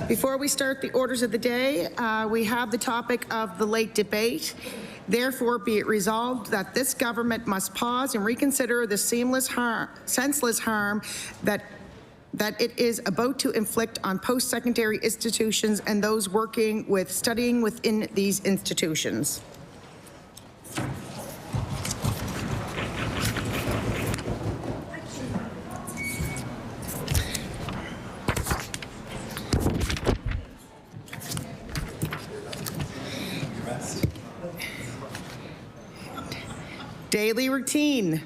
Before we start the orders of the day, we have the topic of the late debate. Therefore, be it resolved that this government must pause and reconsider the senseless harm that it is about to inflict on post-secondary institutions and those working with studying within these institutions. Daily routine.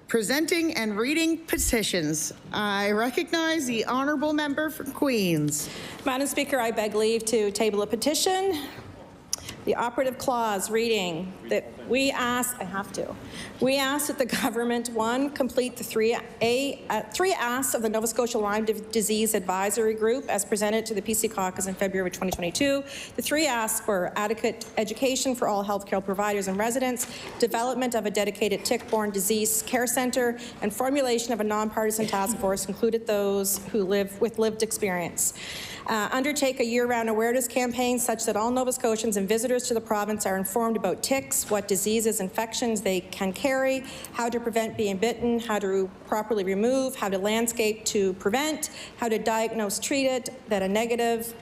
Presenting and reading petitions. I recognize the honourable member for Queens. Madam Speaker, I beg leave to table a petition. The operative clause reading that we ask that the government, one, complete the three asks of the Nova Scotia Lyme Disease Advisory Group as presented to the PC Caucus in February 2022. The three asks were adequate education for all healthcare providers and residents, development of a dedicated tick-borne disease care centre, and formulation of a nonpartisan task force included those who live with lived experience. Undertake a year-round awareness campaign such that all Nova Scotians and visitors to the province are informed about ticks, what diseases, infections they can carry, how to prevent being bitten, how to properly remove, how to landscape to prevent, how to diagnose, treat it, that a negative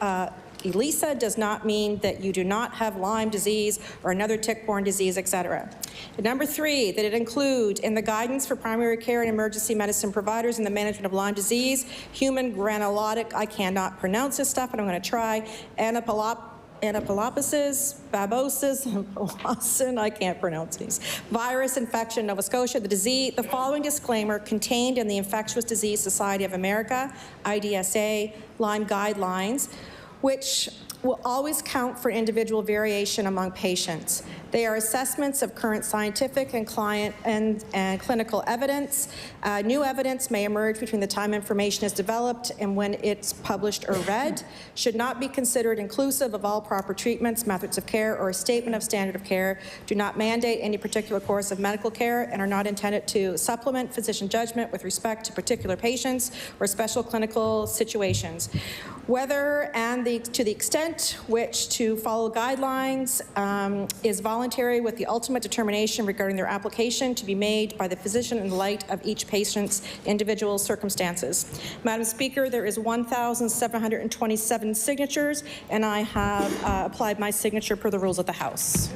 ELISA does not mean that you do not have Lyme disease or another tick-borne disease, etc. And number three, that it include in the guidance for primary care and emergency medicine providers in the management of Lyme disease, human granulotic, I cannot pronounce this stuff, but I'm going to try, Anaplasmosis, babosis, I can't pronounce these. Virus infection, Nova Scotia. The following disclaimer contained in the Infectious Disease Society of America, IDSA, Lyme guidelines, which will always count for individual variation among patients. They are assessments of current scientific and clinical evidence. New evidence may emerge between the time information is developed and when it's published or read. Should not be considered inclusive of all proper treatments, methods of care, or a statement of standard of care. Do not mandate any particular course of medical care and are not intended to supplement physician judgment with respect to particular patients or special clinical situations. Whether and to the extent which to follow guidelines is voluntary, with the ultimate determination regarding their application to be made by the physician in the light of each patient's individual circumstances. Madam Speaker, there is 1,727 signatures, and I have applied my signature per the rules of the House.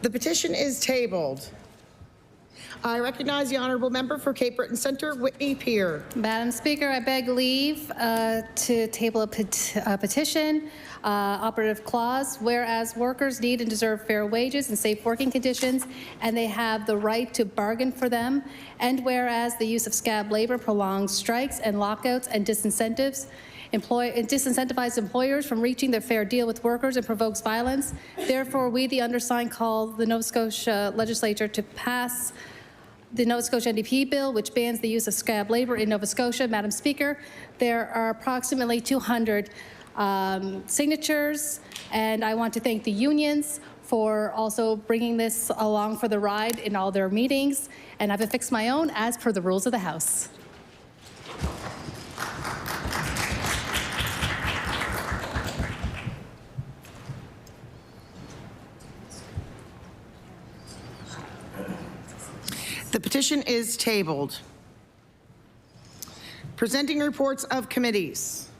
The petition is tabled. I recognize the honourable member for Cape Breton Centre, Whitney Peer. Madam Speaker, I beg leave to table a petition, operative clause, whereas workers need and deserve fair wages and safe working conditions, and they have the right to bargain for them, and whereas the use of scab labour prolongs strikes and lockouts and disincentives employers from reaching their fair deal with workers and provokes violence. Therefore, we, the undersigned, call the Nova Scotia Legislature to pass the Nova Scotia NDP bill, which bans the use of scab labour in Nova Scotia. Madam Speaker, there are approximately 200 signatures, and I want to thank the unions for also bringing this along for the ride in all their meetings, and I've affixed my own as per the rules of the House. The petition is tabled. Presenting reports of committees.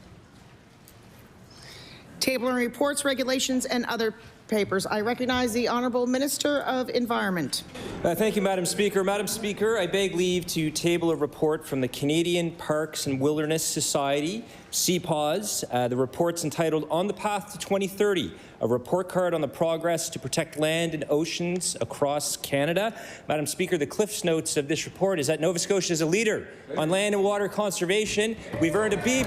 Tabling reports, regulations, and other papers. I recognize the Honourable Minister of Environment. Thank you, Madam Speaker. Madam Speaker, I beg leave to table a report from the Canadian Parks and Wilderness Society, CPAWS. The report's entitled On the Path to 2030, a report card on the progress to protect land and oceans across Canada. Madam Speaker, the Cliffs Notes of this report is that Nova Scotia is a leader on land and water conservation. We've earned a B+,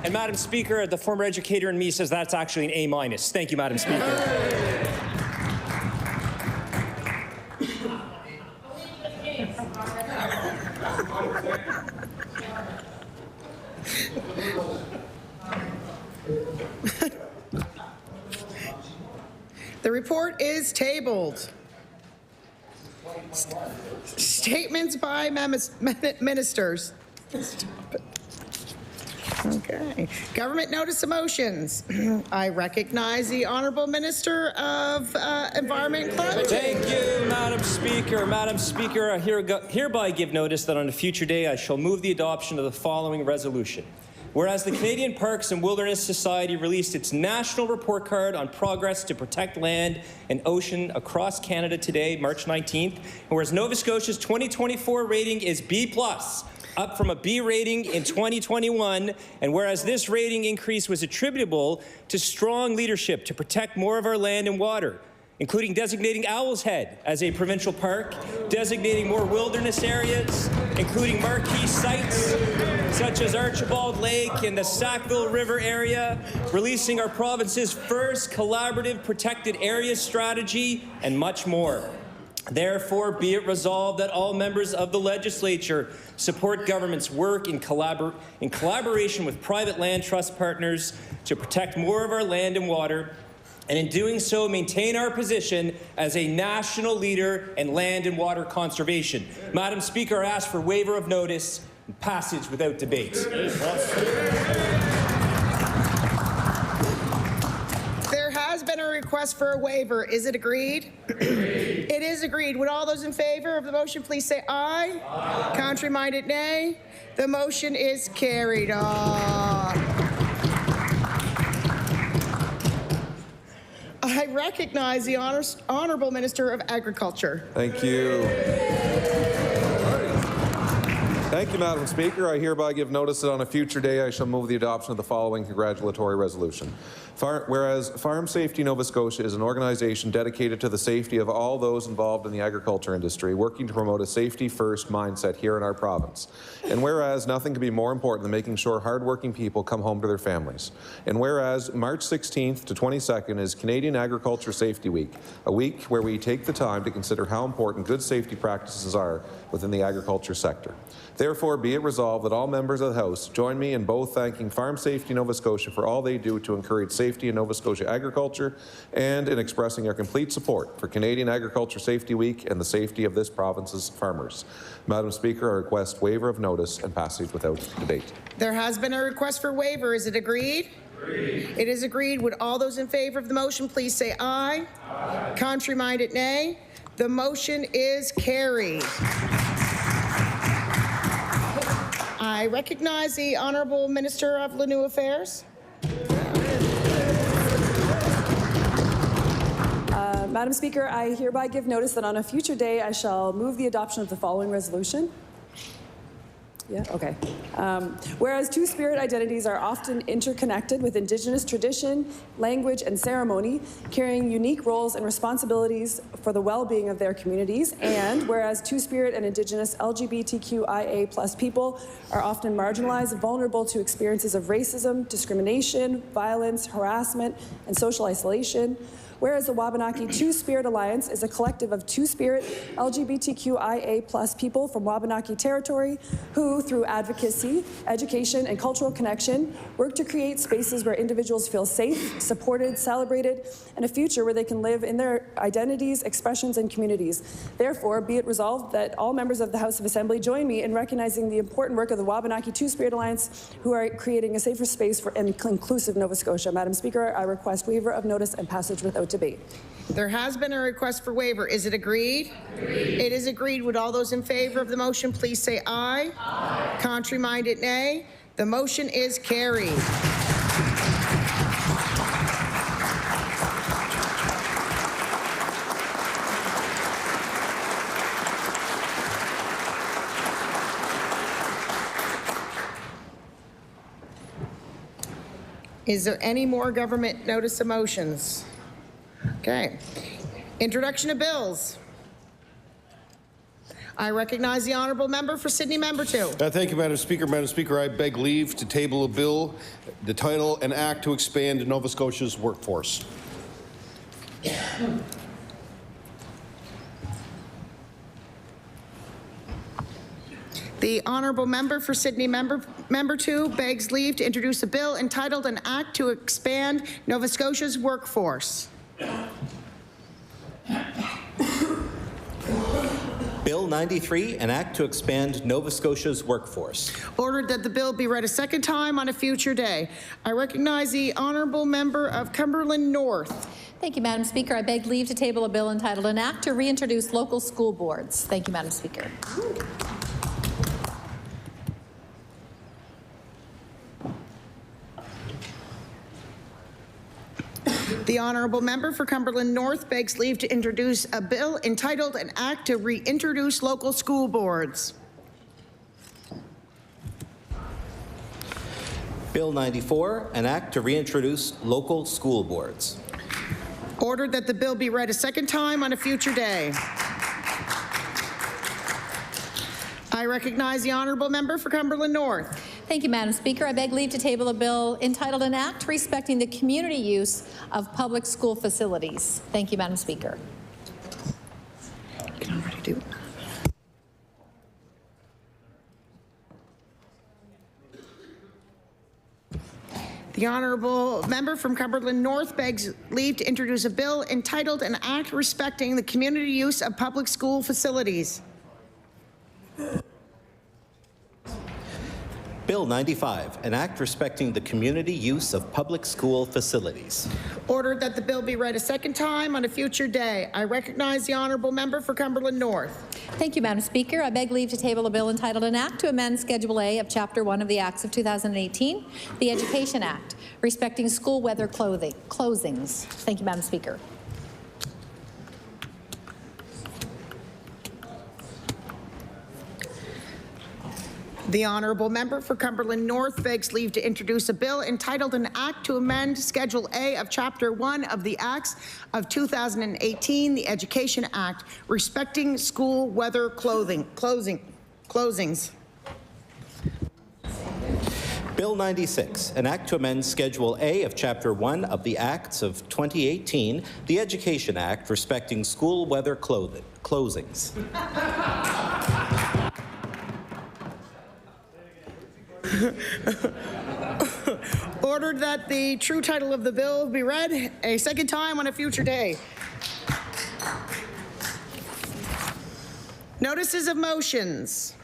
and Madam Speaker, the former educator in me says that's actually an A-. Thank you, Madam Speaker. report is tabled. Statements by ministers. Stop it. Okay. Government notice of motions. I recognize the Honourable Minister of Environment and Climate Change. Thank you, Madam Speaker. Madam Speaker, I hereby give notice that on a future day I shall move the adoption of the following resolution. Whereas the Canadian Parks and Wilderness Society released its national report card on progress to protect land and ocean across Canada today, March 19th, and whereas Nova Scotia's 2024 rating is B+, up from a B rating in 2021, and whereas this rating increase was attributable to strong leadership to protect more of our land and water, including designating Owl's Head as a provincial park, designating more wilderness areas, including marquee sites such as Archibald Lake and the Sackville River area, releasing our province's first collaborative protected area strategy, and much more. Therefore, be it resolved that all members of the legislature support government's work in collaboration with private land trust partners to protect more of our land and water, and in doing so maintain our position as a national leader in land and water conservation. Madam Speaker, I ask for waiver of notice and passage without debate. There has been a request for a waiver. Is it agreed? It is agreed. Would all those in favor of the motion please say aye? Aye. Contrary-minded, nay. The motion is carried. I recognize the Honourable Minister of Agriculture. Thank you. Thank you, Madam Speaker. I hereby give notice that on a future day I shall move the adoption of the following congratulatory resolution. Whereas Farm Safety Nova Scotia is an organization dedicated to the safety of all those involved in the agriculture industry, working to promote a safety-first mindset here in our province. And whereas nothing could be more important than making sure hardworking people come home to their families. And whereas March 16th to 22nd is Canadian Agriculture Safety Week, a week where we take the time to consider how important good safety practices are within the agriculture sector. Therefore, be it resolved that all members of the House join me in both thanking Farm Safety Nova Scotia for all they do to encourage safety in Nova Scotia agriculture and in expressing our complete support for Canadian Agriculture Safety Week and the safety of this province's farmers. Madam Speaker, I request waiver of notice and passage without debate. There has been a request for waiver. Is it agreed? Agreed. It is agreed. Would all those in favor of the motion please say aye? Aye. Contrary-minded, nay. The motion is carried. I recognize the Honourable Minister of New Affairs. Madam Speaker, I hereby give notice that on a future day I shall move the adoption of the following resolution. Yeah, okay. Whereas Two-Spirit identities are often interconnected with Indigenous tradition, language, and ceremony, carrying unique roles and responsibilities for the well-being of their communities, and whereas Two-Spirit and Indigenous LGBTQIA+ people are often marginalized and vulnerable to experiences of racism, discrimination, violence, harassment, and social isolation, whereas the Wabanaki Two-Spirit Alliance is a collective of Two-Spirit LGBTQIA+ people from Wabanaki territory who, through advocacy, education, and cultural connection, work to create spaces where individuals feel safe, supported, celebrated, and a future where they can live in their identities, expressions, and communities. Therefore, be it resolved that all members of the House of Assembly join me in recognizing the important work of the Wabanaki Two-Spirit Alliance, who are creating a safer space for an inclusive Nova Scotia. Madam Speaker, I request waiver of notice and passage without debate. There has been a request for waiver. Is it agreed? Agreed. It is agreed. Would all those in favor of the motion please say aye? Aye. Contrary-minded, nay. The motion is carried. Is there any more government notice of motions? Okay. Introduction of bills. I recognize the Honourable Member for Sydney Member 2. Thank you, Madam Speaker. Madam Speaker, I beg leave to table a bill, the title, an act to expand Nova Scotia's workforce. The Honourable Member for Sydney Member 2 begs leave to introduce a bill entitled An Act to Expand Nova Scotia's Workforce. Bill 93, an act to expand Nova Scotia's workforce. Ordered that the bill be read a second time on a future day. I recognize the honourable member of Cumberland North. Thank you, Madam Speaker. I beg leave to table a bill entitled An Act to Reintroduce Local School Boards. Thank you, Madam Speaker. The honourable member for Cumberland North begs leave to introduce a bill entitled An Act to Reintroduce Local School Boards. Bill 94, an act to reintroduce local school boards. Ordered that the bill be read a second time on a future day. I recognize the honourable member for Cumberland North. Thank you, Madam Speaker. I beg leave to table a bill entitled An Act Respecting the Community Use of Public School Facilities. Thank you, Madam Speaker. Can I already do it? The honourable member from Cumberland North begs leave to introduce a bill entitled An Act Respecting the Community Use of Public School Facilities. Bill 95, an act respecting the community use of public school facilities. Ordered that the bill be read a second time on a future day. I recognize the honourable member for Cumberland North. Thank you, Madam Speaker. I beg leave to table a bill entitled An Act to Amend Schedule A of Chapter 1 of the Acts of 2018, the Education Act, respecting school weather closings. Thank you, Madam Speaker. The honourable member for Cumberland North begs leave to introduce a bill entitled An Act to Amend Schedule A of Chapter 1 of the Acts of 2018, the Education Act, respecting school weather closings. Bill 96, an act to amend Schedule A of Chapter 1 of the Acts of 2018, the Education Act, respecting school weather closings. Ordered that the true title of the bill be read a second time on a future day. Notices of motions.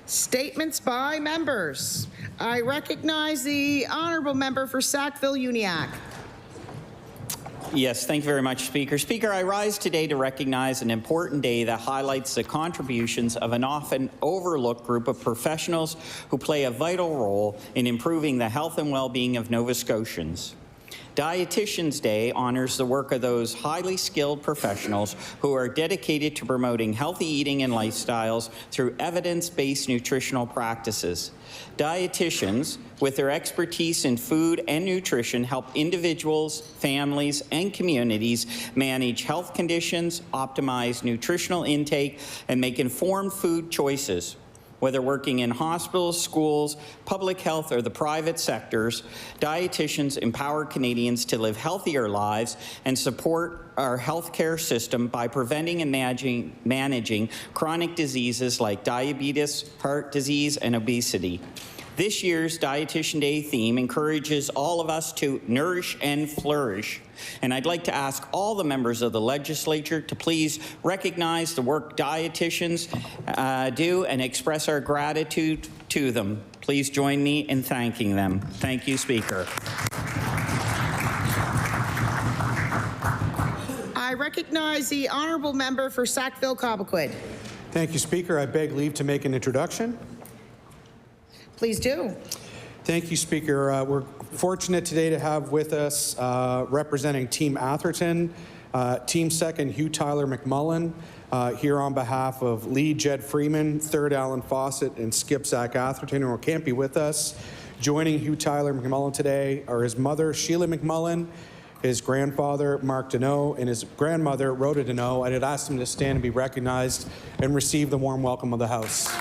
Statements by members. I recognize the honourable member for Sackville-Uniacke. Yes, thank you very much, Speaker. Speaker, I rise today to recognize an important day that highlights the contributions of an often overlooked group of professionals who play a vital role in improving the health and well-being of Nova Scotians. Dietitians Day honors the work of those highly skilled professionals who are dedicated to promoting healthy eating and lifestyles through evidence-based nutritional practices. Dietitians, with their expertise in food and nutrition, help individuals, families, and communities manage health conditions, optimize nutritional intake, and make informed food choices. Whether working in hospitals, schools, public health, or the private sectors, dietitians empower Canadians to live healthier lives and support our healthcare system by preventing and managing chronic diseases like diabetes, heart disease, and obesity. This year's Dietitian Day theme encourages all of us to nourish and flourish. And I'd like to ask all the members of the legislature to please recognize the work dietitians do and express our gratitude to them. Please join me in thanking them. Thank you, Speaker. I recognize the honourable member for Sackville-Cobequid. Thank you, Speaker. I beg leave to make an introduction. Please do. Thank you, Speaker. We're fortunate today to have with us representing Team Atherton, Team Second Hugh Tyler McMullen, here on behalf of Lee Jed Freeman, Third Alan Fawcett, and Skip Zach Atherton, who can't be with us. Joining Hugh Tyler McMullen today are his mother, Sheila McMullen, his grandfather, Mark Deneau, and his grandmother, Rhoda Deneau. I had asked them to stand and be recognized and receive the warm welcome of the House.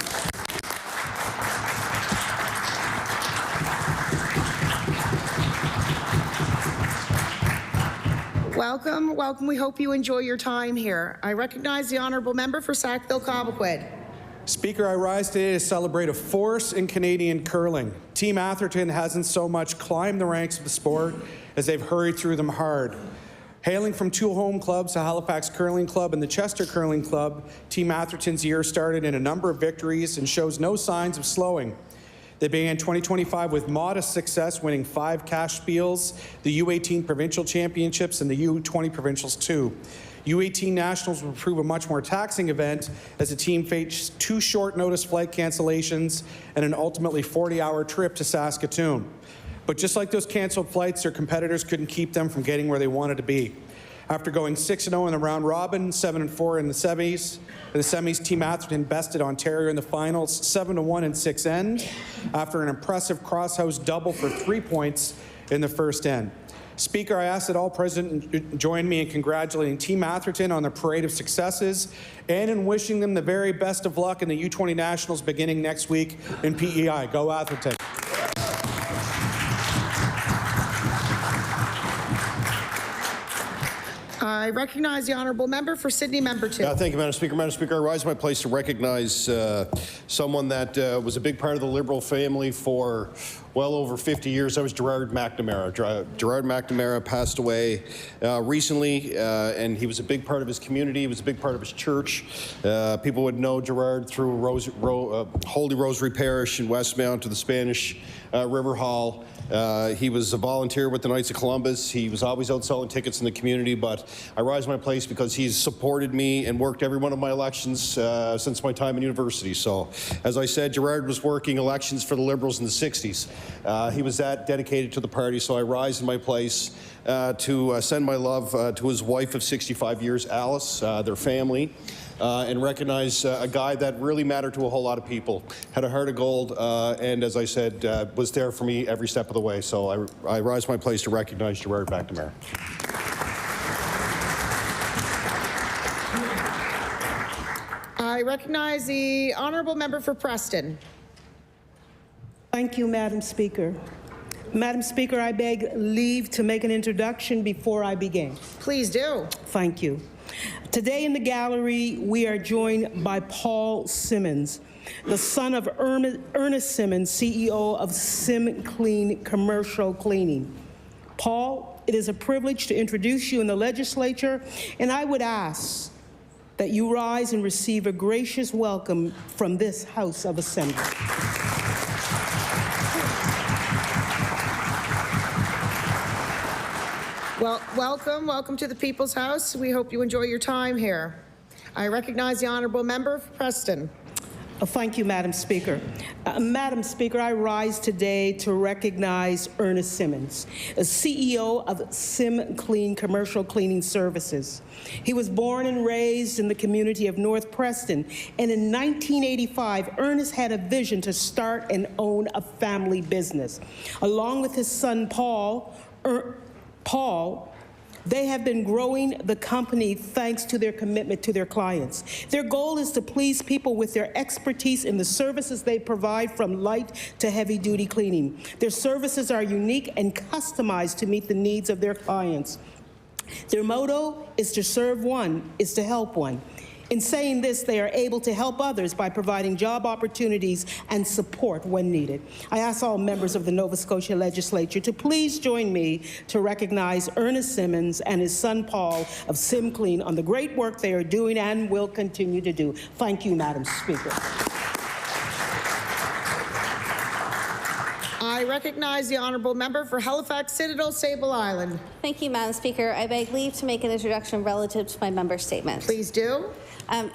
Welcome, welcome. We hope you enjoy your time here. I recognize the honourable member for Sackville-Cobequid. Speaker, I rise today to celebrate a force in Canadian curling. Team Atherton hasn't so much climbed the ranks of the sport as they've hurried through them hard. Hailing from two home clubs, the Halifax Curling Club and the Chester Curling Club, Team Atherton's year started in a number of victories and shows no signs of slowing. They began 2025 with modest success, winning 5 cash spiels, the U18 Provincial Championships and the U20 Provincials too. U18 Nationals will prove a much more taxing event as the team faced 2 short-notice flight cancellations and an ultimately 40-hour trip to Saskatoon. But just like those canceled flights, their competitors couldn't keep them from getting where they wanted to be. After going 6-0 in the round robin, 7-4 in the semis, Team Atherton bested Ontario in the finals, 7-1 in 6 end, after an impressive cross-house double for 3 points in the first end. Speaker, I ask that all present join me in congratulating Team Atherton on the parade of successes and in wishing them the very best of luck in the U20 Nationals beginning next week in PEI. Go Atherton. I recognize the honourable member for Sydney, member 2. Thank you, Madam Speaker. Madam Speaker, I rise in my place to recognize someone that was a big part of the Liberal family for well over 50 years. That was Gerard McNamara. Gerard McNamara passed away recently, and he was a big part of his community. He was a big part of his church. People would know Gerard through Holy Rosary Parish in Westmount to the Spanish River Hall. He was a volunteer with the Knights of Columbus. He was always out selling tickets in the community, but I rise in my place because he's supported me and worked every one of my elections since my time in university. So, as I said, Gerard was working elections for the Liberals in the 60s. He was that dedicated to the party, so I rise in my place to send my love to his wife of 65 years, Alice, their family, and recognize a guy that really mattered to a whole lot of people, had a heart of gold, and as I said, was there for me every step of the way. So I rise my place to recognize Gerard McNamara. I recognize the honourable member for Preston. Thank you, Madam Speaker. Madam Speaker, I beg leave to make an introduction before I begin. Please do. Thank you. Today in the gallery, we are joined by Paul Simmons, the son of Ernest Simmons, CEO of Sim Clean Commercial Cleaning. Paul, it is a privilege to introduce you in the legislature, and I would ask that you rise and receive a gracious welcome from this House of Assembly. Well, welcome to the People's House. We hope you enjoy your time here. I recognize the honourable member for Preston. Thank you, Madam Speaker. Madam Speaker, I rise today to recognize Ernest Simmons, the CEO of Sim Clean Commercial Cleaning Services. He was born and raised in the community of North Preston, and in 1985, Ernest had a vision to start and own a family business. Along with his son, Paul, they have been growing the company thanks to their commitment to their clients. Their goal is to please people with their expertise in the services they provide, from light to heavy-duty cleaning. Their services are unique and customized to meet the needs of their clients. Their motto is to serve one, is to help one. In saying this, they are able to help others by providing job opportunities and support when needed. I ask all members of the Nova Scotia Legislature to please join me to recognize Ernest Simmons and his son Paul of Sim Clean on the great work they are doing and will continue to do. Thank you, Madam Speaker. I recognize the honourable member for Halifax Citadel, Sable Island. Thank you, Madam Speaker. I beg leave to make an introduction relative to my member statement. Please do.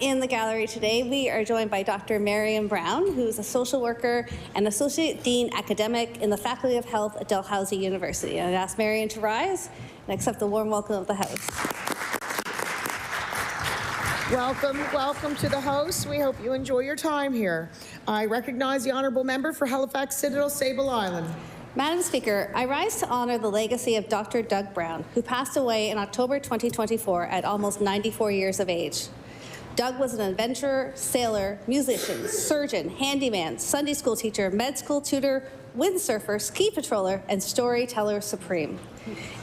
In the gallery today, we are joined by Dr. Marion Brown, who is a social worker and Associate Dean Academic in the Faculty of Health at Dalhousie University. And I'd ask Marion to rise and accept the warm welcome of the House. Welcome to the House. We hope you enjoy your time here. I recognize the honourable member for Halifax Citadel, Sable Island. Madam Speaker, I rise to honour the legacy of Dr. Doug Brown, who passed away in October 2024 at almost 94 years of age. Doug was an adventurer, sailor, musician, surgeon, handyman, Sunday school teacher, med school tutor, windsurfer, ski patroller, and storyteller supreme.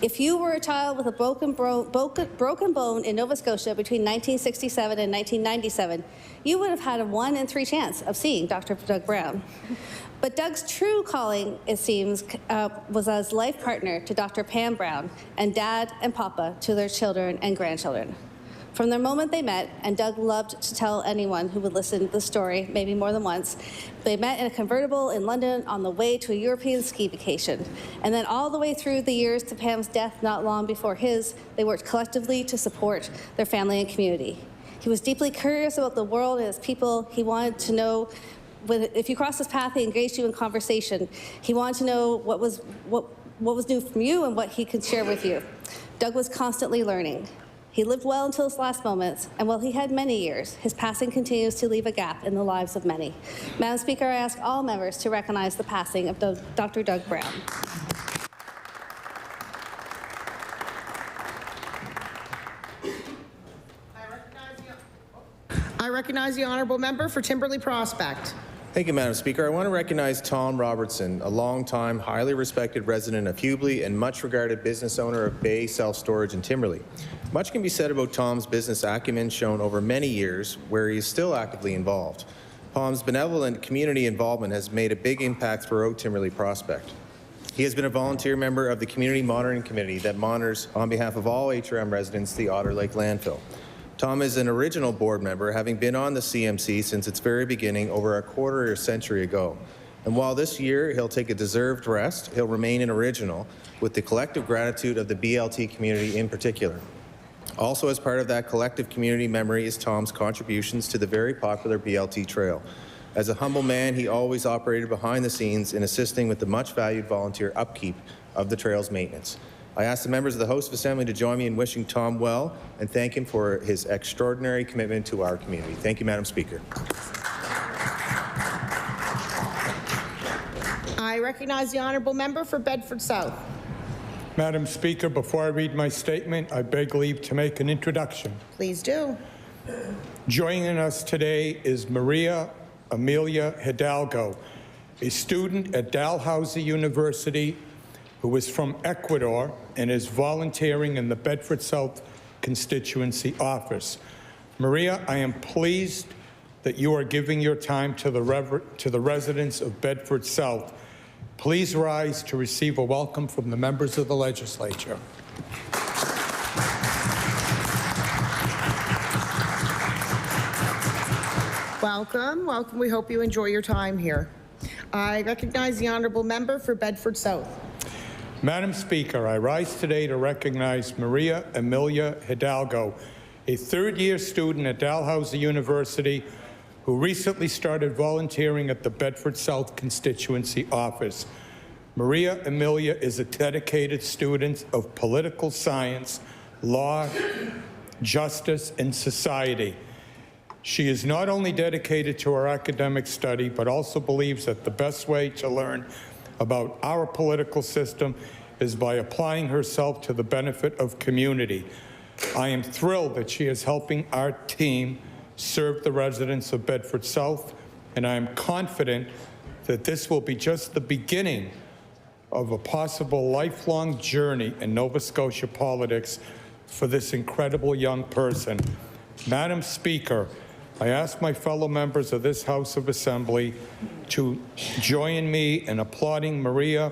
If you were a child with a broken bone in Nova Scotia between 1967 and 1997, you would have had a 1 in 3 chance of seeing Dr. Doug Brown. But Doug's true calling, it seems, was as life partner to Dr. Pam Brown and dad and papa to their children and grandchildren. From the moment they met, and Doug loved to tell anyone who would listen to the story, maybe more than once, they met in a convertible in London on the way to a European ski vacation. And then all the way through the years to Pam's death not long before his, they worked collectively to support their family and community. He was deeply curious about the world and its people. He wanted to know, if you crossed his path, he engaged you in conversation. He wanted to know what was new from you and what he could share with you. Doug was constantly learning. He lived well until his last moments, and while he had many years, his passing continues to leave a gap in the lives of many. Madam Speaker, I ask all members to recognize the passing of Dr. Doug Brown. I recognize the honourable member for Timberley Prospect. Thank you, Madam Speaker. I want to recognize Tom Robertson, a long-time, highly respected resident of Hubli and much-regarded business owner of Bay Self-Storage in Timberley. Much can be said about Tom's business acumen shown over many years, where he is still actively involved. Tom's benevolent community involvement has made a big impact throughout Timberley Prospect. He has been a volunteer member of the Community Monitoring Committee that monitors, on behalf of all HRM residents, the Otter Lake landfill. Tom is an original board member, having been on the CMC since its very beginning over a quarter century ago. And while this year he'll take a deserved rest, he'll remain an original with the collective gratitude of the BLT community in particular. Also, as part of that collective community memory is Tom's contributions to the very popular BLT trail. As a humble man, he always operated behind the scenes in assisting with the much valued volunteer upkeep of the trail's maintenance. I ask the members of the House of Assembly to join me in wishing Tom well and thank him for his extraordinary commitment to our community. Thank you, Madam Speaker. I recognize the honourable member for Bedford South. Madam Speaker, before I read my statement, I beg leave to make an introduction. Please do. Joining us today is Maria Amelia Hidalgo, a student at Dalhousie University who is from Ecuador and is volunteering in the Bedford South constituency office. Maria, I am pleased that you are giving your time to the residents of Bedford South. Please rise to receive a welcome from the members of the legislature. Welcome, welcome. We hope you enjoy your time here. I recognize the honourable member for Bedford South. Madam Speaker, I rise today to recognize Maria Amelia Hidalgo, a third-year student at Dalhousie University who recently started volunteering at the Bedford South constituency office. Maria Amelia is a dedicated student of political science, law, justice, and society. She is not only dedicated to her academic study, but also believes that the best way to learn about our political system is by applying herself to the benefit of community. I am thrilled that she is helping our team serve the residents of Bedford South, and I am confident that this will be just the beginning of a possible lifelong journey in Nova Scotia politics for this incredible young person. Madam Speaker, I ask my fellow members of this House of Assembly to join me in applauding Maria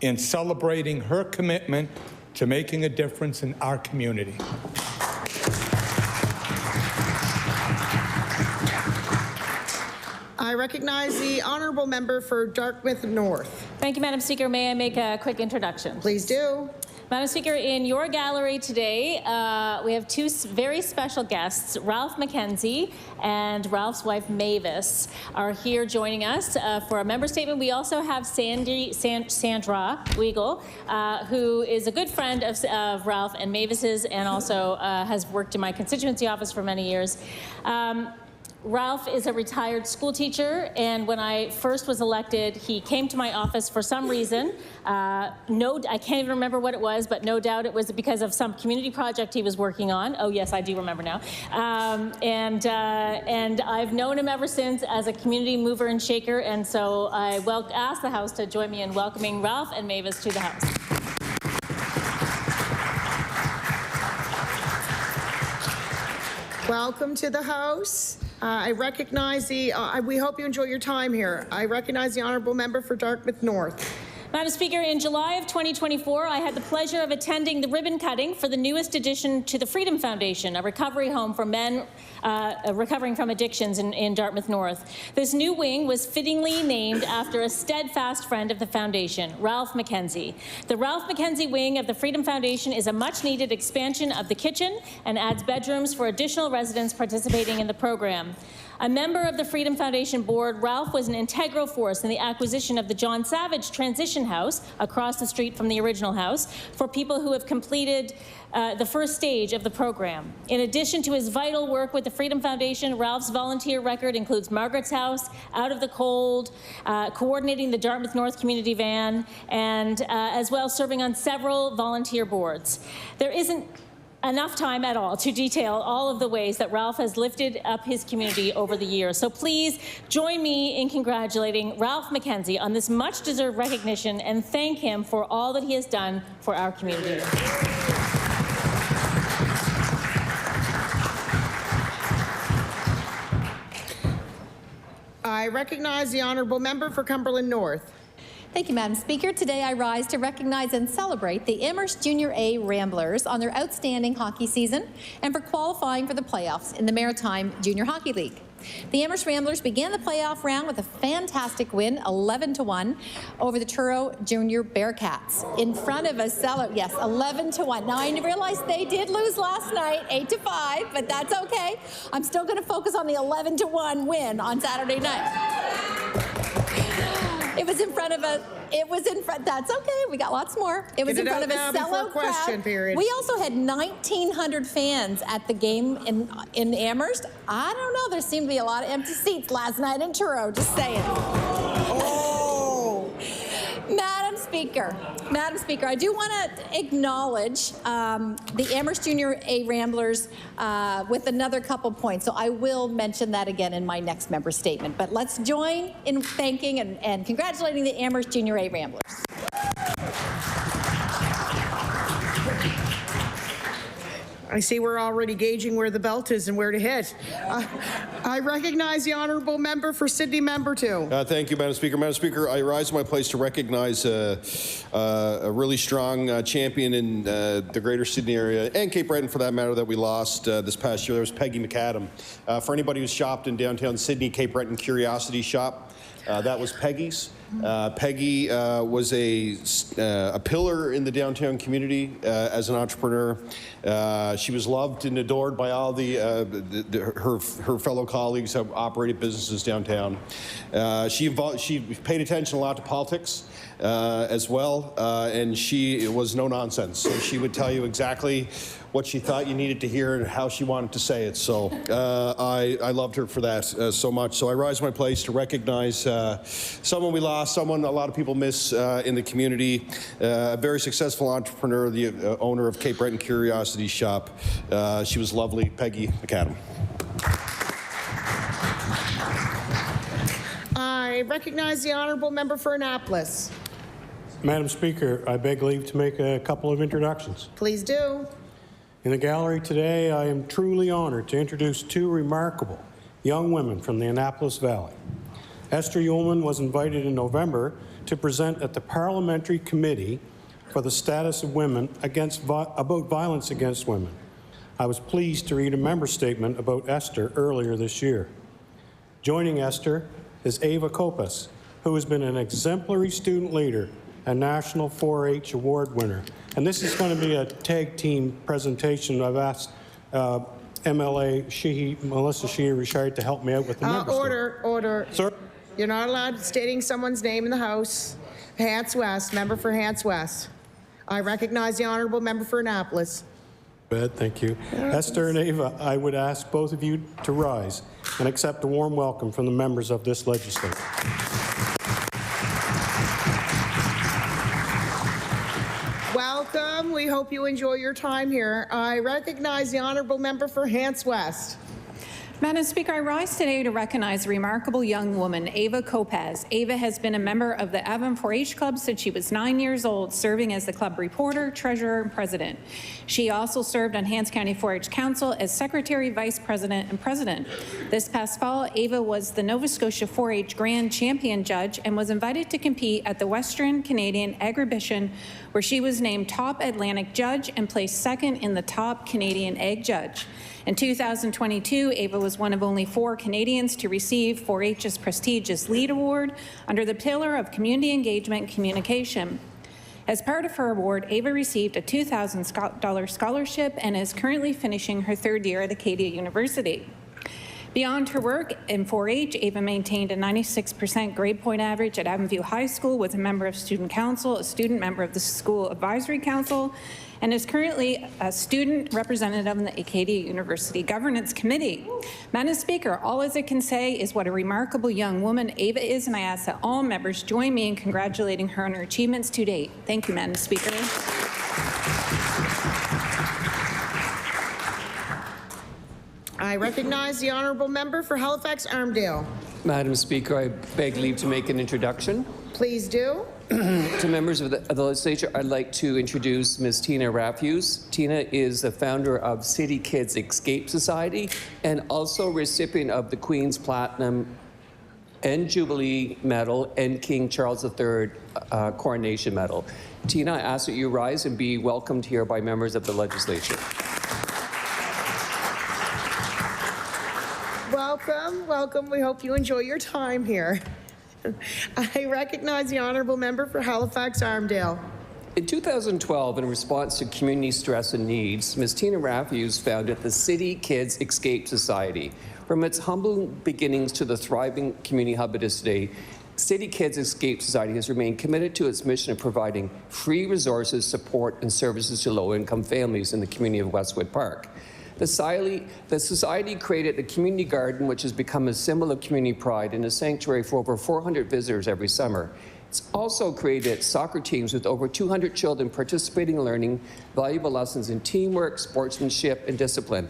in celebrating her commitment to making a difference in our community. I recognize the honourable member for Dartmouth North. Thank you, Madam Speaker. May I make a quick introduction? Please do. Madam Speaker, in your gallery today, we have two very special guests. Ralph McKenzie and Ralph's wife Mavis are here joining us for a member statement. We also have Sandra Weigel, who is a good friend of Ralph and Mavis's, and also has worked in my constituency office for many years. Ralph is a retired school teacher, and when I first was elected, he came to my office for some reason. I can't even remember what it was, but no doubt it was because of some community project he was working on. Oh yes, I do remember now. And I've known him ever since as a community mover and shaker, and so I asked the House to join me in welcoming Ralph and Mavis to the House. Welcome to the House. I recognize we hope you enjoy your time here. I recognize the Honourable Member for Dartmouth North. Madam Speaker, in July of 2024, I had the pleasure of attending the ribbon cutting for the newest addition to the Freedom Foundation, a recovery home for men recovering from addictions in Dartmouth North. This new wing was fittingly named after a steadfast friend of the foundation, Ralph McKenzie. The Ralph McKenzie wing of the Freedom Foundation is a much-needed expansion of the kitchen and adds bedrooms for additional residents participating in the program. A member of the Freedom Foundation board, Ralph was an integral force in the acquisition of the John Savage Transition House across the street from the original house for people who have completed the first stage of the program. In addition to his vital work with the Freedom Foundation, Ralph's volunteer record includes Margaret's House, Out of the Cold, coordinating the Dartmouth North Community Van, and as well serving on several volunteer boards. There isn't enough time at all to detail all of the ways that Ralph has lifted up his community over the years. So please join me in congratulating Ralph McKenzie on this much-deserved recognition and thank him for all that he has done for our community. I recognize the Honourable Member for Cumberland North. Thank you, Madam Speaker. Today I rise to recognize and celebrate the Amherst Junior A Ramblers on their outstanding hockey season and for qualifying for the playoffs in the Maritime Junior Hockey League. The Amherst Ramblers began the playoff round with a fantastic win, 11-1, over the Truro Junior Bearcats in front of a sellout. Yes, 11-1. Now, I realize they did lose last night, 8-5, but that's okay. I'm still going to focus on the 11-1 win on Saturday night. It was in front of that's okay, we got lots more. It was in front of a sellout crowd. Period. We also had 1,900 fans at the game in Amherst. I don't know, there seemed to be a lot of empty seats last night in Truro, just saying. Oh! Madam Speaker, I do want to acknowledge the Amherst Junior A Ramblers with another couple points. So I will mention that again in my next member statement. But let's join in thanking and congratulating the Amherst Junior A Ramblers. I see we're already gauging where the belt is and where to hit. I recognize the Honourable Member for Sydney Member 2. Thank you, Madam Speaker. Madam Speaker, I rise to my place to recognize a really strong champion in the Greater Sydney area, and Cape Breton for that matter, that we lost this past year. There was Peggy McAdam. For anybody who's shopped in downtown Sydney, Cape Breton Curiosity Shop, that was Peggy's. Peggy was a pillar in the downtown community as an entrepreneur. She was loved and adored by all her fellow colleagues who operated businesses downtown. She paid attention a lot to politics as well, and she was no nonsense. So she would tell you exactly what she thought you needed to hear and how she wanted to say it. So I loved her for that so much. So I rise to my place to recognize someone we lost, someone a lot of people miss in the community, a very successful entrepreneur, the owner of Cape Breton Curiosity Shop. She was lovely, Peggy McAdam. I recognize the Honourable Member for Annapolis. Madam Speaker, I beg leave to make a couple of introductions. Please do. In the gallery today, I am truly honored to introduce two remarkable young women from the Annapolis Valley. Esther Yeoman was invited in November to present at the Parliamentary Committee for the Status of Women about violence against women. I was pleased to read a member statement about Esther earlier this year. Joining Esther is Ava Kopas, who has been an exemplary student leader, a National 4-H Award winner. And this is going to be a tag team presentation. I've asked MLA Melissa Sheehy-Richard to help me out with the member statement. Order. Sir? You're not allowed stating someone's name in the House. Hants West, member for Hants West. I recognize the Honourable Member for Annapolis. Good, thank you. Esther and Ava, I would ask both of you to rise and accept a warm welcome from the members of this legislature. Welcome. We hope you enjoy your time here. I recognize the Honourable Member for Hants West. Madam Speaker, I rise today to recognize a remarkable young woman, Ava Kopez. Ava has been a member of the Avon 4-H Club since she was 9 years old, serving as the club reporter, treasurer, and president. She also served on Hants County 4-H Council as secretary, vice president, and president. This past fall, Ava was the Nova Scotia 4-H Grand Champion Judge and was invited to compete at the Western Canadian Agribition, where she was named top Atlantic Judge and placed second in the top Canadian Egg Judge. In 2022, Ava was one of only 4 Canadians to receive 4-H's prestigious LEAD Award under the pillar of Community Engagement and Communication. As part of her award, Ava received a $2,000 scholarship and is currently finishing her 3rd year at Acadia University. Beyond her work in 4-H, Ava maintained a 96% grade point average at Avonview High School, was a member of Student Council, a student member of the School Advisory Council, and is currently a student representative on the Acadia University Governance Committee. Madam Speaker, all as I can say is what a remarkable young woman Ava is, and I ask that all members join me in congratulating her on her achievements to date. Thank you, Madam Speaker. I recognize the honourable member for Halifax Armdale. Madam Speaker, I beg leave to make an introduction. Please do. To members of the legislature, I'd like to introduce Ms. Tina Rafuse. Tina is the founder of City Kids Escape Society and also recipient of the Queen's Platinum and Jubilee Medal and King Charles III Coronation Medal. Tina, I ask that you rise and be welcomed here by members of the legislature. Welcome, welcome. We hope you enjoy your time here. I recognize the honourable member for Halifax Armdale. In 2012, in response to community stress and needs, Ms. Tina Rafuse founded the City Kids Escape Society. From its humble beginnings to the thriving community hub it is today, City Kids Escape Society has remained committed to its mission of providing free resources, support, and services to low-income families in the community of Westwood Park. The Society created a community garden, which has become a symbol of community pride and a sanctuary for over 400 visitors every summer. It's also created soccer teams with over 200 children participating and learning valuable lessons in teamwork, sportsmanship, and discipline.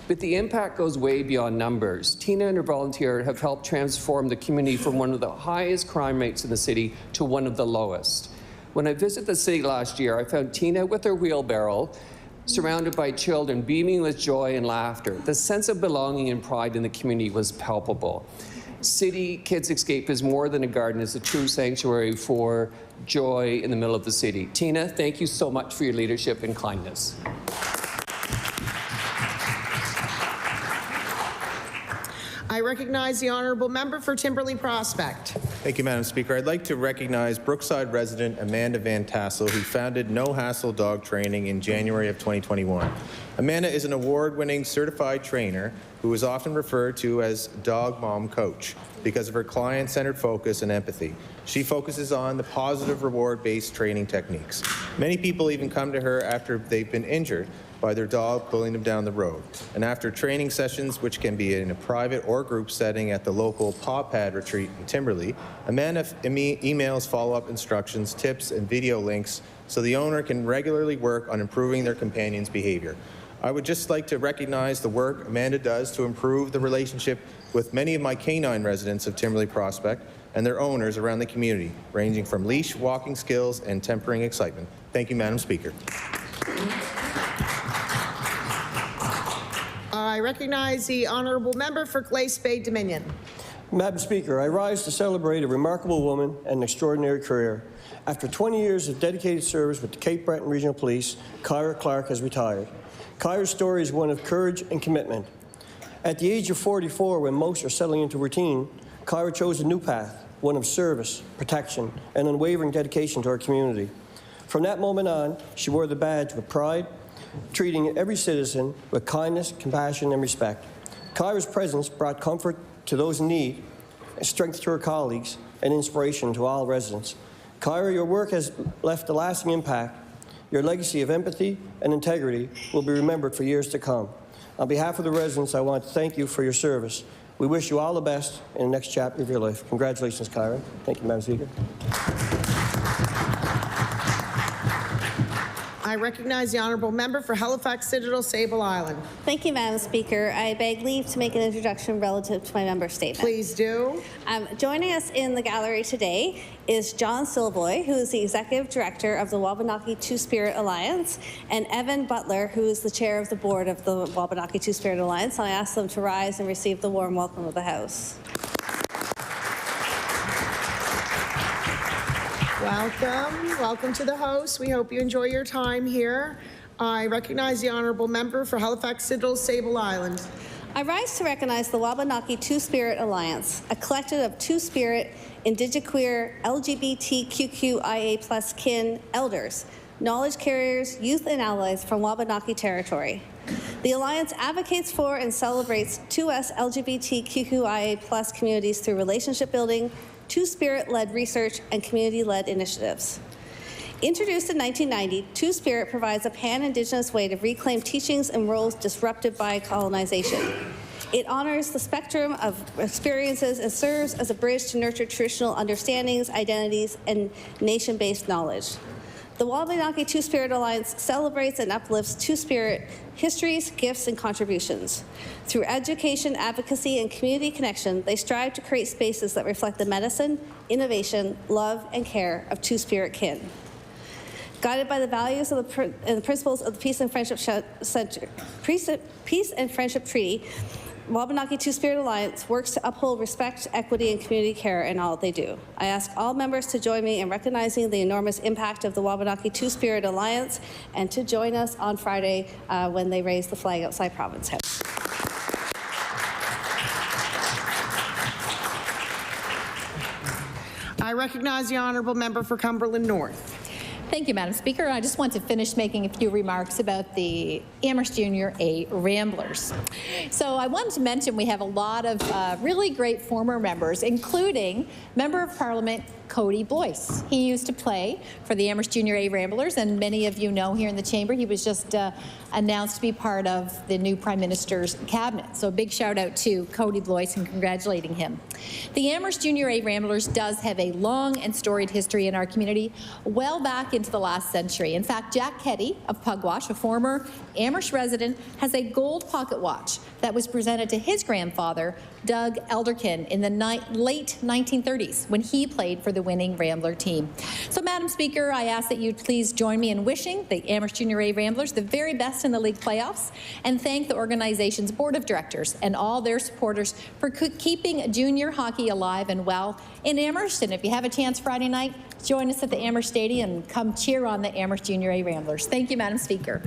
But the impact goes way beyond numbers. Tina and her volunteer have helped transform the community from one of the highest crime rates in the city to one of the lowest. When I visited the city last year, I found Tina with her wheelbarrow, surrounded by children beaming with joy and laughter. The sense of belonging and pride in the community was palpable. City Kids Escape is more than a garden, it's a true sanctuary for joy in the middle of the city. Tina, thank you so much for your leadership and kindness. I recognize the honourable member for Timberley Prospect. Thank you, Madam Speaker. I'd like to recognize Brookside resident Amanda Van Tassel, who founded No Hassle Dog Training in January of 2021. Amanda is an award-winning certified trainer who is often referred to as Dog Mom Coach because of her client-centered focus and empathy. She focuses on the positive reward-based training techniques. Many people even come to her after they've been injured by their dog pulling them down the road. And after training sessions, which can be in a private or group setting at the local Paw Pad retreat in Timberley, Amanda emails follow-up instructions, tips, and video links so the owner can regularly work on improving their companion's behavior. I would just like to recognize the work Amanda does to improve the relationship with many of my canine residents of Timberley Prospect and their owners around the community, ranging from leash, walking skills, and tempering excitement. Thank you, Madam Speaker. I recognize the honourable member for Glace Bay Dominion. Madam Speaker, I rise to celebrate a remarkable woman and an extraordinary career. After 20 years of dedicated service with the Cape Breton Regional Police, Kyra Clark has retired. Kyra's story is one of courage and commitment. At the age of 44, when most are settling into routine, Kyra chose a new path, one of service, protection, and unwavering dedication to our community. From that moment on, she wore the badge with pride, treating every citizen with kindness, compassion, and respect. Kyra's presence brought comfort to those in need, strength to her colleagues, and inspiration to all residents. Kyra, your work has left a lasting impact. Your legacy of empathy and integrity will be remembered for years to come. On behalf of the residents, I want to thank you for your service. We wish you all the best in the next chapter of your life. Congratulations, Kyra. Thank you, Madam Speaker. I recognize the honourable member for Halifax Citadel, Sable Island. Thank you, Madam Speaker. I beg leave to make an introduction relative to my member statement. Please do. Joining us in the gallery today is John Silvoy, who is the Executive Director of the Wabanaki Two-Spirit Alliance, and Evan Butler, who is the Chair of the Board of the Wabanaki Two-Spirit Alliance. I ask them to rise and receive the warm welcome of the House. Welcome. Welcome to the House. We hope you enjoy your time here. I recognize the honourable member for Halifax Citadel, Sable Island. I rise to recognize the Wabanaki Two-Spirit Alliance, a collective of Two-Spirit, Indigiqueer, LGBTQIA+ kin elders, knowledge carriers, youth, and allies from Wabanaki territory. The Alliance advocates for and celebrates 2S LGBTQIA+ communities through relationship building, Two-Spirit-led research, and community-led initiatives. Introduced in 1990, Two-Spirit provides a pan-Indigenous way to reclaim teachings and roles disrupted by colonization. It honors the spectrum of experiences and serves as a bridge to nurture traditional understandings, identities, and nation-based knowledge. The Wabanaki Two-Spirit Alliance celebrates and uplifts Two-Spirit histories, gifts, and contributions. Through education, advocacy, and community connection, they strive to create spaces that reflect the medicine, innovation, love, and care of Two-Spirit kin. Guided by the values of and the principles of the Peace and Friendship Treaty, Wabanaki Two-Spirit Alliance works to uphold respect, equity, and community care in all they do. I ask all members to join me in recognizing the enormous impact of the Wabanaki Two-Spirit Alliance and to join us on Friday when they raise the flag outside Province House. I recognize the honourable member for Cumberland North. Thank you, Madam Speaker. I just want to finish making a few remarks about the Amherst Junior A Ramblers. So I wanted to mention we have a lot of really great former members, including Member of Parliament Cody Boyce. He used to play for the Amherst Junior A Ramblers, and many of you know here in the chamber he was just announced to be part of the new Prime Minister's cabinet. So a big shout out to Cody Boyce and congratulating him. The Amherst Junior A Ramblers does have a long and storied history in our community, well back into the last century. In fact, Jack Keddy of Pugwash, a former Amherst resident, has a gold pocket watch that was presented to his grandfather, Doug Elderkin, in the late 1930s when he played for the winning Rambler team. So, Madam Speaker, I ask that you please join me in wishing the Amherst Junior A Ramblers the very best in the league playoffs and thank the organization's board of directors and all their supporters for keeping junior hockey alive and well in Amherst. And if you have a chance Friday night, join us at the Amherst Stadium and come cheer on the Amherst Junior A Ramblers. Thank you, Madam Speaker.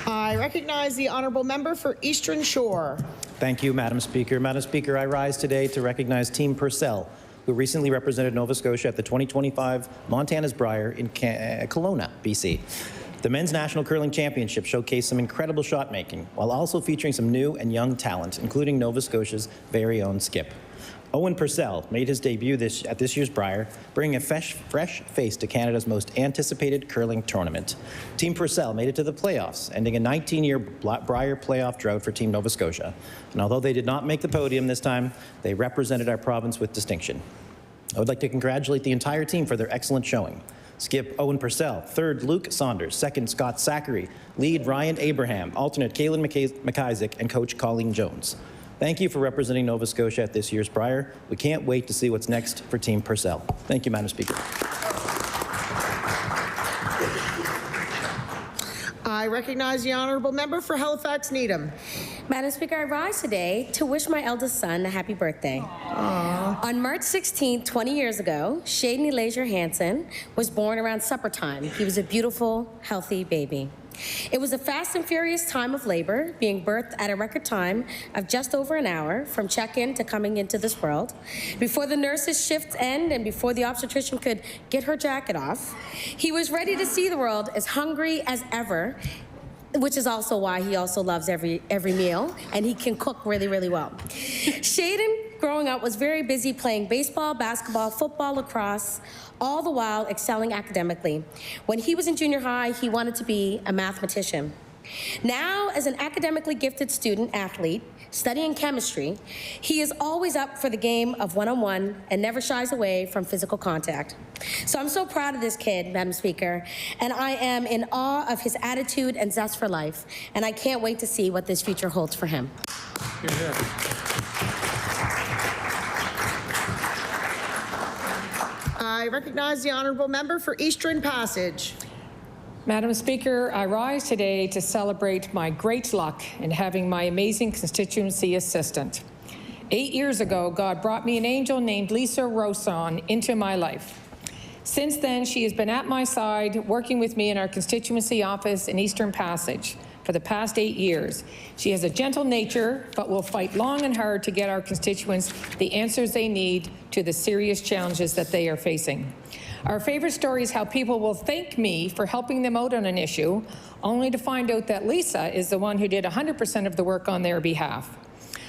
I recognize the honourable member for Eastern Shore. Thank you, Madam Speaker. Madam Speaker, I rise today to recognize Team Purcell, who recently represented Nova Scotia at the 2025 Montana's Brier in Kelowna, BC. The Men's National Curling Championship showcased some incredible shot making, while also featuring some new and young talent, including Nova Scotia's very own Skip. Owen Purcell made his debut at this year's Brier, bringing a fresh face to Canada's most anticipated curling tournament. Team Purcell made it to the playoffs, ending a 19-year Brier playoff drought for Team Nova Scotia. And although they did not make the podium this time, they represented our province with distinction. I would like to congratulate the entire team for their excellent showing. Skip Owen Purcell, third Luke Saunders, second Scott Zachary, lead Ryan Abraham, alternate Kaylin McIsaac, and coach Colleen Jones. Thank you for representing Nova Scotia at this year's Brier. We can't wait to see what's next for Team Purcell. Thank you, Madam Speaker. I recognize the honourable member for Halifax Needham. Madam Speaker, I rise today to wish my eldest son a happy birthday. Aww. On March 16, 20 years ago, Shaden Elijah Hansen was born around supper time. He was a beautiful, healthy baby. It was a fast and furious time of labor, being birthed at a record time of just over an hour from check-in to coming into this world. Before the nurse's shift end and before the obstetrician could get her jacket off, he was ready to see the world as hungry as ever, which is also why he also loves every meal, and he can cook really, really well. Shaden, growing up, was very busy playing baseball, basketball, football, lacrosse, all the while excelling academically. When he was in junior high, he wanted to be a mathematician. Now, as an academically gifted student-athlete studying chemistry, he is always up for the game of one-on-one and never shies away from physical contact. So I'm so proud of this kid, Madam Speaker, and I am in awe of his attitude and zest for life, and I can't wait to see what this future holds for him. Hear, hear. I recognize the honourable member for Eastern Passage. Madam Speaker, I rise today to celebrate my great luck in having my amazing constituency assistant. 8 years ago, God brought me an angel named Lisa Roson into my life. Since then, she has been at my side, working with me in our constituency office in Eastern Passage for the past 8 years. She has a gentle nature, but will fight long and hard to get our constituents the answers they need to the serious challenges that they are facing. Our favorite story is how people will thank me for helping them out on an issue, only to find out that Lisa is the one who did 100% of the work on their behalf.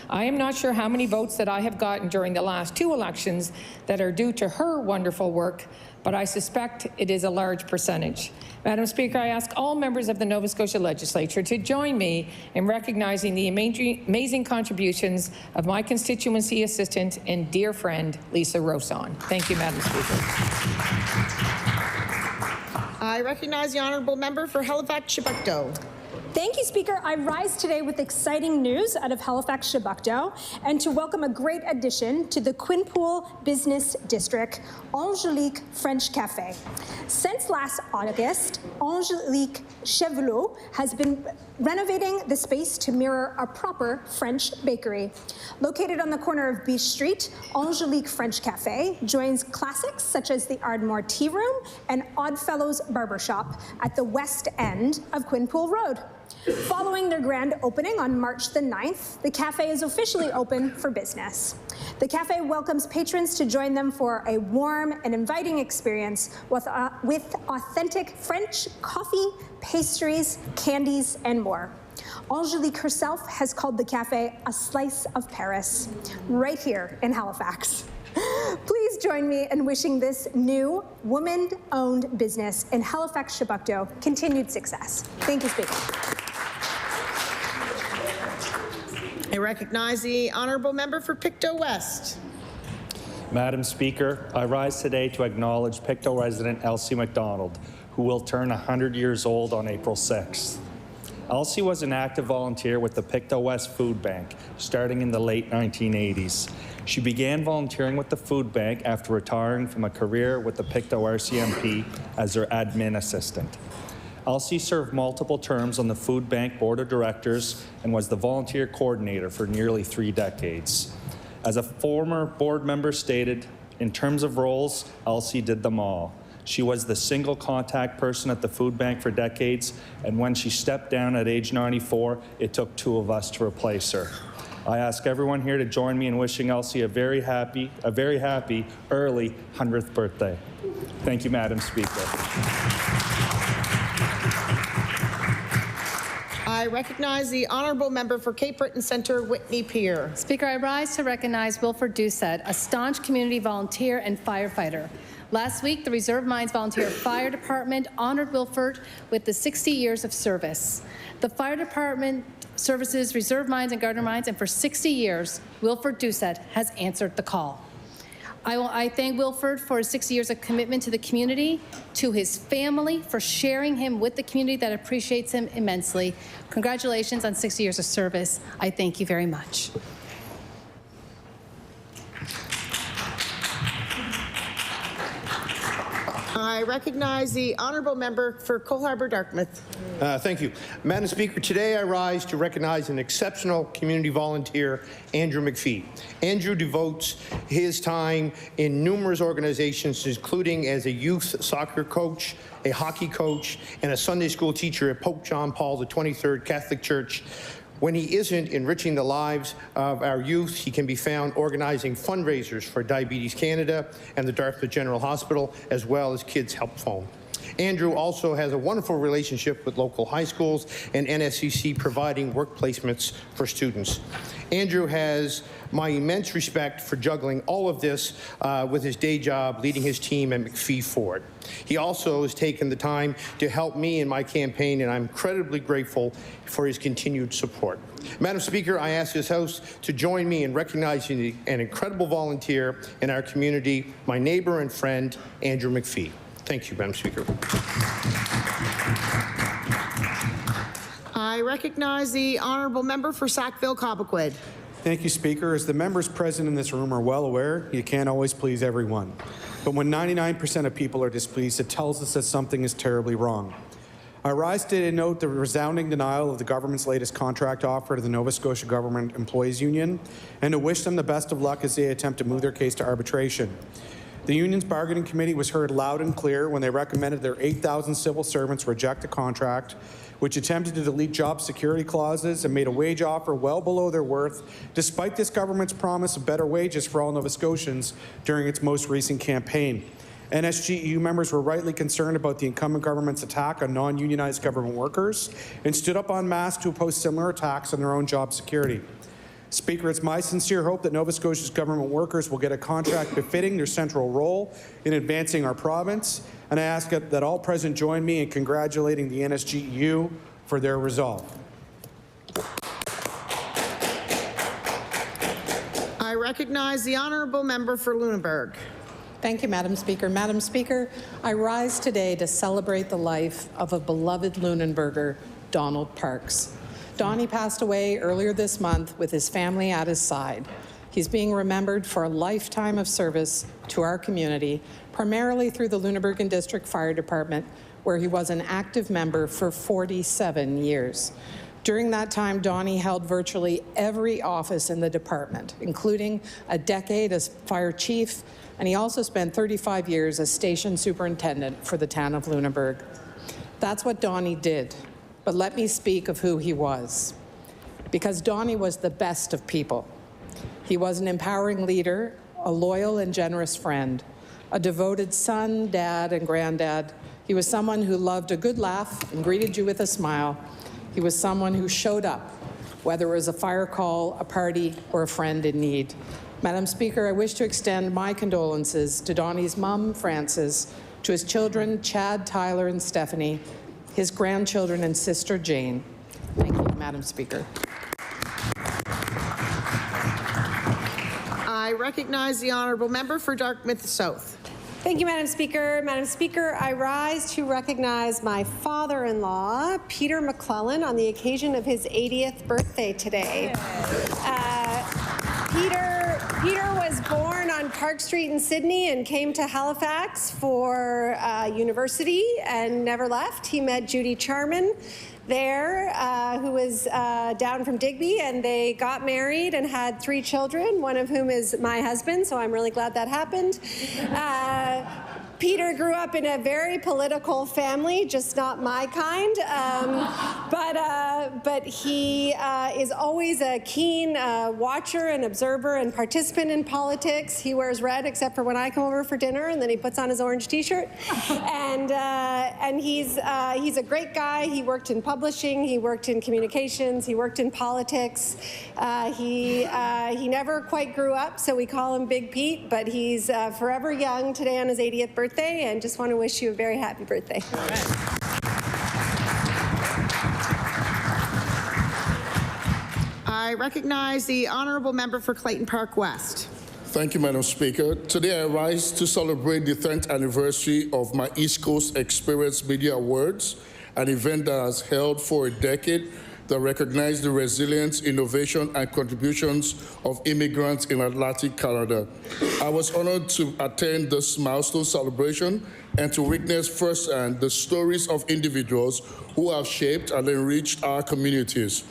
I am not sure how many votes that I have gotten during the last 2 elections that are due to her wonderful work, but I suspect it is a large percentage. Madam Speaker, I ask all members of the Nova Scotia Legislature to join me in recognizing the amazing contributions of my constituency assistant and dear friend, Lisa Roson. Thank you, Madam Speaker. I recognize the honourable member for Halifax-Chebucto. Thank you, Speaker. I rise today with exciting news out of Halifax-Chebucto and to welcome a great addition to the Quinpool Business District, Angelique French Cafe. Since last August, Angelique Chevelot has been renovating the space to mirror a proper French bakery. Located on the corner of Beach Street, Angelique French Cafe joins classics such as the Ardmore Tea Room and Oddfellows Barbershop at the west end of Quinpool Road. Following their grand opening on March the 9th, the cafe is officially open for business. The cafe welcomes patrons to join them for a warm and inviting experience with authentic French coffee, pastries, candies, and more. Angelique herself has called the cafe a slice of Paris, right here in Halifax. Please join me in wishing this new woman-owned business in Halifax-Chebucto continued success. Thank you, Speaker. I recognize the honourable member for Pictou West. Madam Speaker, I rise today to acknowledge Pictou resident Elsie MacDonald, who will turn 100 years old on April 6th. Elsie was an active volunteer with the Pictou West Food Bank, starting in the late 1980s. She began volunteering with the food bank after retiring from a career with the Pictou RCMP as their admin assistant. Elsie served multiple terms on the food bank board of directors and was the volunteer coordinator for nearly 3 decades. As a former board member stated, in terms of roles, Elsie did them all. She was the single contact person at the food bank for decades, and when she stepped down at age 94, it took 2 of us to replace her. I ask everyone here to join me in wishing Elsie a very happy early 100th birthday. Thank you, Madam Speaker. I recognize the honourable member for Cape Breton Centre, Whitney Pier. Speaker, I rise to recognize Wilford Doucette, a staunch community volunteer and firefighter. Last week, the Reserve Mines Volunteer Fire Department honored Wilford with the 60 years of service. The fire department services Reserve Mines and Gardner Mines, and for 60 years, Wilford Doucette has answered the call. I thank Wilford for his 60 years of commitment to the community, to his family for sharing him with the community that appreciates him immensely. Congratulations on 60 years of service. I thank you very much. I recognize the honourable member for Cole Harbour, Dartmouth. Thank you. Madam Speaker, today I rise to recognize an exceptional community volunteer, Andrew McPhee. Andrew devotes his time in numerous organizations, including as a youth soccer coach, a hockey coach, and a Sunday school teacher at Pope John Paul XXIII Catholic Church. When he isn't enriching the lives of our youth, he can be found organizing fundraisers for Diabetes Canada and the Dartmouth General Hospital, as well as Kids Help Phone. Andrew also has a wonderful relationship with local high schools and NSCC providing work placements for students. Andrew has my immense respect for juggling all of this with his day job, leading his team at McPhee Ford. He also has taken the time to help me in my campaign, and I'm incredibly grateful for his continued support. Madam Speaker, I ask this House to join me in recognizing an incredible volunteer in our community, my neighbor and friend, Andrew McPhee. Thank you, Madam Speaker. I recognize the honourable member for Sackville-Cobequid. Thank you, Speaker. As the members present in this room are well aware, you can't always please everyone. But when 99% of people are displeased, it tells us that something is terribly wrong. I rise today to note the resounding denial of the government's latest contract offer to the Nova Scotia Government Employees Union and to wish them the best of luck as they attempt to move their case to arbitration. The union's bargaining committee was heard loud and clear when they recommended their 8,000 civil servants reject the contract, which attempted to delete job security clauses and made a wage offer well below their worth, despite this government's promise of better wages for all Nova Scotians during its most recent campaign. NSGEU members were rightly concerned about the incumbent government's attack on non-unionized government workers and stood up en masse to oppose similar attacks on their own job security. Speaker, it's my sincere hope that Nova Scotia's government workers will get a contract befitting their central role in advancing our province, and I ask that all present join me in congratulating the NSGEU for their resolve. I recognize the honourable member for Lunenburg. Thank you, Madam Speaker. Madam Speaker, I rise today to celebrate the life of a beloved Lunenburger, Donald Parks. Donnie passed away earlier this month with his family at his side. He's being remembered for a lifetime of service to our community, primarily through the Lunenburg and District Fire Department, where he was an active member for 47 years. During that time, Donnie held virtually every office in the department, including a decade as fire chief, and he also spent 35 years as station superintendent for the town of Lunenburg. That's what Donnie did. But let me speak of who he was, because Donnie was the best of people. He was an empowering leader, a loyal and generous friend, a devoted son, dad, and granddad. He was someone who loved a good laugh and greeted you with a smile. He was someone who showed up, whether it was a fire call, a party, or a friend in need. Madam Speaker, I wish to extend my condolences to Donnie's mom, Frances, to his children, Chad, Tyler, and Stephanie, his grandchildren, and sister, Jane. Thank you, Madam Speaker. I recognize the honourable member for Dartmouth South. Thank you, Madam Speaker. Madam Speaker, I rise to recognize my father-in-law, Peter McClellan, on the occasion of his 80th birthday today. Peter was born on Park Street in Sydney and came to Halifax for university and never left. He met Judy Charman there, who was down from Digby, and they got married and had 3 children, one of whom is my husband, so I'm really glad that happened. Peter grew up in a very political family, just not my kind, but he is always a keen watcher and observer and participant in politics. He wears red except for when I come over for dinner, and then he puts on his orange T-shirt. And he's a great guy. He worked in publishing, he worked in communications, he worked in politics. He never quite grew up, so we call him Big Pete, but he's forever young today on his 80th birthday, and just want to wish you a very happy birthday. I recognize the honourable member for Clayton Park West. Thank you, Madam Speaker. Today I rise to celebrate the 10th anniversary of my East Coast Experience Media Awards, an event that has held for a decade that recognized the resilience, innovation, and contributions of immigrants in Atlantic Canada. I was honored to attend this milestone celebration and to witness firsthand the stories of individuals who have shaped and enriched our communities.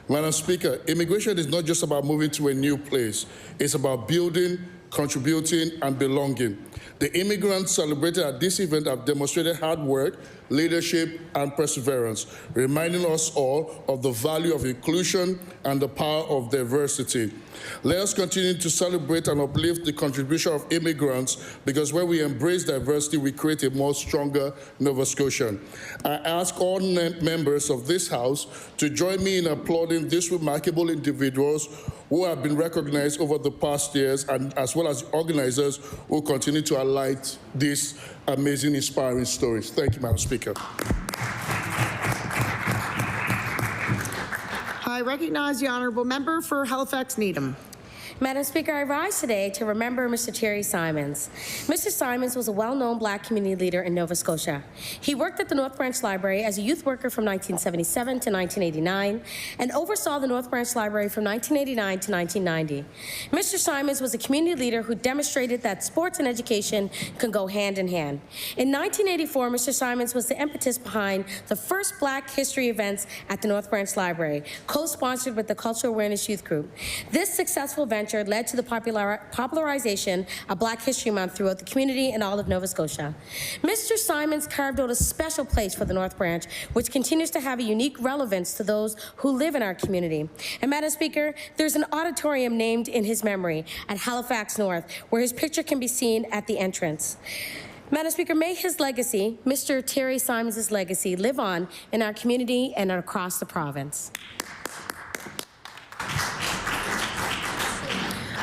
Madam Speaker, immigration is not just about moving to a new place. It's about building, contributing, and belonging. The immigrants celebrated at this event have demonstrated hard work, leadership, and perseverance, reminding us all of the value of inclusion and the power of diversity. Let us continue to celebrate and uplift the contribution of immigrants, because when we embrace diversity, we create a more stronger Nova Scotian. I ask all members of this House to join me in applauding these remarkable individuals who have been recognized over the past years, and as well as organizers who continue to highlight these amazing, inspiring stories. Thank you, Madam Speaker. I recognize the honourable member for Halifax Needham. Madam Speaker, I rise today to remember Mr. Terry Simons. Mr. Simons was a well-known Black community leader in Nova Scotia. He worked at the North Branch Library as a youth worker from 1977 to 1989 and oversaw the North Branch Library from 1989 to 1990. Mr. Simons was a community leader who demonstrated that sports and education can go hand in hand. In 1984, Mr. Simons was the impetus behind the first Black history events at the North Branch Library, co-sponsored with the Cultural Awareness Youth Group. This successful venture led to the popularization of Black History Month throughout the community and all of Nova Scotia. Mr. Simons carved out a special place for the North Branch, which continues to have a unique relevance to those who live in our community. And Madam Speaker, there's an auditorium named in his memory at Halifax North, where his picture can be seen at the entrance. Madam Speaker, may his legacy, Mr. Terry Simons' legacy, live on in our community and across the province.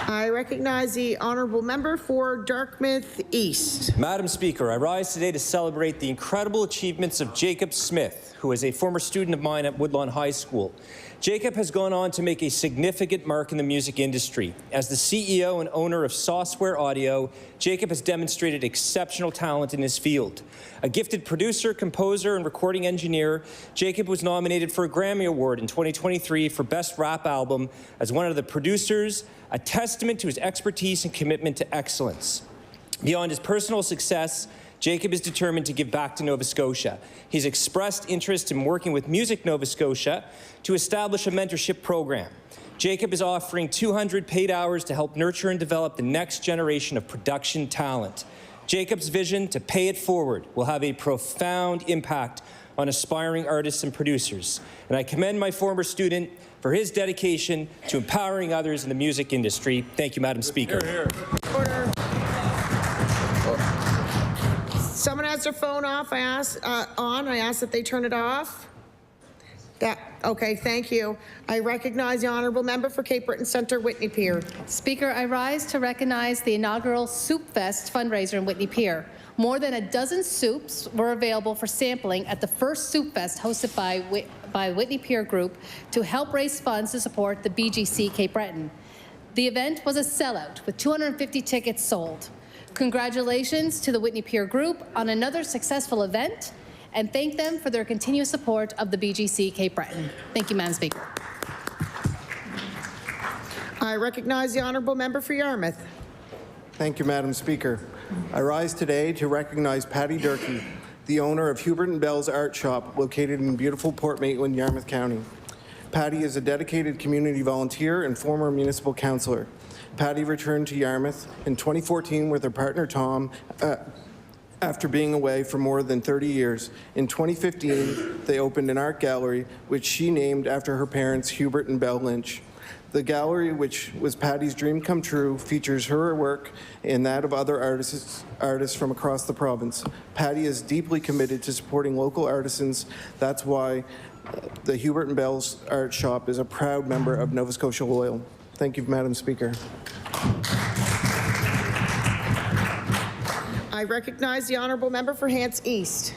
I recognize the honourable member for Dartmouth East. Madam Speaker, I rise today to celebrate the incredible achievements of Jacob Smith, who is a former student of mine at Woodlawn High School. Jacob has gone on to make a significant mark in the music industry. As the CEO and owner of Software Audio, Jacob has demonstrated exceptional talent in his field. A gifted producer, composer, and recording engineer, Jacob was nominated for a Grammy Award in 2023 for Best Rap Album as one of the producers, a testament to his expertise and commitment to excellence. Beyond his personal success, Jacob is determined to give back to Nova Scotia. He's expressed interest in working with Music Nova Scotia to establish a mentorship program. Jacob is offering 200 paid hours to help nurture and develop the next generation of production talent. Jacob's vision to pay it forward will have a profound impact on aspiring artists and producers. And I commend my former student for his dedication to empowering others in the music industry. Thank you, Madam Speaker. Hear, hear. Order. Someone has their phone off. I ask that they turn it off. Okay, thank you. I recognize the honourable member for Cape Breton Centre, Whitney Pier. Speaker, I rise to recognize the inaugural Soup Fest fundraiser in Whitney Pier. More than a dozen soups were available for sampling at the first Soup Fest hosted by Whitney Pier Group to help raise funds to support the BGC Cape Breton. The event was a sellout with 250 tickets sold. Congratulations to the Whitney Pier Group on another successful event, and thank them for their continuous support of the BGC Cape Breton. Thank you, Madam Speaker. I recognize the honourable member for Yarmouth. Thank you, Madam Speaker. I rise today to recognize Patty Durkee, the owner of Hubert & Bell's Art Shop, located in beautiful Port Maitland, Yarmouth County. Patty is a dedicated community volunteer and former municipal councillor. Patty returned to Yarmouth in 2014 with her partner Tom after being away for more than 30 years. In 2015, they opened an art gallery, which she named after her parents, Hubert and Belle Lynch. The gallery, which was Patty's dream come true, features her work and that of other artists from across the province. Patty is deeply committed to supporting local artisans. That's why the Hubert and Bell's Art Shop is a proud member of Nova Scotia Loyal. Thank you, Madam Speaker. I recognize the honourable member for Hants East.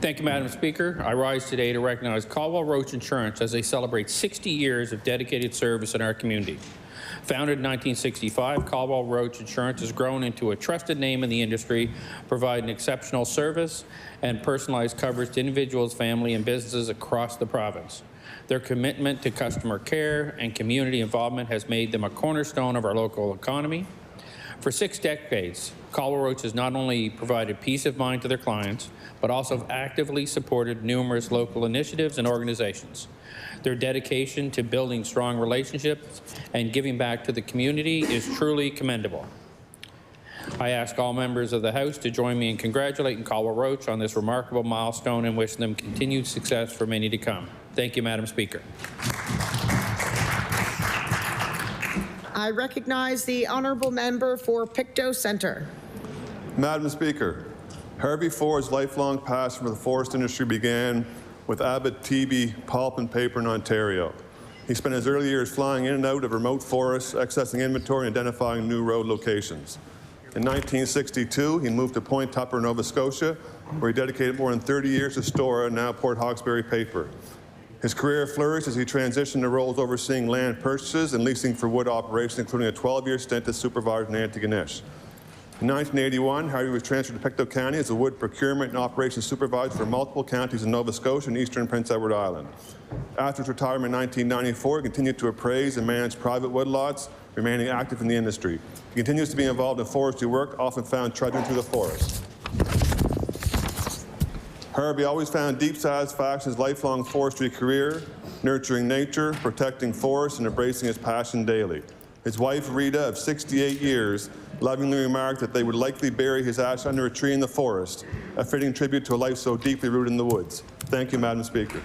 Thank you, Madam Speaker. I rise today to recognize Caldwell Roach Insurance as they celebrate 60 years of dedicated service in our community. Founded in 1965, Caldwell Roach Insurance has grown into a trusted name in the industry, providing exceptional service and personalized coverage to individuals, family, and businesses across the province. Their commitment to customer care and community involvement has made them a cornerstone of our local economy. For 6 decades, Caldwell Roach has not only provided peace of mind to their clients, but also actively supported numerous local initiatives and organizations. Their dedication to building strong relationships and giving back to the community is truly commendable. I ask all members of the House to join me in congratulating Caldwell Roach on this remarkable milestone and wishing them continued success for many to come. Thank you, Madam Speaker. I recognize the honourable member for Pictou Centre. Madam Speaker, Harvey Ford's lifelong passion for the forest industry began with Abbott TB Pulp and Paper in Ontario. He spent his early years flying in and out of remote forests, accessing inventory and identifying new road locations. In 1962, he moved to Point Tupper, Nova Scotia, where he dedicated more than 30 years to Stora, now Port Hawkesbury Paper. His career flourished as he transitioned to roles overseeing land purchases and leasing for wood operations, including a 12-year stint as supervisor in Antigonish. In 1981, Harvey was transferred to Pictou County as a wood procurement and operations supervisor for multiple counties in Nova Scotia and eastern Prince Edward Island. After his retirement in 1994, he continued to appraise and manage private woodlots, remaining active in the industry. He continues to be involved in forestry work, often found trudging through the forest. Harvey always found deep satisfaction in his lifelong forestry career, nurturing nature, protecting forests, and embracing his passion daily. His wife, Rita, of 68 years, lovingly remarked that they would likely bury his ash under a tree in the forest, a fitting tribute to a life so deeply rooted in the woods. Thank you, Madam Speaker.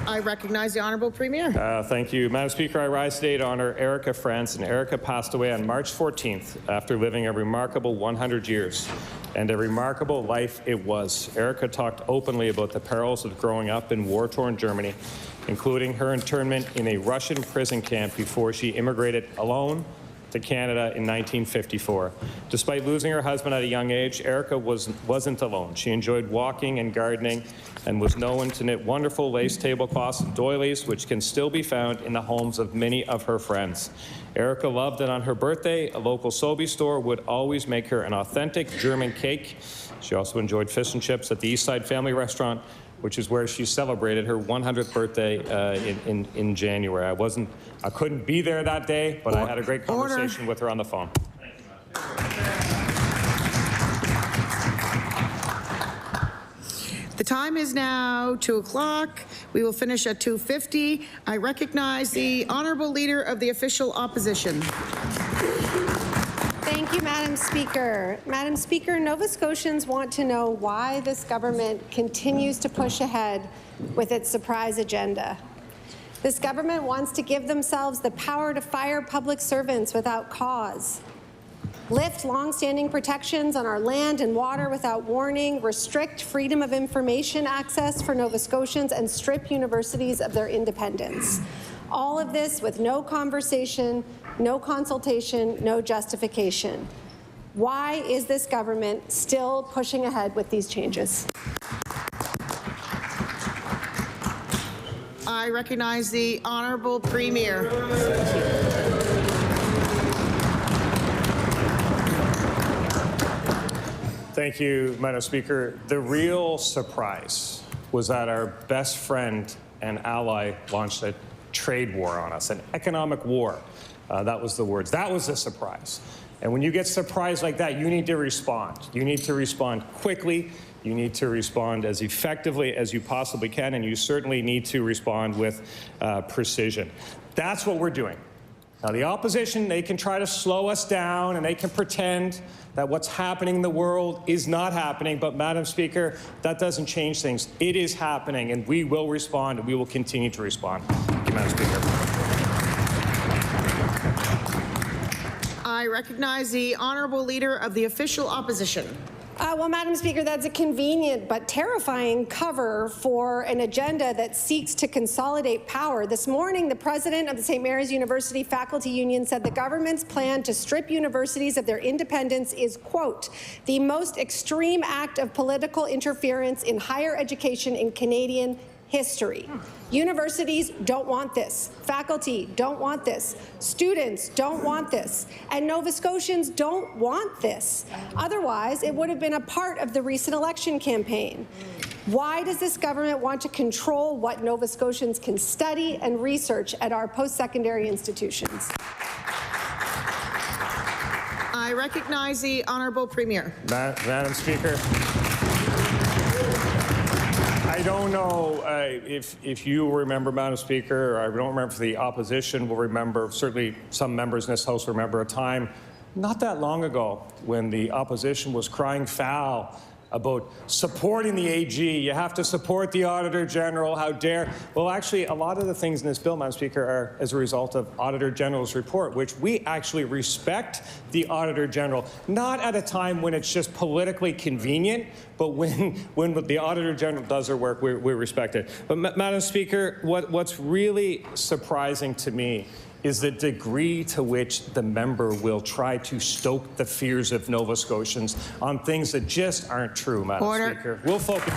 I recognize the Honourable Premier. Thank you. Madam Speaker, I rise today to honor Erica France, and Erica passed away on March 14th after living a remarkable 100 years. And a remarkable life it was. Erica talked openly about the perils of growing up in war-torn Germany, including her internment in a Russian prison camp before she immigrated alone to Canada in 1954. Despite losing her husband at a young age, Erica wasn't alone. She enjoyed walking and gardening and was known to knit wonderful lace tablecloths and doilies, which can still be found in the homes of many of her friends. Erica loved that on her birthday, a local Sobe store would always make her an authentic German cake. She also enjoyed fish and chips at the Eastside Family Restaurant, which is where she celebrated her 100th birthday in January. I couldn't be there that day, but I had a great conversation with her on the phone. The time is now 2 o'clock. We will finish at 2:50. I recognize the Honourable Leader of the Official Opposition. Thank you, Madam Speaker. Madam Speaker, Nova Scotians want to know why this government continues to push ahead with its surprise agenda. This government wants to give themselves the power to fire public servants without cause, lift long-standing protections on our land and water without warning, restrict freedom of information access for Nova Scotians, and strip universities of their independence. All of this with no conversation, no consultation, no justification. Why is this government still pushing ahead with these changes? I recognize the Honourable Premier. Thank you, Madam Speaker. The real surprise was that our best friend and ally launched a trade war on us, an economic war. That was the words. That was the surprise. And when you get surprised like that, you need to respond. You need to respond quickly. You need to respond as effectively as you possibly can, and you certainly need to respond with precision. That's what we're doing. Now, the opposition, they can try to slow us down, and they can pretend that what's happening in the world is not happening. But, Madam Speaker, that doesn't change things. It is happening, and we will respond, and we will continue to respond. Thank you, Madam Speaker. I recognize the Honourable Leader of the Official Opposition. Well, Madam Speaker, that's a convenient but terrifying cover for an agenda that seeks to consolidate power. This morning, the president of the St. Mary's University Faculty Union said the government's plan to strip universities of their independence is, quote, the most extreme act of political interference in higher education in Canadian history. Universities don't want this. Faculty don't want this. Students don't want this. And Nova Scotians don't want this. Otherwise, it would have been a part of the recent election campaign. Why does this government want to control what Nova Scotians can study and research at our post-secondary institutions? I recognize the Honourable Premier. Madam Speaker, I don't know if you remember, Madam Speaker, or I don't remember if the opposition will remember, certainly some members in this House remember a time not that long ago when the opposition was crying foul about supporting the AG. You have to support the Auditor General. How dare? Well, actually, a lot of the things in this bill, Madam Speaker, are as a result of Auditor General's report, which we actually respect the Auditor General, not at a time when it's just politically convenient, but when the Auditor General does her work, we respect it. But, Madam Speaker, what's really surprising to me is the degree to which the member will try to stoke the fears of Nova Scotians on things that just aren't true, Madam Speaker. We'll focus.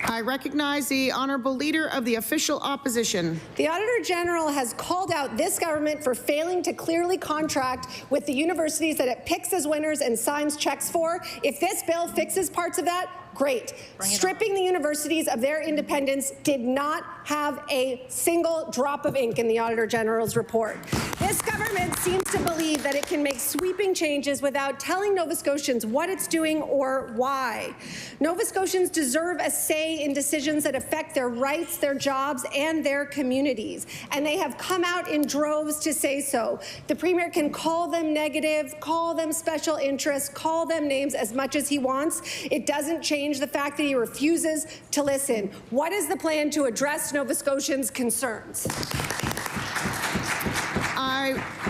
I recognize the honourable leader of the official opposition. The Auditor General has called out this government for failing to clearly contract with the universities that it picks as winners and signs checks for. If this bill fixes parts of that, great. Stripping the universities of their independence did not have a single drop of ink in the Auditor General's report. This government seems to believe that it can make sweeping changes without telling Nova Scotians what it's doing or why. Nova Scotians deserve a say in decisions that affect their rights, their jobs, and their communities. And they have come out in droves to say so. The Premier can call them negative, call them special interests, call them names as much as he wants. It doesn't change the fact that he refuses to listen. What is the plan to address Nova Scotians' concerns?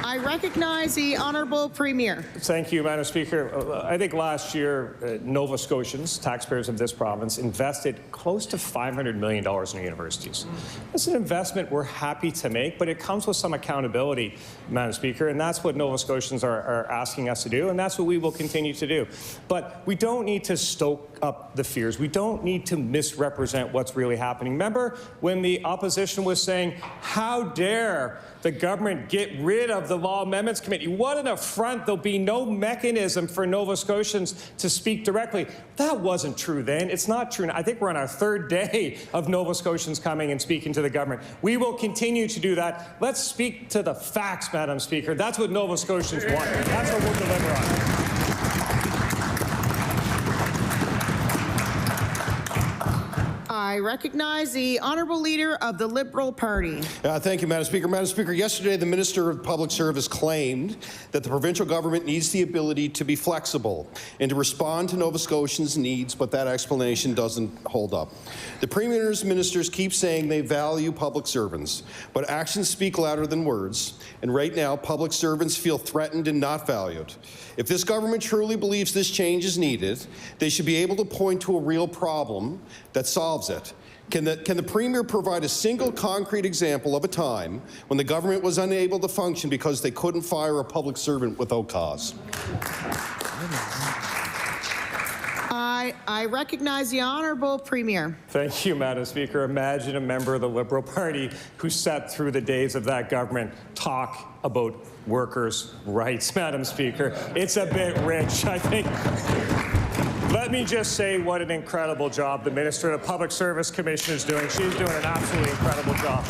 I recognize the honourable Premier. Thank you, Madam Speaker. I think last year, Nova Scotians, taxpayers of this province, invested close to $500 million in universities. It's an investment we're happy to make, but it comes with some accountability, Madam Speaker, and that's what Nova Scotians are asking us to do, and that's what we will continue to do. But we don't need to stoke up the fears. We don't need to misrepresent what's really happening. Remember when the opposition was saying, how dare the government get rid of the Law Amendments Committee? What an affront. There'll be no mechanism for Nova Scotians to speak directly. That wasn't true then. It's not true now. I think we're on our third day of Nova Scotians coming and speaking to the government. We will continue to do that. Let's speak to the facts, Madam Speaker. That's what Nova Scotians want. That's what we'll deliver on. I recognize the honourable leader of the Liberal Party. Thank you, Madam Speaker. Madam Speaker, yesterday the Minister of Public Service claimed that the provincial government needs the ability to be flexible and to respond to Nova Scotians' needs, but that explanation doesn't hold up. The Premier's ministers keep saying they value public servants, but actions speak louder than words, and right now public servants feel threatened and not valued. If this government truly believes this change is needed, they should be able to point to a real problem that solves it. Can the Premier provide a single concrete example of a time when the government was unable to function because they couldn't fire a public servant without cause? I recognize the honourable Premier. Thank you, Madam Speaker. Imagine a member of the Liberal Party who sat through the days of that government talk about workers' rights, Madam Speaker. It's a bit rich, I think. Let me just say what an incredible job the Minister of the Public Service Commission is doing. She's doing an absolutely incredible job.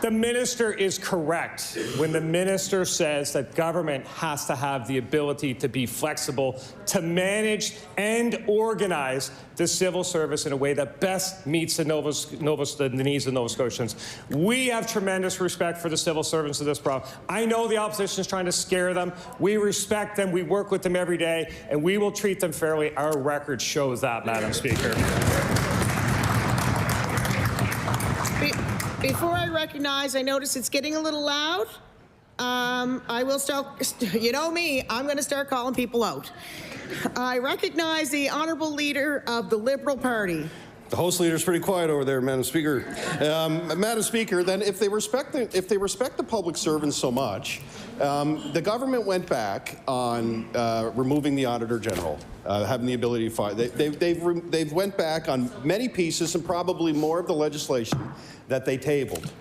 The minister is correct when the minister says that government has to have the ability to be flexible, to manage and organize the civil service in a way that best meets the needs of Nova Scotians. We have tremendous respect for the civil servants of this province. I know the opposition is trying to scare them. We respect them. We work with them every day, and we will treat them fairly. Our record shows that, Madam Speaker. Before I recognize, I notice it's getting a little loud. I will start, you know me, I'm going to start calling people out. I recognize the honourable leader of the Liberal Party. The House Leader's pretty quiet over there, Madam Speaker. Madam Speaker, then if they respect the public servants so much, the government went back on removing the Auditor General, having the ability to fire. They've went back on many pieces and probably more of the legislation that they tabled.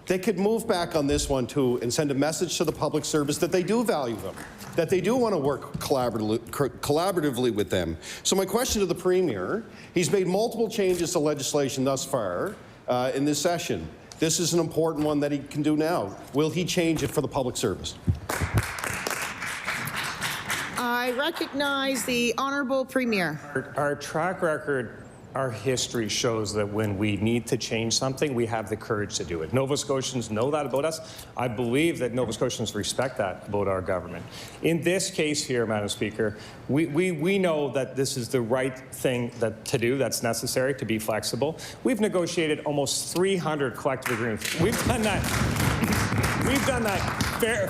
They could move back on this one too and send a message to the public service that they do value them, that they do want to work collaboratively with them. So my question to the Premier, he's made multiple changes to legislation thus far in this session. This is an important one that he can do now. Will he change it for the public service? I recognize the Honourable Premier. Our track record, our history shows that when we need to change something, we have the courage to do it. Nova Scotians know that about us. I believe that Nova Scotians respect that about our government. In this case here, Madam Speaker, we know that this is the right thing to do, that's necessary to be flexible. We've negotiated almost 300 collective agreements. We've done that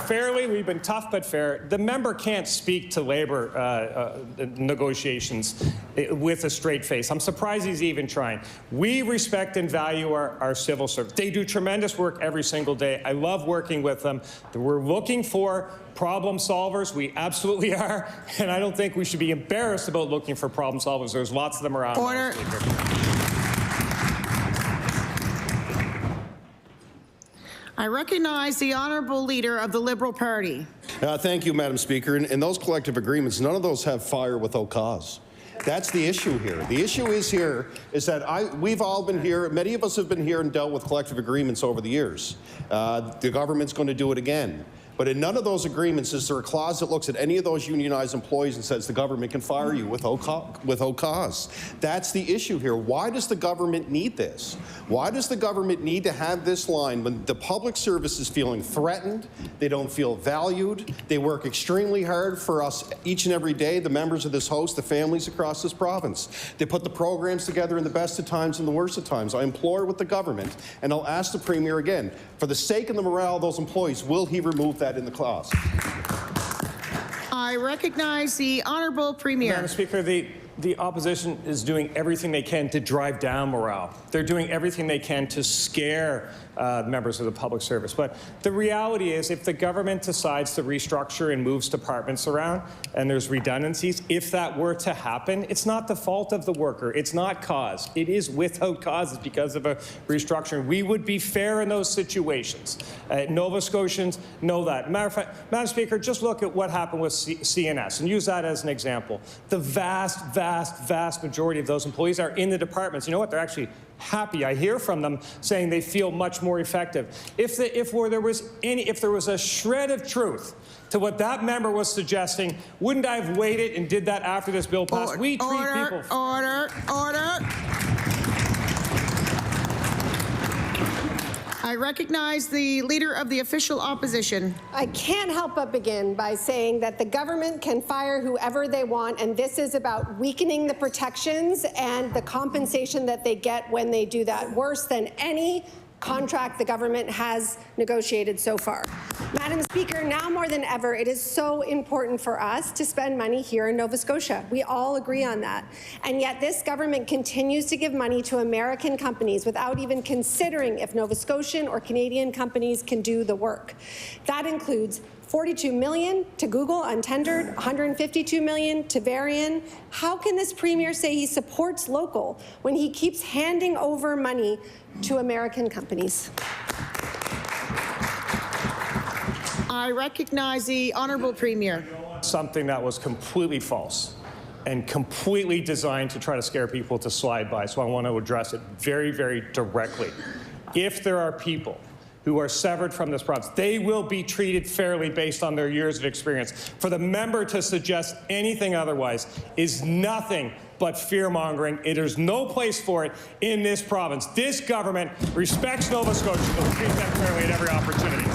fairly. We've been tough but fair. The member can't speak to labor negotiations with a straight face. I'm surprised he's even trying. We respect and value our civil servants. They do tremendous work every single day. I love working with them. We're looking for problem solvers. We absolutely are. And I don't think we should be embarrassed about looking for problem solvers. There's lots of them around. Order. I recognize the Honourable Leader of the Liberal Party. Thank you, Madam Speaker. In those collective agreements, none of those have fire without cause. That's the issue here. The issue is that we've all been here, many of us have been here and dealt with collective agreements over the years. The government's going to do it again. But in none of those agreements is there a clause that looks at any of those unionized employees and says the government can fire you without cause. That's the issue here. Why does the government need this? Why does the government need to have this line when the public service is feeling threatened, they don't feel valued, they work extremely hard for us each and every day, the members of this House, the families across this province. They put the programs together in the best of times and the worst of times. I implore with the government, and I'll ask the Premier again, for the sake of the morale of those employees, will he remove that in the clause? I recognize the Honourable Premier. Madam Speaker, the opposition is doing everything they can to drive down morale. They're doing everything they can to scare members of the public service. But the reality is, if the government decides to restructure and moves departments around and there's redundancies, if that were to happen, it's not the fault of the worker. It's not cause. It is without cause. It's because of a restructuring. We would be fair in those situations. Nova Scotians know that. Matter of fact, Madam Speaker, just look at what happened with CNS and use that as an example. The vast majority of those employees are in the departments. You know what? They're actually happy. I hear from them saying they feel much more effective. If there was a shred of truth to what that member was suggesting, wouldn't I have waited and did that after this bill passed? We treat people. Order. I recognize the Leader of the Official Opposition. I can't help but begin by saying that the government can fire whoever they want, and this is about weakening the protections and the compensation that they get when they do that, worse than any contract the government has negotiated so far. Madam Speaker, now more than ever, it is so important for us to spend money here in Nova Scotia. We all agree on that. And yet this government continues to give money to American companies without even considering if Nova Scotian or Canadian companies can do the work. That includes $42 million to Google untendered, $152 million to Varian. How can this Premier say he supports local when he keeps handing over money to American companies? I recognize the Honourable Premier. Something that was completely false and completely designed to try to scare people to slide by. So I want to address it very, very directly. If there are people who are severed from this province, they will be treated fairly based on their years of experience. For the member to suggest anything otherwise is nothing but fear-mongering. There's no place for it in this province. This government respects Nova Scotia and will treat them fairly at every opportunity.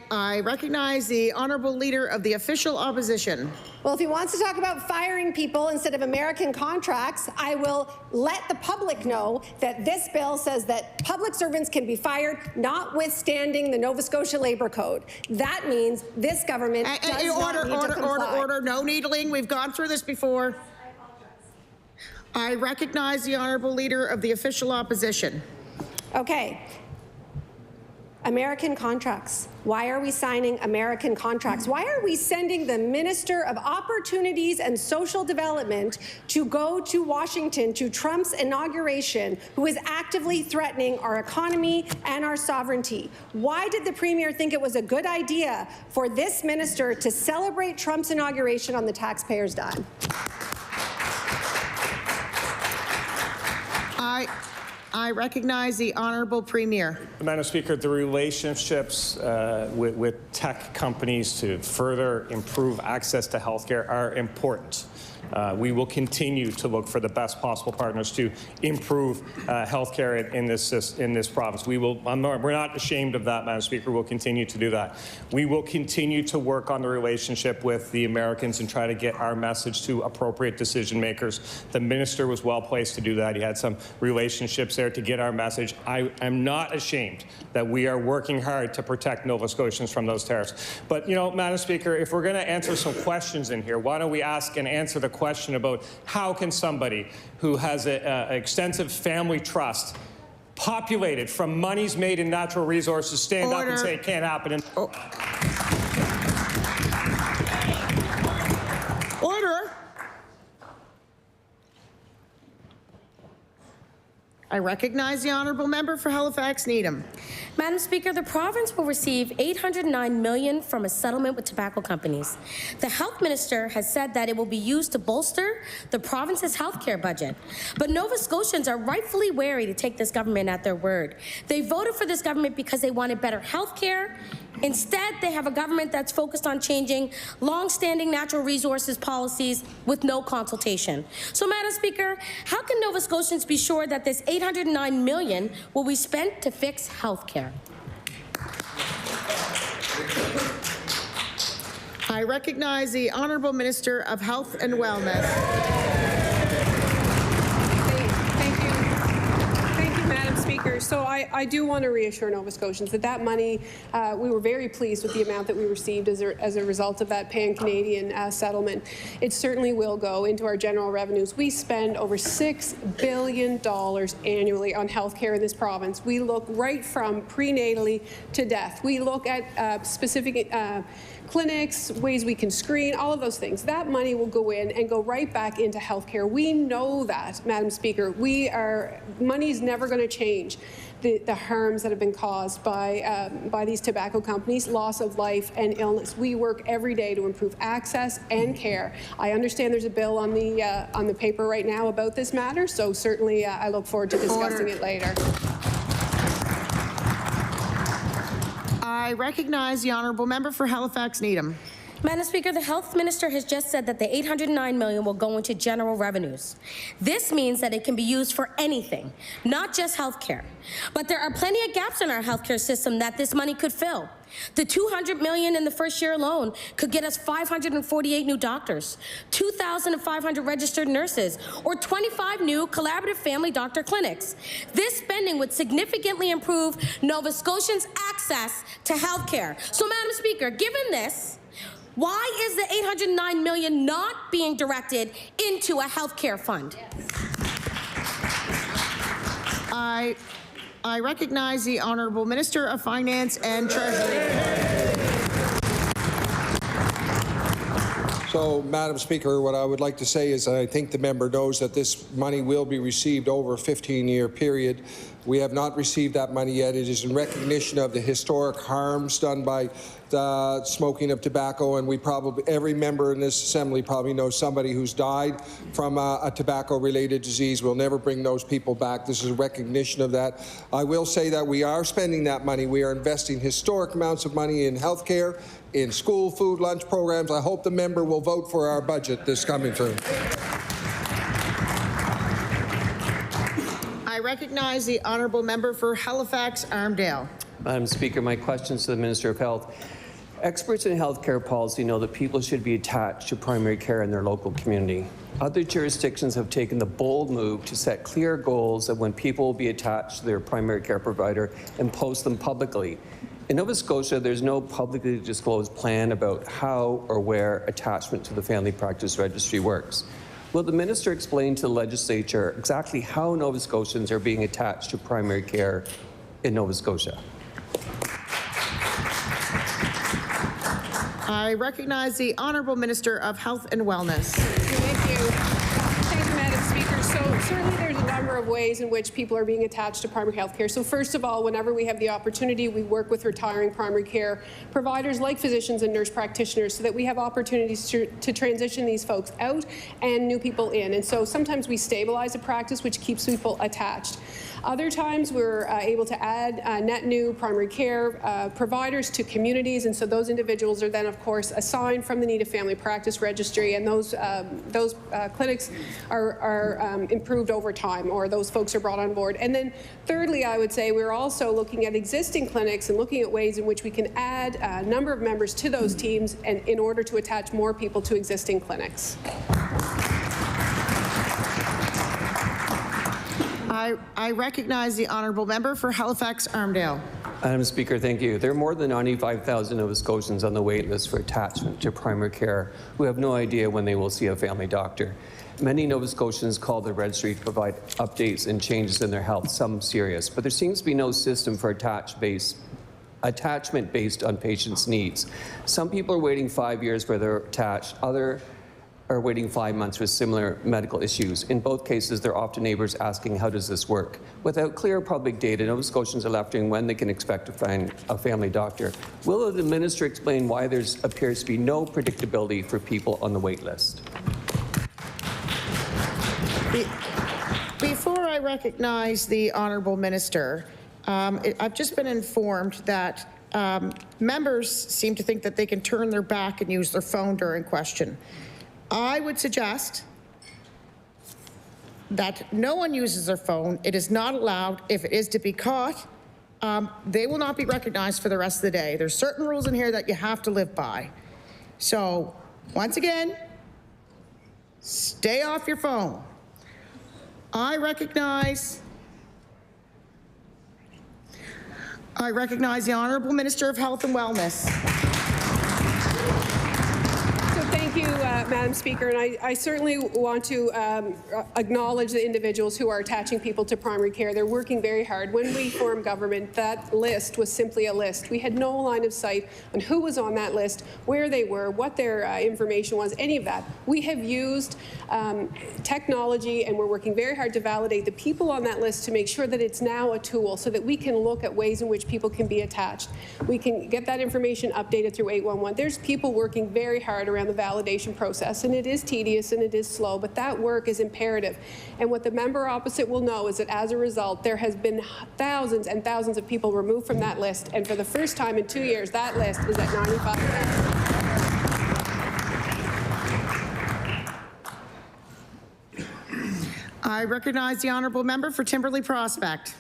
I recognize the Honourable Leader of the Official Opposition. Well, if he wants to talk about firing people instead of American contracts, I will let the public know that this bill says that public servants can be fired, notwithstanding the Nova Scotia Labour Code. That means this government does not need to comply. Order. No needling. We've gone through this before. I recognize the Honourable Leader of the Official Opposition. Okay. American contracts. Why are we signing American contracts? Why are we sending the Minister of Opportunities and Social Development to go to Washington to Trump's inauguration, who is actively threatening our economy and our sovereignty? Why did the Premier think it was a good idea for this minister to celebrate Trump's inauguration on the taxpayers' dime? I recognize the Honourable Premier. Madam Speaker, the relationships with tech companies to further improve access to healthcare are important. We will continue to look for the best possible partners to improve healthcare in this province. We're not ashamed of that, Madam Speaker. We'll continue to do that. We will continue to work on the relationship with the Americans and try to get our message to appropriate decision makers. The minister was well placed to do that. He had some relationships there to get our message. I am not ashamed that we are working hard to protect Nova Scotians from those tariffs. But, you know, Madam Speaker, if we're going to answer some questions in here, why don't we ask and answer the question about how can somebody who has an extensive family trust populated from monies made in natural resources stand up and say it can't happen? Order. I recognize the Honourable Member for Halifax Needham. Madam Speaker, the province will receive $809 million from a settlement with tobacco companies. The health minister has said that it will be used to bolster the province's healthcare budget. But Nova Scotians are rightfully wary to take this government at their word. They voted for this government because they wanted better healthcare. Instead, they have a government that's focused on changing long-standing natural resources policies with no consultation. So, Madam Speaker, how can Nova Scotians be sure that this $809 million will be spent to fix health care? I recognize the Honourable Minister of Health and Wellness. So I do want to reassure Nova Scotians that that money, we were very pleased with the amount that we received as a result of that pan-Canadian settlement. It certainly will go into our general revenues. We spend over $6 billion annually on healthcare in this province. We look right from prenatally to death. We look at specific clinics, ways we can screen, all of those things. That money will go in and go right back into healthcare. We know that, Madam Speaker. Money's never going to change the harms that have been caused by these tobacco companies, loss of life and illness. We work every day to improve access and care. I understand there's a bill on the paper right now about this matter, so certainly I look forward to discussing it later. I recognize the Honourable Member for Halifax Needham. Madam Speaker, the health minister has just said that the $809 million will go into general revenues. This means that it can be used for anything, not just health care. But there are plenty of gaps in our healthcare system that this money could fill. The $200 million in the first year alone could get us 548 new doctors, 2,500 registered nurses, or 25 new collaborative family doctor clinics. This spending would significantly improve Nova Scotians' access to health care. So, Madam Speaker, given this, why is the $809 million not being directed into a health care fund? I recognize the Honourable Minister of Finance and Treasury. So, Madam Speaker, what I would like to say is I think the member knows that this money will be received over a 15-year period. We have not received that money yet. It is in recognition of the historic harms done by the smoking of tobacco, and every member in this assembly probably knows somebody who's died from a tobacco-related disease. We'll never bring those people back. This is a recognition of that. I will say that we are spending that money. We are investing historic amounts of money in health care, in school food lunch programs. I hope the member will vote for our budget this coming term. I recognize the Honourable Member for Halifax Armdale. Madam Speaker, my question is to the Minister of Health. Experts in healthcare policy know that people should be attached to primary care in their local community. Other jurisdictions have taken the bold move to set clear goals of when people will be attached to their primary care provider and post them publicly. In Nova Scotia, there's no publicly disclosed plan about how or where attachment to the Family Practice Registry works. Will the minister explain to the legislature exactly how Nova Scotians are being attached to primary care in Nova Scotia? I recognize the Honourable Minister of Health and Wellness. Thank you. Thank you, Madam Speaker. So certainly there's a number of ways in which people are being attached to primary health care. So first of all, whenever we have the opportunity, we work with retiring primary care providers like physicians and nurse practitioners so that we have opportunities to transition these folks out and new people in. And so sometimes we stabilize a practice, which keeps people attached. Other times we're able to add net new primary care providers to communities, and so those individuals are then, of course, assigned from the Need of Family Practice Registry, and those clinics are improved over time, or those folks are brought on board. And then thirdly, I would say we're also looking at existing clinics and looking at ways in which we can add a number of members to those teams and in order to attach more people to existing clinics. I recognize the honourable member for Halifax Armdale. Madam Speaker, thank you. There are more than 95,000 Nova Scotians on the wait list for attachment to primary care who have no idea when they will see a family doctor. Many Nova Scotians call the registry to provide updates and changes in their health, some serious, but there seems to be no system for attachment based on patients' needs. Some people are waiting 5 years for their attached, others are waiting 5 months with similar medical issues. In both cases, they're often neighbours asking, how does this work? Without clear public data, Nova Scotians are left wondering when they can expect to find a family doctor. Will the minister explain why there appears to be no predictability for people on the wait list? Before I recognize the honourable minister, I've just been informed that members seem to think that they can turn their back and use their phone during question. I would suggest that no one uses their phone. It is not allowed. If it is to be caught, they will not be recognized for the rest of the day. There's certain rules in here that you have to live by. So, once again, stay off your phone. I recognize the Honourable Minister of Health and Wellness. Thank you, Madam Speaker, and I certainly want to acknowledge the individuals who are attaching people to primary care. They're working very hard. When we formed government, that list was simply a list. We had no line of sight on who was on that list, where they were, what their information was, any of that. We have used technology, and we're working very hard to validate the people on that list to make sure that it's now a tool so that we can look at ways in which people can be attached. We can get that information updated through 811. There's people working very hard around the validation process, and it is tedious and it is slow, but that work is imperative. And what the member opposite will know is that as a result, there has been thousands and thousands of people removed from that list, and for the first time in 2 years, that list is at 95,000. I recognize the honourable member for Timberley Prospect.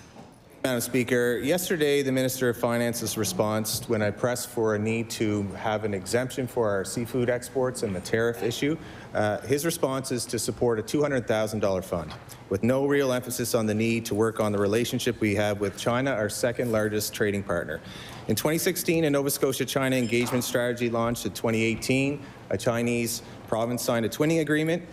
Madam Speaker, yesterday the Minister of Finance's response when I pressed for a need to have an exemption for our seafood exports and the tariff issue, his response is to support a $200,000 fund, with no real emphasis on the need to work on the relationship we have with China, our second largest trading partner. In 2016, a Nova Scotia-China engagement strategy launched. In 2018, a Chinese province signed a twinning agreement.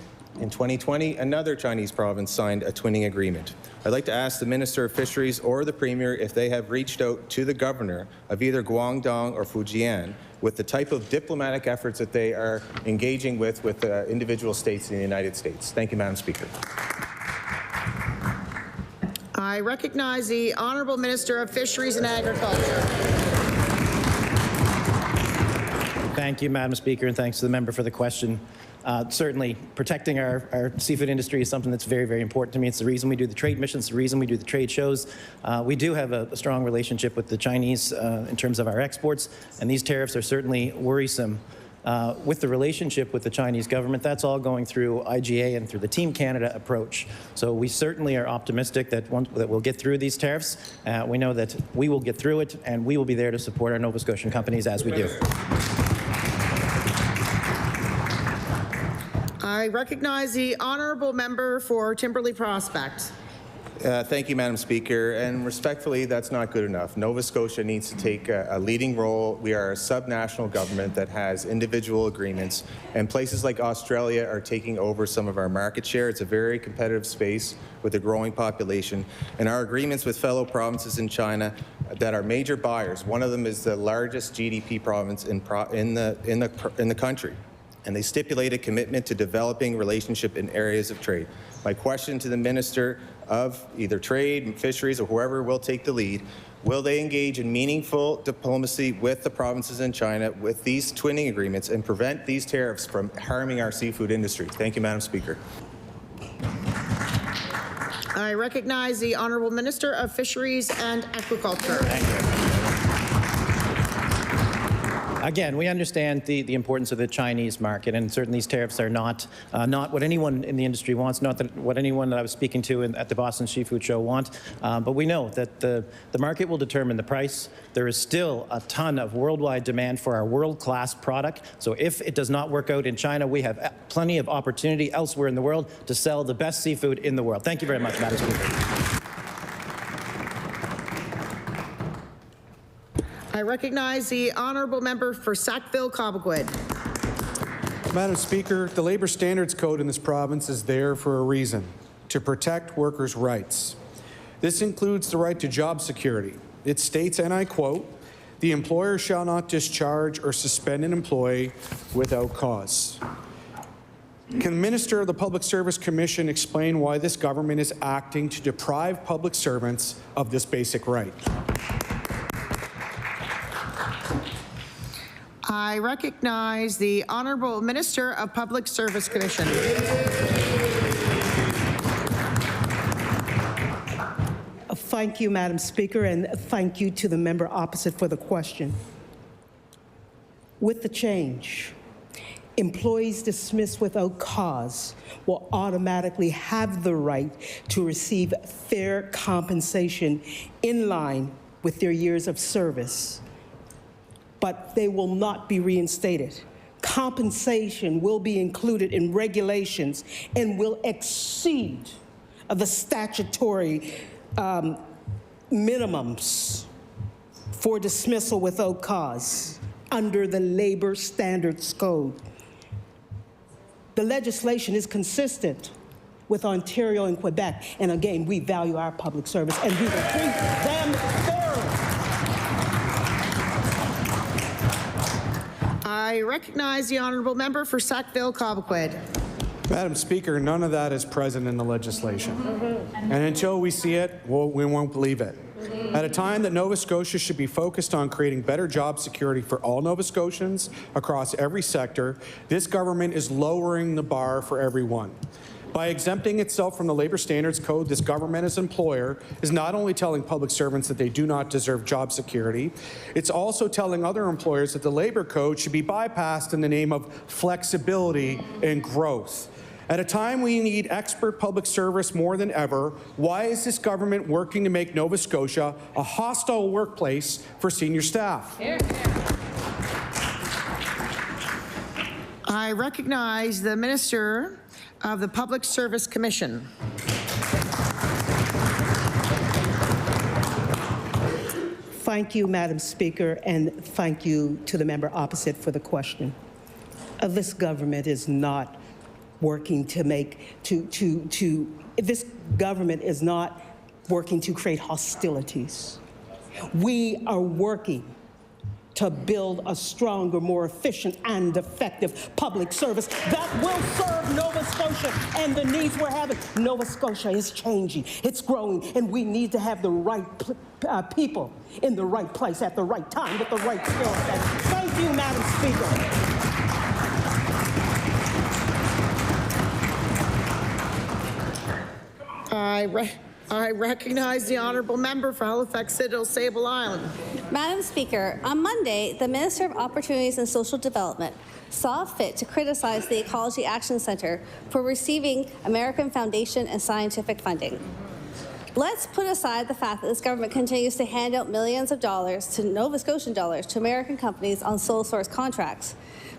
In 2020, another Chinese province signed a twinning agreement. I'd like to ask the Minister of Fisheries or the Premier if they have reached out to the Governor of either Guangdong or Fujian with the type of diplomatic efforts that they are engaging with individual states in the United States. Thank you, Madam Speaker. I recognize the Honourable Minister of Fisheries and Agriculture. Thank you, Madam Speaker, and thanks to the member for the question. Certainly, protecting our seafood industry is something that's very, very important to me. It's the reason we do the trade missions, the reason we do the trade shows. We do have a strong relationship with the Chinese in terms of our exports, and these tariffs are certainly worrisome. With the relationship with the Chinese government, that's all going through IGA and through the Team Canada approach. So we certainly are optimistic that we'll get through these tariffs. We know that we will get through it, and we will be there to support our Nova Scotian companies as we do. I recognize the Honourable Member for Timberley Prospect. Thank you, Madam Speaker, and respectfully, that's not good enough. Nova Scotia needs to take a leading role. We are a subnational government that has individual agreements, and places like Australia are taking over some of our market share. It's a very competitive space with a growing population, and our agreements with fellow provinces in China that are major buyers. One of them is the largest GDP province in the country, and they stipulate a commitment to developing relationship in areas of trade. My question to the Minister of either Trade, Fisheries, or whoever will take the lead, will they engage in meaningful diplomacy with the provinces in China with these twinning agreements and prevent these tariffs from harming our seafood industry? Thank you, Madam Speaker. I recognize the Honourable Minister of Fisheries and Aquaculture. Thank you. Again, we understand the importance of the Chinese market, and certainly these tariffs are not what anyone in the industry wants, not what anyone that I was speaking to at the Boston Seafood Show want. But we know that the market will determine the price. There is still a ton of worldwide demand for our world-class product. So if it does not work out in China, we have plenty of opportunity elsewhere in the world to sell the best seafood in the world. Thank you very much, Madam Speaker. I recognize the Honourable Member for Sackville-Cobequid. Madam Speaker, the Labour Standards Code in this province is there for a reason, to protect workers' rights. This includes the right to job security. It states, and I quote, "The employer shall not discharge or suspend an employee without cause." Can the Minister of the Public Service Commission explain why this government is acting to deprive public servants of this basic right? I recognize the Honourable Minister of Public Service Commission. Thank you, Madam Speaker, and thank you to the member opposite for the question. With the change, employees dismissed without cause will automatically have the right to receive fair compensation in line with their years of service, but they will not be reinstated. Compensation will be included in regulations and will exceed the statutory minimums for dismissal without cause under the Labour Standards Code. The legislation is consistent with Ontario and Quebec, and again, we value our public service and we will treat them fairly. I recognize the Honourable Member for Sackville-Cobequid. Madam Speaker, none of that is present in the legislation. And until we see it, we won't believe it. At a time that Nova Scotia should be focused on creating better job security for all Nova Scotians across every sector, this government is lowering the bar for everyone. By exempting itself from the Labour Standards Code, this government as employer is not only telling public servants that they do not deserve job security, it's also telling other employers that the Labour Code should be bypassed in the name of flexibility and growth. At a time we need expert public service more than ever, why is this government working to make Nova Scotia a hostile workplace for senior staff? I recognize the Minister of the Public Service Commission. Thank you, Madam Speaker, and thank you to the member opposite for the question. This government is not working to this government is not working to create hostilities. We are working to build a stronger, more efficient and effective public service that will serve Nova Scotia and the needs we're having. Nova Scotia is changing, it's growing, and we need to have the right people in the right place at the right time with the right skill set. Thank you, Madam Speaker. I recognize the Honourable Member for Halifax Citadel Sable Island. Madam Speaker, on Monday, the Minister of Opportunities and Social Development saw fit to criticize the Ecology Action Centre for receiving American Foundation and scientific funding. Let's put aside the fact that this government continues to hand out millions of dollars, to Nova Scotian dollars, to American companies on sole source contracts.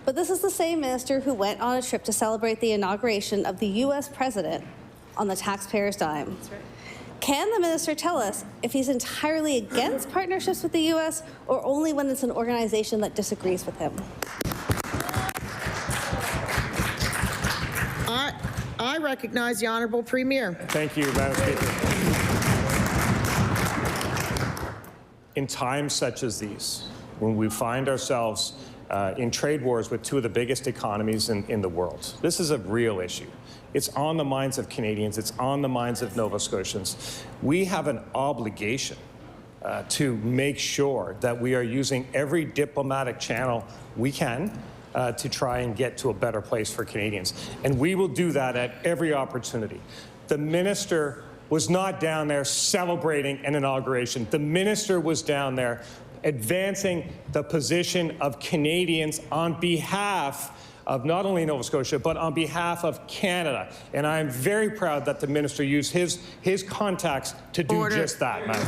But this is the same minister who went on a trip to celebrate the inauguration of the U.S. president on the taxpayer's dime. That's right. Can the minister tell us if he's entirely against partnerships with the U.S. or only when it's an organization that disagrees with him? I recognize the Honourable Premier. Thank you, Madam Speaker. In times such as these, when we find ourselves in trade wars with two of the biggest economies in the world, this is a real issue. It's on the minds of Canadians. It's on the minds of Nova Scotians. We have an obligation to make sure that we are using every diplomatic channel we can to try and get to a better place for Canadians. And we will do that at every opportunity. The minister was not down there celebrating an inauguration. The minister was down there advancing the position of Canadians on behalf of not only Nova Scotia, but on behalf of Canada. And I am very proud that the minister used his contacts to do just that, Madam.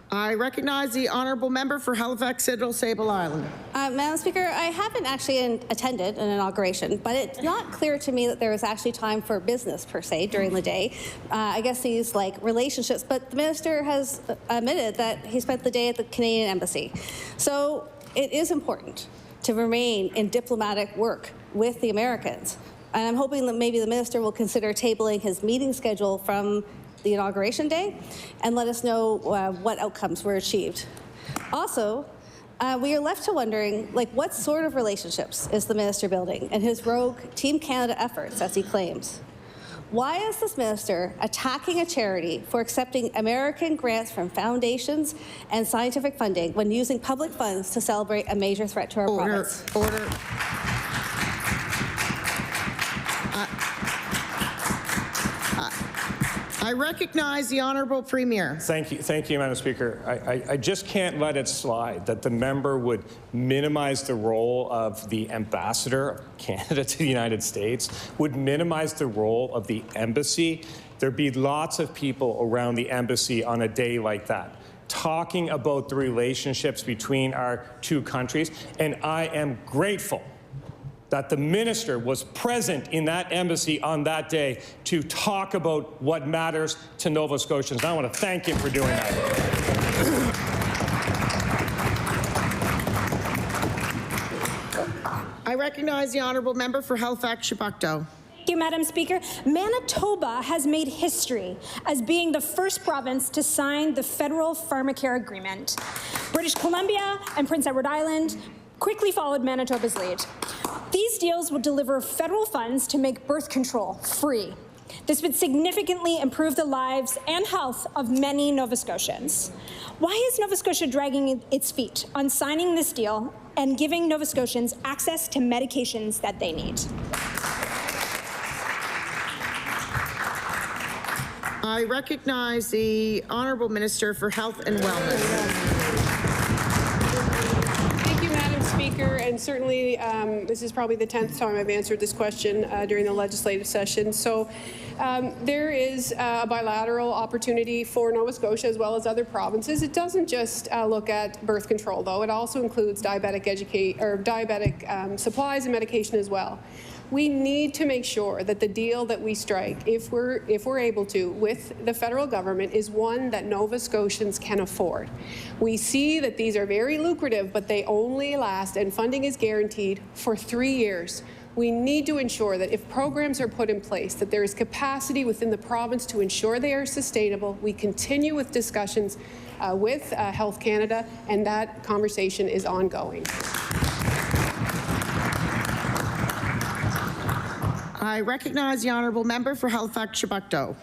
I recognize the honourable member for Halifax Central Sable Island. Madam Speaker, I haven't actually attended an inauguration, but it's not clear to me that there was actually time for business per se during the day. I guess these like relationships, but the minister has admitted that he spent the day at the Canadian Embassy. So it is important to remain in diplomatic work with the Americans. And I'm hoping that maybe the minister will consider tabling his meeting schedule from the inauguration day and let us know what outcomes were achieved. Also, we are left to wondering, like, what sort of relationships is the minister building in his rogue Team Canada efforts, as he claims? Why is this minister attacking a charity for accepting American grants from foundations and scientific funding when using public funds to celebrate a major threat to our province? Order. I recognize the Honourable Premier. Thank you, Madam Speaker. I just can't let it slide that the member would minimize the role of the ambassador of Canada to the United States, would minimize the role of the embassy. There'd be lots of people around the embassy on a day like that, talking about the relationships between our two countries, and I am grateful that the minister was present in that embassy on that day to talk about what matters to Nova Scotians. I want to thank him for doing that. I recognize the honourable member for Halifax-Chebucto. Thank you, Madam Speaker. Manitoba has made history as being the first province to sign the federal pharmacare agreement. British Columbia and Prince Edward Island quickly followed Manitoba's lead. These deals would deliver federal funds to make birth control free. This would significantly improve the lives and health of many Nova Scotians. Why is Nova Scotia dragging its feet on signing this deal and giving Nova Scotians access to medications that they need? I recognize the Honourable Minister for Health and Wellness. Speaker, and certainly this is probably the 10th time I've answered this question during the legislative session. So there is a bilateral opportunity for Nova Scotia as well as other provinces. It doesn't just look at birth control, though. It also includes diabetic supplies and medication as well. We need to make sure that the deal that we strike, if we're able to, with the federal government is one that Nova Scotians can afford. We see that these are very lucrative, but they only last, and funding is guaranteed for 3 years. We need to ensure that if programs are put in place, that there is capacity within the province to ensure they are sustainable. We continue with discussions with Health Canada, and that conversation is ongoing. I recognize the honourable member for Halifax-Chebucto.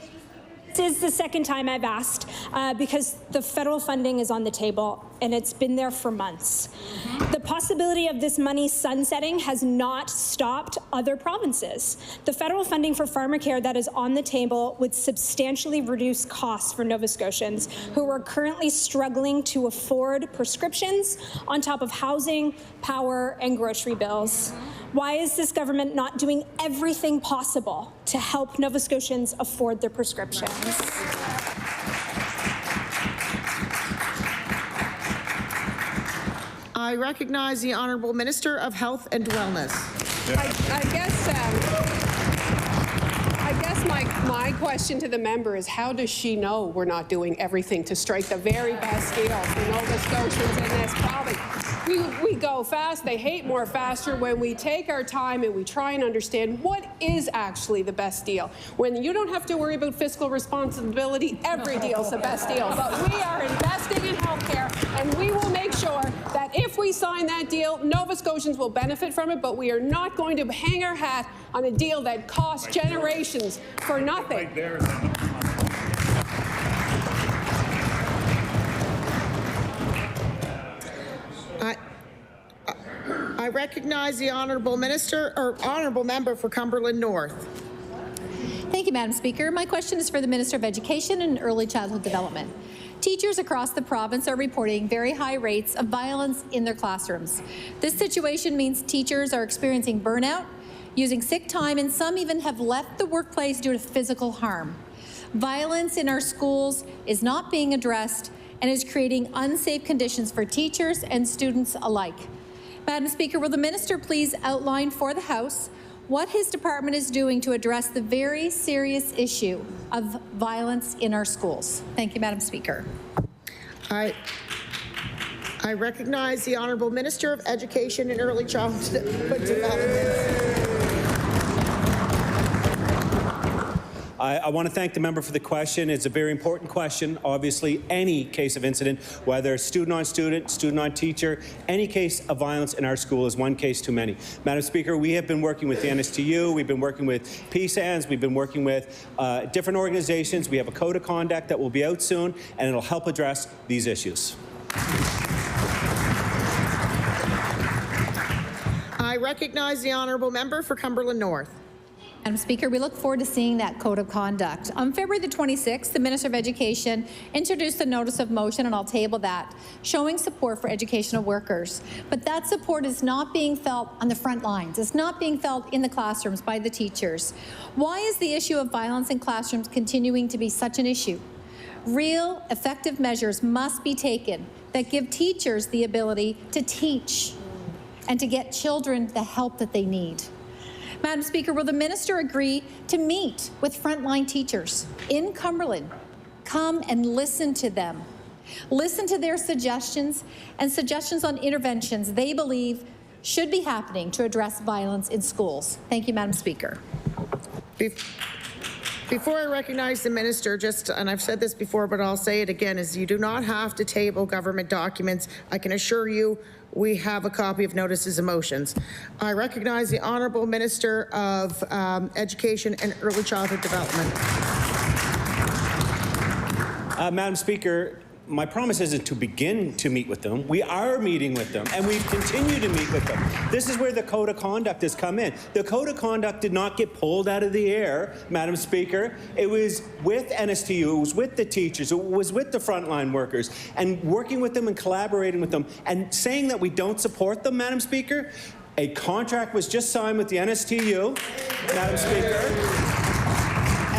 This is the second time I've asked because the federal funding is on the table and it's been there for months. The possibility of this money sunsetting has not stopped other provinces. The federal funding for pharmacare that is on the table would substantially reduce costs for Nova Scotians who are currently struggling to afford prescriptions on top of housing, power, and grocery bills. Why is this government not doing everything possible to help Nova Scotians afford their prescriptions? I recognize the Honourable Minister of Health and Wellness. I guess my question to the member is, how does she know we're not doing everything to strike the very best deal for Nova Scotians in this province? We go fast. They hate more faster. When we take our time and we try and understand what is actually the best deal. When you don't have to worry about fiscal responsibility, every deal is the best deal. But we are investing in healthcare, and we will make sure that if we sign that deal, Nova Scotians will benefit from it, but we are not going to hang our hat on a deal that costs generations for nothing. I recognize the honourable member for Cumberland North. Thank you, Madam Speaker. My question is for the Minister of Education and Early Childhood Development. Teachers across the province are reporting very high rates of violence in their classrooms. This situation means teachers are experiencing burnout, using sick time, and some even have left the workplace due to physical harm. Violence in our schools is not being addressed and is creating unsafe conditions for teachers and students alike. Madam Speaker, will the minister please outline for the House what his department is doing to address the very serious issue of violence in our schools? Thank you, Madam Speaker. I recognize the Honourable Minister of Education and Early Childhood Development. I want to thank the member for the question. It's a very important question. Obviously, any case of incident, whether student on student, student on teacher, any case of violence in our school is one case too many. Madam Speaker, we have been working with the NSTU, we've been working with PSANS, we've been working with different organizations. We have a code of conduct that will be out soon, and it'll help address these issues. I recognize the honourable member for Cumberland North. Madam Speaker, we look forward to seeing that code of conduct. On February the 26th, the Minister of Education introduced a notice of motion, and I'll table that, showing support for educational workers. But that support is not being felt on the front lines. It's not being felt in the classrooms by the teachers. Why is the issue of violence in classrooms continuing to be such an issue? Real, effective measures must be taken that give teachers the ability to teach and to get children the help that they need. Madam Speaker, will the minister agree to meet with frontline teachers in Cumberland? Come and listen to them. Listen to their suggestions and suggestions on interventions they believe should be happening to address violence in schools. Thank you, Madam Speaker. Before I recognize the minister, and I've said this before, but I'll say it again, is you do not have to table government documents. I can assure you we have a copy of notices of motions. I recognize the Honourable Minister of Education and Early Childhood Development. Madam Speaker, my promise isn't to begin to meet with them. We are meeting with them, and we've continued to meet with them. This is where the Code of Conduct has come in. The Code of Conduct did not get pulled out of the air, Madam Speaker. It was with NSTU, it was with the teachers, it was with the frontline workers, and working with them and collaborating with them, and saying that we don't support them, Madam Speaker. A contract was just signed with the NSTU, Madam Speaker,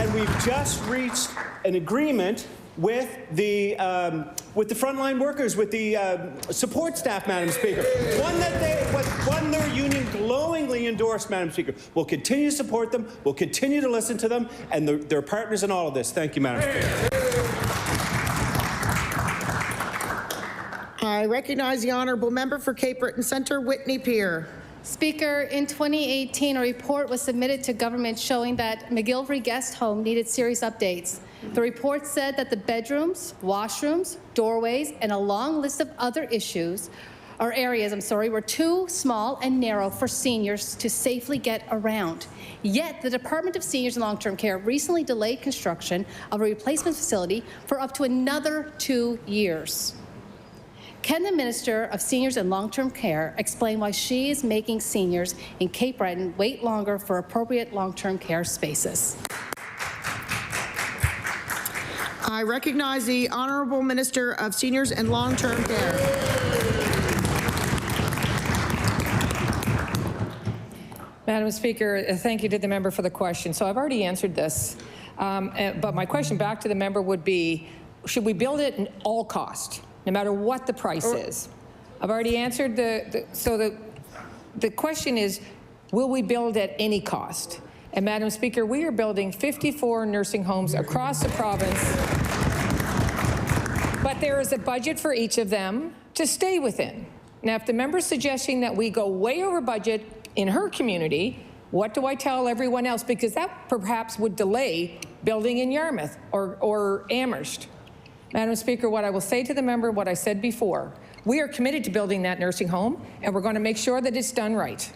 and we've just reached an agreement with the frontline workers, with the support staff, Madam Speaker. One their union glowingly endorsed, Madam Speaker. We'll continue to support them, we'll continue to listen to them, and they're partners in all of this. Thank you, Madam Speaker. I recognize the honourable member for Cape Breton Centre, Whitney Peer. Speaker, in 2018, a report was submitted to government showing that McGillivray Guest Home needed serious updates. The report said that the bedrooms, washrooms, doorways, and a long list of other areas, were too small and narrow for seniors to safely get around. Yet, the Department of Seniors and Long-Term Care recently delayed construction of a replacement facility for up to another 2 years. Can the Minister of Seniors and Long-Term Care explain why she is making seniors in Cape Breton wait longer for appropriate long-term care spaces? I recognize the Honourable Minister of Seniors and Long-Term Care. Madam Speaker, thank you to the member for the question. So I've already answered this, but my question back to the member would be, should we build it at all cost, no matter what the price is? I've already answered the question is, will we build at any cost? And Madam Speaker, we are building 54 nursing homes across the province, but there is a budget for each of them to stay within. Now, if the member's suggesting that we go way over budget in her community, what do I tell everyone else? Because that perhaps would delay building in Yarmouth or Amherst. Madam Speaker, what I will say to the member, what I said before, we are committed to building that nursing home, and we're going to make sure that it's done right.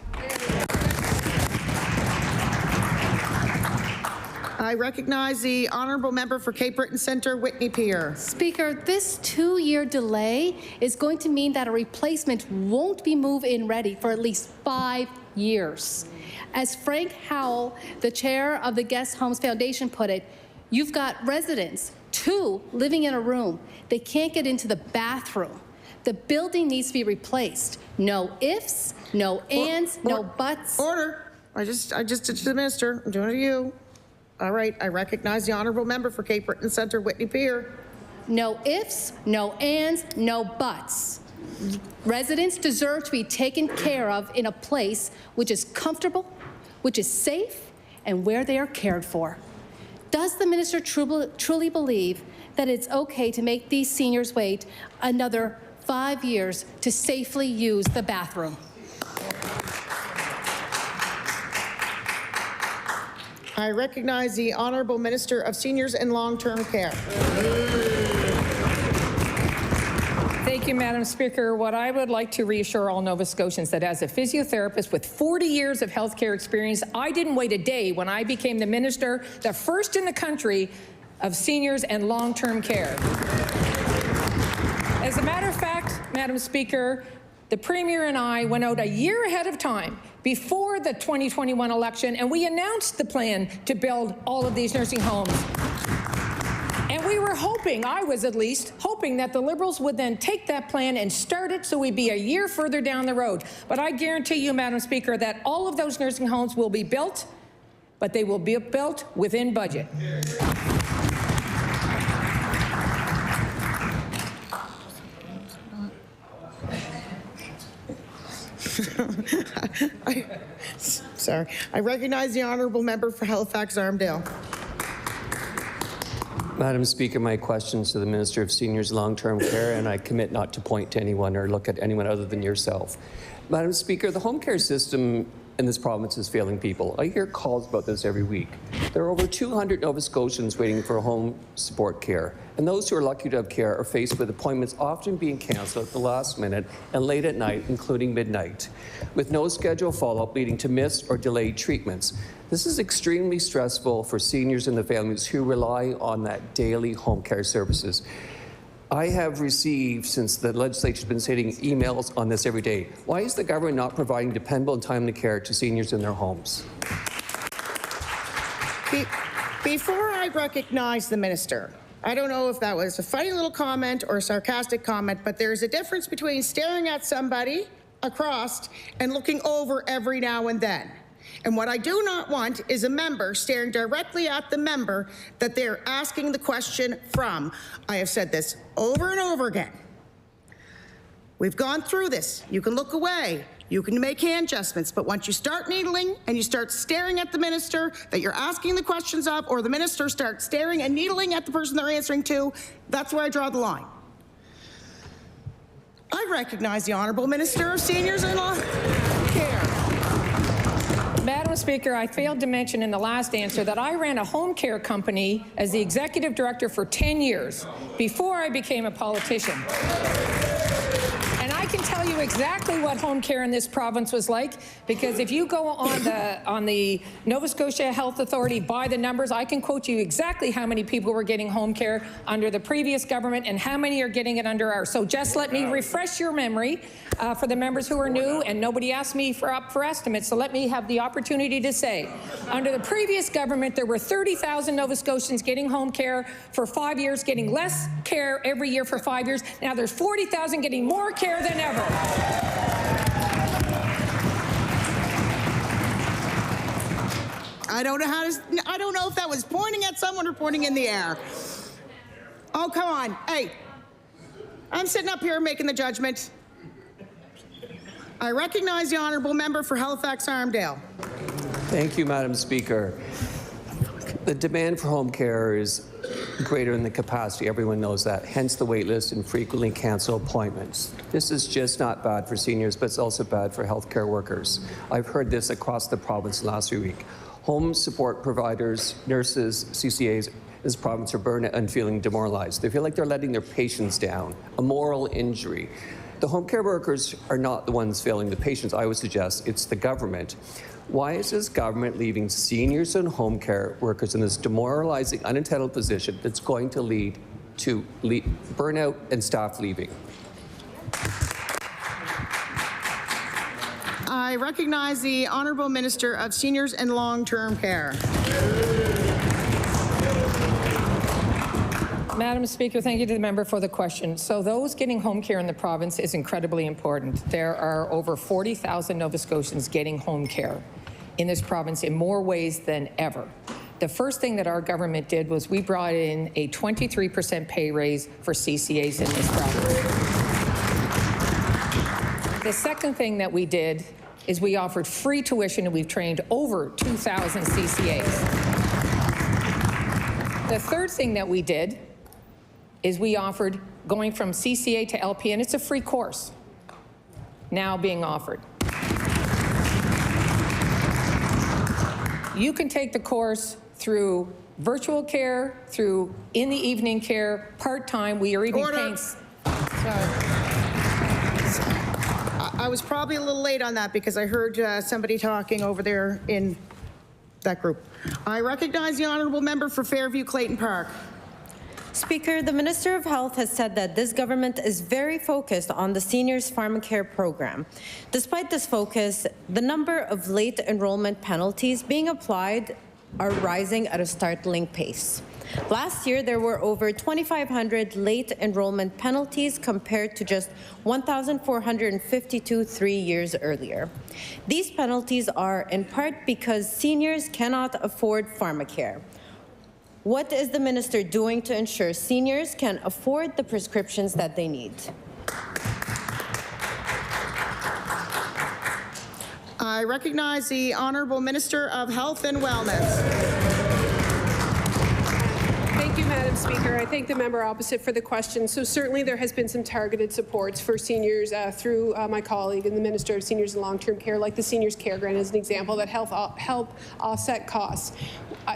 I recognize the honourable member for Cape Breton Centre, Whitney Pier. Speaker, this 2-year delay is going to mean that a replacement won't be move-in ready for at least 5 years. As Frank Howell, the chair of the Guest Homes Foundation, put it, you've got residents, 2, living in a room. They can't get into the bathroom. The building needs to be replaced. No ifs, no ands, no buts. Order. I just did to the minister. I'm doing it to you. All right, I recognize the honourable member for Cape Breton Centre, Whitney Pier. No ifs, no ands, no buts. Residents deserve to be taken care of in a place which is comfortable, which is safe, and where they are cared for. Does the minister truly believe that it's okay to make these seniors wait another 5 years to safely use the bathroom? I recognize the Honourable Minister of Seniors and Long-Term Care. Thank you, Madam Speaker. What I would like to reassure all Nova Scotians that as a physiotherapist with 40 years of healthcare experience, I didn't wait a day when I became the minister, the first in the country of seniors and long-term care. As a matter of fact, Madam Speaker, the Premier and I went out a year ahead of time before the 2021 election, and we announced the plan to build all of these nursing homes. And we were hoping, I was at least, hoping that the Liberals would then take that plan and start it so we'd be a year further down the road. But I guarantee you, Madam Speaker, that all of those nursing homes will be built, but they will be built within budget. Sorry. I recognize the honourable member for Halifax Armdale. Madam Speaker, my questions to the Minister of Seniors Long-Term Care, and I commit not to point to anyone or look at anyone other than yourself. Madam Speaker, the home care system in this province is failing people. I hear calls about this every week. There are over 200 Nova Scotians waiting for home support care, and those who are lucky to have care are faced with appointments often being cancelled at the last minute and late at night, including midnight, with no scheduled follow-up leading to missed or delayed treatments. This is extremely stressful for seniors and their families who rely on that daily home care services. I have received, since the legislature has been sending emails on this every day. Why is the government not providing dependable and timely care to seniors in their homes? Before I recognize the minister, I don't know if that was a funny little comment or a sarcastic comment, but there's a difference between staring at somebody across and looking over every now and then. And what I do not want is a member staring directly at the member that they're asking the question from. I have said this over and over again. We've gone through this. You can look away. You can make hand adjustments. But once you start needling and you start staring at the minister that you're asking the questions of, or the minister starts staring and needling at the person they're answering to, that's where I draw the line. I recognize the Honourable Minister of Seniors and Long-Term Care. Madam Speaker, I failed to mention in the last answer that I ran a home care company as the executive director for 10 years before I became a politician. And I can tell you exactly what home care in this province was like, because if you go on the Nova Scotia Health Authority by the numbers, I can quote you exactly how many people were getting home care under the previous government and how many are getting it under ours. So just let me refresh your memory for the members who are new, and nobody asked me for estimates, so let me have the opportunity to say, under the previous government, there were 30,000 Nova Scotians getting home care for 5 years, getting less care every year for 5 years. Now there's 40,000 getting more care than ever. I don't know if that was pointing at someone or pointing in the air. Oh, come on. Hey, I'm sitting up here making the judgment. I recognize the honourable member for Halifax Armdale. Thank you, Madam Speaker. The demand for home care is greater than the capacity. Everyone knows that. Hence the wait list and frequently canceled appointments. This is just not bad for seniors, but it's also bad for healthcare workers. I've heard this across the province last week. Home support providers, nurses, CCAs in this province are burned out and feeling demoralized. They feel like they're letting their patients down, a moral injury. The home care workers are not the ones failing the patients. I would suggest it's the government. Why is this government leaving seniors and home care workers in this demoralizing, unentitled position that's going to lead to burnout and staff leaving? I recognize the Honourable Minister of Seniors and Long-Term Care. Madam Speaker, thank you to the member for the question. So those getting home care in the province is incredibly important. There are over 40,000 Nova Scotians getting home care in this province in more ways than ever. The first thing that our government did was we brought in a 23% pay raise for CCAs in this province. The second thing that we did is we offered free tuition, and we've trained over 2,000 CCAs. The third thing that we did is we offered going from CCA to LPN. It's a free course now being offered. You can take the course through virtual care, through in the evening care, part-time. We are even paying... I was probably a little late on that because I heard somebody talking over there in that group. I recognize the honourable member for Fairview Clayton Park. Speaker, the Minister of Health has said that this government is very focused on the seniors pharmacare program. Despite this focus, the number of late enrollment penalties being applied are rising at a startling pace. Last year, there were over 2,500 late enrollment penalties compared to just 1,452 3 years earlier. These penalties are in part because seniors cannot afford pharmacare. What is the minister doing to ensure seniors can afford the prescriptions that they need? I recognize the Honourable Minister of Health and Wellness. Thank you, Madam Speaker. I thank the member opposite for the question. So certainly there has been some targeted supports for seniors through my colleague and the Minister of Seniors and Long-Term Care, like the Seniors Care Grant as an example, that help offset costs.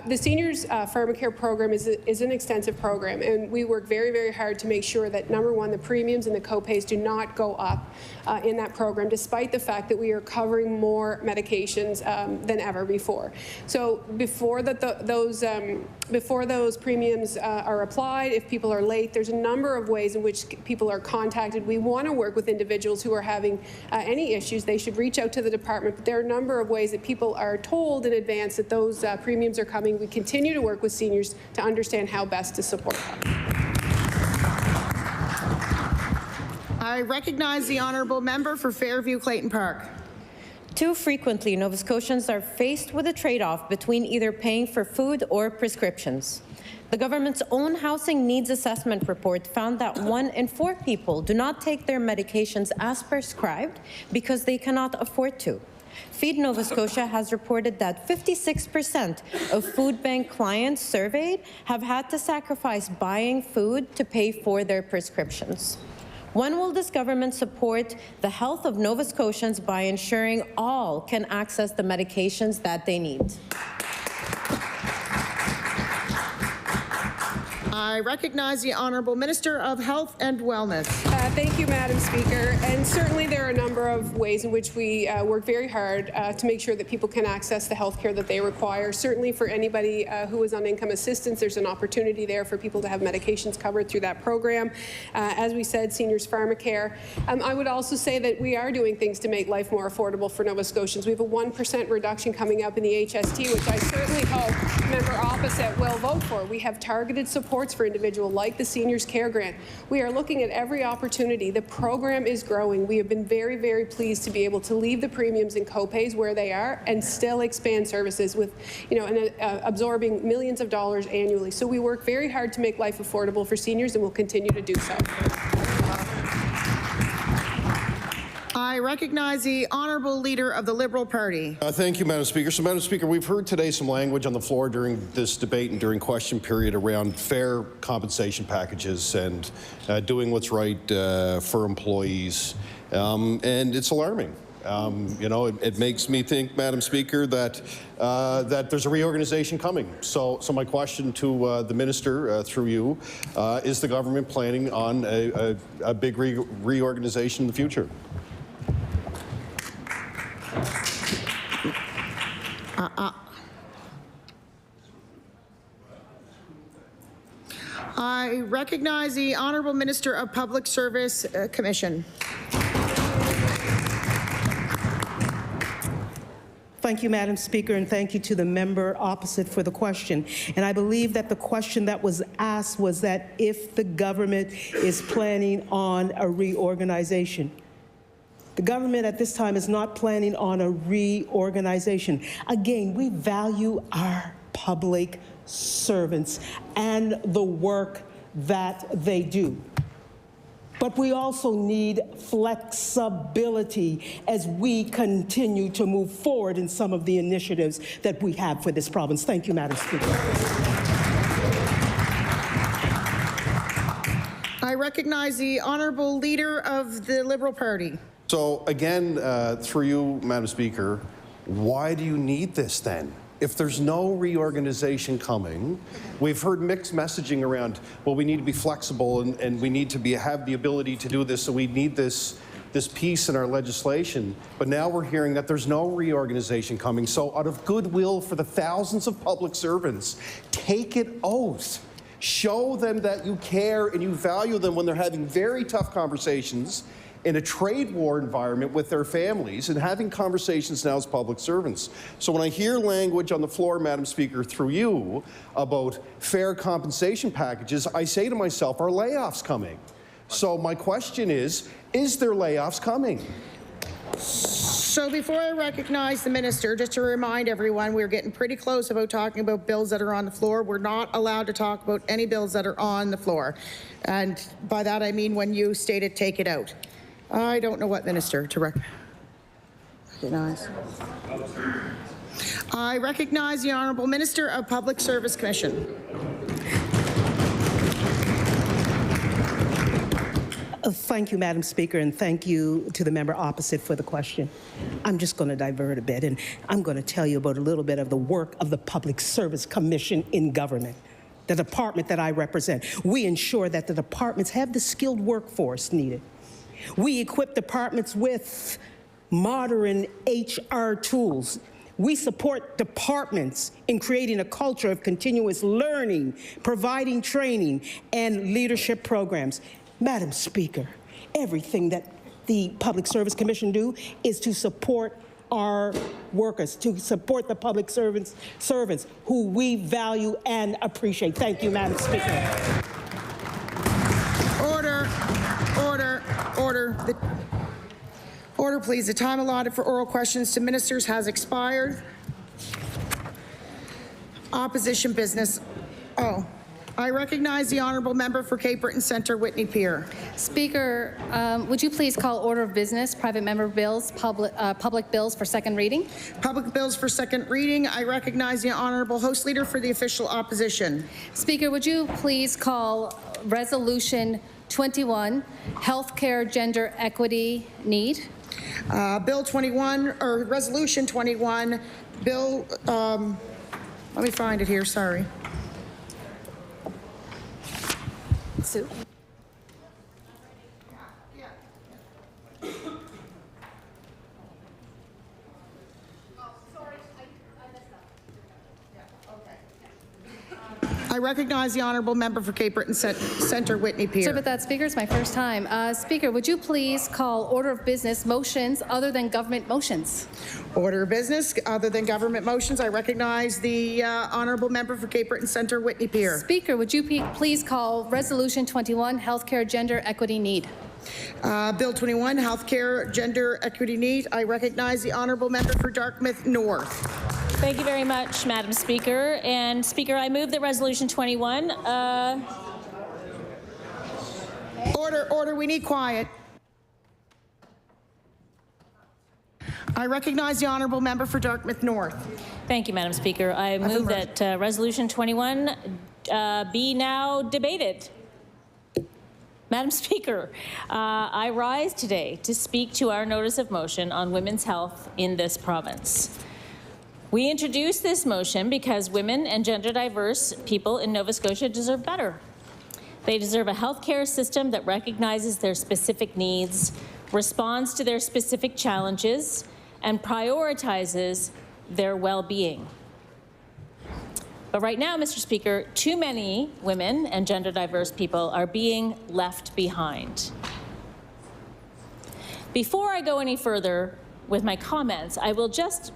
The Seniors Pharmacare program is an extensive program, and we work very, very hard to make sure that, number one, the premiums and the copays do not go up in that program, despite the fact that we are covering more medications than ever before. So before those premiums are applied, if people are late, there's a number of ways in which people are contacted. We want to work with individuals who are having any issues. They should reach out to the department, but there are a number of ways that people are told in advance that those premiums are coming. We continue to work with seniors to understand how best to support them. I recognize the Honourable Member for Fairview Clayton Park. Too frequently, Nova Scotians are faced with a trade-off between either paying for food or prescriptions. The government's own housing needs assessment report found that 1 in 4 people do not take their medications as prescribed because they cannot afford to. Feed Nova Scotia has reported that 56% of food bank clients surveyed have had to sacrifice buying food to pay for their prescriptions. When will this government support the health of Nova Scotians by ensuring all can access the medications that they need? I recognize the Honourable Minister of Health and Wellness. Thank you, Madam Speaker. And certainly there are a number of ways in which we work very hard to make sure that people can access the health care that they require. Certainly for anybody who is on income assistance, there's an opportunity there for people to have medications covered through that program. As we said, Seniors Pharmacare. I would also say that we are doing things to make life more affordable for Nova Scotians. We have a 1% reduction coming up in the HST, which I certainly hope the member opposite will vote for. We have targeted supports for individuals like the Seniors Care Grant. We are looking at every opportunity. The program is growing. We have been very, very pleased to be able to leave the premiums and copays where they are and still expand services with, absorbing millions of dollars annually. So we work very hard to make life affordable for seniors, and will continue to do so. I recognize the Honourable Leader of the Liberal Party. Thank you, Madam Speaker. So, Madam Speaker, we've heard today some language on the floor during this debate and during question period around fair compensation packages and doing what's right for employees. And it's alarming. You know, it makes me think, Madam Speaker, that that there's a reorganization coming. So my question to the minister, through you, is the government planning on a big reorganization in the future? I recognize the Honourable Minister of Public Service Commission. Thank you, Madam Speaker, and thank you to the member opposite for the question. And I believe that the question that was asked was that if the government is planning on a reorganization. The government at this time is not planning on a reorganization. Again, we value our public servants and the work that they do. But we also need flexibility as we continue to move forward in some of the initiatives that we have for this province. Thank you, Madam Speaker. I recognize the Honourable Leader of the Liberal Party. So again, through you, Madam Speaker, why do you need this then? If there's no reorganization coming, we've heard mixed messaging around, well, we need to be flexible and we need to have the ability to do this, so we need this piece in our legislation. But now we're hearing that there's no reorganization coming. So out of goodwill for the thousands of public servants, take it oath. Show them that you care and you value them when they're having very tough conversations in a trade war environment with their families and having conversations now as public servants. So when I hear language on the floor, Madam Speaker, through you, about fair compensation packages, I say to myself, are layoffs coming? So my question is there layoffs coming? So before I recognize the minister, just to remind everyone, we're getting pretty close about talking about bills that are on the floor. We're not allowed to talk about any bills that are on the floor. And by that I mean when you stated take it out. I don't know what minister to recognize. I recognize the Honourable Minister of Public Service Commission. Thank you, Madam Speaker, and thank you to the member opposite for the question. I'm just going to divert a bit, and I'm going to tell you about a little bit of the work of the Public Service Commission in government. The department that I represent. We ensure that the departments have the skilled workforce needed. We equip departments with modern HR tools. We support departments in creating a culture of continuous learning, providing training, and leadership programs. Madam Speaker, everything that the Public Service Commission do is to support our workers, to support the public servants who we value and appreciate. Thank you, Madam Speaker. Order, please. The time allotted for oral questions to ministers has expired. Opposition business. I recognize the Honourable Member for Cape Breton Centre, Whitney Pier. Speaker, would you please call order of business, private member bills, public bills for second reading? Public bills for second reading. I recognize the Honourable House Leader for the official opposition. Speaker, would you please call Resolution 21, Healthcare Gender Equity Need? Bill 21, or Resolution 21, Bill, let me find it here, sorry. Sue? I recognize the Honourable Member for Cape Breton Centre, Whitney Pier. Sorry about that, Speaker. It's my first time. Speaker, would you please call order of business motions other than government motions? Order of business other than government motions. I recognize the Honourable Member for Cape Breton Centre, Whitney Pier. Speaker, would you please call Resolution 21, Healthcare Gender Equity Need? Bill 21, Healthcare Gender Equity Need. I recognize the Honourable Member for Dartmouth North. Thank you very much, Madam Speaker. And Speaker, I move that Resolution 21. Order, we need quiet. I recognize the Honourable Member for Dartmouth North. Thank you, Madam Speaker. I move that Resolution 21 be now debated. Madam Speaker, I rise today to speak to our notice of motion on women's health in this province. We introduced this motion because women and gender diverse people in Nova Scotia deserve better. They deserve a healthcare system that recognizes their specific needs, responds to their specific challenges, and prioritizes their well-being. But right now, Mr. Speaker, too many women and gender diverse people are being left behind. Before I go any further with my comments, I will just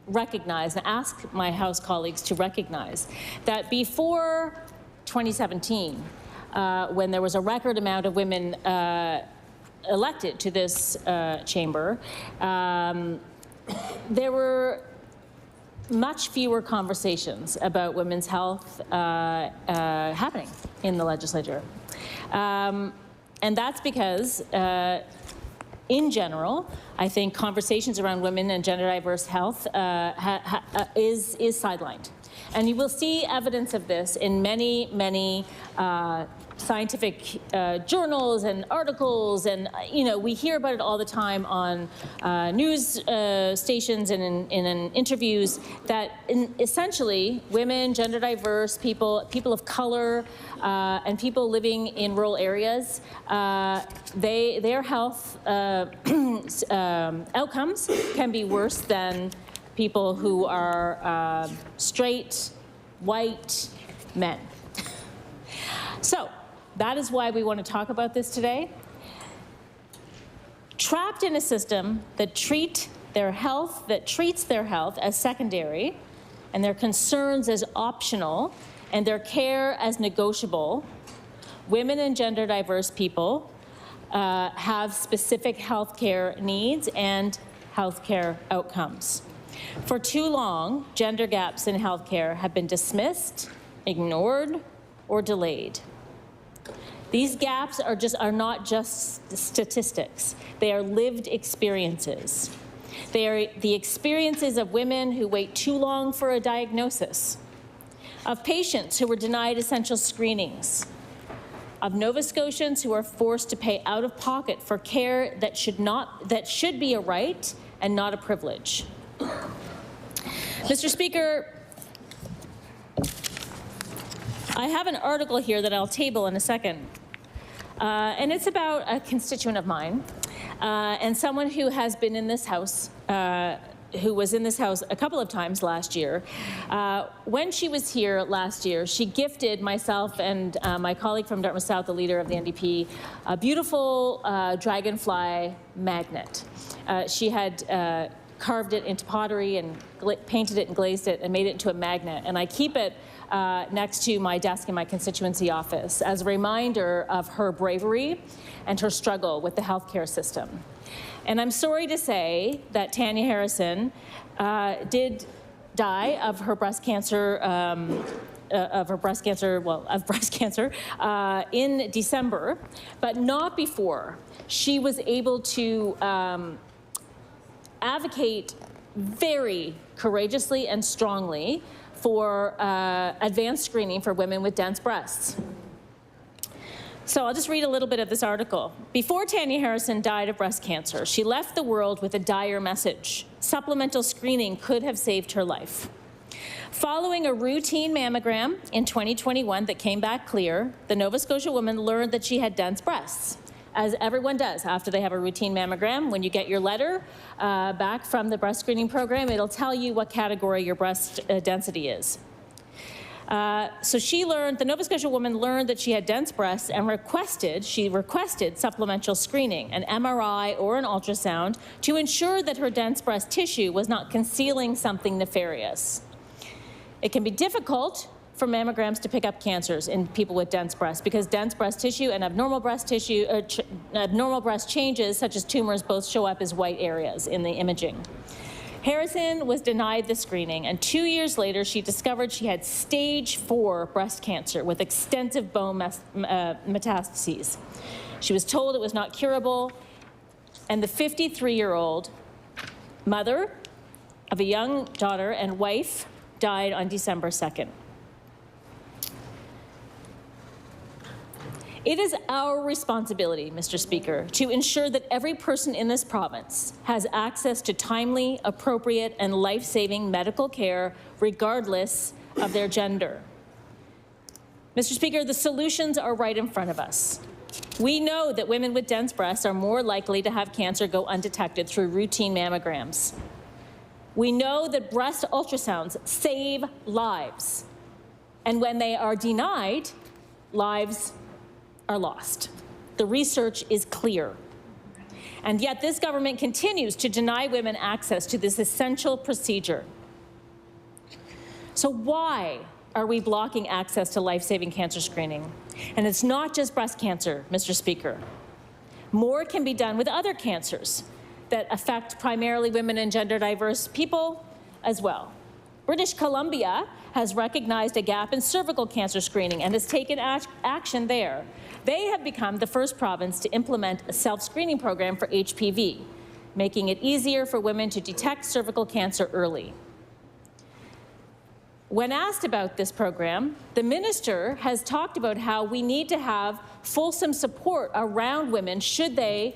recognize and ask my House colleagues to recognize that before 2017, when there was a record amount of women elected to this chamber, there were much fewer conversations about women's health happening in the legislature. And that's because, in general, I think conversations around women and gender diverse health is sidelined. And you will see evidence of this in many, many scientific journals and articles, and we hear about it all the time on news stations and in interviews that essentially women, gender diverse people, people of color, and people living in rural areas, their health outcomes can be worse than people who are straight, white men. So that is why we want to talk about this today. Trapped in a system that treats their health as secondary and their concerns as optional and their care as negotiable, women and gender diverse people have specific health care needs and health care outcomes. For too long, gender gaps in healthcare have been dismissed, ignored, or delayed. These gaps are not just statistics. They are lived experiences. They are the experiences of women who wait too long for a diagnosis, of patients who were denied essential screenings, of Nova Scotians who are forced to pay out of pocket for care that should be a right and not a privilege. Mr. Speaker, I have an article here that I'll table in a second, and it's about a constituent of mine and someone who has been in this House, who was in this House a couple of times last year. When she was here last year, she gifted myself and my colleague from Dartmouth South, the leader of the NDP, a beautiful dragonfly magnet. She had carved it into pottery and painted it and glazed it and made it into a magnet. And I keep it next to my desk in my constituency office as a reminder of her bravery and her struggle with the healthcare system. And I'm sorry to say that Tanya Harrison did die of her breast cancer, in December, but not before she was able to advocate very courageously and strongly for advanced screening for women with dense breasts. So I'll just read a little bit of this article. Before Tanya Harrison died of breast cancer, she left the world with a dire message. Supplemental screening could have saved her life. Following a routine mammogram in 2021 that came back clear, the Nova Scotia woman learned that she had dense breasts, as everyone does after they have a routine mammogram. When you get your letter back from the breast screening program, it'll tell you what category your breast density is. So the Nova Scotia woman learned that she had dense breasts and she requested supplemental screening, an MRI or an ultrasound, to ensure that her dense breast tissue was not concealing something nefarious. It can be difficult for mammograms to pick up cancers in people with dense breasts because dense breast tissue and abnormal breast tissue, abnormal breast changes such as tumors both show up as white areas in the imaging. Harrison was denied the screening, and 2 years later, she discovered she had stage 4 breast cancer with extensive bone metastases. She was told it was not curable, and the 53-year-old mother of a young daughter and wife died on December 2nd. It is our responsibility, Mr. Speaker, to ensure that every person in this province has access to timely, appropriate, and life-saving medical care, regardless of their gender. Mr. Speaker, the solutions are right in front of us. We know that women with dense breasts are more likely to have cancer go undetected through routine mammograms. We know that breast ultrasounds save lives. And when they are denied, lives are lost. The research is clear. And yet this government continues to deny women access to this essential procedure. So why are we blocking access to life-saving cancer screening? And it's not just breast cancer, Mr. Speaker. More can be done with other cancers that affect primarily women and gender-diverse people as well. British Columbia has recognized a gap in cervical cancer screening and has taken action there. They have become the first province to implement a self-screening program for HPV, making it easier for women to detect cervical cancer early. When asked about this program, the minister has talked about how we need to have fulsome support around women should they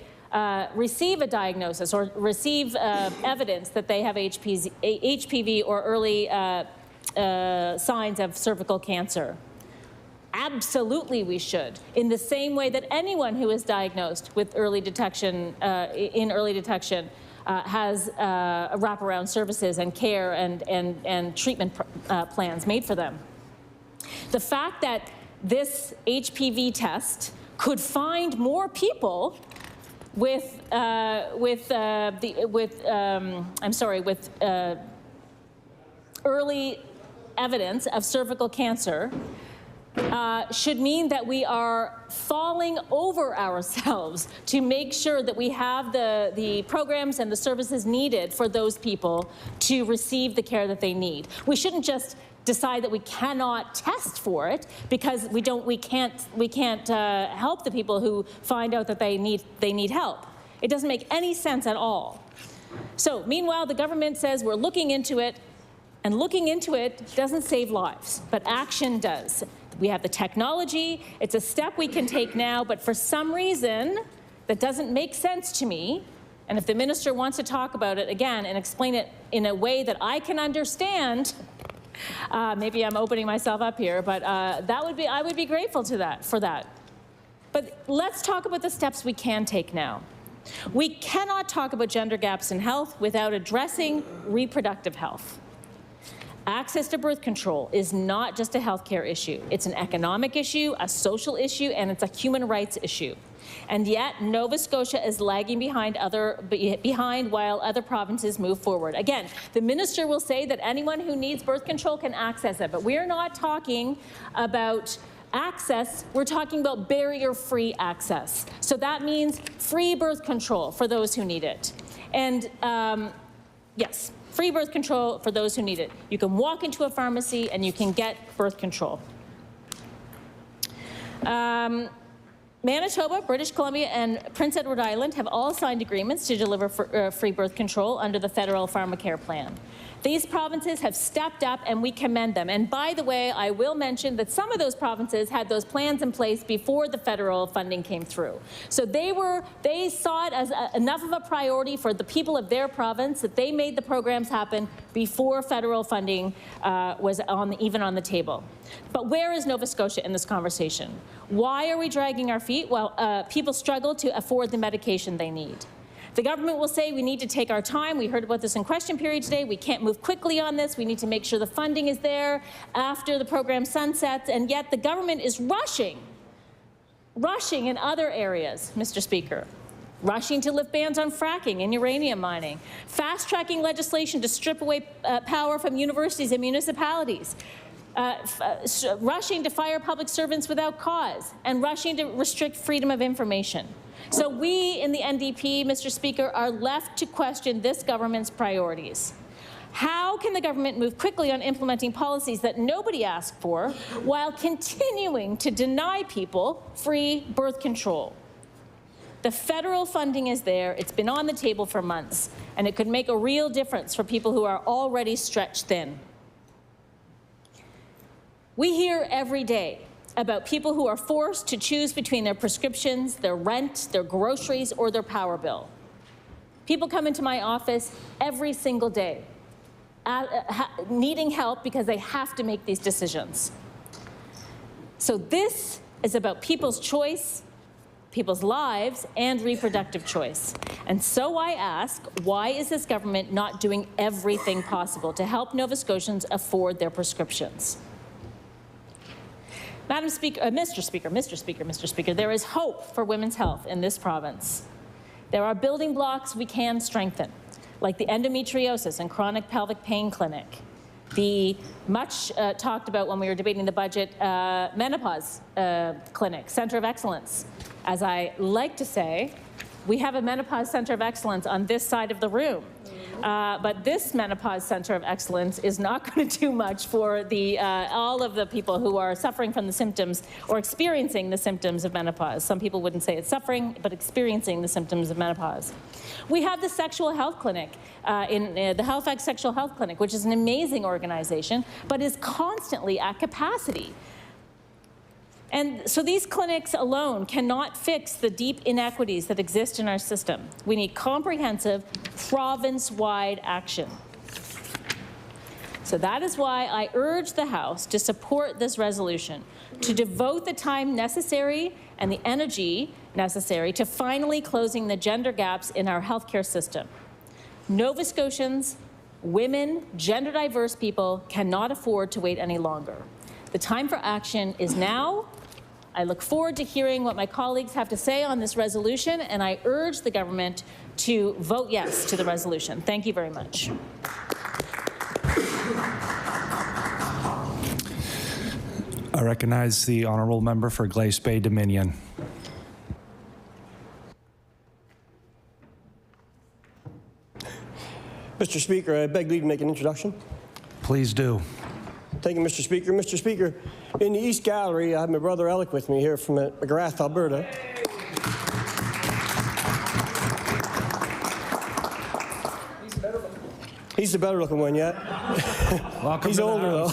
receive a diagnosis or receive evidence that they have HPV or early signs of cervical cancer. Absolutely we should, in the same way that anyone who is diagnosed with early detection, has wraparound services and care and treatment plans made for them. The fact that this HPV test could find more people with early evidence of cervical cancer should mean that we are falling over ourselves to make sure that we have the programs and the services needed for those people to receive the care that they need. We shouldn't just decide that we cannot test for it because we can't help the people who find out that they need help. It doesn't make any sense at all. So meanwhile, the government says we're looking into it, and looking into it doesn't save lives, but action does. We have the technology, it's a step we can take now, but for some reason that doesn't make sense to me, and if the minister wants to talk about it again and explain it in a way that I can understand, maybe I'm opening myself up here, but I would be grateful for that. But let's talk about the steps we can take now. We cannot talk about gender gaps in health without addressing reproductive health. Access to birth control is not just a healthcare issue. It's an economic issue, a social issue, and it's a human rights issue. And yet, Nova Scotia is lagging behind while other provinces move forward. Again, the minister will say that anyone who needs birth control can access it, but we're not talking about access, we're talking about barrier-free access. So that means free birth control for those who need it. And yes, free birth control for those who need it. You can walk into a pharmacy and you can get birth control. Manitoba, British Columbia, and Prince Edward Island have all signed agreements to deliver free birth control under the federal pharmacare plan. These provinces have stepped up and we commend them. And by the way, I will mention that some of those provinces had those plans in place before the federal funding came through. So they saw it as enough of a priority for the people of their province that they made the programs happen before federal funding was even on the table. But where is Nova Scotia in this conversation? Why are we dragging our feet while people struggle to afford the medication they need? The government will say we need to take our time. We heard about this in question period today. We can't move quickly on this. We need to make sure the funding is there after the program sunsets. And yet the government is rushing in other areas, Mr. Speaker. Rushing to lift bans on fracking and uranium mining. Fast-tracking legislation to strip away power from universities and municipalities. Rushing to fire public servants without cause. And rushing to restrict freedom of information. So we in the NDP, Mr. Speaker, are left to question this government's priorities. How can the government move quickly on implementing policies that nobody asked for while continuing to deny people free birth control? The federal funding is there. It's been on the table for months, and it could make a real difference for people who are already stretched thin. We hear every day about people who are forced to choose between their prescriptions, their rent, their groceries, or their power bill. People come into my office every single day needing help because they have to make these decisions. So this is about people's choice, people's lives, and reproductive choice. And so I ask, why is this government not doing everything possible to help Nova Scotians afford their prescriptions? Madam Speaker, Mr. Speaker, there is hope for women's health in this province. There are building blocks we can strengthen, like the endometriosis and chronic pelvic pain clinic, the much talked about when we were debating the budget menopause clinic, Center of Excellence. As I like to say, we have a menopause Center of Excellence on this side of the room. But this menopause Center of Excellence is not going to do much for all of the people who are suffering from the symptoms or experiencing the symptoms of menopause. Some people wouldn't say it's suffering, but experiencing the symptoms of menopause. We have the sexual health clinic, the Halifax Sexual Health Clinic, which is an amazing organization, but is constantly at capacity. And so these clinics alone cannot fix the deep inequities that exist in our system. We need comprehensive, province-wide action. So that is why I urge the House to support this resolution, to devote the time necessary and the energy necessary to finally closing the gender gaps in our healthcare system. Nova Scotians, women, gender-diverse people cannot afford to wait any longer. The time for action is now. I look forward to hearing what my colleagues have to say on this resolution, and I urge the government to vote yes to the resolution. Thank you very much. I recognize the honourable member for Glace Bay Dominion. Mr. Speaker, I beg leave to make an introduction. Please do. Thank you, Mr. Speaker. Mr. Speaker, in the East Gallery, I have my brother Alec with me here from McGrath, Alberta. He's the better looking one yet. He's older, though.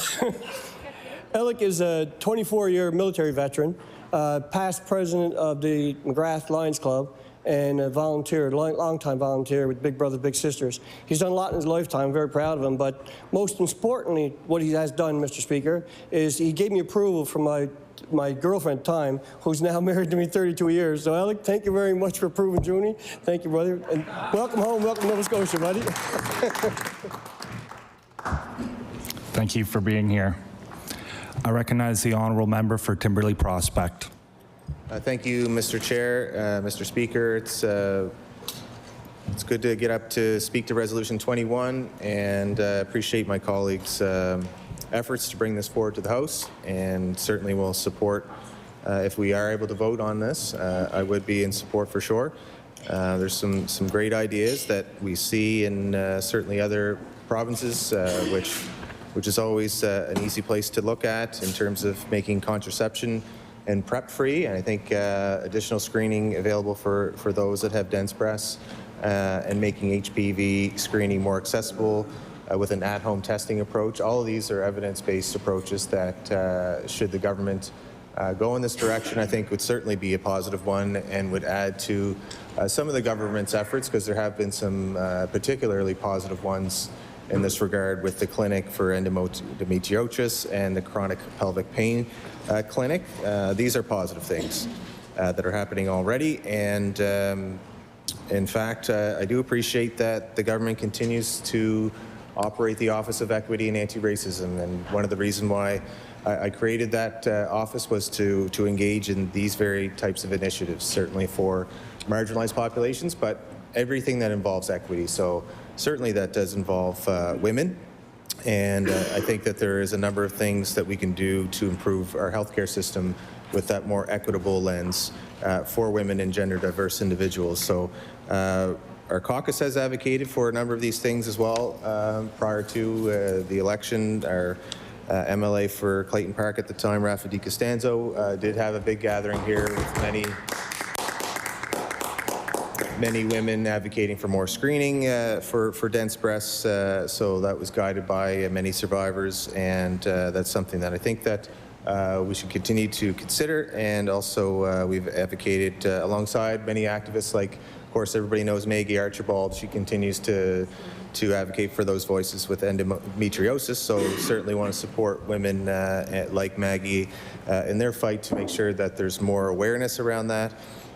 Alec is a 24-year military veteran, past president of the McGrath Lions Club, and a volunteer, long-time volunteer with Big Brothers Big Sisters. He's done a lot in his lifetime. I'm very proud of him. But most importantly, what he has done, Mr. Speaker, is he gave me approval from my girlfriend at the time, who's now married to me 32 years. So, Alec, thank you very much for approving Junie. Thank you, brother. And welcome home. Welcome to Nova Scotia, buddy. Thank you for being here. I recognize the honourable member for Timberley Prospect. Thank you, Mr. Chair, Mr. Speaker. It's good to get up to speak to Resolution 21, and appreciate my colleagues' efforts to bring this forward to the House, and certainly will support if we are able to vote on this. I would be in support for sure. There's some great ideas that we see in certainly other provinces, which is always an easy place to look at in terms of making contraception and PrEP free, and I think additional screening available for those that have dense breasts, and making HPV screening more accessible with an at-home testing approach. All of these are evidence-based approaches that, should the government go in this direction, I think would certainly be a positive one and would add to some of the government's efforts, because there have been some particularly positive ones in this regard with the clinic for endometriosis and the chronic pelvic pain clinic. These are positive things that are happening already, and in fact, I do appreciate that the government continues to operate the Office of Equity and Anti-Racism, and one of the reasons why I created that office was to engage in these very types of initiatives, certainly for marginalized populations, but everything that involves equity. So certainly that does involve women, and I think that there is a number of things that we can do to improve our healthcare system with that more equitable lens for women and gender diverse individuals. So our caucus has advocated for a number of these things as well. Prior to the election, our MLA for Clayton Park at the time, Rafa Di Costanzo, did have a big gathering here with many women advocating for more screening for dense breasts. So that was guided by many survivors, and that's something that I think that we should continue to consider. And also we've advocated alongside many activists, like, of course, everybody knows Maggie Archibald. She continues to advocate for those voices with endometriosis, so certainly want to support women like Maggie in their fight to make sure that there's more awareness around that.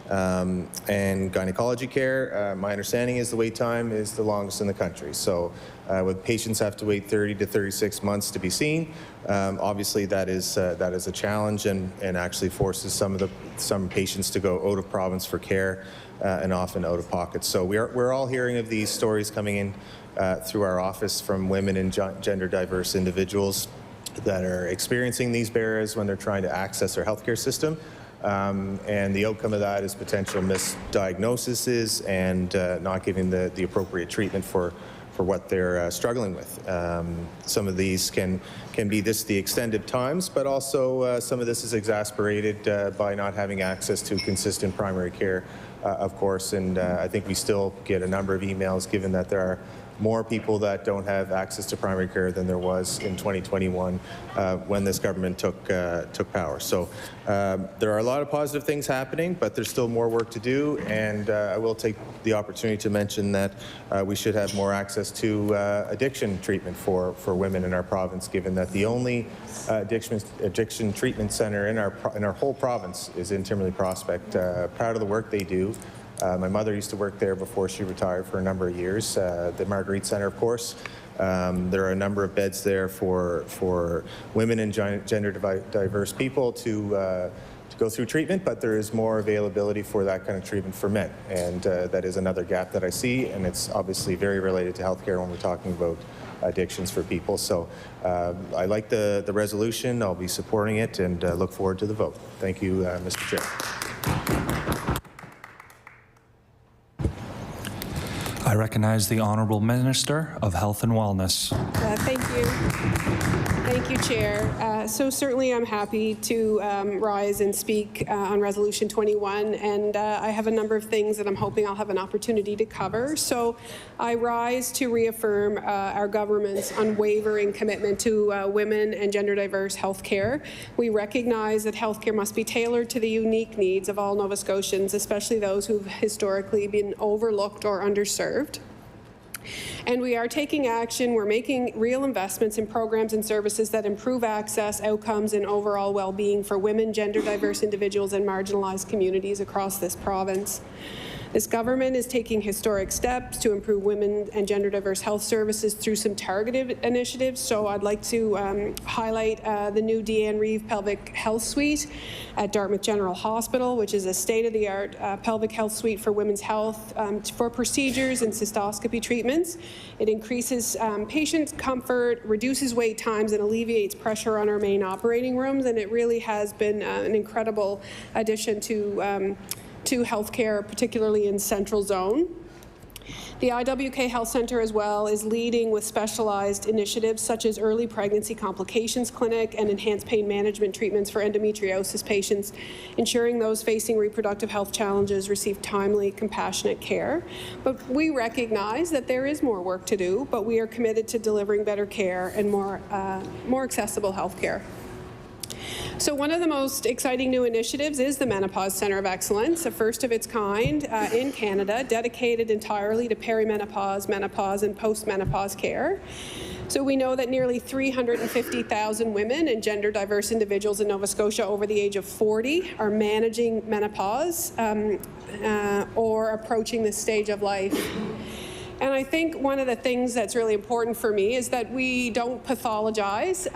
And gynecology care, my understanding is the wait time is the longest in the country. So with patients have to wait 30 to 36 months to be seen, obviously that is a challenge and actually forces some patients to go out of province for care and often out of pocket. So we're all hearing of these stories coming in through our office from women and gender diverse individuals that are experiencing these barriers when they're trying to access our healthcare system. And the outcome of that is potential misdiagnoses and not giving the appropriate treatment for what they're struggling with. Some of these can be the extended times, but also some of this is exacerbated by not having access to consistent primary care, of course. And I think we still get a number of emails, given that there are more people that don't have access to primary care than there was in 2021 when this government took power. So there are a lot of positive things happening, but there's still more work to do. And I will take the opportunity to mention that we should have more access to addiction treatment for women in our province, given that the only addiction treatment center in our whole province is in Timberley Prospect. Proud of the work they do. My mother used to work there before she retired for a number of years. The Marguerite Centre, of course. There are a number of beds there for women and gender diverse people to go through treatment, but there is more availability for that kind of treatment for men. And that is another gap that I see, and it's obviously very related to healthcare when we're talking about addictions for people. So I like the resolution. I'll be supporting it and look forward to the vote. Thank you, Mr. Chair. I recognize the Honourable Minister of Health and Wellness. Thank you. Thank you, Chair. So certainly I'm happy to rise and speak on Resolution 21, and I have a number of things that I'm hoping I'll have an opportunity to cover. So I rise to reaffirm our government's unwavering commitment to women and gender diverse health care. We recognize that health care must be tailored to the unique needs of all Nova Scotians, especially those who've historically been overlooked or underserved. And we are taking action. We're making real investments in programs and services that improve access, outcomes, and overall well-being for women, gender diverse individuals, and marginalized communities across this province. This government is taking historic steps to improve women and gender diverse health services through some targeted initiatives. So I'd like to highlight the new Deanne Reeve Pelvic Health Suite at Dartmouth General Hospital, which is a state-of-the-art pelvic health suite for women's health for procedures and cystoscopy treatments. It increases patient comfort, reduces wait times, and alleviates pressure on our main operating rooms. And it really has been an incredible addition to healthcare, particularly in Central Zone. The IWK Health Centre as well is leading with specialized initiatives such as early pregnancy complications clinic and enhanced pain management treatments for endometriosis patients, ensuring those facing reproductive health challenges receive timely, compassionate care. But we recognize that there is more work to do, but we are committed to delivering better care and more accessible health care. So one of the most exciting new initiatives is the Menopause Centre of Excellence, a first of its kind in Canada, dedicated entirely to perimenopause, menopause, and postmenopause care. So we know that nearly 350,000 women and gender diverse individuals in Nova Scotia over the age of 40 are managing menopause or approaching this stage of life. And I think one of the things that's really important for me is that we don't pathologize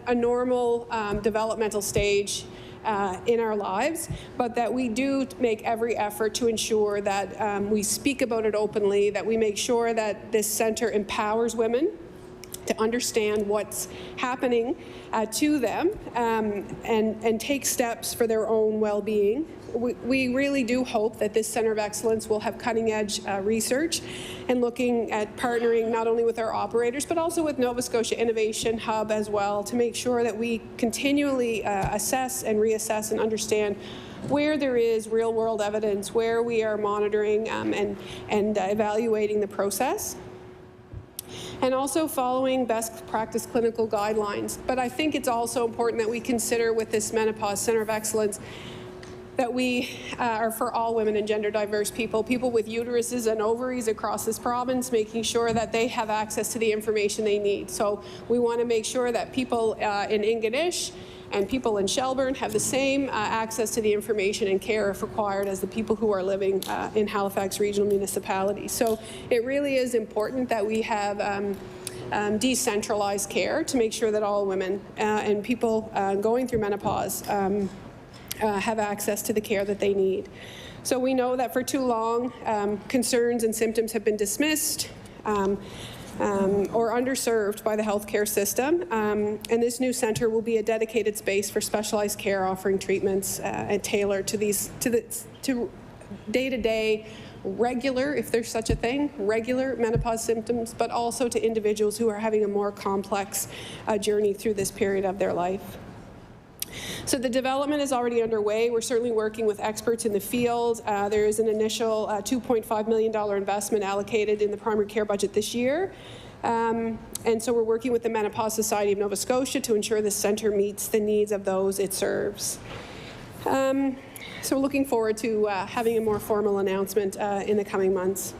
a normal developmental stage in our lives, but that we do make every effort to ensure that we speak about it openly, that we make sure that this centre empowers women to understand what's happening to them and take steps for their own well-being. We really do hope that this Centre of Excellence will have cutting-edge research and looking at partnering not only with our operators, but also with Nova Scotia Innovation Hub as well, to make sure that we continually assess and reassess and understand where there is real-world evidence, where we are monitoring and evaluating the process. and also following best practice clinical guidelines. But I think it's also important that we consider with this Menopause Centre of Excellence that we are for all women and gender diverse people with uteruses and ovaries across this province, making sure that they have access to the information they need. So we want to make sure that people in Ingonish and people in Shelburne have the same access to the information and care if required as the people who are living in Halifax Regional Municipality. So it really is important that we have decentralized care to make sure that all women and people going through menopause have access to the care that they need. So we know that for too long, concerns and symptoms have been dismissed or underserved by the healthcare system. And this new centre will be a dedicated space for specialized care, offering treatments and tailored to day-to-day regular, if there's such a thing, regular menopause symptoms, but also to individuals who are having a more complex journey through this period of their life. So the development is already underway. We're certainly working with experts in the field. There is an initial $2.5 million investment allocated in the primary care budget this year. And so we're working with the Menopause Society of Nova Scotia to ensure the centre meets the needs of those it serves. So we're looking forward to having a more formal announcement in the coming months.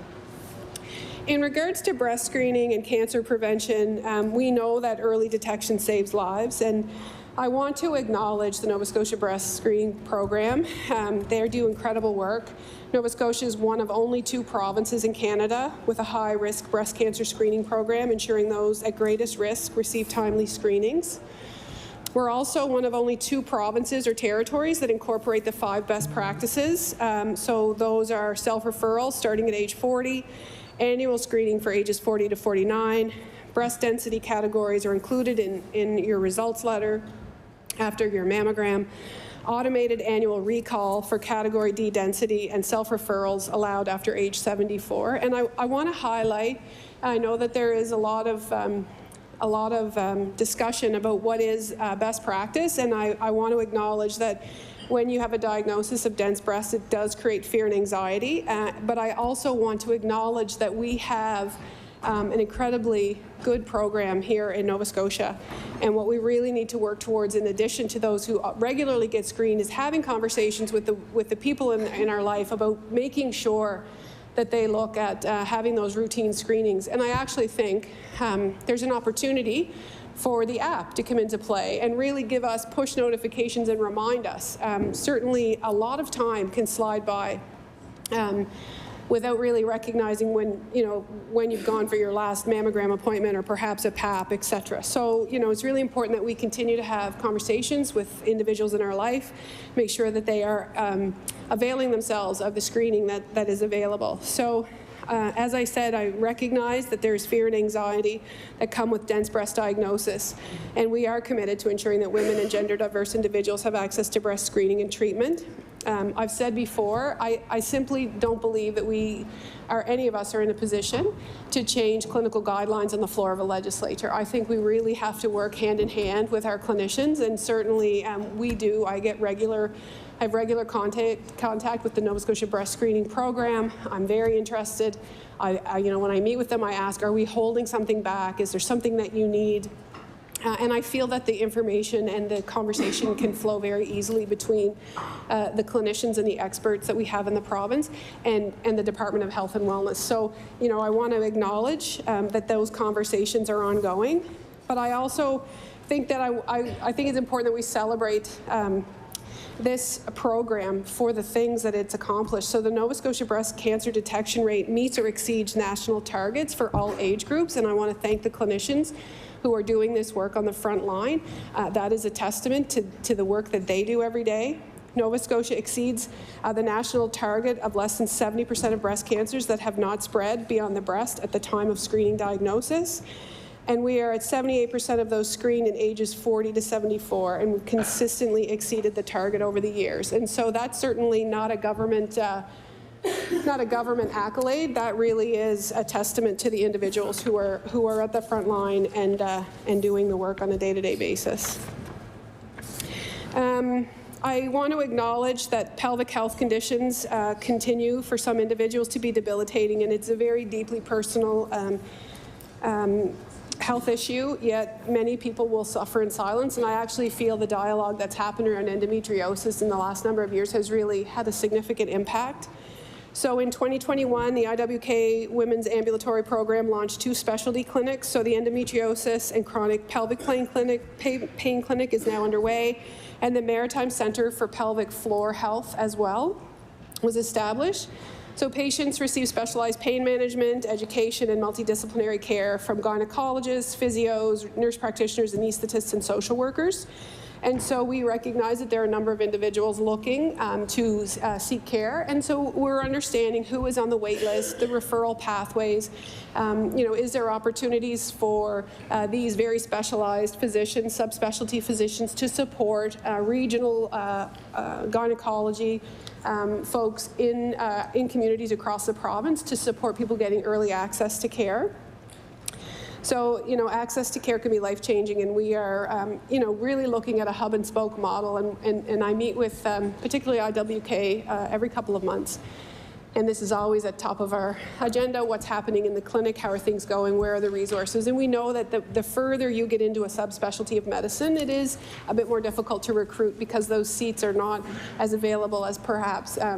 In regards to breast screening and cancer prevention, we know that early detection saves lives, and I want to acknowledge the Nova Scotia Breast Screening Program. They do incredible work. Nova Scotia is one of only 2 provinces in Canada with a high-risk breast cancer screening program, ensuring those at greatest risk receive timely screenings. We're also one of only 2 provinces or territories that incorporate the 5 best practices. So those are self-referral starting at age 40, annual screening for ages 40 to 49, breast density categories are included in your results letter after your mammogram, automated annual recall for category D density, and self-referrals allowed after age 74. And I want to highlight, I know that there is a lot of discussion about what is best practice, and I want to acknowledge that when you have a diagnosis of dense breast, it does create fear and anxiety, but I also want to acknowledge that we have an incredibly good program here in Nova Scotia. And what we really need to work towards, in addition to those who regularly get screened, is having conversations with the people in our life about making sure that they look at having those routine screenings. And I actually think there's an opportunity for the app to come into play and really give us push notifications and remind us. Certainly a lot of time can slide by without really recognizing when you've gone for your last mammogram appointment or perhaps a PAP, etc. So, it's really important that we continue to have conversations with individuals in our life, make sure that they are availing themselves of the screening that is available. So, as I said, I recognize that there's fear and anxiety that come with dense breast diagnosis, and we are committed to ensuring that women and gender diverse individuals have access to breast screening and treatment. I've said before, I simply don't believe that any of us are in a position to change clinical guidelines on the floor of a legislature. I think we really have to work hand in hand with our clinicians, and certainly we do. I have regular contact with the Nova Scotia Breast Screening Program. I'm very interested. When I meet with them, I ask, are we holding something back? Is there something that you need? And I feel that the information and the conversation can flow very easily between the clinicians and the experts that we have in the province and the Department of Health and Wellness. So, I want to acknowledge that those conversations are ongoing, but I also think that I think it's important that we celebrate this program for the things that it's accomplished. So the Nova Scotia breast cancer detection rate meets or exceeds national targets for all age groups, and I want to thank the clinicians who are doing this work on the front line. That is a testament to the work that they do every day. Nova Scotia exceeds the national target of less than 70% of breast cancers that have not spread beyond the breast at the time of screening diagnosis. And we are at 78% of those screened in ages 40 to 74, and we've consistently exceeded the target over the years. And so that's certainly not a government accolade. That really is a testament to the individuals who are at the front line and doing the work on a day-to-day basis. I want to acknowledge that pelvic health conditions continue for some individuals to be debilitating, and it's a very deeply personal health issue, yet many people will suffer in silence. And I actually feel the dialogue that's happened around endometriosis in the last number of years has really had a significant impact. So in 2021, the IWK Women's Ambulatory Program launched 2 specialty clinics. So the endometriosis and chronic pelvic pain clinic is now underway, and the Maritime Center for Pelvic Floor Health as well was established. So patients receive specialized pain management, education, and multidisciplinary care from gynecologists, physios, nurse practitioners, anesthetists, and social workers. And so we recognize that there are a number of individuals looking to seek care. And so we're understanding who is on the wait list, the referral pathways. Is there opportunities for these very specialized physicians, subspecialty physicians, to support regional gynecology folks in communities across the province to support people getting early access to care. So, access to care can be life-changing, and we are, really looking at a hub and spoke model, and I meet with particularly IWK every couple of months. And this is always at top of our agenda: what's happening in the clinic, how are things going, where are the resources? And we know that the further you get into a subspecialty of medicine, it is a bit more difficult to recruit because those seats are not as available as perhaps, a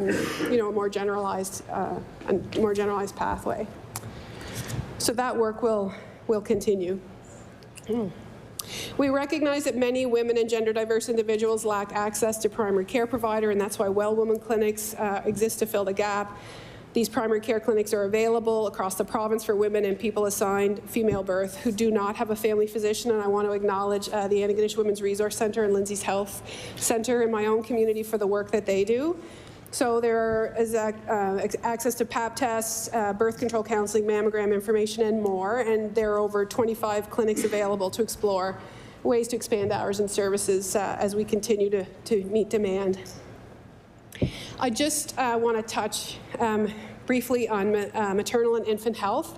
more generalized pathway. So that work will continue. We recognize that many women and gender diverse individuals lack access to primary care provider, and that's why Well Woman clinics exist to fill the gap. These primary care clinics are available across the province for women and people assigned female birth who do not have a family physician, and I want to acknowledge the Antigonish Women's Resource Centre and Lindsay's Health Centre in my own community for the work that they do. So there is access to Pap tests, birth control counseling, mammogram information, and more. And there are over 25 clinics available to explore ways to expand hours and services as we continue to meet demand. I just want to touch briefly on maternal and infant health.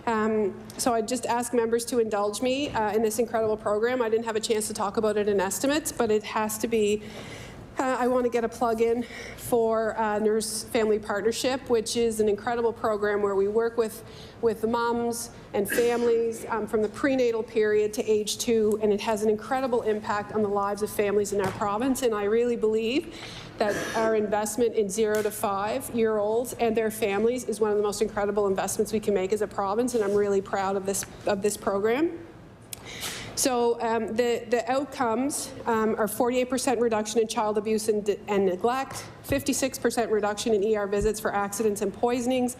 So I just ask members to indulge me in this incredible program. I didn't have a chance to talk about it in estimates, but it has to be I want to get a plug in for Nurse Family Partnership, which is an incredible program where we work with moms and families from the prenatal period to age 2, and it has an incredible impact on the lives of families in our province. And I really believe that our investment in 0 to 5-year-olds and their families is one of the most incredible investments we can make as a province, and I'm really proud of this program. So the outcomes are 48% reduction in child abuse and neglect, 56% reduction in ER visits for accidents and poisonings,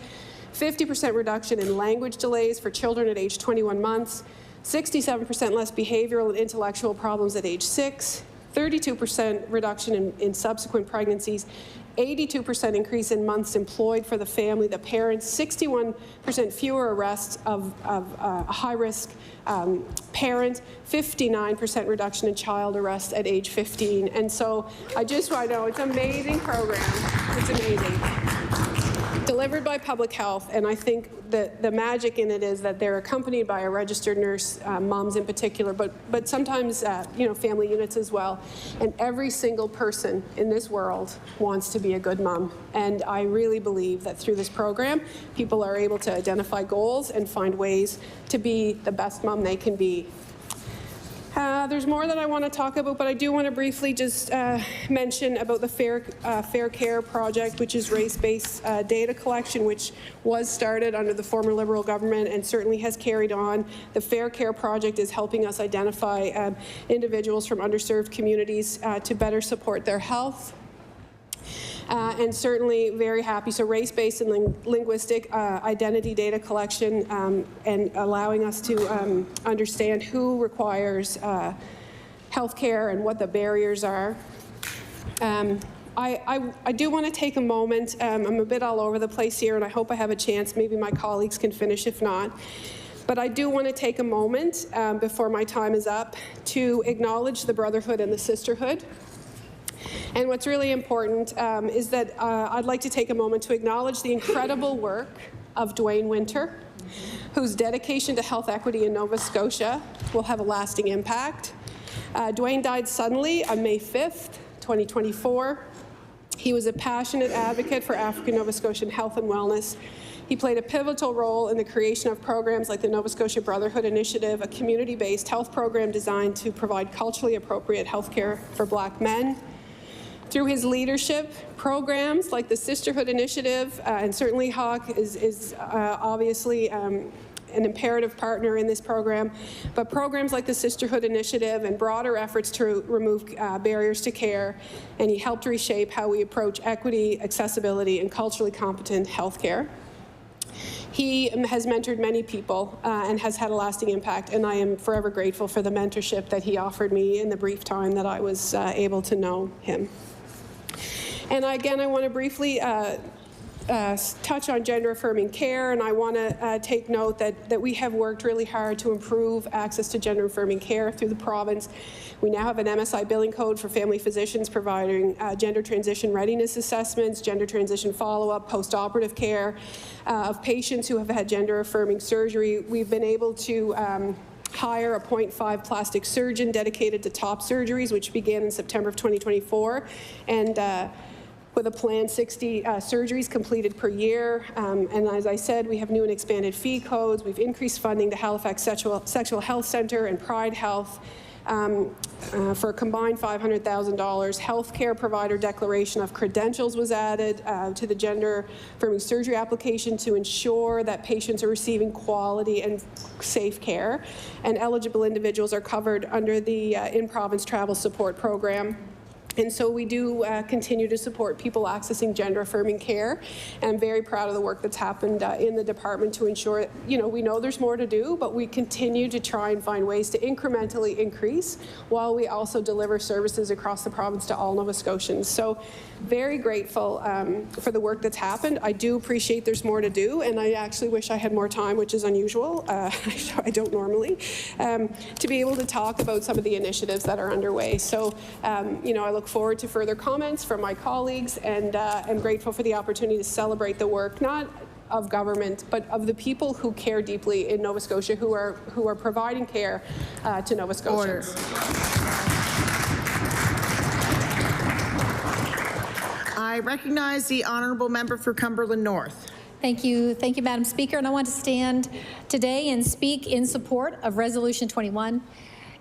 50% reduction in language delays for children at age 21 months, 67% less behavioral and intellectual problems at age 6, 32% reduction in subsequent pregnancies, 82% increase in months employed for the family, the parents, 61% fewer arrests of a high-risk parent, 59% reduction in child arrests at age 15. And so I know it's an amazing program. It's amazing. Delivered by public health, and I think that the magic in it is that they're accompanied by a registered nurse, moms in particular, but sometimes family units as well. And every single person in this world wants to be a good mom. And I really believe that through this program, people are able to identify goals and find ways to be the best mom they can be. There's more that I want to talk about, but I do want to briefly just mention about the Fair Care project, which is race-based data collection, which was started under the former Liberal government and certainly has carried on. The Fair Care project is helping us identify individuals from underserved communities to better support their health. And certainly very happy. So race-based and linguistic identity data collection and allowing us to understand who requires health care and what the barriers are. I do want to take a moment. I'm a bit all over the place here, and I hope I have a chance. Maybe my colleagues can finish if not. But I do want to take a moment before my time is up to acknowledge the brotherhood and the sisterhood. And what's really important is that I'd like to take a moment to acknowledge the incredible work of Dwayne Winter, whose dedication to health equity in Nova Scotia will have a lasting impact. Dwayne died suddenly on May 5th, 2024. He was a passionate advocate for African Nova Scotian health and wellness. He played a pivotal role in the creation of programs like the Nova Scotia Brotherhood Initiative, a community-based health program designed to provide culturally appropriate health care for Black men. Through his leadership, programs like the Sisterhood Initiative, and certainly Hawk is obviously an imperative partner in this program, but programs like the Sisterhood Initiative and broader efforts to remove barriers to care, and he helped reshape how we approach equity, accessibility, and culturally competent healthcare. He has mentored many people and has had a lasting impact, and I am forever grateful for the mentorship that he offered me in the brief time that I was able to know him. And again, I want to briefly touch on gender-affirming care, and I want to take note that we have worked really hard to improve access to gender-affirming care through the province. We now have an MSI billing code for family physicians providing gender transition readiness assessments, gender transition follow-up, post-operative care of patients who have had gender-affirming surgery. We've been able to hire a 0.5 plastic surgeon dedicated to top surgeries, which began in September of 2024, and with a planned 60 surgeries completed per year. And as I said, we have new and expanded fee codes. We've increased funding to Halifax Sexual Health Centre and Pride Health for a combined $500,000. Healthcare provider declaration of credentials was added to the gender-affirming surgery application to ensure that patients are receiving quality and safe care. And eligible individuals are covered under the in-province travel support program. And so we do continue to support people accessing gender-affirming care. And I'm very proud of the work that's happened in the department to ensure, we know there's more to do, but we continue to try and find ways to incrementally increase while we also deliver services across the province to all Nova Scotians. So very grateful for the work that's happened. I do appreciate there's more to do, and I actually wish I had more time, which is unusual. I don't normally, to be able to talk about some of the initiatives that are underway. So, I look forward to further comments from my colleagues, and I'm grateful for the opportunity to celebrate the work, not of government, but of the people who care deeply in Nova Scotia, who are providing care to Nova Scotians. Order. I recognize the honourable member for Cumberland North. Thank you, Madam Speaker. And I want to stand today and speak in support of Resolution 21.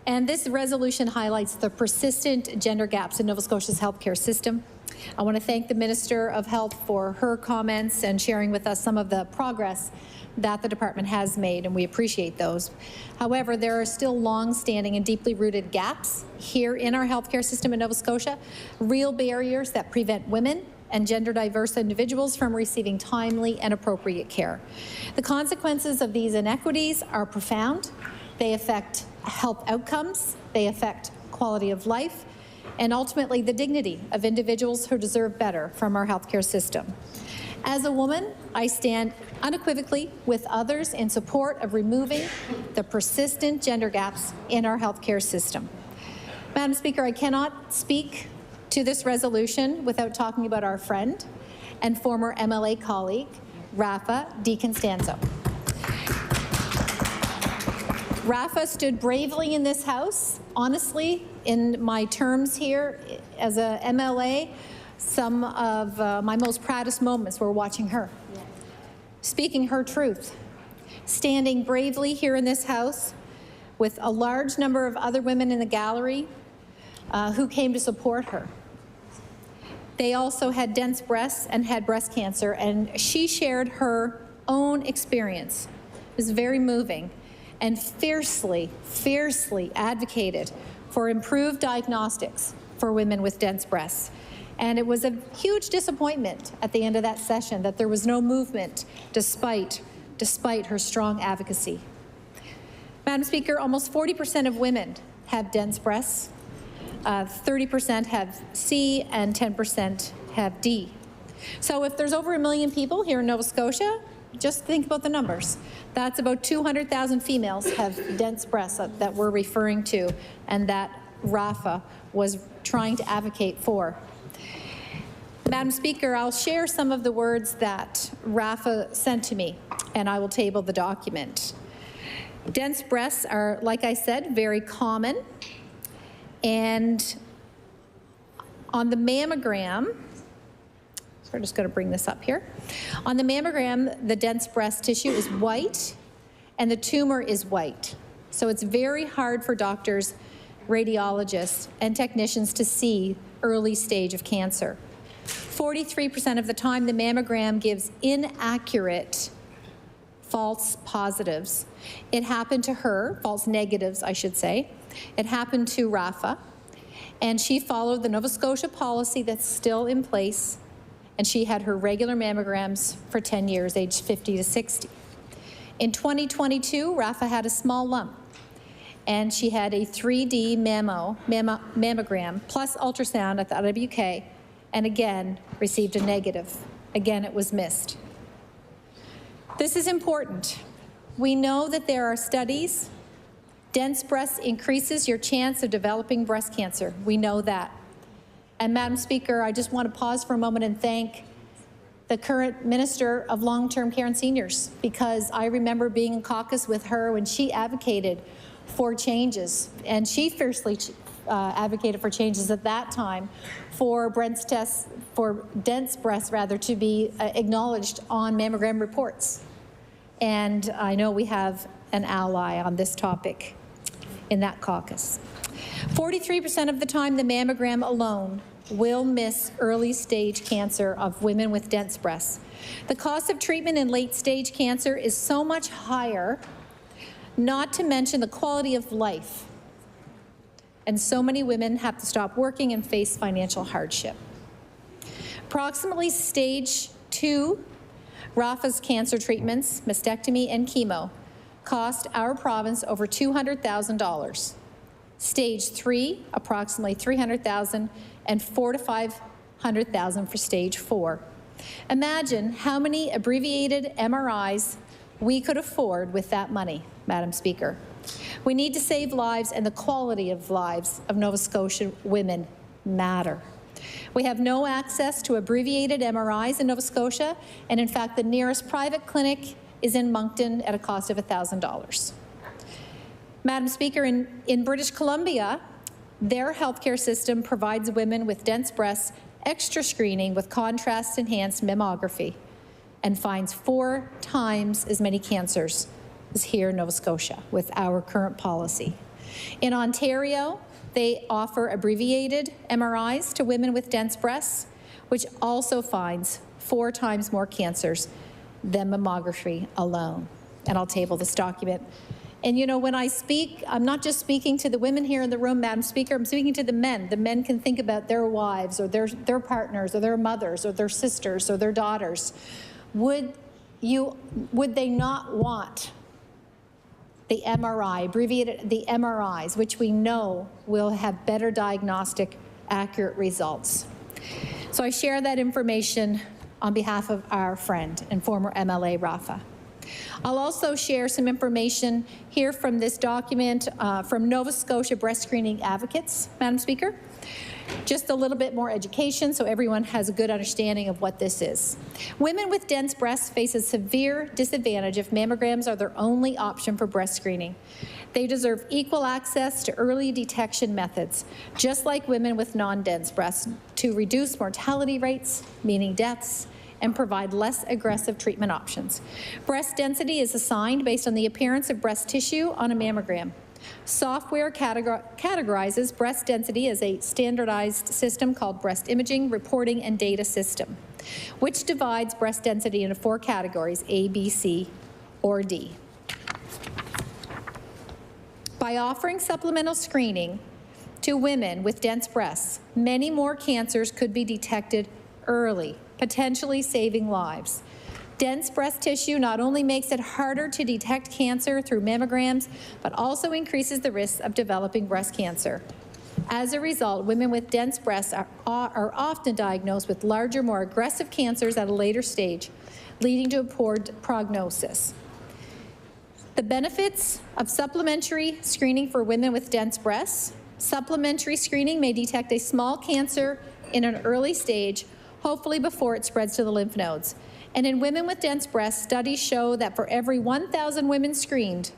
And this resolution highlights the persistent gender gaps in Nova Scotia's healthcare system. I want to thank the Minister of Health for her comments and sharing with us some of the progress that the department has made, and we appreciate those. However, there are still long-standing and deeply rooted gaps here in our healthcare system in Nova Scotia, real barriers that prevent women and gender-diverse individuals from receiving timely and appropriate care. The consequences of these inequities are profound. They affect health outcomes, they affect quality of life, and ultimately the dignity of individuals who deserve better from our healthcare system. As a woman, I stand unequivocally with others in support of removing the persistent gender gaps in our healthcare system. Madam Speaker, I cannot speak to this resolution without talking about our friend and former MLA colleague, Rafa DiConstanzo. Rafa stood bravely in this House. Honestly, in my terms here as a MLA, some of my most proudest moments were watching her, speaking her truth, standing bravely here in this House with a large number of other women in the gallery who came to support her. They also had dense breasts and had breast cancer, and she shared her own experience. It was very moving, and fiercely advocated for improved diagnostics for women with dense breasts. And it was a huge disappointment at the end of that session that there was no movement despite her strong advocacy. Madam Speaker, almost 40% of women have dense breasts, 30% have C, and 10% have D. So if there's over 1 million people here in Nova Scotia, just think about the numbers. That's about 200,000 females have dense breasts that we're referring to, and that Rafa was trying to advocate for. Madam Speaker, I'll share some of the words that Rafa sent to me, and I will table the document. Dense breasts are, like I said, very common, and on the mammogram, we're just going to bring this up here. On the mammogram, the dense breast tissue is white and the tumor is white. So it's very hard for doctors, radiologists, and technicians to see early stage of cancer. 43% of the time, the mammogram gives inaccurate false positives. It happened to her, false negatives, I should say. It happened to Rafa, and she followed the Nova Scotia policy that's still in place, and she had her regular mammograms for 10 years, aged 50 to 60. In 2022, Rafa had a small lump, and she had a 3D mammogram plus ultrasound at the IWK, and again received a negative. Again, it was missed. This is important. We know that there are studies. Dense breast increases your chance of developing breast cancer. We know that. And Madam Speaker, I just want to pause for a moment and thank the current Minister of Long-Term Care and Seniors, because I remember being in caucus with her when she advocated for changes, and she fiercely advocated for changes at that time for breast tests, for dense breasts rather, to be acknowledged on mammogram reports. And I know we have an ally on this topic in that caucus. 43% of the time, the mammogram alone will miss early stage cancer of women with dense breasts. The cost of treatment in late stage cancer is so much higher, not to mention the quality of life. And so many women have to stop working and face financial hardship. Approximately stage 2 Rafa's cancer treatments, mastectomy and chemo, cost our province over $200,000. Stage 3, approximately $300,000, and $400,000 to $500,000 for stage 4. Imagine how many abbreviated MRIs we could afford with that money, Madam Speaker. We need to save lives, and the quality of lives of Nova Scotia women matter. We have no access to abbreviated MRIs in Nova Scotia, and in fact, the nearest private clinic is in Moncton at a cost of $1,000. Madam Speaker, in British Columbia, their healthcare system provides women with dense breasts extra screening with contrast-enhanced mammography and finds 4 times as many cancers as here in Nova Scotia with our current policy. In Ontario, they offer abbreviated MRIs to women with dense breasts, which also finds 4 times more cancers than mammography alone. And I'll table this document. And you know, when I speak, I'm not just speaking to the women here in the room, Madam Speaker, I'm speaking to the men. The men can think about their wives or their partners or their mothers or their sisters or their daughters. Would they not want the MRI, abbreviated the MRIs, which we know will have better diagnostic, accurate results? So I share that information on behalf of our friend and former MLA, Rafa. I'll also share some information here from this document from Nova Scotia Breast Screening Advocates, Madam Speaker. Just a little bit more education so everyone has a good understanding of what this is. Women with dense breasts face a severe disadvantage if mammograms are their only option for breast screening. They deserve equal access to early detection methods, just like women with non-dense breasts, to reduce mortality rates, meaning deaths, and provide less aggressive treatment options. Breast density is assigned based on the appearance of breast tissue on a mammogram. Software categorizes breast density as a standardized system called Breast Imaging, Reporting, and Data System, which divides breast density into 4 categories, A, B, C, or D. By offering supplemental screening to women with dense breasts, many more cancers could be detected early, potentially saving lives. Dense breast tissue not only makes it harder to detect cancer through mammograms, but also increases the risk of developing breast cancer. As a result, women with dense breasts are often diagnosed with larger, more aggressive cancers at a later stage, leading to a poor prognosis. The benefits of supplementary screening for women with dense breasts. Supplementary screening may detect a small cancer in an early stage, hopefully before it spreads to the lymph nodes. And in women with dense breasts, studies show that for every 1,000 women screened,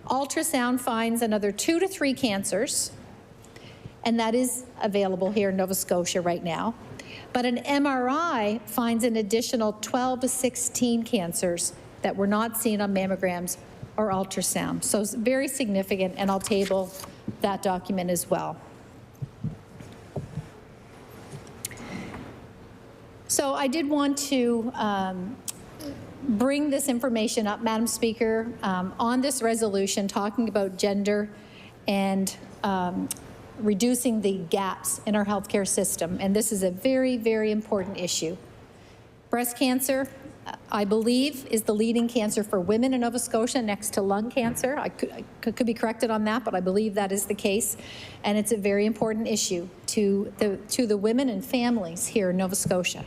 ultrasound finds another 2 to 3 cancers, and that is available here in Nova Scotia right now. But an MRI finds an additional 12 to 16 cancers that were not seen on mammograms or ultrasound. So it's very significant, and I'll table that document as well. So I did want to bring this information up, Madam Speaker, on this resolution talking about gender and reducing the gaps in our healthcare system. And this is a very, very important issue. Breast cancer, I believe, is the leading cancer for women in Nova Scotia next to lung cancer. I could be corrected on that, but I believe that is the case. And it's a very important issue to the women and families here in Nova Scotia.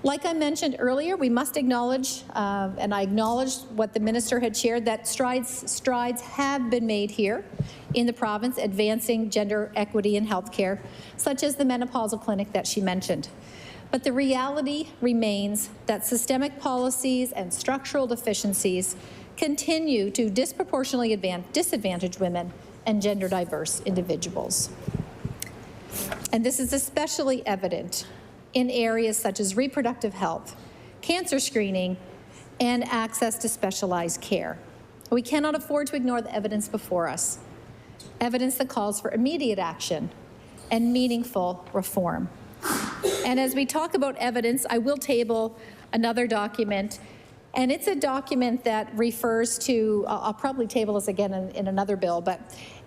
Like I mentioned earlier, we must acknowledge, and I acknowledged what the minister had shared, that strides have been made here in the province advancing gender equity in healthcare, such as the menopausal clinic that she mentioned. But the reality remains that systemic policies and structural deficiencies continue to disproportionately disadvantage women and gender diverse individuals. And this is especially evident in areas such as reproductive health, cancer screening, and access to specialized care. We cannot afford to ignore the evidence before us, evidence that calls for immediate action and meaningful reform. And as we talk about evidence, I will table another document, and it's a document that refers to, I'll probably table this again in another bill, but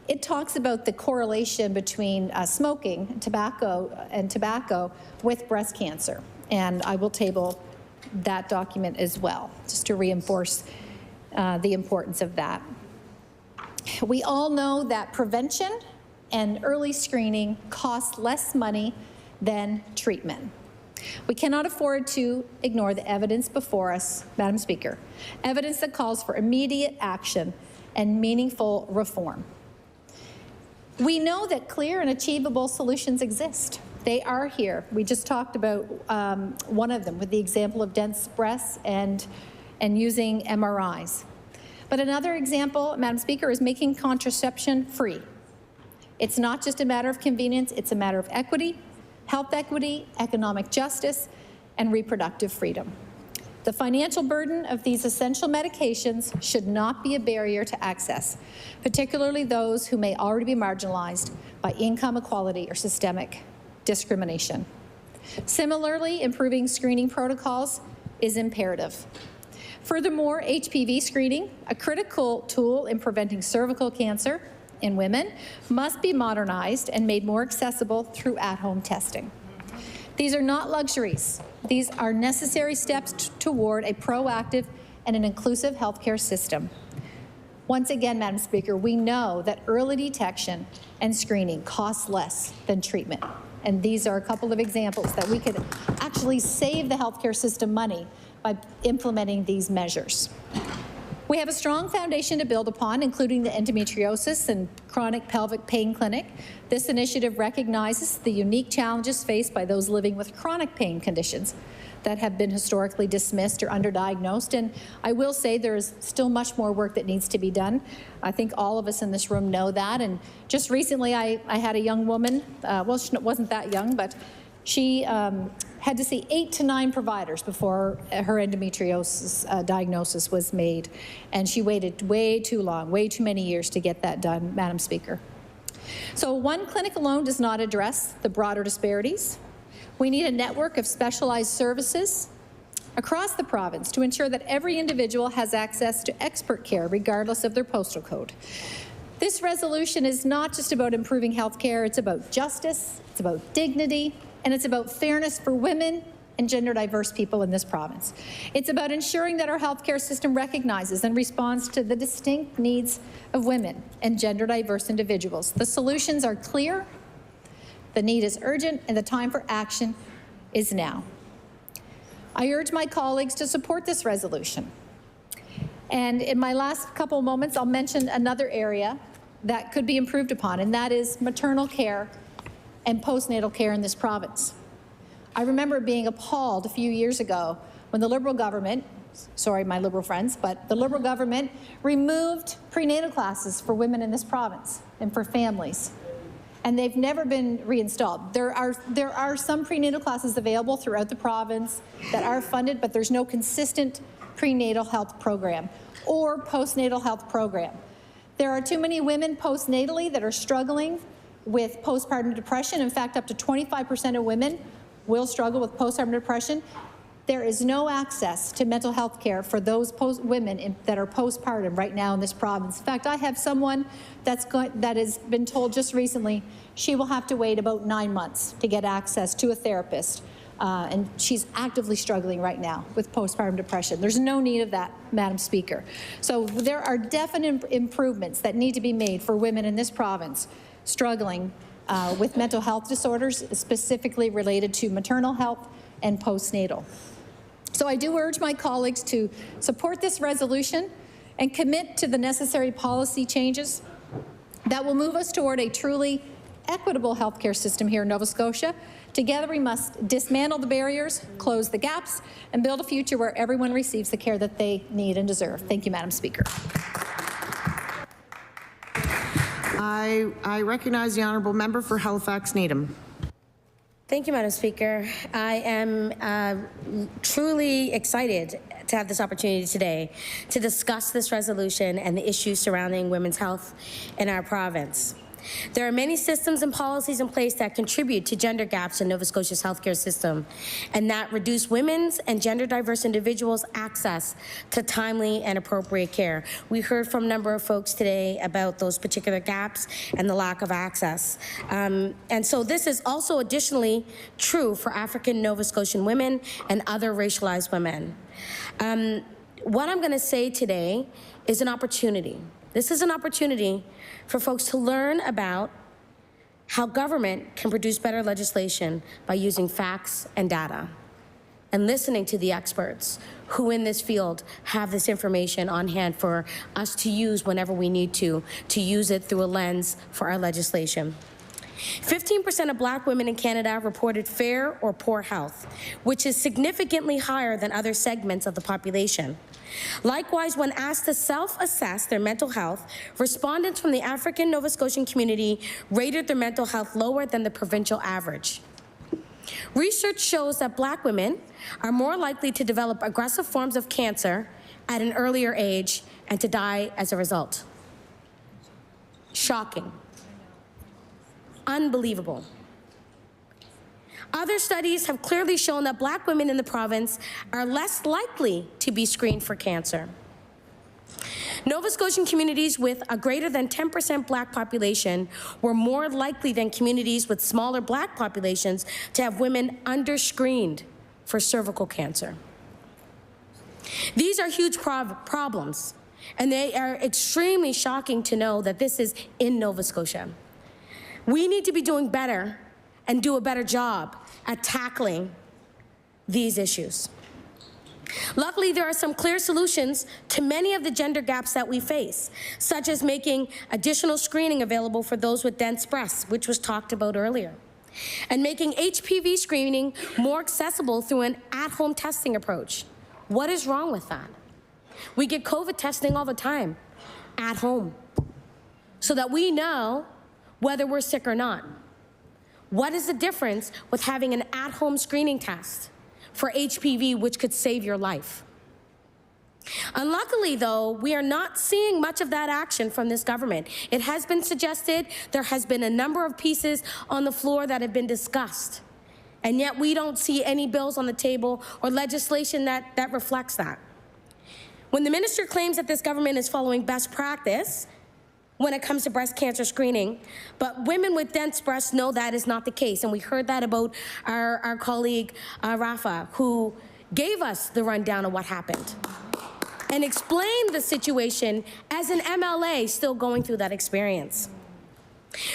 it talks about the correlation between smoking and tobacco with breast cancer. And I will table that document as well, just to reinforce the importance of that. We all know that prevention and early screening cost less money than treatment. We cannot afford to ignore the evidence before us, Madam Speaker, evidence that calls for immediate action and meaningful reform. We know that clear and achievable solutions exist. They are here. We just talked about one of them with the example of dense breasts and using MRIs. But another example, Madam Speaker, is making contraception free. It's not just a matter of convenience, it's a matter of equity, health equity, economic justice, and reproductive freedom. The financial burden of these essential medications should not be a barrier to access, particularly those who may already be marginalized by income equality or systemic discrimination. Similarly, improving screening protocols is imperative. Furthermore, HPV screening, a critical tool in preventing cervical cancer in women, must be modernized and made more accessible through at-home testing. These are not luxuries. These are necessary steps toward a proactive and an inclusive healthcare system. Once again, Madam Speaker, we know that early detection and screening costs less than treatment. And these are a couple of examples that we could actually save the healthcare system money by implementing these measures. We have a strong foundation to build upon, including the endometriosis and chronic pelvic pain clinic. This initiative recognizes the unique challenges faced by those living with chronic pain conditions that have been historically dismissed or underdiagnosed. And I will say there is still much more work that needs to be done. I think all of us in this room know that. And just recently, I had a young woman, well, she wasn't that young, but she had to see 8 to 9 providers before her endometriosis diagnosis was made. And she waited way too long, way too many years to get that done, Madam Speaker. So one clinic alone does not address the broader disparities. We need a network of specialized services across the province to ensure that every individual has access to expert care, regardless of their postal code. This resolution is not just about improving health care, it's about justice, it's about dignity, and it's about fairness for women and gender diverse people in this province. It's about ensuring that our healthcare system recognizes and responds to the distinct needs of women and gender diverse individuals. The solutions are clear, the need is urgent, and the time for action is now. I urge my colleagues to support this resolution. And in my last couple of moments, I'll mention another area that could be improved upon, and that is maternal care and postnatal care in this province. I remember being appalled a few years ago when the Liberal government, sorry my Liberal friends, but the Liberal government removed prenatal classes for women in this province and for families. and they've never been reinstalled. There are some prenatal classes available throughout the province that are funded, but there's no consistent prenatal health program or postnatal health program. There are too many women postnatally that are struggling with postpartum depression. In fact, up to 25% of women will struggle with postpartum depression. There is no access to mental health care for those women that are postpartum right now in this province. In fact, I have someone that has been told just recently she will have to wait about 9 months to get access to a therapist. And she's actively struggling right now with postpartum depression. There's no need of that, Madam Speaker. So there are definite improvements that need to be made for women in this province struggling with mental health disorders, specifically related to maternal health and postnatal. So I do urge my colleagues to support this resolution and commit to the necessary policy changes that will move us toward a truly equitable healthcare system here in Nova Scotia. Together we must dismantle the barriers, close the gaps, and build a future where everyone receives the care that they need and deserve. Thank you, Madam Speaker. I recognize the honourable member for Halifax Needham. Thank you, Madam Speaker. I am truly excited to have this opportunity today to discuss this resolution and the issues surrounding women's health in our province. There are many systems and policies in place that contribute to gender gaps in Nova Scotia's healthcare system and that reduce women's and gender diverse individuals' access to timely and appropriate care. We heard from a number of folks today about those particular gaps and the lack of access. And so this is also additionally true for African Nova Scotian women and other racialized women. What I'm going to say today is an opportunity. This is an opportunity for folks to learn about how government can produce better legislation by using facts and data and listening to the experts who in this field have this information on hand for us to use whenever we need to use it through a lens for our legislation. 15% of Black women in Canada reported fair or poor health, which is significantly higher than other segments of the population. Likewise, when asked to self-assess their mental health, respondents from the African Nova Scotian community rated their mental health lower than the provincial average. Research shows that Black women are more likely to develop aggressive forms of cancer at an earlier age and to die as a result. Shocking. Unbelievable. Other studies have clearly shown that Black women in the province are less likely to be screened for cancer. Nova Scotian communities with a greater than 10% Black population were more likely than communities with smaller Black populations to have women under-screened for cervical cancer. These are huge problems, and they are extremely shocking to know that this is in Nova Scotia. We need to be doing better and do a better job at tackling these issues. Luckily, there are some clear solutions to many of the gender gaps that we face, such as making additional screening available for those with dense breasts, which was talked about earlier, and making HPV screening more accessible through an at-home testing approach. What is wrong with that? We get COVID testing all the time at home so that we know whether we're sick or not. What is the difference with having an at-home screening test for HPV, which could save your life? Unluckily, though, we are not seeing much of that action from this government. It has been suggested, there has been a number of pieces on the floor that have been discussed, and yet we don't see any bills on the table or legislation that reflects that. When the minister claims that this government is following best practice when it comes to breast cancer screening, but women with dense breasts know that is not the case. And we heard that about our colleague, Rafa, who gave us the rundown of what happened and explained the situation as an MLA still going through that experience.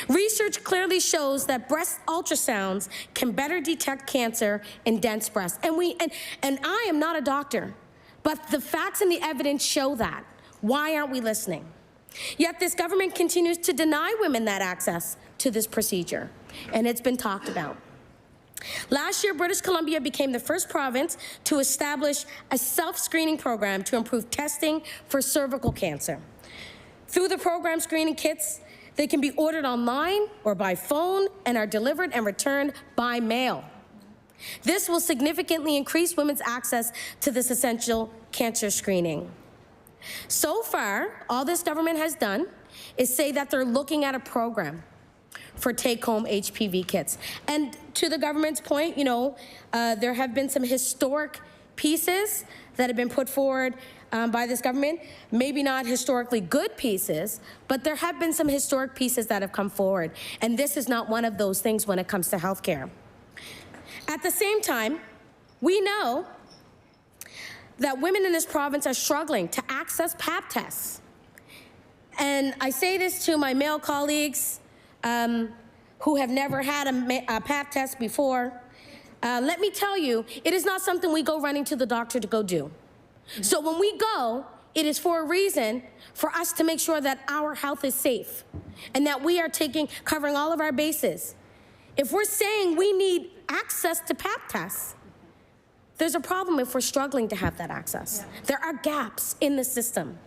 Research clearly shows that breast ultrasounds can better detect cancer in dense breasts. And I am not a doctor, but the facts and the evidence show that. Why aren't we listening? Yet this government continues to deny women that access to this procedure, and it's been talked about. Last year, British Columbia became the first province to establish a self-screening program to improve testing for cervical cancer. Through the program, screening kits They can be ordered online or by phone and are delivered and returned by mail. This will significantly increase women's access to this essential cancer screening. So far, all this government has done is say that they're looking at a program for take-home HPV kits. And to the government's point, you know, there have been some historic pieces that have been put forward by this government. Maybe not historically good pieces, but there have been some historic pieces that have come forward. And this is not one of those things when it comes to healthcare. At the same time, we know that women in this province are struggling to access Pap tests. And I say this to my male colleagues who have never had a Pap test before. Let me tell you, it is not something we go running to the doctor to go do. So when we go, it is for a reason for us to make sure that our health is safe and that we are covering all of our bases. If we're saying we need access to Pap tests, there's a problem if we're struggling to have that access. Yeah. There are gaps in the system.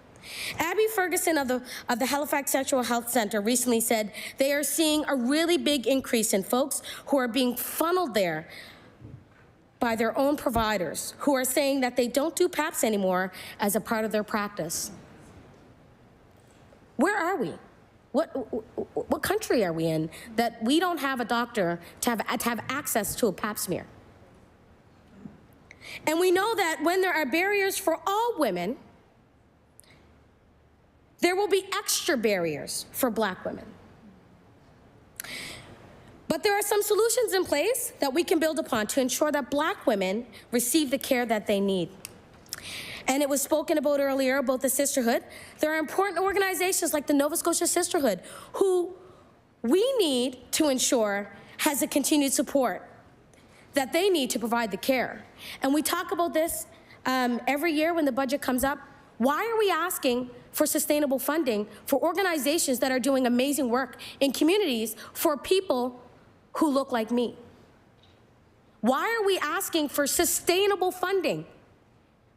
Abby Ferguson of the Halifax Sexual Health Centre recently said they are seeing a really big increase in folks who are being funneled there by their own providers, who are saying that they don't do PAPs anymore as a part of their practice. Where are we? What country are we in that we don't have a doctor to have access to a Pap smear? And we know that when there are barriers for all women, there will be extra barriers for Black women. But there are some solutions in place that we can build upon to ensure that Black women receive the care that they need. And it was spoken about earlier about the sisterhood. There are important organizations like the Nova Scotia Sisterhood who we need to ensure has a continued support that they need to provide the care. And we talk about this every year when the budget comes up. Why are we asking for sustainable funding for organizations that are doing amazing work in communities for people who look like me? Why are we asking for sustainable funding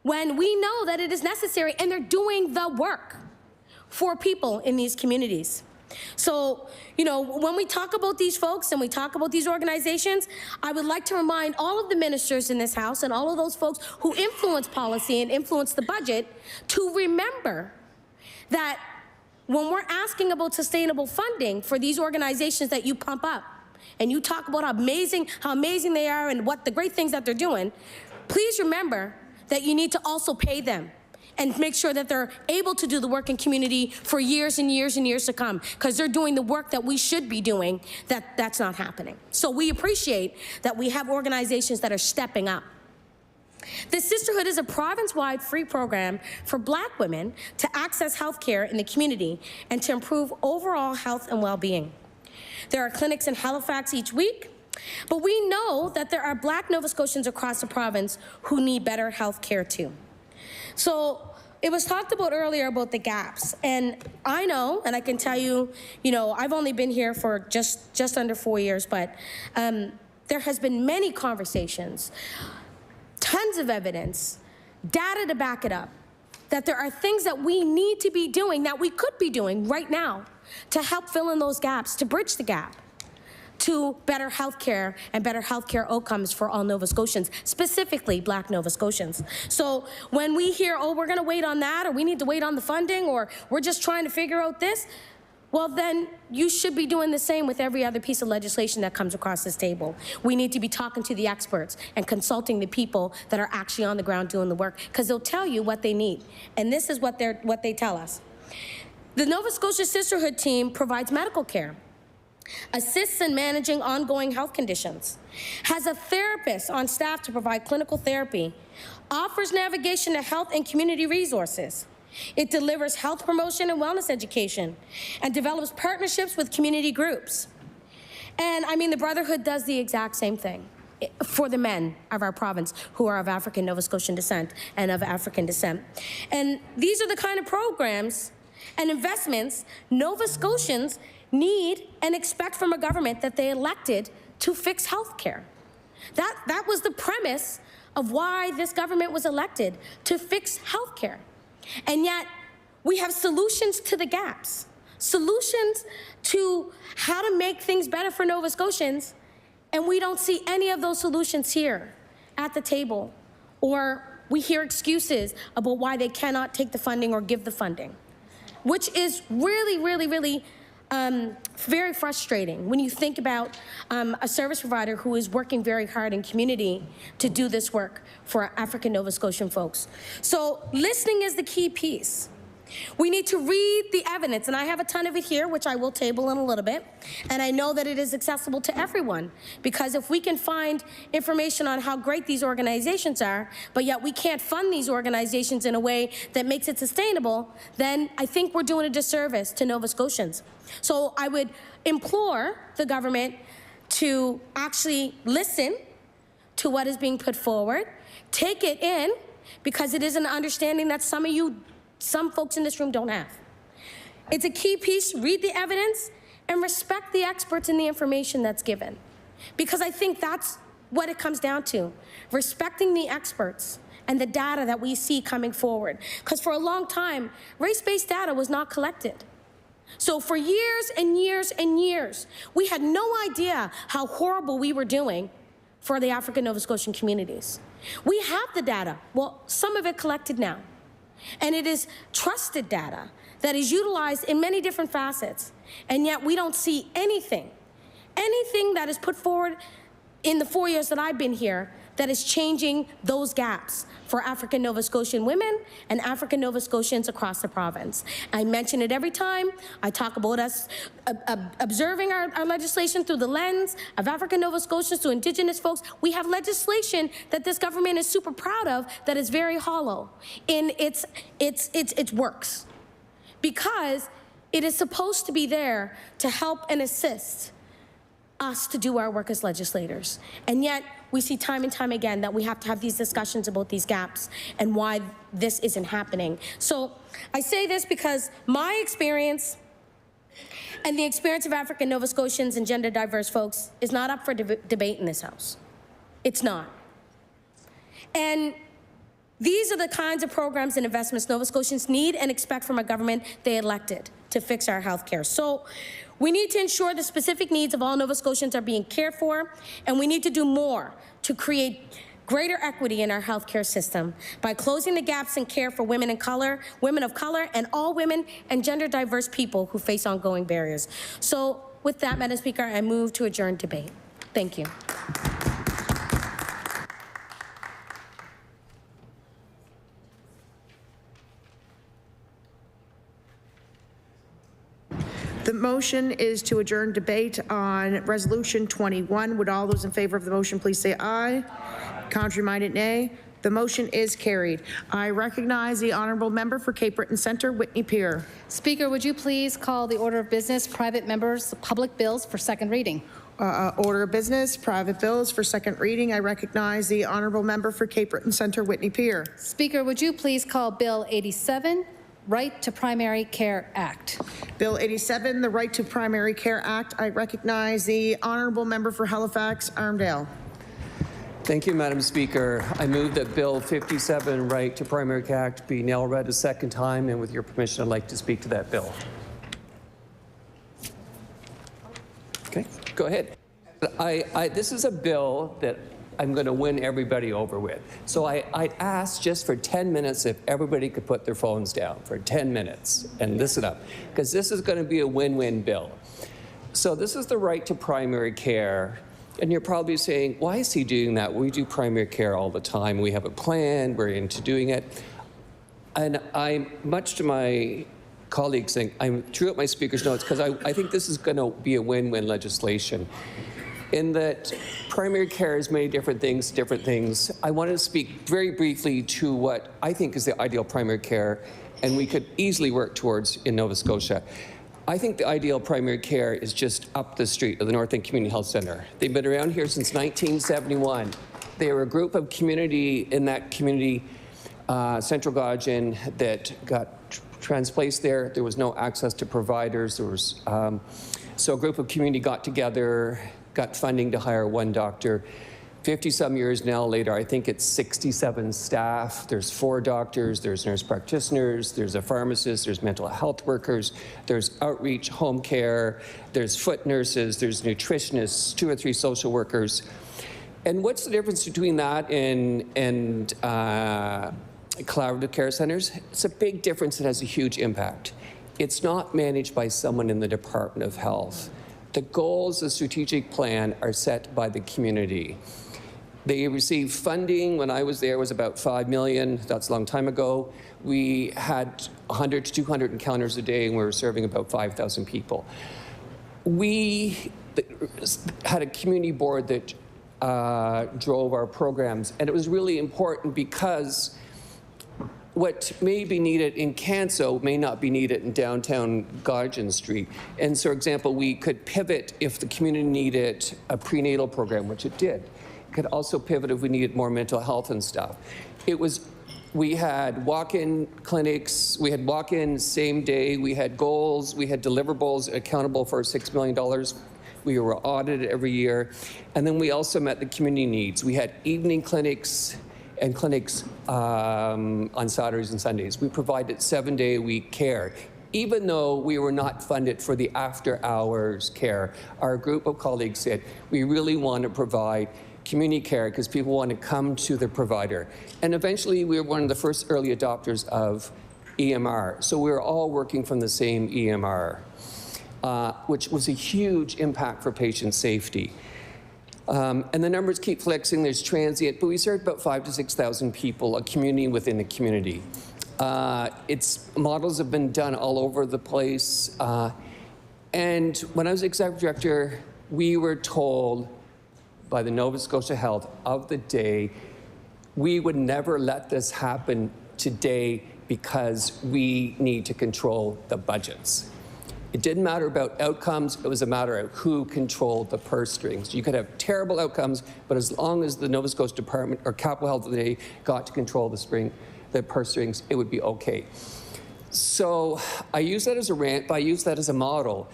when we know that it is necessary and they're doing the work for people in these communities? So, you know, when we talk about these folks and we talk about these organizations, I would like to remind all of the ministers in this House and all of those folks who influence policy and influence the budget to remember that when we're asking about sustainable funding for these organizations that you pump up and you talk about how amazing they are and what the great things that they're doing, please remember that you need to also pay them and make sure that they're able to do the work in community for years and years and years to come, because they're doing the work that we should be doing. That's not happening. So we appreciate that we have organizations that are stepping up. The Sisterhood is a province-wide free program for Black women to access health care in the community and to improve overall health and well-being. There are clinics in Halifax each week, but we know that there are Black Nova Scotians across the province who need better health care too. So it was talked about earlier about the gaps, and I know, and I can tell you, you know, I've only been here for just under 4 years, but there has been many conversations, tons of evidence, data to back it up, that there are things that we need to be doing, that we could be doing right now to help fill in those gaps, to bridge the gap to better health care and better health care outcomes for all Nova Scotians, specifically Black Nova Scotians. So when we hear, oh, we're gonna wait on that, or we need to wait on the funding, or we're just trying to figure out this, well then you should be doing the same with every other piece of legislation that comes across this table. We need to be talking to the experts and consulting the people that are actually on the ground doing the work, because they'll tell you what they need. And this is what they tell us. The Nova Scotia Sisterhood team provides medical care, assists in managing ongoing health conditions, has a therapist on staff to provide clinical therapy, offers navigation to health and community resources. It delivers health promotion and wellness education and develops partnerships with community groups. And I mean, the Brotherhood does the exact same thing for the men of our province who are of African Nova Scotian descent and of African descent. And these are the kind of programs and investments Nova Scotians need and expect from a government that they elected to fix health care. That was the premise of why this government was elected, to fix health care. And yet, we have solutions to the gaps, solutions to how to make things better for Nova Scotians, and we don't see any of those solutions here at the table, or we hear excuses about why they cannot take the funding or give the funding, which is really very frustrating when you think about a service provider who is working very hard in community to do this work for African Nova Scotian folks. So listening is the key piece. We need to read the evidence, and I have a ton of it here, which I will table in a little bit, and I know that it is accessible to everyone, because if we can find information on how great these organizations are, but yet we can't fund these organizations in a way that makes it sustainable, then I think we're doing a disservice to Nova Scotians. So I would implore the government to actually listen to what is being put forward, take it in, because it is an understanding that some folks in this room don't have. It's a key piece. Read the evidence and respect the experts and the information that's given. Because I think that's what it comes down to, respecting the experts and the data that we see coming forward. Because for a long time, race-based data was not collected. So for years and years and years, we had no idea how horrible we were doing for the African Nova Scotian communities. We have the data. Well, some of it collected now. And it is trusted data that is utilized in many different facets. And yet we don't see anything that is put forward in the 4 years that I've been here that is changing those gaps for African Nova Scotian women and African Nova Scotians across the province. I mention it every time I talk about us observing our legislation through the lens of African Nova Scotians to Indigenous folks. We have legislation that this government is super proud of that is very hollow in its works, because it is supposed to be there to help and assist us to do our work as legislators. And yet, we see time and time again that we have to have these discussions about these gaps and why this isn't happening. So I say this because my experience and the experience of African Nova Scotians and gender diverse folks is not up for debate in this House. It's not. And these are the kinds of programs and investments Nova Scotians need and expect from a government they elected to fix our health care. So we need to ensure the specific needs of all Nova Scotians are being cared for, and we need to do more to create greater equity in our healthcare system by closing the gaps in care for women of color, and all women and gender diverse people who face ongoing barriers. So with that, Madam Speaker, I move to adjourn debate. Thank you. The motion is to adjourn debate on Resolution 21. Would all those in favor of the motion please say aye? Contrary-minded, nay. The motion is carried. I recognize the honourable member for Cape Breton Centre, Whitney Peer. Speaker, would you please call the order of business, private members, public bills for second reading? Order of business, private bills for second reading. I recognize the honourable member for Cape Breton Centre, Whitney Peer. Speaker, would you please call Bill 87, Right to Primary Care Act? Bill 87, the Right to Primary Care Act. I recognize the honourable member for Halifax, Armdale. Thank you, Madam Speaker. I move that Bill 57, Right to Primary Care Act, be now read a second time, and with your permission, I'd like to speak to that bill. Okay, go ahead. This is a bill that I'm going to win everybody over with. So I'd ask just for 10 minutes if everybody could put their phones down for 10 minutes and listen up, because this is going to be a win-win bill. So this is the right to primary care. And you're probably saying, why is he doing that? We do primary care all the time. We have a plan. We're into doing it. And I'm, much to my colleagues think, I drew up my speaker's notes because I think this is going to be a win-win legislation. In that primary care is many different things. I want to speak very briefly to what I think is the ideal primary care, and we could easily work towards in Nova Scotia. I think the ideal primary care is just up the street of the North End Community Health Centre. They've been around here since 1971. They were a group of community in that community, Central Gauguin, that got transplaced there. There was no access to providers. There was, so a group of community got together, got funding to hire one doctor. 50-some years now later, I think it's 67 staff. There's 4 doctors, there's nurse practitioners, there's a pharmacist, there's mental health workers, there's outreach, home care, there's foot nurses, there's nutritionists, 2 or 3 social workers. And what's the difference between that and collaborative care centers? It's a big difference. It has a huge impact. It's not managed by someone in the Department of Health. The goals, the strategic plan are set by the community. They received funding. When I was there, it was about $5 million. That's a long time ago. We had 100 to 200 encounters a day, and we were serving about 5,000 people. We had a community board that drove our programs, and it was really important because what may be needed in Canso may not be needed in downtown Gaudjon Street. And so, for example, we could pivot if the community needed a prenatal program, which it did. It could also pivot if we needed more mental health and stuff. We had walk-in clinics, we had walk-in same day, we had goals, we had deliverables accountable for $6 million. We were audited every year. And then we also met the community needs. We had evening clinics and clinics on Saturdays and Sundays. We provided 7-day-a-week care. Even though we were not funded for the after-hours care, our group of colleagues said, we really want to provide community care because people want to come to their provider. And eventually, we were one of the first early adopters of EMR. So we were all working from the same EMR, which was a huge impact for patient safety. And the numbers keep flexing. There's transient, but we served about 5,000 to 6,000 people, a community within a community. Models have been done all over the place. And when I was executive director, we were told by the Nova Scotia Health of the day, we would never let this happen today because we need to control the budgets. It didn't matter about outcomes, it was a matter of who controlled the purse strings. You could have terrible outcomes, but as long as the Nova Scotia Department or Capital Health of the day got to control the purse strings, it would be okay. So I use that as a rant, but I use that as a model.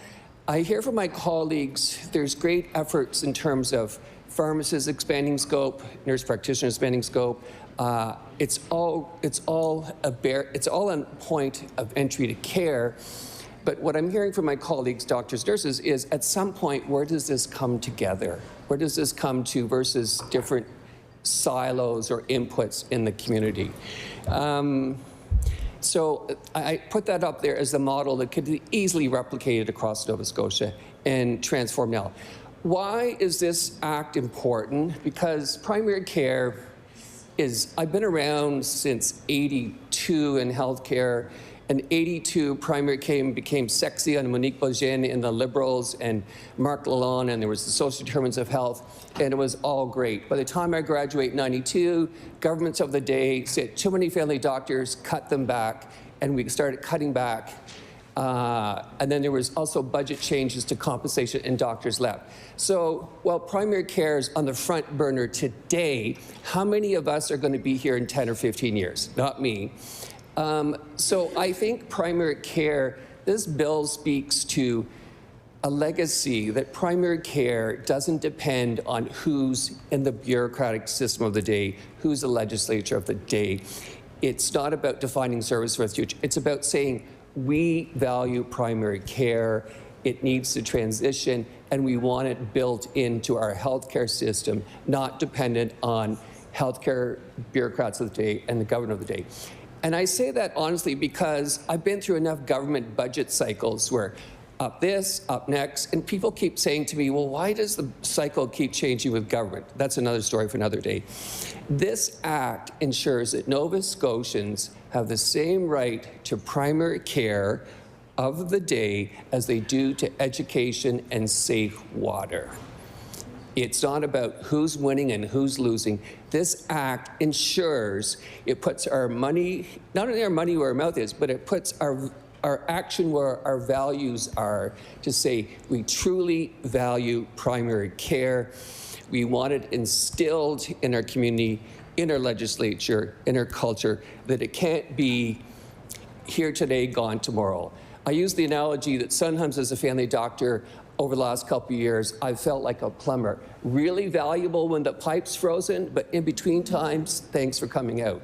I hear from my colleagues, there's great efforts in terms of pharmacists expanding scope, nurse practitioners expanding scope. It's all on point of entry to care. But what I'm hearing from my colleagues, doctors, nurses, is at some point, where does this come together? Where does this come to versus different silos or inputs in the community? So I put that up there as a model that could be easily replicated across Nova Scotia and transform now. Why is this act important? Because primary care I've been around since '82 in healthcare. In '82, primary care became sexy on Monique Beaugenne and the Liberals and Marc Lalonde, and there was the social determinants of health, and it was all great. By the time I graduated in '92, governments of the day said too many family doctors, cut them back, and we started cutting back. And then there was also budget changes to compensation and doctors left. So while primary care is on the front burner today, how many of us are going to be here in 10 or 15 years? Not me. So I think primary care, this bill speaks to a legacy that primary care doesn't depend on who's in the bureaucratic system of the day, who's the legislature of the day. It's not about defining service for the future. It's about saying, we value primary care, it needs to transition, and we want it built into our healthcare system, not dependent on healthcare bureaucrats of the day and the government of the day. And I say that honestly because I've been through enough government budget cycles where up this, up next, and people keep saying to me, well, why does the cycle keep changing with government? That's another story for another day. This act ensures that Nova Scotians have the same right to primary care of the day as they do to education and safe water. It's not about who's winning and who's losing. This act ensures it puts our money, not only our money where our mouth is, but it puts our action where our values are, to say we truly value primary care. We want it instilled in our community, in our legislature, in our culture, that it can't be here today, gone tomorrow. I use the analogy that sometimes as a family doctor, over the last couple of years, I've felt like a plumber. Really valuable when the pipe's frozen, but in between times, thanks for coming out.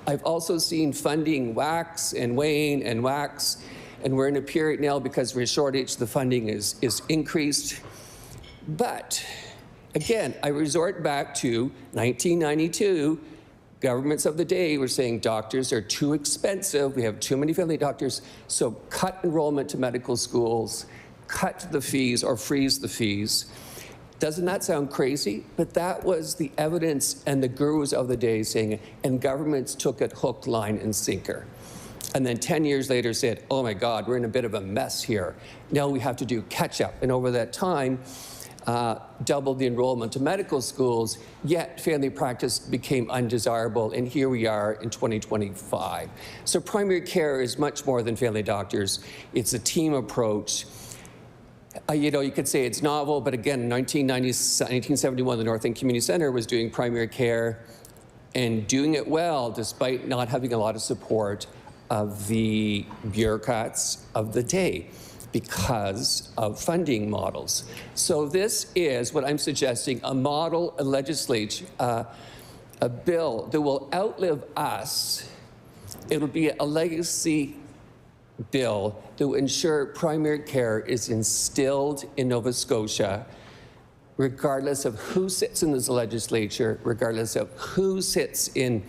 I've also seen funding wax and wane and wax, and we're in a period now because we're a shortage, the funding is increased. But again, I resort back to 1992. Governments of the day were saying doctors are too expensive, we have too many family doctors, so cut enrollment to medical schools, cut the fees or freeze the fees. Doesn't that sound crazy? But that was the evidence and the gurus of the day saying it, and governments took it hook, line, and sinker. And then 10 years later said, oh my God, we're in a bit of a mess here. Now we have to do catch up. And over that time, doubled the enrollment to medical schools, yet family practice became undesirable, and here we are in 2025. So primary care is much more than family doctors. It's a team approach. You know, you could say it's novel, but again, in 1971, the North End Community Center was doing primary care and doing it well, despite not having a lot of support of the bureaucrats of the day because of funding models. So this is what I'm suggesting, a model, a legislature, a bill that will outlive us. It'll be a legacy bill that will ensure primary care is instilled in Nova Scotia, regardless of who sits in this legislature, regardless of who sits in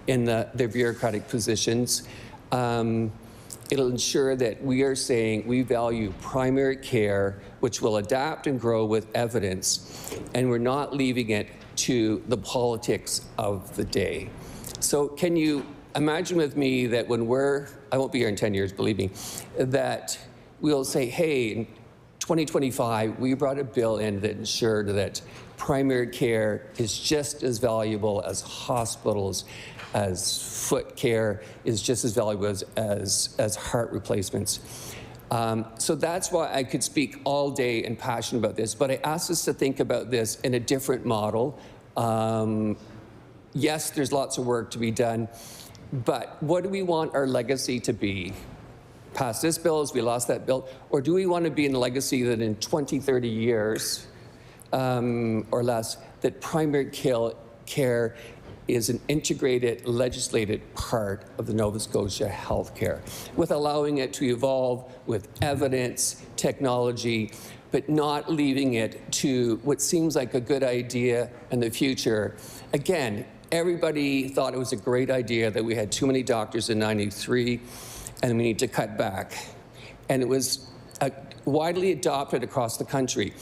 the bureaucratic positions. It'll ensure that we are saying we value primary care, which will adapt and grow with evidence, and we're not leaving it to the politics of the day. So can you imagine with me that when I won't be here in 10 years, believe me, that we'll say, hey, in 2025, we brought a bill in that ensured that primary care is just as valuable as hospitals, as foot care, is just as valuable as heart replacements. So that's why I could speak all day and passionate about this, but I asked us to think about this in a different model. Yes, there's lots of work to be done, but what do we want our legacy to be? Past this bill, as we lost that bill, or do we want to be in a legacy that in 20, 30 years or less, that primary care is an integrated legislated part of the Nova Scotia healthcare, with allowing it to evolve with evidence, technology, but not leaving it to what seems like a good idea in the future. Again, everybody thought it was a great idea that we had too many doctors in '93 and we need to cut back. And it was widely adopted across the country.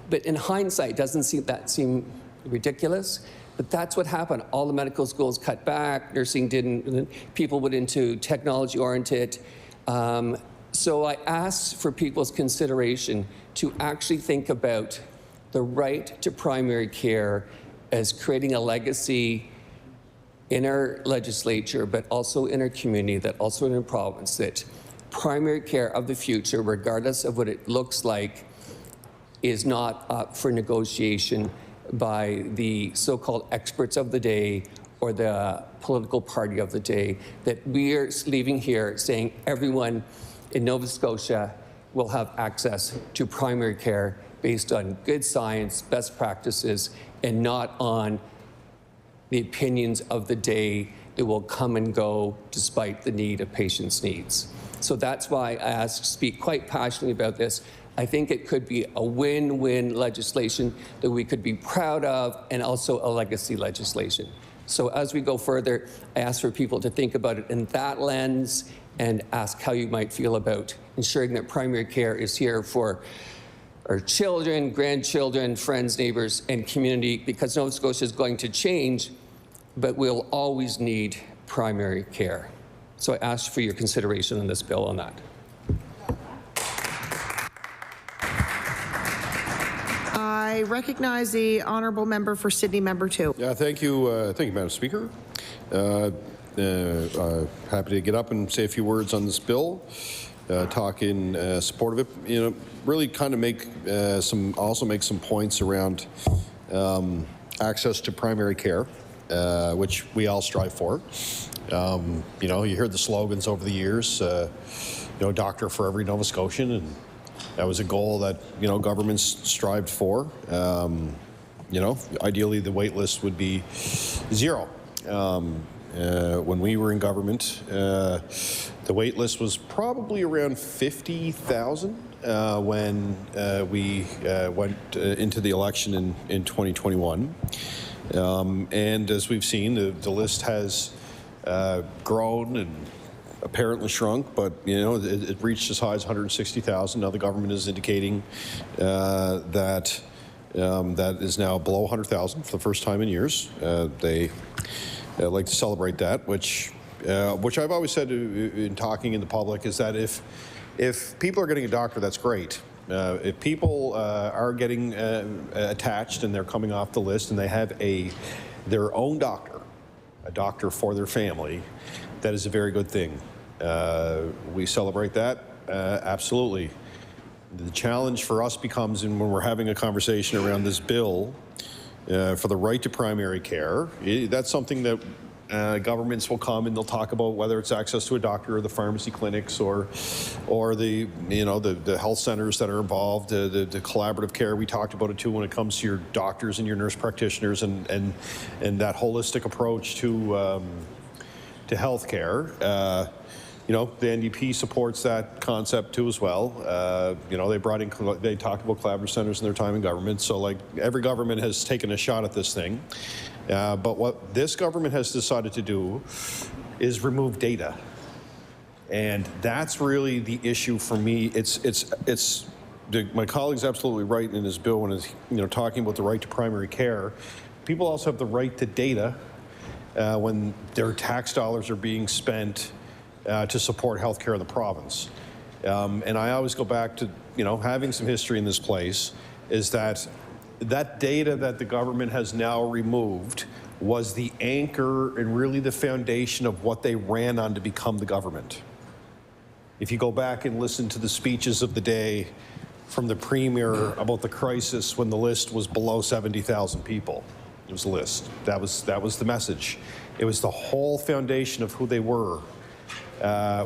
But in hindsight, doesn't that seem ridiculous? But that's what happened. All the medical schools cut back, nursing didn't, and then people went into technology-oriented. So I asked for people's consideration to actually think about the right to primary care as creating a legacy in our legislature, but also in our community, that also in our province, that primary care of the future, regardless of what it looks like, is not up for negotiation by the so-called experts of the day or the political party of the day, that we are leaving here saying everyone in Nova Scotia will have access to primary care based on good science, best practices, and not on the opinions of the day that will come and go despite the need of patients' needs. So that's why I speak quite passionately about this. I think it could be a win-win legislation that we could be proud of, and also a legacy legislation. So as we go further, I ask for people to think about it in that lens and ask how you might feel about ensuring that primary care is here for our children, grandchildren, friends, neighbors, and community, because Nova Scotia is going to change, but we'll always need primary care. So I ask for your consideration on this bill on that. I recognize the honourable member for Sydney, member 2. Yeah, thank you, Madam Speaker. Happy to get up and say a few words on this bill. Talk in support of it. You know, really kind of make some points around access to primary care, which we all strive for. You know, you heard the slogans over the years. You know, doctor for every Nova Scotian, and That was a goal that, governments strived for. Ideally the wait list would be 0. When we were in government, the wait list was probably around 50,000 when we went into the election in 2021. And as we've seen, the list has grown and apparently shrunk, but it reached as high as 160,000. Now the government is indicating that that is now below 100,000 for the first time in years. They like to celebrate that, which I've always said in talking in the public is that if people are getting a doctor, that's great. If people are getting attached and they're coming off the list and they have their own doctor, a doctor for their family, that is a very good thing. We celebrate that, absolutely. The challenge for us becomes when we're having a conversation around this bill for the right to primary care. That's something that governments will come and they'll talk about whether it's access to a doctor or the pharmacy clinics or the the health centers that are involved, the collaborative care. We talked about it too when it comes to your doctors and your nurse practitioners and that holistic approach to health care. The NDP supports that concept too as well. They talked about collaborative centers in their time in government. So like every government has taken a shot at this thing. But what this government has decided to do is remove data. And that's really the issue for me. My colleague's absolutely right in his bill when he's talking about the right to primary care. People also have the right to data when their tax dollars are being spent to support healthcare in the province. And I always go back to, having some history in this place, is that data that the government has now removed was the anchor and really the foundation of what they ran on to become the government. If you go back and listen to the speeches of the day from the Premier about the crisis when the list was below 70,000 people, it was a list. That was the message. It was the whole foundation of who they were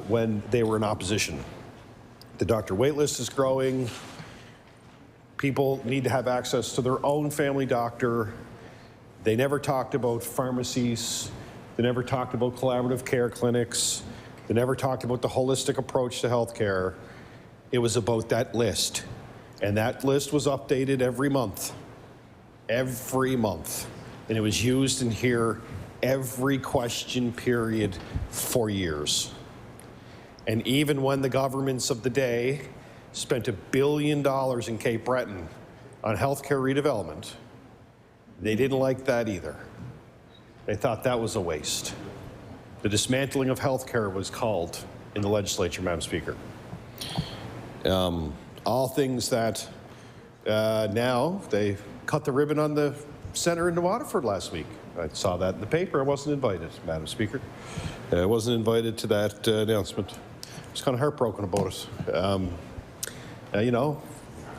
when they were in opposition. The doctor wait list is growing. People need to have access to their own family doctor. They never talked about pharmacies. They never talked about collaborative care clinics. They never talked about the holistic approach to healthcare. It was about that list. And that list was updated every month. Every month. And it was used in here every question period for years. And even when the governments of the day spent $1 billion in Cape Breton on healthcare redevelopment, they didn't like that either. They thought that was a waste. The dismantling of healthcare was called in the legislature, Madam Speaker. All things that now they cut the ribbon on the center in Waterford last week. I saw that in the paper. I wasn't invited, Madam Speaker. I wasn't invited to that announcement. I was kind of heartbroken about it.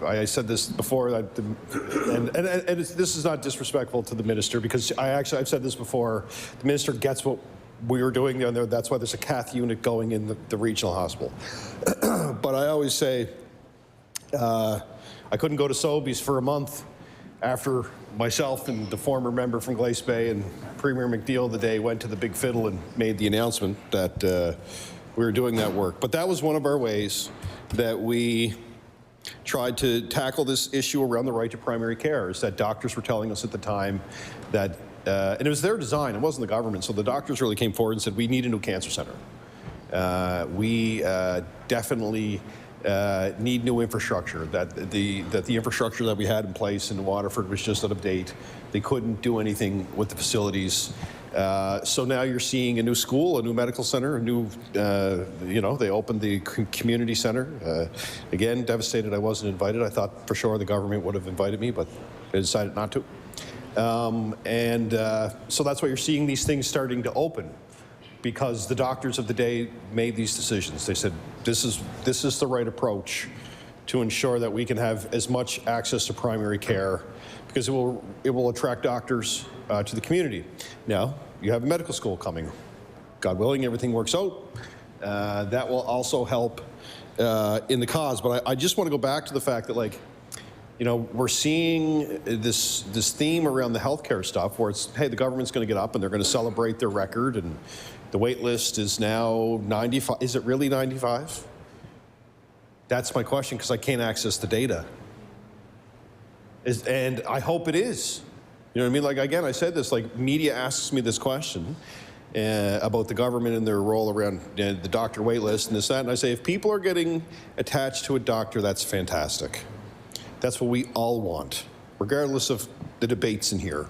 I said this before, this is not disrespectful to the minister, because I've said this before. The minister gets what we were doing down there. That's why there's a cath unit going in the regional hospital. But I always say I couldn't go to Sobeys for a month after myself and the former member from Glace Bay and Premier McNeil the day went to the Big Fiddle and made the announcement that we were doing that work. But that was one of our ways that we tried to tackle this issue around the right to primary care, is that doctors were telling us at the time that, and it was their design, it wasn't the government, so the doctors really came forward and said, we need a new cancer center. We definitely need new infrastructure, that the infrastructure that we had in place in Waterford was just out of date. They couldn't do anything with the facilities. So now you're seeing a new school, a new medical center, a new, they opened the community center. Again, devastated I wasn't invited. I thought for sure the government would have invited me, but they decided not to. So that's why you're seeing these things starting to open, because the doctors of the day made these decisions. They said, this is the right approach to ensure that we can have as much access to primary care, because it will attract doctors to the community. Now, you have a medical school coming. God willing, everything works out. That will also help in the cause. But I just want to go back to the fact that, like, you know, we're seeing this theme around the healthcare stuff where it's, hey, the government's going to get up and they're going to celebrate their record, and the wait list is now 95. Is it really 95? That's my question, because I can't access the data. And I hope it is. You know what I mean? Like, again, I said this, like, media asks me this question about the government and their role around the doctor wait list and this, that, and I say, if people are getting attached to a doctor, that's fantastic. That's what we all want, regardless of the debates in here.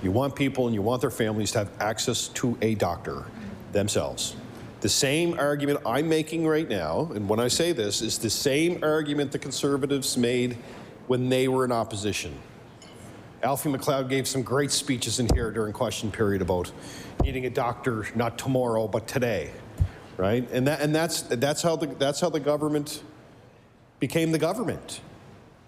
You want people and you want their families to have access to a doctor themselves. The same argument I'm making right now, and when I say this, is the same argument the Conservatives made when they were in opposition. Alfie MacLeod gave some great speeches in here during question period about needing a doctor not tomorrow but today, right? And that's how the government became the government.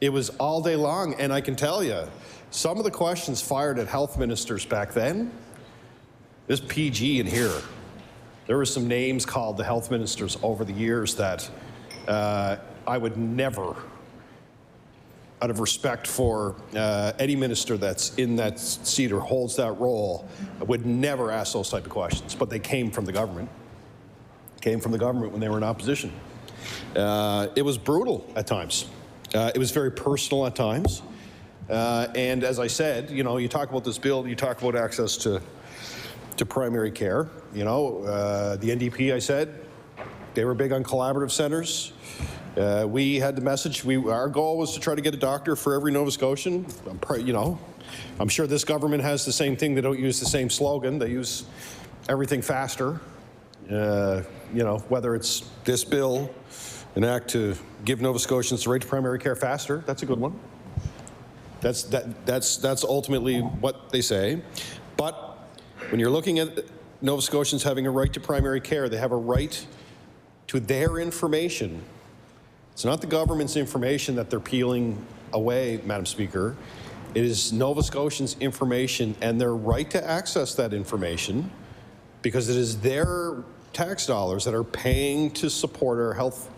It was all day long, and I can tell you, some of the questions fired at health ministers back then, this PG in here, there were some names called the health ministers over the years that I would never, out of respect for any minister that's in that seat or holds that role, I would never ask those type of questions. But they came from the government. Came from the government when they were in opposition. It was brutal at times. It was very personal at times. And as I said, you know, you talk about this bill, you talk about access to primary care. You know, the NDP, I said, they were big on collaborative centers. We had the message, our goal was to try to get a doctor for every Nova Scotian. You know, I'm sure this government has the same thing. They don't use the same slogan. They use everything faster. You know, whether it's this bill, an act to give Nova Scotians the right to primary care faster, that's a good one. That's ultimately what they say. But when you're looking at Nova Scotians having a right to primary care, they have a right to their information. It's not the government's information that they're peeling away, Madam Speaker. It is Nova Scotians' information and their right to access that information, because it is their tax dollars that are paying to support our health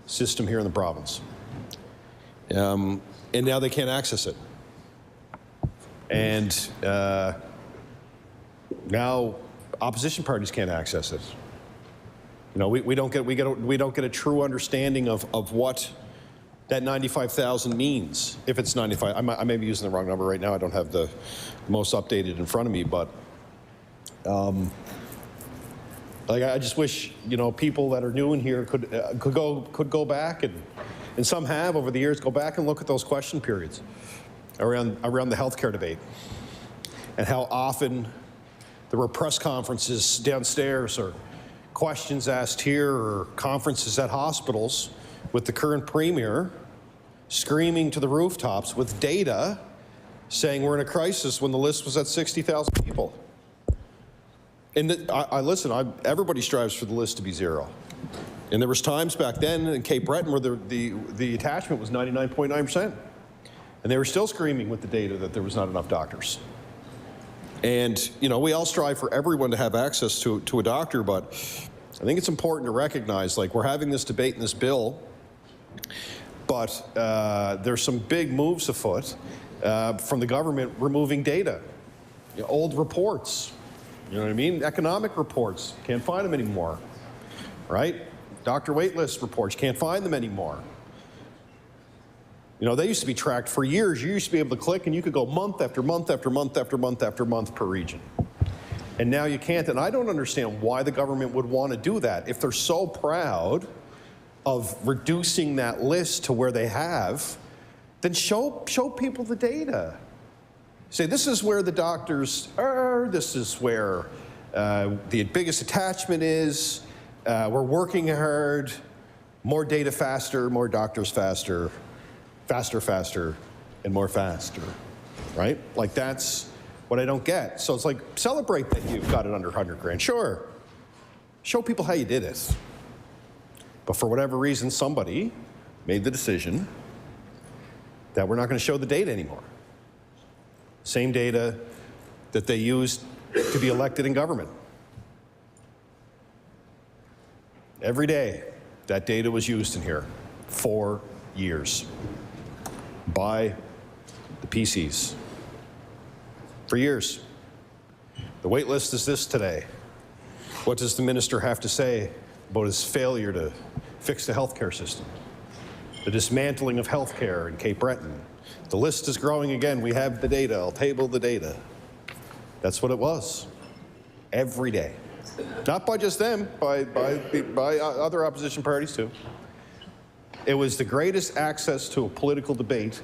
system here in the province. And now they can't access it. And now opposition parties can't access it. You know, we don't get a true understanding of what that 95,000 means. If it's 95, I may be using the wrong number right now. I don't have the most updated in front of me, but like, I just wish, you know, people that are new in here could go back, and some have over the years, go back and look at those question periods around the healthcare debate, and how often there were press conferences downstairs or questions asked here or conferences at hospitals with the current premier screaming to the rooftops with data saying we're in a crisis when the list was at 60,000 people. And listen, everybody strives for the list to be zero. And there was times back then in Cape Breton where the attachment was 99.9%. And they were still screaming with the data that there was not enough doctors. And, you know, we all strive for everyone to have access to a doctor, but I think it's important to recognize, like, we're having this debate in this bill, but there's some big moves afoot from the government removing data, you know, old reports. You know what I mean? Economic reports, can't find them anymore, right? Doctor wait list reports, can't find them anymore. You know, they used to be tracked for years. You used to be able to click and you could go month after month after month after month after month per region. And now you can't, and I don't understand why the government would want to do that. If they're so proud of reducing that list to where they have, then show people the data. Say, this is where the doctors are, this is where the biggest attachment is, we're working hard, more data faster, more doctors faster, faster, and more faster, right? Like, that's what I don't get. So it's like, celebrate that you've got it under 100 grand, sure. Show people how you did it. But for whatever reason, somebody made the decision that we're not going to show the data anymore. Same data that they used to be elected in government. Every day, That data was used in here. 4 years. By the PCs. For years. The wait list is this today. What does the minister have to say about his failure to fix the healthcare system? The dismantling of healthcare in Cape Breton. The list is growing again. We have the data. I'll table the data. That's what it was. Every day. Not by just them, by other opposition parties too. It was the greatest access to a political debate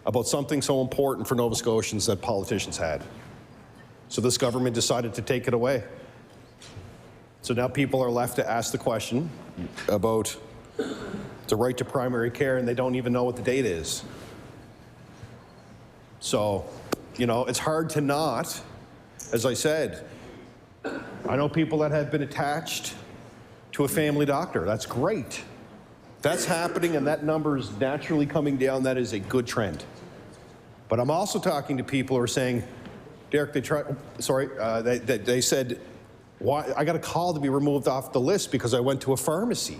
about something so important for Nova Scotians that politicians had. So this government decided to take it away. So now people are left to ask the question about the right to primary care, and they don't even know what the data is. So, you know, it's hard to not, as I said, I know people that have been attached to a family doctor. That's great. That's happening, and that number is naturally coming down. That is a good trend. But I'm also talking to people who are saying, Derek, they said, why, I got a call to be removed off the list because I went to a pharmacy.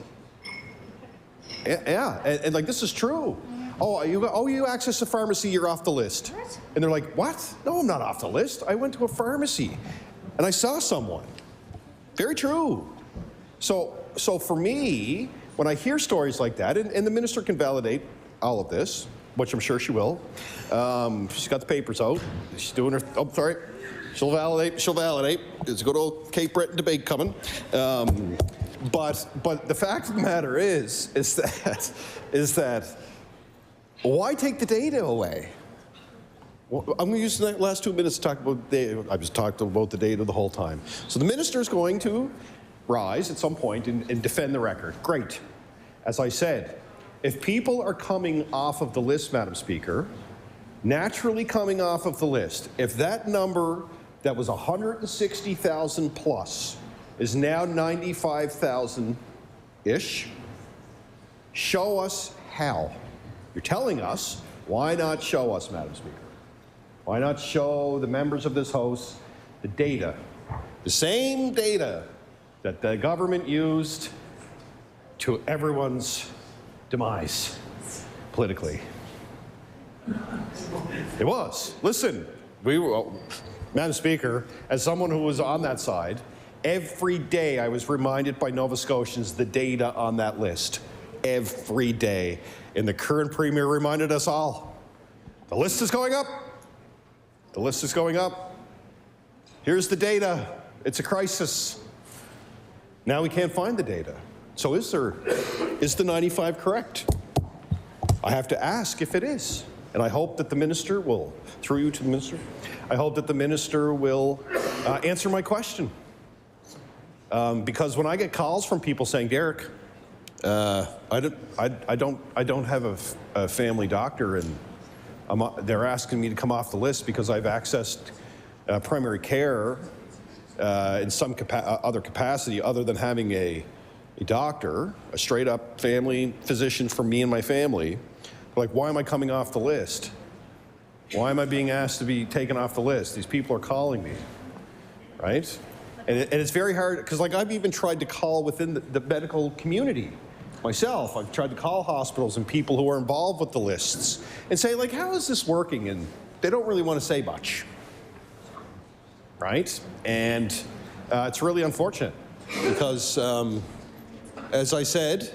Yeah, and like, this is true. Oh, you access a pharmacy, you're off the list. What? And they're like, what? No, I'm not off the list. I went to a pharmacy, and I saw someone. Very true. So for me, when I hear stories like that, and the minister can validate all of this, which I'm sure she will. She's got the papers out. She's doing her, she'll validate. There's a good old Cape Breton debate coming. But the fact of the matter is that why take the data away? Well, I'm going to use the last 2 minutes to talk about data. I've just talked about the data the whole time. So the minister is going to rise at some point and defend the record. Great. As I said, if people are coming off of the list, Madam Speaker, naturally coming off of the list, if that number that was 160,000 plus is now 95,000-ish, show us how. You're telling us, why not show us, Madam Speaker? Why not show the members of this House the data, the same data that the government used to everyone's demise politically? It was. Listen, Madam Speaker, as someone who was on that side, every day I was reminded by Nova Scotians the data on that list. Every day. And the current Premier reminded us all, the list is going up. The list is going up. Here's the data. It's a crisis. Now we can't find the data. So is the 95 correct? I have to ask if it is. And I hope that the minister will, through you to the minister, I hope that the minister will answer my question. Because when I get calls from people saying, Derek, I don't have a family doctor, and they're asking me to come off the list because I've accessed primary care in some other capacity other than having a doctor, a straight up family physician for me and my family. Like, why am I coming off the list? Why am I being asked to be taken off the list? These people are calling me, right? And it's very hard, because like I've even tried to call within the medical community myself. I've tried to call hospitals and people who are involved with the lists and say, like, how is this working? And they don't really want to say much, right? And it's really unfortunate because, as I said,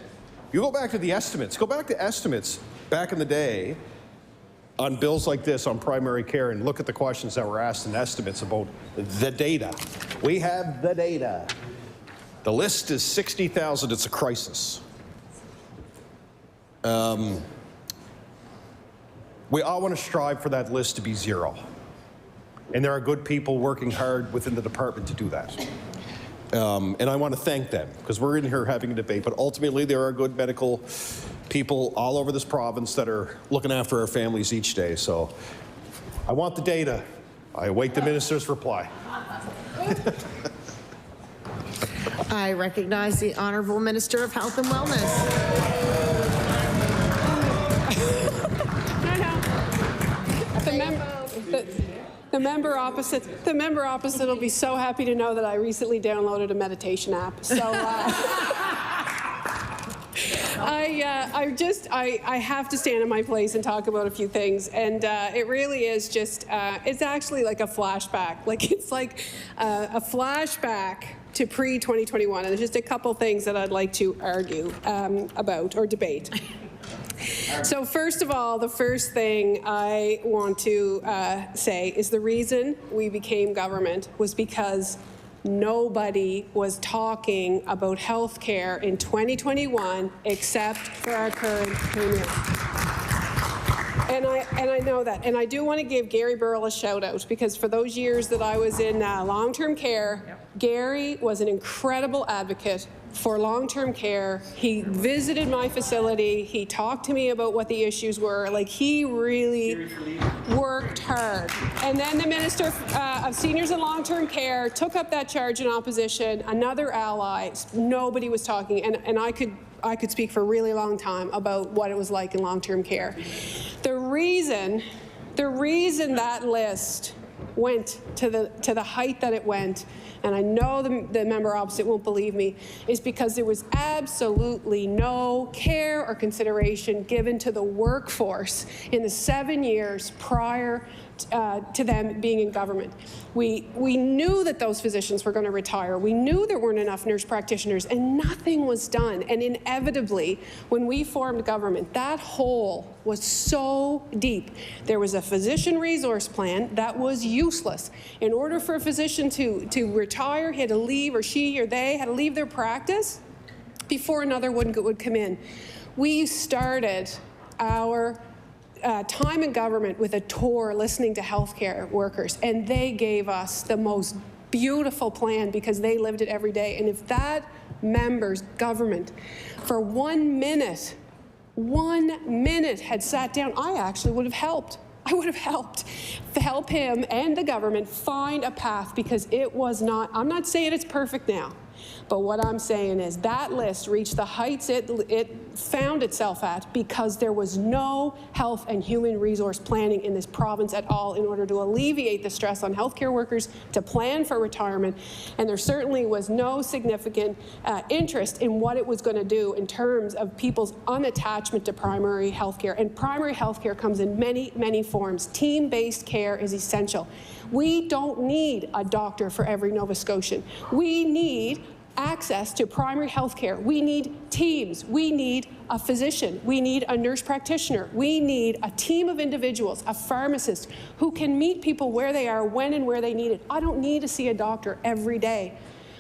you go back to the estimates. Go back to estimates back in the day on bills like this on primary care and look at the questions that were asked in estimates about the data. We have the data. The list is 60,000. It's a crisis. We all want to strive for that list to be zero. And there are good people working hard within the department to do that. And I want to thank them, because we're in here having a debate, but ultimately there are good medical people all over this province that are looking after our families each day. So I want the data. I await the minister's reply. I recognize the Honourable Minister of Health and Wellness. The member opposite will be so happy to know that I recently downloaded a meditation app. So I have to stand in my place and talk about a few things, and it really is just, it's actually like a flashback. Like, it's like a flashback to pre-2021, and there's just a couple things that I'd like to argue about or debate. So first of all, the first thing I want to say is the reason we became government was because nobody was talking about health care in 2021 except for our current premier. And I know that. And I do want to give Gary Burrell a shout out, because for those years that I was in long-term care, Gary was an incredible advocate for long-term care. He visited my facility. He talked to me about what the issues were. Like, he really worked hard. And then the Minister of Seniors and Long-Term Care took up that charge in opposition. Another ally. Nobody was talking. And I could speak for a really long time about what it was like in long-term care. The reason that list went to the height that it went, and I know the member opposite won't believe me, is because there was absolutely no care or consideration given to the workforce in the 7 years prior to them being in government. We knew that those physicians were going to retire. We knew there weren't enough nurse practitioners, and nothing was done. And inevitably, when we formed government, that hole was so deep. There was a physician resource plan that was useless. In order for a physician to retire, he had to leave, or she or they had to leave their practice before another would come in. We started our time in government with a tour listening to healthcare workers, and they gave us the most beautiful plan because they lived it every day. And if that member's government for 1 minute had sat down, I actually would have helped. I would have helped to help him and the government find a path, because it was not, I'm not saying it's perfect now, but what I'm saying is that list reached the heights it found itself at because there was no health and human resource planning in this province at all in order to alleviate the stress on healthcare workers, to plan for retirement, and there certainly was no significant interest in what it was going to do in terms of people's unattachment to primary healthcare. And primary healthcare comes in many, many forms. Team-based care is essential. We don't need a doctor for every Nova Scotian. We need access to primary health care. We need teams. We need a physician. We need a nurse practitioner. We need a team of individuals, a pharmacist, who can meet people where they are, when and where they need it. I don't need to see a doctor every day,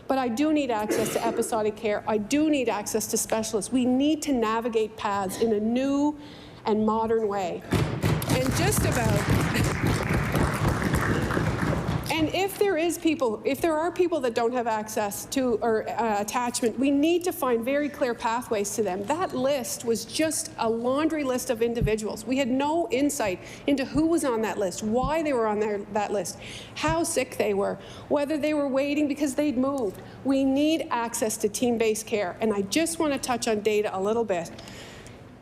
but I do need access to episodic care. I do need access to specialists. We need to navigate paths in a new and modern way. And just about... And if there are people that don't have access to or attachment, we need to find very clear pathways to them. That list was just a laundry list of individuals. We had no insight into who was on that list, why they were on that list, how sick they were, whether they were waiting because they'd moved. We need access to team-based care. And I just want to touch on data a little bit.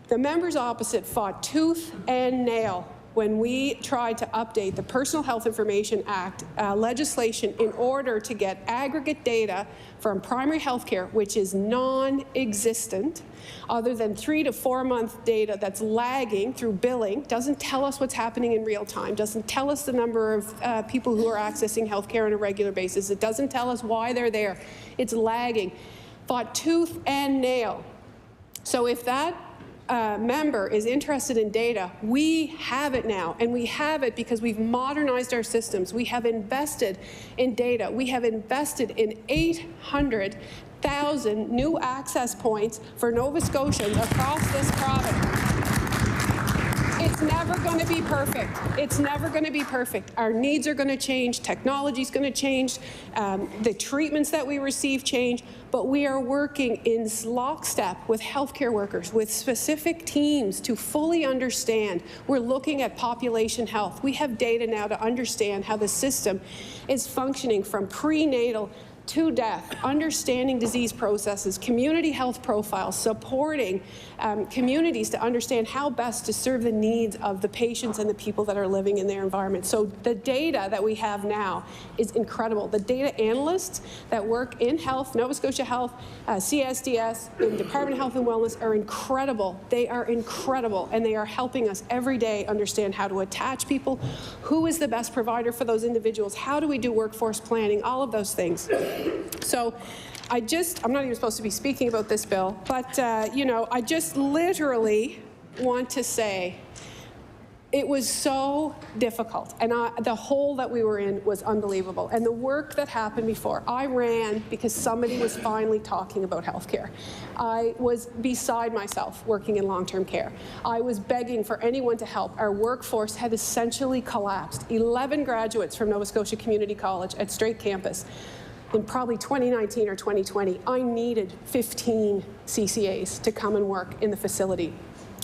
The members opposite fought tooth and nail when we tried to update the Personal Health Information Act legislation in order to get aggregate data from primary health care, which is non-existent, other than 3 to 4 month data that's lagging through billing, doesn't tell us what's happening in real time, doesn't tell us the number of people who are accessing health care on a regular basis, it doesn't tell us why they're there, it's lagging. Fought tooth and nail. So if that member is interested in data, we have it now, and we have it because we've modernized our systems. We have invested in data. We have invested in 800,000 new access points for Nova Scotians across this province. It's never going to be perfect. It's never going to be perfect. Our needs are going to change. Technology's going to change. The treatments that we receive change. But we are working in lockstep with healthcare workers, with specific teams to fully understand. We're looking at population health. We have data now to understand how the system is functioning from prenatal to death, understanding disease processes, community health profiles, supporting communities to understand how best to serve the needs of the patients and the people that are living in their environment. So the data that we have now is incredible. The data analysts that work in health, Nova Scotia Health, CSDS, and Department of Health and Wellness are incredible. They are incredible, and they are helping us every day understand how to attach people, who is the best provider for those individuals, how do we do workforce planning, all of those things. So I'm not even supposed to be speaking about this bill, but I just literally want to say it was so difficult, and the hole that we were in was unbelievable. And the work that happened before, I ran because somebody was finally talking about healthcare. I was beside myself working in long-term care. I was begging for anyone to help. Our workforce had essentially collapsed. 11 graduates from Nova Scotia Community College at Straight Campus in probably 2019 or 2020, I needed 15 CCAs to come and work in the facility.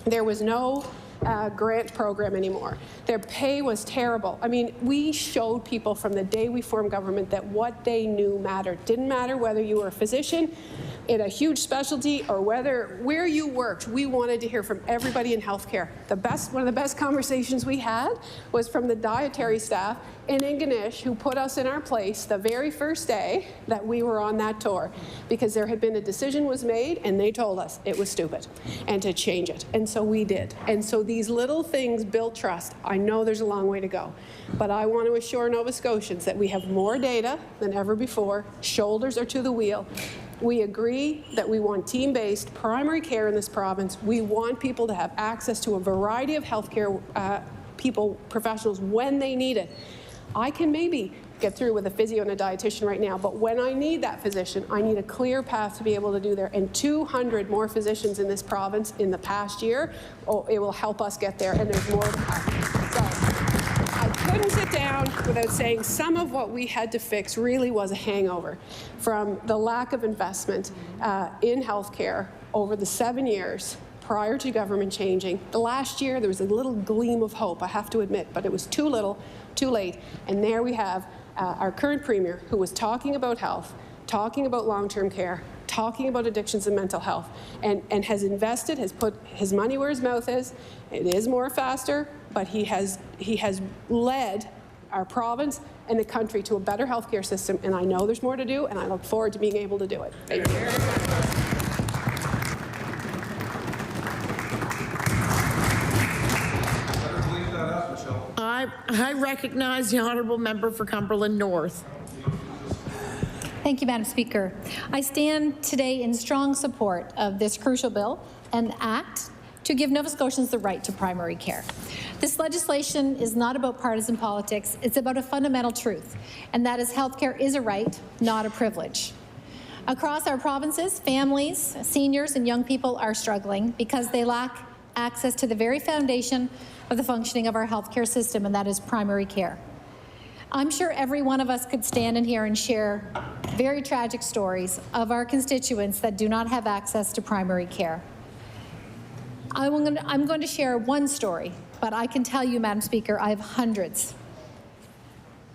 There was no grant program anymore. Their pay was terrible. I mean, we showed people from the day we formed government that what they knew mattered. Didn't matter whether you were a physician in a huge specialty or where you worked. We wanted to hear from everybody in healthcare. One of the best conversations we had was from the dietary staff in Ingonish, who put us in our place the very first day that we were on that tour, because there had been a decision was made and they told us it was stupid and to change it. And so we did. And so these little things build trust. I know there's a long way to go, but I want to assure Nova Scotians that we have more data than ever before. Shoulders are to the wheel. We agree that we want team-based primary care in this province. We want people to have access to a variety of healthcare professionals when they need it. I can maybe get through with a physio and a dietitian right now, but when I need that physician, I need a clear path to be able to do there. And 200 more physicians in this province in the past year, it will help us get there, and there's more to come. So I couldn't sit down without saying some of what we had to fix really was a hangover from the lack of investment in healthcare over the 7 years prior to government changing. The last year, there was a little gleam of hope, I have to admit, but it was too little, too late. And there we have our current premier, who was talking about health, talking about long-term care, talking about addictions and mental health, and has invested, has put his money where his mouth is. It is more faster, but he has led our province and the country to a better healthcare system, and I know there's more to do, and I look forward to being able to do it. Thank you. I recognize the honourable member for Cumberland North. Thank you, Madam Speaker. I stand today in strong support of this crucial bill and act to give Nova Scotians the right to primary care. This legislation is not about partisan politics. It's about a fundamental truth, and that is healthcare is a right, not a privilege. Across our provinces, families, seniors, and young people are struggling because they lack access to the very foundation of the functioning of our healthcare system, and that is primary care. I'm sure every one of us could stand in here and share very tragic stories of our constituents that do not have access to primary care. I'm going to share one story, but I can tell you, Madam Speaker, I have hundreds.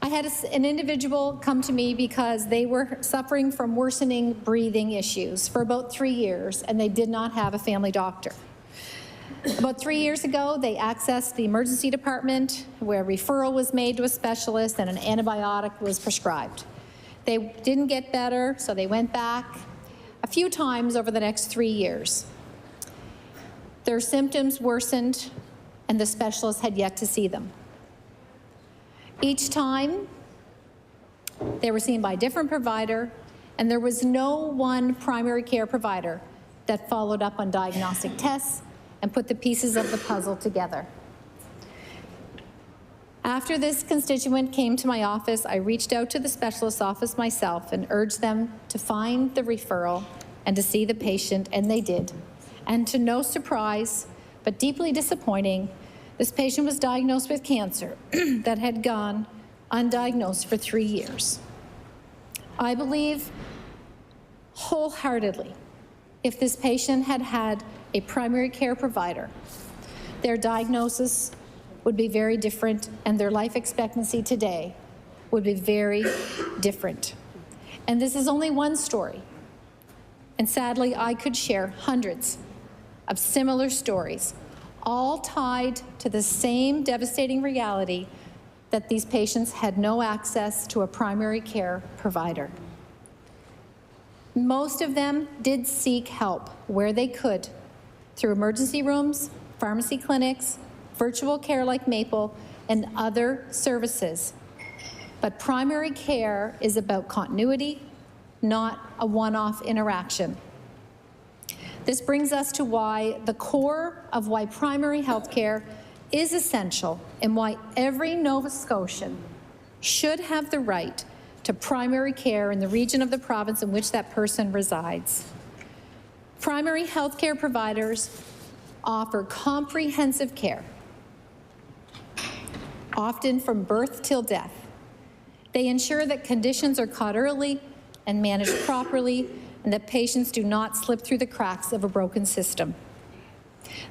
I had an individual come to me because they were suffering from worsening breathing issues for about 3 years, and they did not have a family doctor. About 3 years ago, they accessed the emergency department where a referral was made to a specialist and an antibiotic was prescribed. They didn't get better, so they went back a few times over the next 3 years. Their symptoms worsened, and the specialist had yet to see them. Each time, they were seen by a different provider, and there was no one primary care provider that followed up on diagnostic tests and put the pieces of the puzzle together. After this constituent came to my office, I reached out to the specialist's office myself and urged them to find the referral and to see the patient, and they did. And to no surprise, but deeply disappointing, this patient was diagnosed with cancer that had gone undiagnosed for 3 years. I believe wholeheartedly, if this patient had had a primary care provider, their diagnosis would be very different, and their life expectancy today would be very different. And this is only one story. And sadly, I could share hundreds of similar stories, all tied to the same devastating reality that these patients had no access to a primary care provider. Most of them did seek help where they could through emergency rooms, pharmacy clinics, virtual care like Maple, and other services. But primary care is about continuity, not a one-off interaction. This brings us to why the core of why primary health care is essential and why every Nova Scotian should have the right to primary care in the region of the province in which that person resides. Primary health care providers offer comprehensive care, often from birth till death. They ensure that conditions are caught early and managed properly, and that patients do not slip through the cracks of a broken system.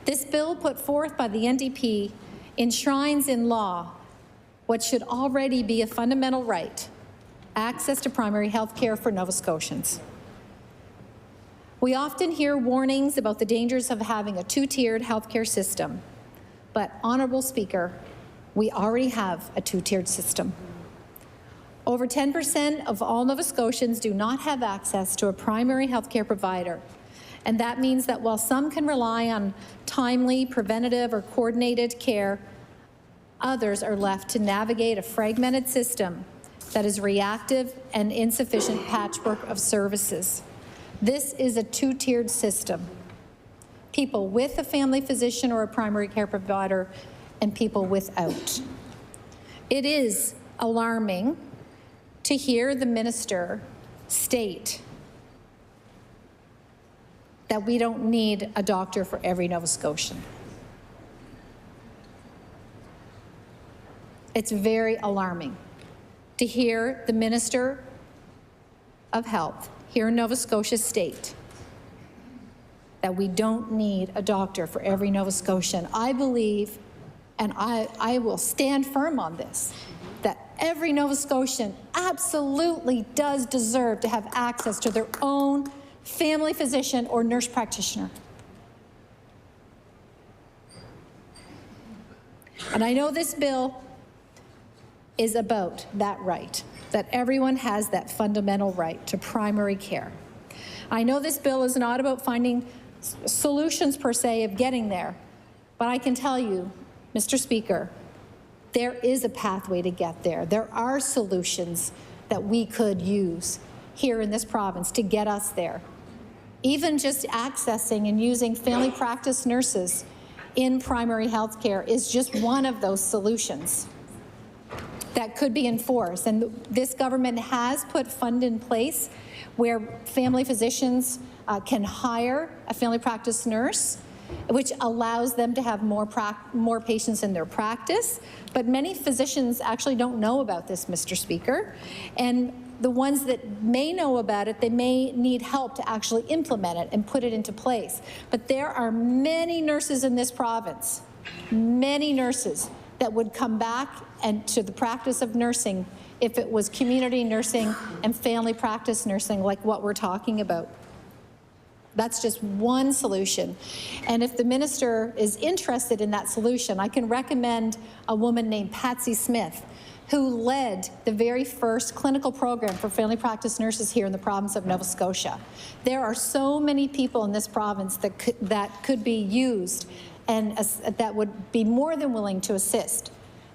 This bill put forth by the NDP enshrines in law what should already be a fundamental right: access to primary health care for Nova Scotians. We often hear warnings about the dangers of having a two-tiered healthcare system, but, Honourable Speaker, we already have a two-tiered system. Over 10% of all Nova Scotians do not have access to a primary health care provider, and that means that while some can rely on timely, preventative, or coordinated care, others are left to navigate a fragmented system that is reactive and insufficient patchwork of services. This is a two-tiered system. People with a family physician or a primary care provider, and people without. It is alarming to hear the minister state that we don't need a doctor for every Nova Scotian. It's very alarming to hear the Minister of Health here in Nova Scotia state that we don't need a doctor for every Nova Scotian. I believe, and I will stand firm on this, that every Nova Scotian absolutely does deserve to have access to their own family physician or nurse practitioner. And I know this bill is about that right, that everyone has that fundamental right to primary care. I know this bill is not about finding solutions per se of getting there, but I can tell you, Mr. Speaker, there is a pathway to get there. There are solutions that we could use here in this province to get us there. Even just accessing and using family practice nurses in primary health care is just one of those solutions that could be enforced. And this government has put fund in place where family physicians can hire a family practice nurse, which allows them to have more patients in their practice. But many physicians actually don't know about this, Mr. Speaker. And the ones that may know about it, they may need help to actually implement it and put it into place. But there are many nurses in this province, many nurses that would come back and to the practice of nursing if it was community nursing and family practice nursing like what we're talking about. That's just one solution. And if the minister is interested in that solution, I can recommend a woman named Patsy Smith, who led the very first clinical program for family practice nurses here in the province of Nova Scotia. There are so many people in this province that could be used and that would be more than willing to assist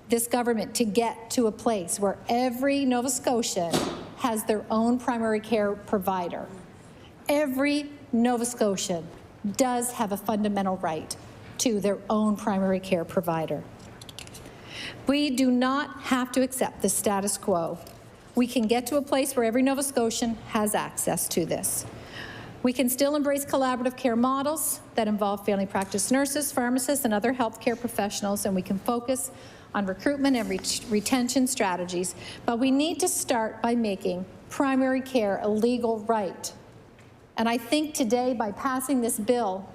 this government to get to a place where every Nova Scotian has their own primary care provider. Every Nova Scotian does have a fundamental right to their own primary care provider. We do not have to accept the status quo. We can get to a place where every Nova Scotian has access to this. We can still embrace collaborative care models that involve family practice nurses, pharmacists, and other healthcare professionals, and we can focus on recruitment and retention strategies. But we need to start by making primary care a legal right. And I think today, by passing this bill,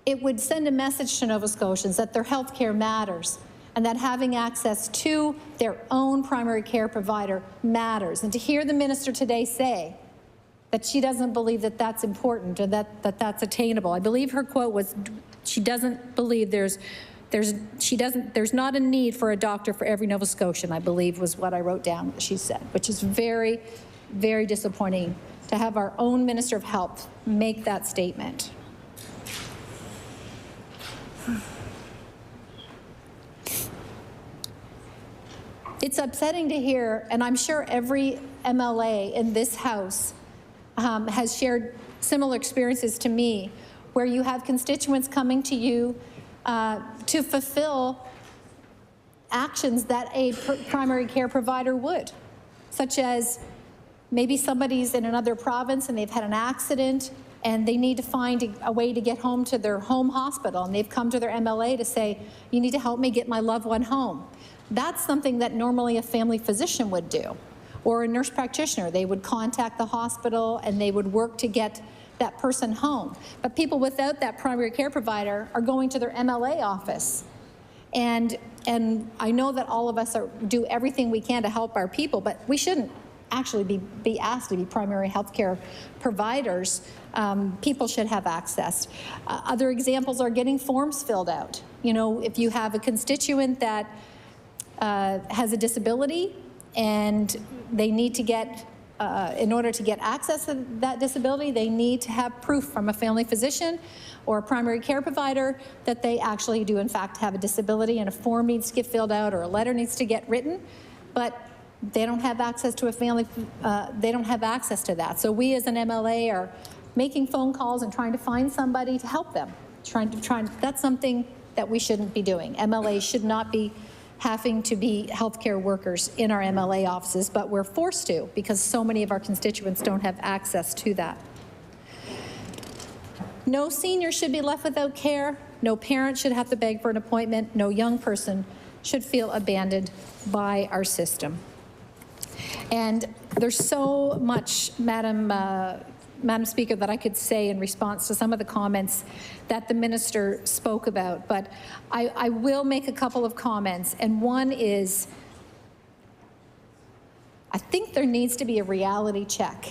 it would send a message to Nova Scotians that their health care matters and that having access to their own primary care provider matters. And to hear the minister today say that she doesn't believe that that's important or that's attainable. I believe her quote was, she doesn't believe there's not a need for a doctor for every Nova Scotian, I believe was what I wrote down she said, which is very, very disappointing to have our own Minister of Health make that statement. It's upsetting to hear, and I'm sure every MLA in this House has shared similar experiences to me, where you have constituents coming to you to fulfill actions that a primary care provider would, such as maybe somebody's in another province and they've had an accident and they need to find a way to get home to their home hospital, and they've come to their MLA to say, you need to help me get my loved one home. That's something that normally a family physician would do, or a nurse practitioner. They would contact the hospital and they would work to get that person home. But people without that primary care provider are going to their MLA office. And I know that all of us do everything we can to help our people, but we shouldn't actually be asked to be primary health care providers. People should have access. Other examples are getting forms filled out. You know, if you have a constituent that has a disability and they need to get, in order to get access to that disability, they need to have proof from a family physician or a primary care provider that they actually do in fact have a disability, and a form needs to get filled out or a letter needs to get written, but they don't have access to a family, they don't have access to that. So we as an MLA are making phone calls and trying to find somebody to help them. That's something that we shouldn't be doing. MLAs should not be having to be healthcare workers in our MLA offices, but we're forced to because so many of our constituents don't have access to that. No senior should be left without care. No parent should have to beg for an appointment. No young person should feel abandoned by our system. And there's so much, Madam Speaker, that I could say in response to some of the comments that the minister spoke about, but I will make a couple of comments, and one is, I think there needs to be a reality check.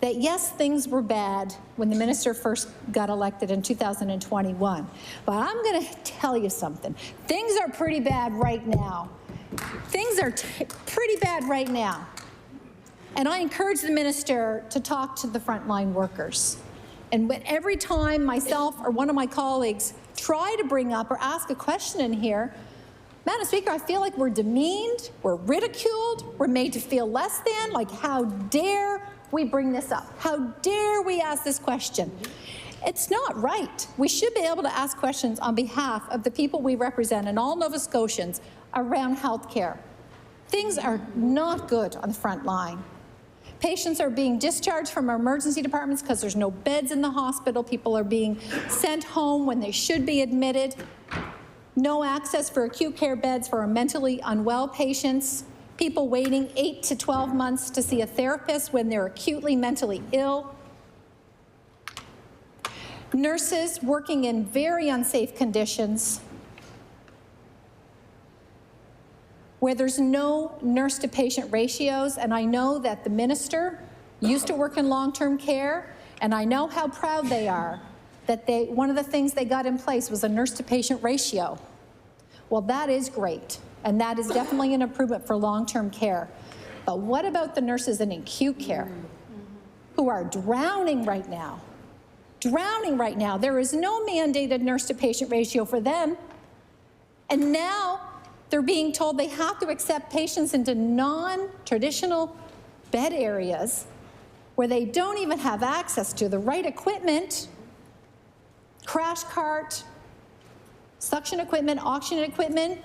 That yes, things were bad when the minister first got elected in 2021, but I'm going to tell you something. Things are pretty bad right now. Things are pretty bad right now. And I encourage the minister to talk to the frontline workers. And every time myself or one of my colleagues try to bring up or ask a question in here, Madam Speaker, I feel like we're demeaned, we're ridiculed, we're made to feel less than, like how dare we bring this up? How dare we ask this question? It's not right. We should be able to ask questions on behalf of the people we represent and all Nova Scotians around health care. Things are not good on the front line. Patients are being discharged from our emergency departments because there's no beds in the hospital. People are being sent home when they should be admitted. No access for acute care beds for our mentally unwell patients. People waiting 8 to 12 months to see a therapist when they're acutely mentally ill. Nurses working in very unsafe conditions, where there's no nurse-to-patient ratios, and I know that the minister used to work in long-term care, and I know how proud they are that one of the things they got in place was a nurse-to-patient ratio. Well, that is great, and that is definitely an improvement for long-term care. But what about the nurses in acute care who are drowning right now? Drowning right now. There is no mandated nurse-to-patient ratio for them, and now they're being told they have to accept patients into non-traditional bed areas where they don't even have access to the right equipment, crash cart, suction equipment, oxygen equipment.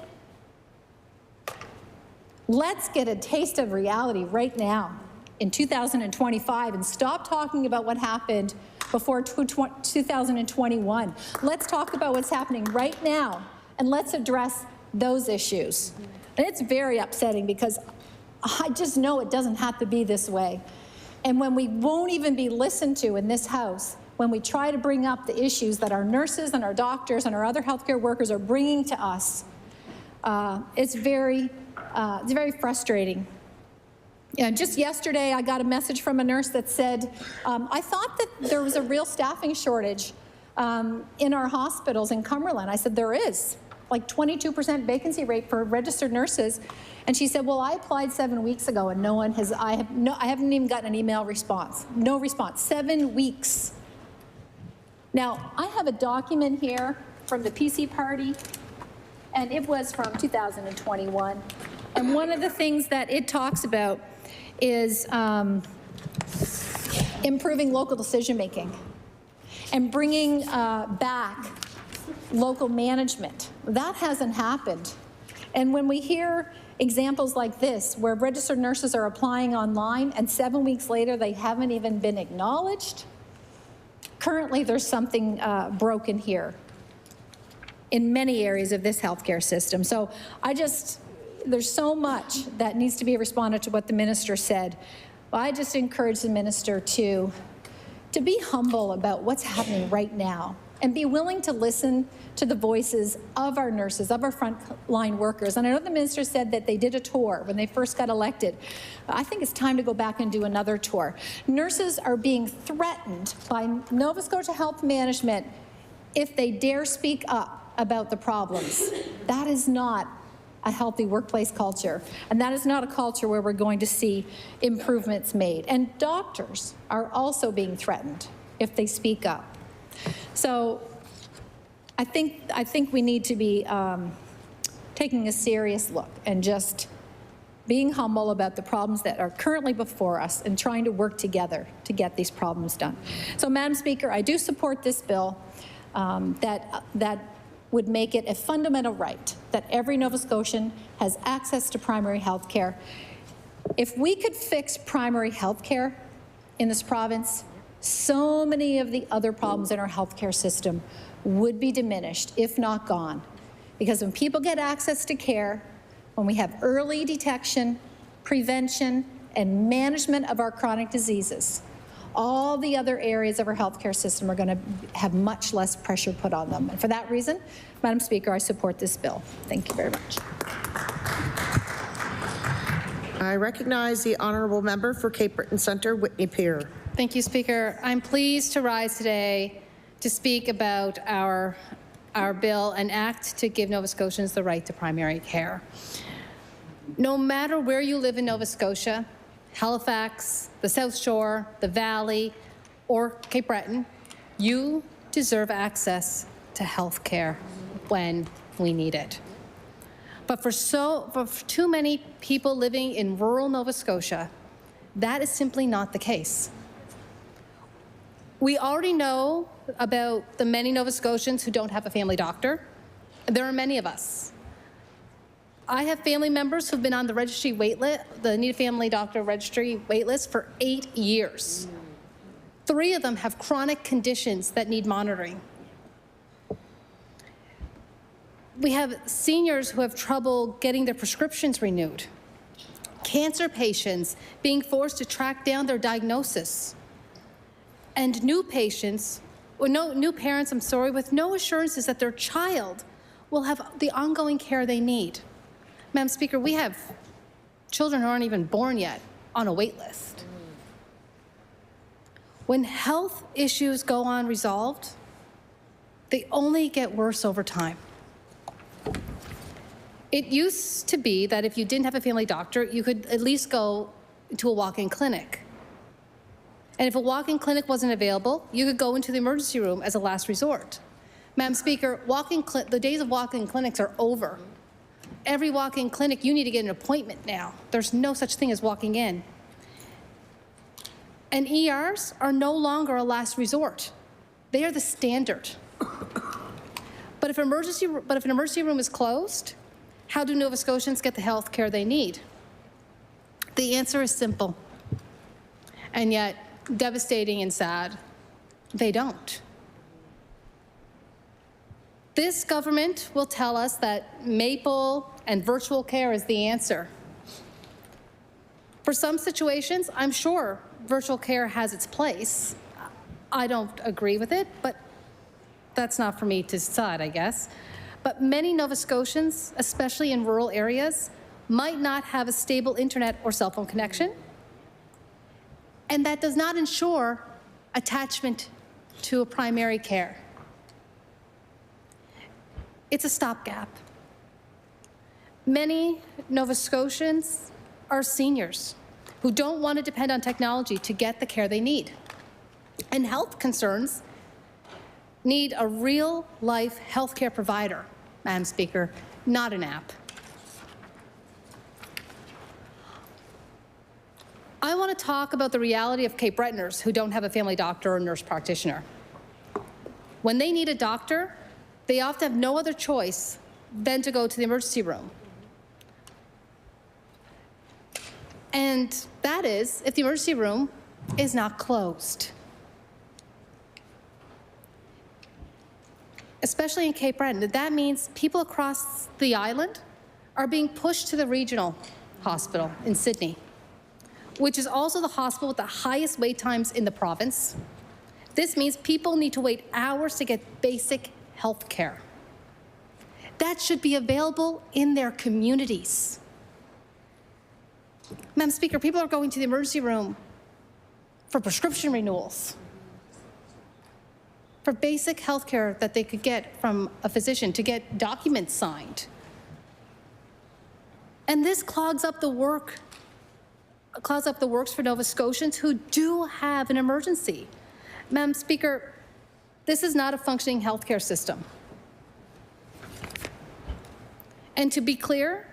Let's get a taste of reality right now in 2025 and stop talking about what happened before 2021. Let's talk about what's happening right now, and let's address those issues. And it's very upsetting because I just know it doesn't have to be this way. And when we won't even be listened to in this House, when we try to bring up the issues that our nurses and our doctors and our other healthcare workers are bringing to us, it's very frustrating. Yeah, just yesterday I got a message from a nurse that said, I thought that there was a real staffing shortage in our hospitals in Cumberland. I said, there is, like 22% vacancy rate for registered nurses. And she said, well, I applied 7 weeks ago and no one has, I haven't even gotten an email response. No response, 7 weeks. Now, I have a document here from the PC party, and it was from 2021. And one of the things that it talks about is improving local decision-making and bringing back local management. That hasn't happened. And when we hear examples like this, where registered nurses are applying online and 7 weeks later they haven't even been acknowledged, currently there's something broken here in many areas of this healthcare system. So there's so much that needs to be responded to what the minister said. I just encourage the minister to be humble about what's happening right now and be willing to listen to the voices of our nurses, of our frontline workers. And I know the minister said that they did a tour when they first got elected. I think it's time to go back and do another tour. Nurses are being threatened by Nova Scotia Health Management if they dare speak up about the problems. That is not a healthy workplace culture, and that is not a culture where we're going to see improvements made. And doctors are also being threatened if they speak up. So I think we need to be taking a serious look and just being humble about the problems that are currently before us and trying to work together to get these problems done. So, Madam Speaker, I do support this bill that would make it a fundamental right that every Nova Scotian has access to primary health care. If we could fix primary health care in this province, so many of the other problems in our healthcare system would be diminished, if not gone. Because when people get access to care, when we have early detection, prevention, and management of our chronic diseases, all the other areas of our healthcare system are going to have much less pressure put on them. And for that reason, Madam Speaker, I support this bill. Thank you very much. I recognize the honourable member for Cape Breton Centre, Whitney Peer. Thank you, Speaker. I'm pleased to rise today to speak about our bill, an act to give Nova Scotians the right to primary care. No matter where you live in Nova Scotia, Halifax, the South Shore, the Valley, or Cape Breton, you deserve access to health care when we need it. But for too many people living in rural Nova Scotia, that is simply not the case. We already know about the many Nova Scotians who don't have a family doctor. There are many of us. I have family members who've been on the registry waitlist, the Need a Family Doctor registry waitlist for 8 years. 3 of them have chronic conditions that need monitoring. We have seniors who have trouble getting their prescriptions renewed. Cancer patients being forced to track down their diagnosis. And new patients, or new parents, with no assurances that their child will have the ongoing care they need. Madam Speaker, we have children who aren't even born yet on a wait list. When health issues go unresolved, they only get worse over time. It used to be that if you didn't have a family doctor, you could at least go to a walk-in clinic. And if a walk-in clinic wasn't available, you could go into the emergency room as a last resort. Madam Speaker, the days of walk-in clinics are over. Every walk-in clinic, you need to get an appointment now. There's no such thing as walking in. And ERs are no longer a last resort. They are the standard. But if an emergency room is closed, how do Nova Scotians get the health care they need? The answer is simple, and yet devastating and sad. They don't. This government will tell us that maple and virtual care is the answer. For some situations, I'm sure virtual care has its place. I don't agree with it, but that's not for me to decide, I guess. But many Nova Scotians, especially in rural areas, might not have a stable internet or cell phone connection, and that does not ensure attachment to a primary care. It's a stopgap. Many Nova Scotians are seniors who don't want to depend on technology to get the care they need. And health concerns need a real-life healthcare provider, Madam Speaker, not an app. I want to talk about the reality of Cape Bretoners who don't have a family doctor or nurse practitioner. When they need a doctor, they often have no other choice than to go to the emergency room. And that is if the emergency room is not closed. Especially in Cape Breton, that means people across the island are being pushed to the regional hospital in Sydney, which is also the hospital with the highest wait times in the province. This means people need to wait hours to get basic health care. That should be available in their communities. Madam Speaker, people are going to the emergency room for prescription renewals, for basic health care that they could get from a physician, to get documents signed. And this clogs up the works for Nova Scotians who do have an emergency. Madam Speaker, this is not a functioning healthcare system. And to be clear,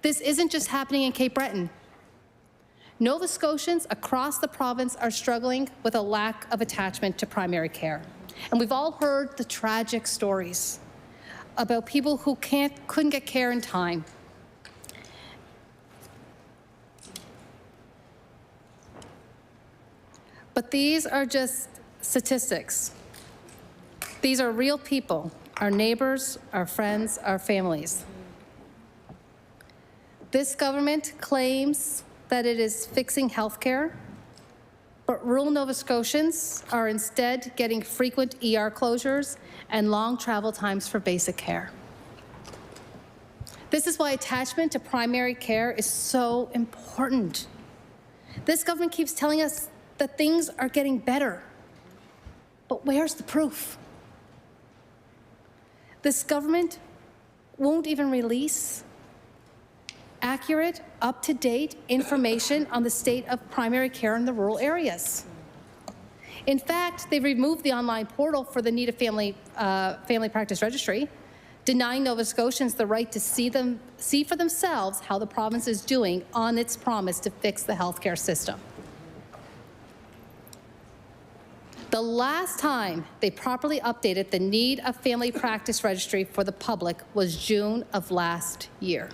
this isn't just happening in Cape Breton. Nova Scotians across the province are struggling with a lack of attachment to primary care. And we've all heard the tragic stories about people who couldn't get care in time. But these are just statistics. These are real people, our neighbors, our friends, our families. This government claims that it is fixing healthcare, but rural Nova Scotians are instead getting frequent ER closures and long travel times for basic care. This is why attachment to primary care is so important. This government keeps telling us that things are getting better, but where's the proof? This government won't even release accurate, up-to-date information on the state of primary care in the rural areas. In fact, they've removed the online portal for the Need a Family Practice Registry, denying Nova Scotians the right to see for themselves how the province is doing on its promise to fix the healthcare system. The last time they properly updated the Need a Family Practice Registry for the public was June of last year.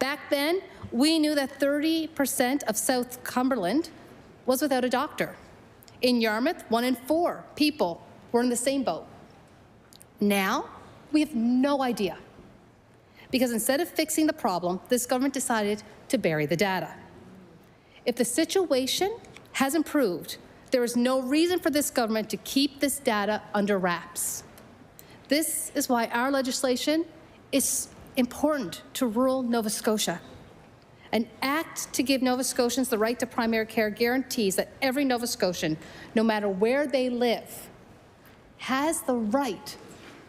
Back then, we knew that 30% of South Cumberland was without a doctor. In Yarmouth, 1 in 4 people were in the same boat. Now, we have no idea. Because instead of fixing the problem, this government decided to bury the data. If the situation has improved, there is no reason for this government to keep this data under wraps. This is why our legislation is important to rural Nova Scotia. An act to give Nova Scotians the right to primary care guarantees that every Nova Scotian, no matter where they live, has the right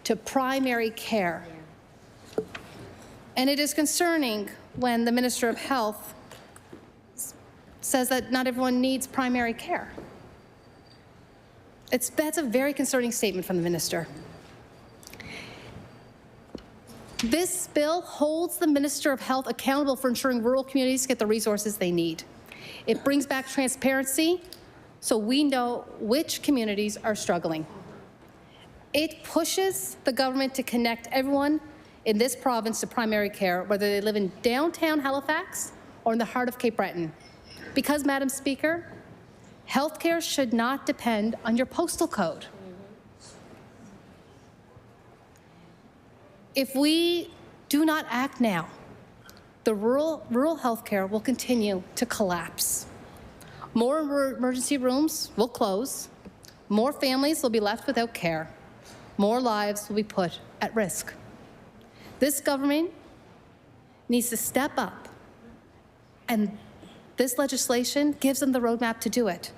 to primary care. And it is concerning when the Minister of Health says that not everyone needs primary care. That's a very concerning statement from the Minister. This bill holds the Minister of Health accountable for ensuring rural communities get the resources they need. It brings back transparency so we know which communities are struggling. It pushes the government to connect everyone in this province to primary care, whether they live in downtown Halifax or in the heart of Cape Breton. Because, Madam Speaker, healthcare should not depend on your postal code. If we do not act now, the rural healthcare will continue to collapse. More emergency rooms will close. More families will be left without care. More lives will be put at risk. This government needs to step up, and this legislation gives them the roadmap to do it.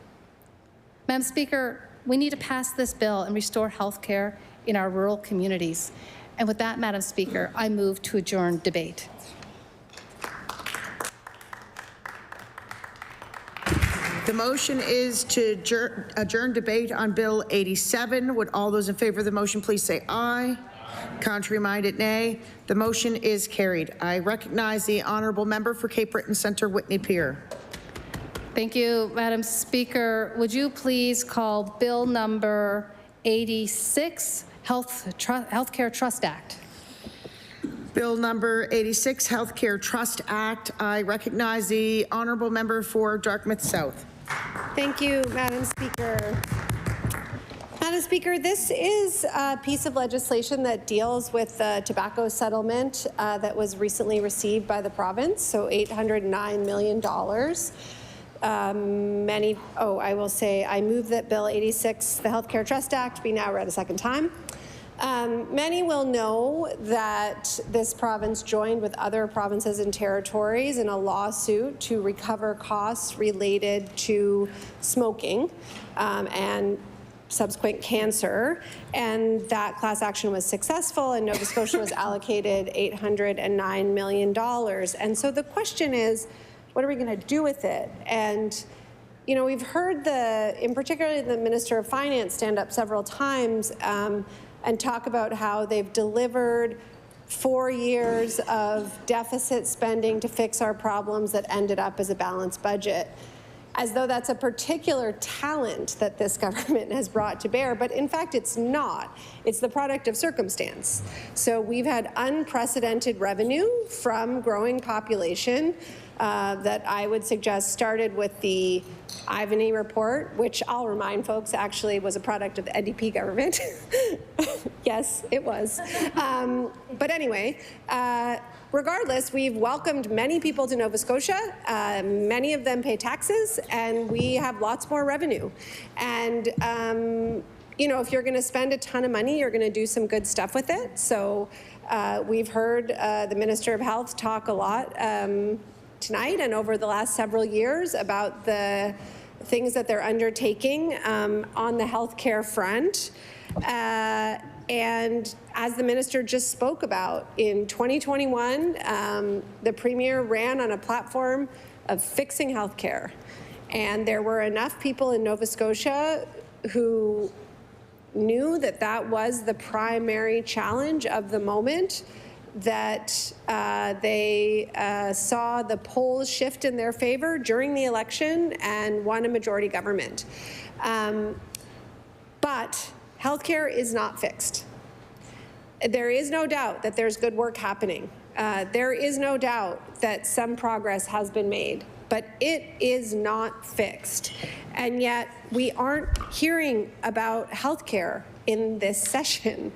Madam Speaker, we need to pass this bill and restore health care in our rural communities. And with that, Madam Speaker, I move to adjourn debate. The motion is to adjourn debate on Bill 87. Would all those in favor of the motion please say aye? Contrary-minded, nay. The motion is carried. I recognize the honourable member for Cape Breton Centre, Whitney Pier. Thank you, Madam Speaker. Would you please call Bill number 86, Healthcare Trust Act? Bill number 86, Healthcare Trust Act. I recognize the honourable member for Dartmouth South. Thank you, Madam Speaker. Madam Speaker, this is a piece of legislation that deals with the tobacco settlement that was recently received by the province, so $809 million. I will say I move that Bill 86, the Healthcare Trust Act, be now read a second time. Many will know that this province joined with other provinces and territories in a lawsuit to recover costs related to smoking and subsequent cancer, and that class action was successful, and Nova Scotia was allocated $809 million. And so the question is, what are we going to do with it? And you know, we've heard in particular the Minister of Finance stand up several times and talk about how they've delivered 4 years of deficit spending to fix our problems that ended up as a balanced budget, as though that's a particular talent that this government has brought to bear, but in fact it's not. It's the product of circumstance. So we've had unprecedented revenue from growing population that I would suggest started with the Ivany report, which I'll remind folks actually was a product of the NDP government. Yes, it was. But anyway, regardless, we've welcomed many people to Nova Scotia. Many of them pay taxes, and we have lots more revenue. And you know, if you're going to spend a ton of money, you're going to do some good stuff with it. So we've heard the Minister of Health talk a lot tonight and over the last several years about the things that they're undertaking on the healthcare front. And as the minister just spoke about, in 2021, the Premier ran on a platform of fixing healthcare. And there were enough people in Nova Scotia who knew that that was the primary challenge of the moment, that they saw the polls shift in their favor during the election and won a majority government. But healthcare is not fixed. There is no doubt that there's good work happening. There is no doubt that some progress has been made, but it is not fixed. And yet we aren't hearing about healthcare in this session.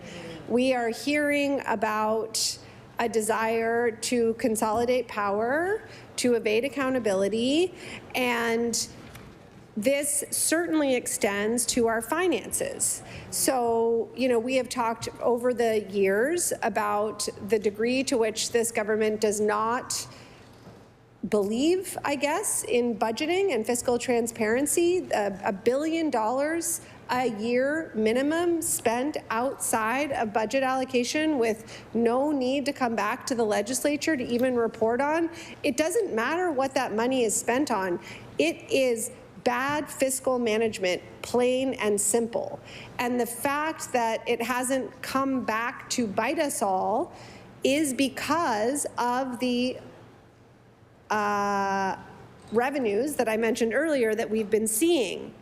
We are hearing about a desire to consolidate power, to evade accountability, and this certainly extends to our finances. So, you know, we have talked over the years about the degree to which this government does not believe, I guess, in budgeting and fiscal transparency. $1 billion a year minimum spent outside of budget allocation with no need to come back to the legislature to even report on. It doesn't matter what that money is spent on. It is bad fiscal management, plain and simple. And the fact that it hasn't come back to bite us all is because of the revenues that I mentioned earlier that we've been seeing.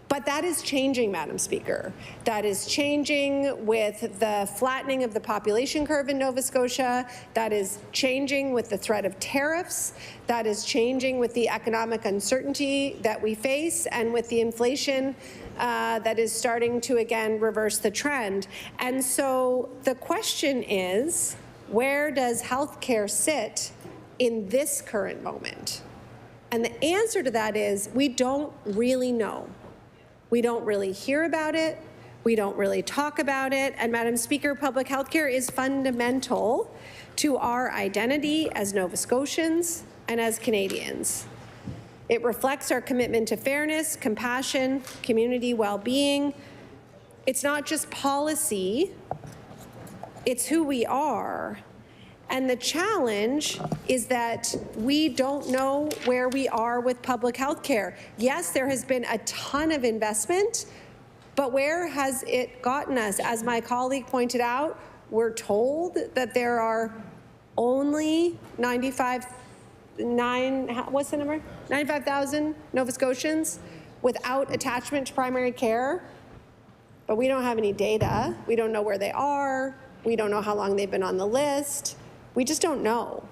But that is changing, Madam Speaker. That is changing with the flattening of the population curve in Nova Scotia. That is changing with the threat of tariffs. That is changing with the economic uncertainty that we face and with the inflation that is starting to, again, reverse the trend. And so the question is, where does healthcare sit in this current moment? And the answer to that is we don't really know. We don't really hear about it. We don't really talk about it. And Madam Speaker, public health care is fundamental to our identity as Nova Scotians and as Canadians. It reflects our commitment to fairness, compassion, community well-being. It's not just policy, it's who we are. And the challenge is that we don't know where we are with public health care. Yes, there has been a ton of investment, but where has it gotten us? As my colleague pointed out, we're told that there are only 95,000 Nova Scotians without attachment to primary care, but we don't have any data. We don't know where they are. We don't know how long they've been on the list. We just don't know.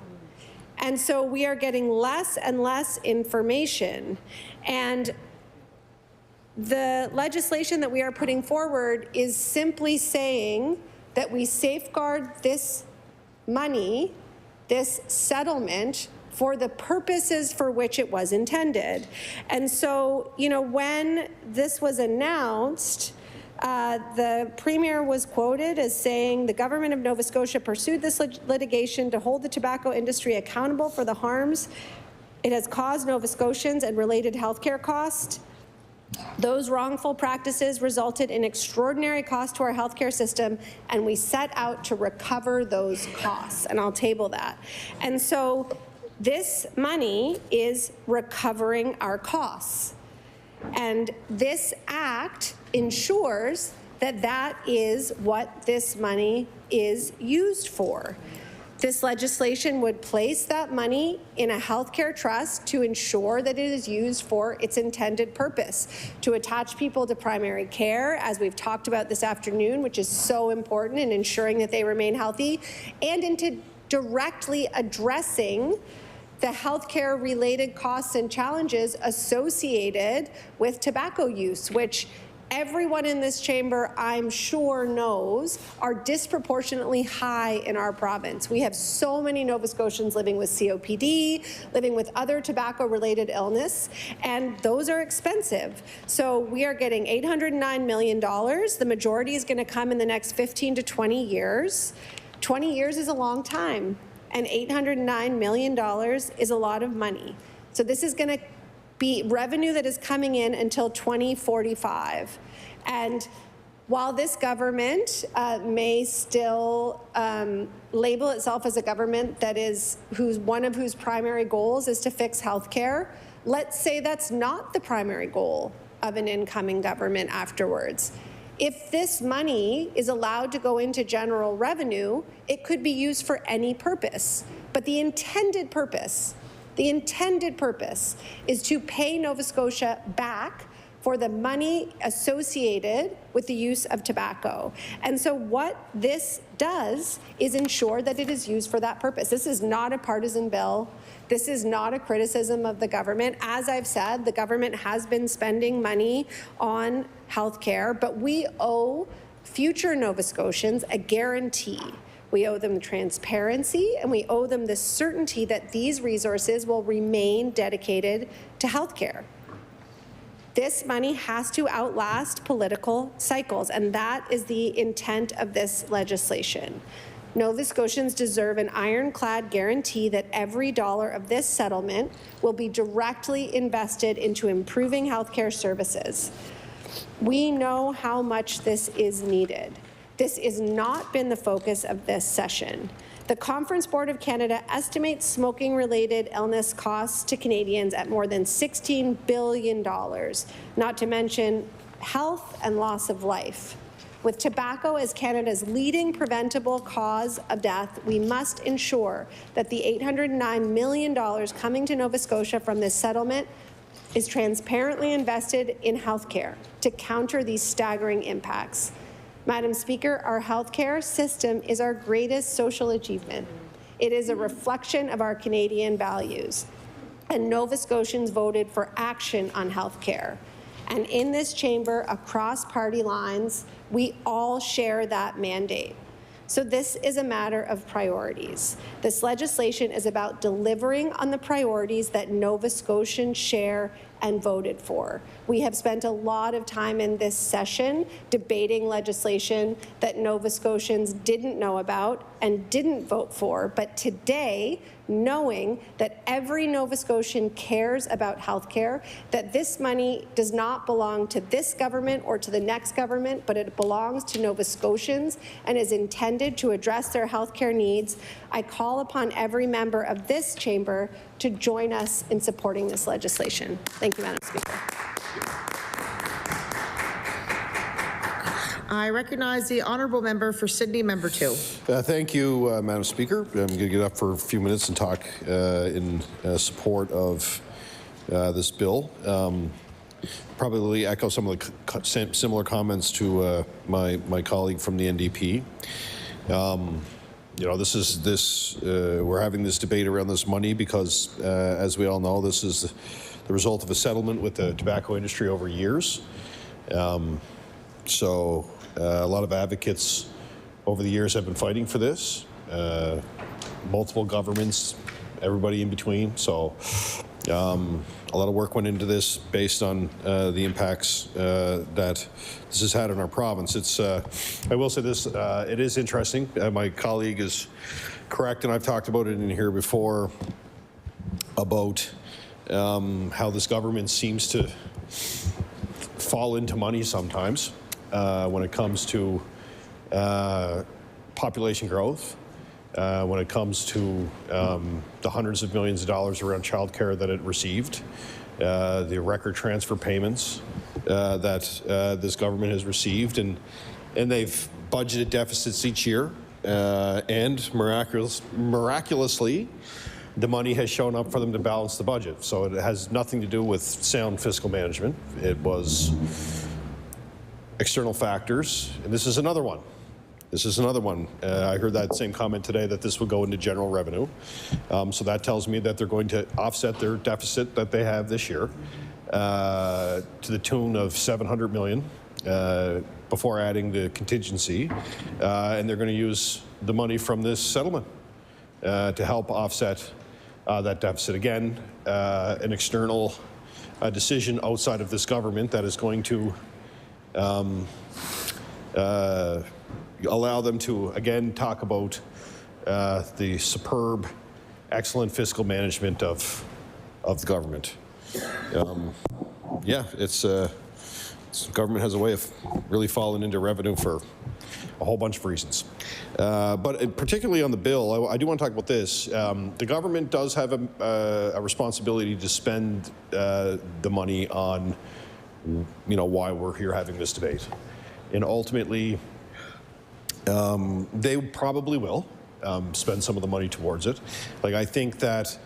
And so we are getting less and less information. And the legislation that we are putting forward is simply saying that we safeguard this money, this settlement, for the purposes for which it was intended. And so, you know, when this was announced, the Premier was quoted as saying, the government of Nova Scotia pursued this litigation to hold the tobacco industry accountable for the harms it has caused Nova Scotians and related healthcare costs. Those wrongful practices resulted in extraordinary costs to our healthcare system, and we set out to recover those costs, and I'll table that. And so this money is recovering our costs. And this act ensures that that is what this money is used for. This legislation would place that money in a healthcare trust to ensure that it is used for its intended purpose, to attach people to primary care, as we've talked about this afternoon, which is so important in ensuring that they remain healthy, and into directly addressing the healthcare related costs and challenges associated with tobacco use, which everyone in this chamber, I'm sure, knows are disproportionately high in our province. We have so many Nova Scotians living with COPD, living with other tobacco-related illness, and those are expensive. So we are getting $809 million. The majority is going to come in the next 15 to 20 years. 20 years is a long time, and $809 million is a lot of money. So this is going to be revenue that is coming in until 2045. And while this government may still label itself as a government that is one of whose primary goals is to fix healthcare, let's say that's not the primary goal of an incoming government afterwards. If this money is allowed to go into general revenue, it could be used for any purpose. But the intended purpose is to pay Nova Scotia back for the money associated with the use of tobacco. And so what this does is ensure that it is used for that purpose. This is not a partisan bill. This is not a criticism of the government. As I've said, the government has been spending money on healthcare, but we owe future Nova Scotians a guarantee. We owe them transparency, and we owe them the certainty that these resources will remain dedicated to healthcare. This money has to outlast political cycles, and that is the intent of this legislation. Nova Scotians deserve an ironclad guarantee that every dollar of this settlement will be directly invested into improving healthcare services. We know how much this is needed. This has not been the focus of this session. The Conference Board of Canada estimates smoking-related illness costs to Canadians at more than $16 billion, not to mention health and loss of life. With tobacco as Canada's leading preventable cause of death, we must ensure that the $809 million coming to Nova Scotia from this settlement is transparently invested in healthcare to counter these staggering impacts. Madam Speaker, our healthcare system is our greatest social achievement. It is a reflection of our Canadian values. And Nova Scotians voted for action on healthcare. And in this chamber, across party lines, we all share that mandate. So this is a matter of priorities. This legislation is about delivering on the priorities that Nova Scotians share and voted for. We have spent a lot of time in this session debating legislation that Nova Scotians didn't know about and didn't vote for, but today, knowing that every Nova Scotian cares about healthcare, that this money does not belong to this government or to the next government, but it belongs to Nova Scotians and is intended to address their healthcare needs, I call upon every member of this chamber to join us in supporting this legislation. Thank you, Madam Speaker. I recognize the honourable member for Sydney, member 2. Thank you, Madam Speaker. I'm going to get up for a few minutes and talk in support of this bill. Probably echo some of the similar comments to my colleague from the NDP. You know, we're having this debate around this money because, as we all know, this is the result of a settlement with the tobacco industry over years. So a lot of advocates over the years have been fighting for this. Multiple governments, everybody in between. So a lot of work went into this based on the impacts that this has had on our province. It's, I will say this, it is interesting. My colleague is correct, and I've talked about it in here before, about how this government seems to fall into money sometimes when it comes to population growth, when it comes to the hundreds of millions of dollars around childcare that it received, the record transfer payments that this government has received, and they've budgeted deficits each year, and miraculously, the money has shown up for them to balance the budget. So it has nothing to do with sound fiscal management. It was external factors, and this is another one. This is another one. I heard that same comment today that this would go into general revenue. So that tells me that they're going to offset their deficit that they have this year to the tune of $700 million before adding the contingency. And they're going to use the money from this settlement to help offset that deficit. Again, an external decision outside of this government that is going to allow them to, again, talk about the superb, excellent fiscal management of the government. Yeah, government has a way of really falling into revenue for a whole bunch of reasons. But particularly on the bill, I do want to talk about this. The government does have a responsibility to spend the money on, you know, why we're here having this debate. And ultimately, they probably will spend some of the money towards it. Like, I think that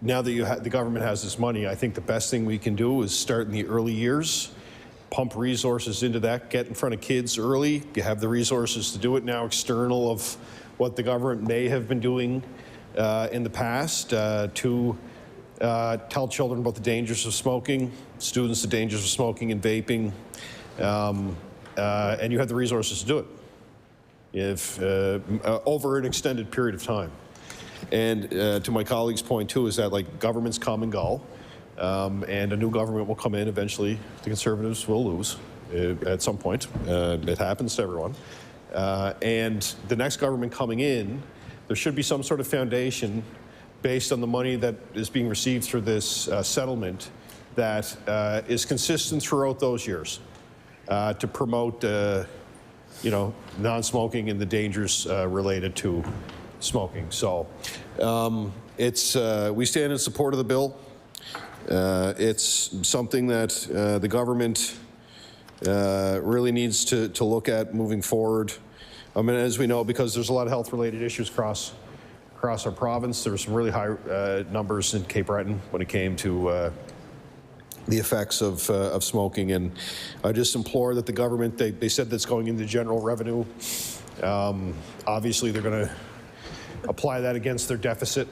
now that the government has this money, I think the best thing we can do is start in the early years, pump resources into that, get in front of kids early. You have the resources to do it now, external of what the government may have been doing in the past, to tell children about the dangers of smoking, students the dangers of smoking and vaping, and you have the resources to do it over an extended period of time. And to my colleague's point too, is that, like, governments come and go, and a new government will come in eventually. The Conservatives will lose at some point. It happens to everyone. And the next government coming in, there should be some sort of foundation based on the money that is being received through this settlement that is consistent throughout those years to promote you know, non-smoking and the dangers related to smoking. So we stand in support of the bill. It's something that the government really needs to look at moving forward. I mean, as we know, because there's a lot of health-related issues across our province, there were some really high numbers in Cape Breton when it came to the effects of smoking, and I just implore that the government, they said that's going into general revenue. Obviously, they're going to apply that against their deficit,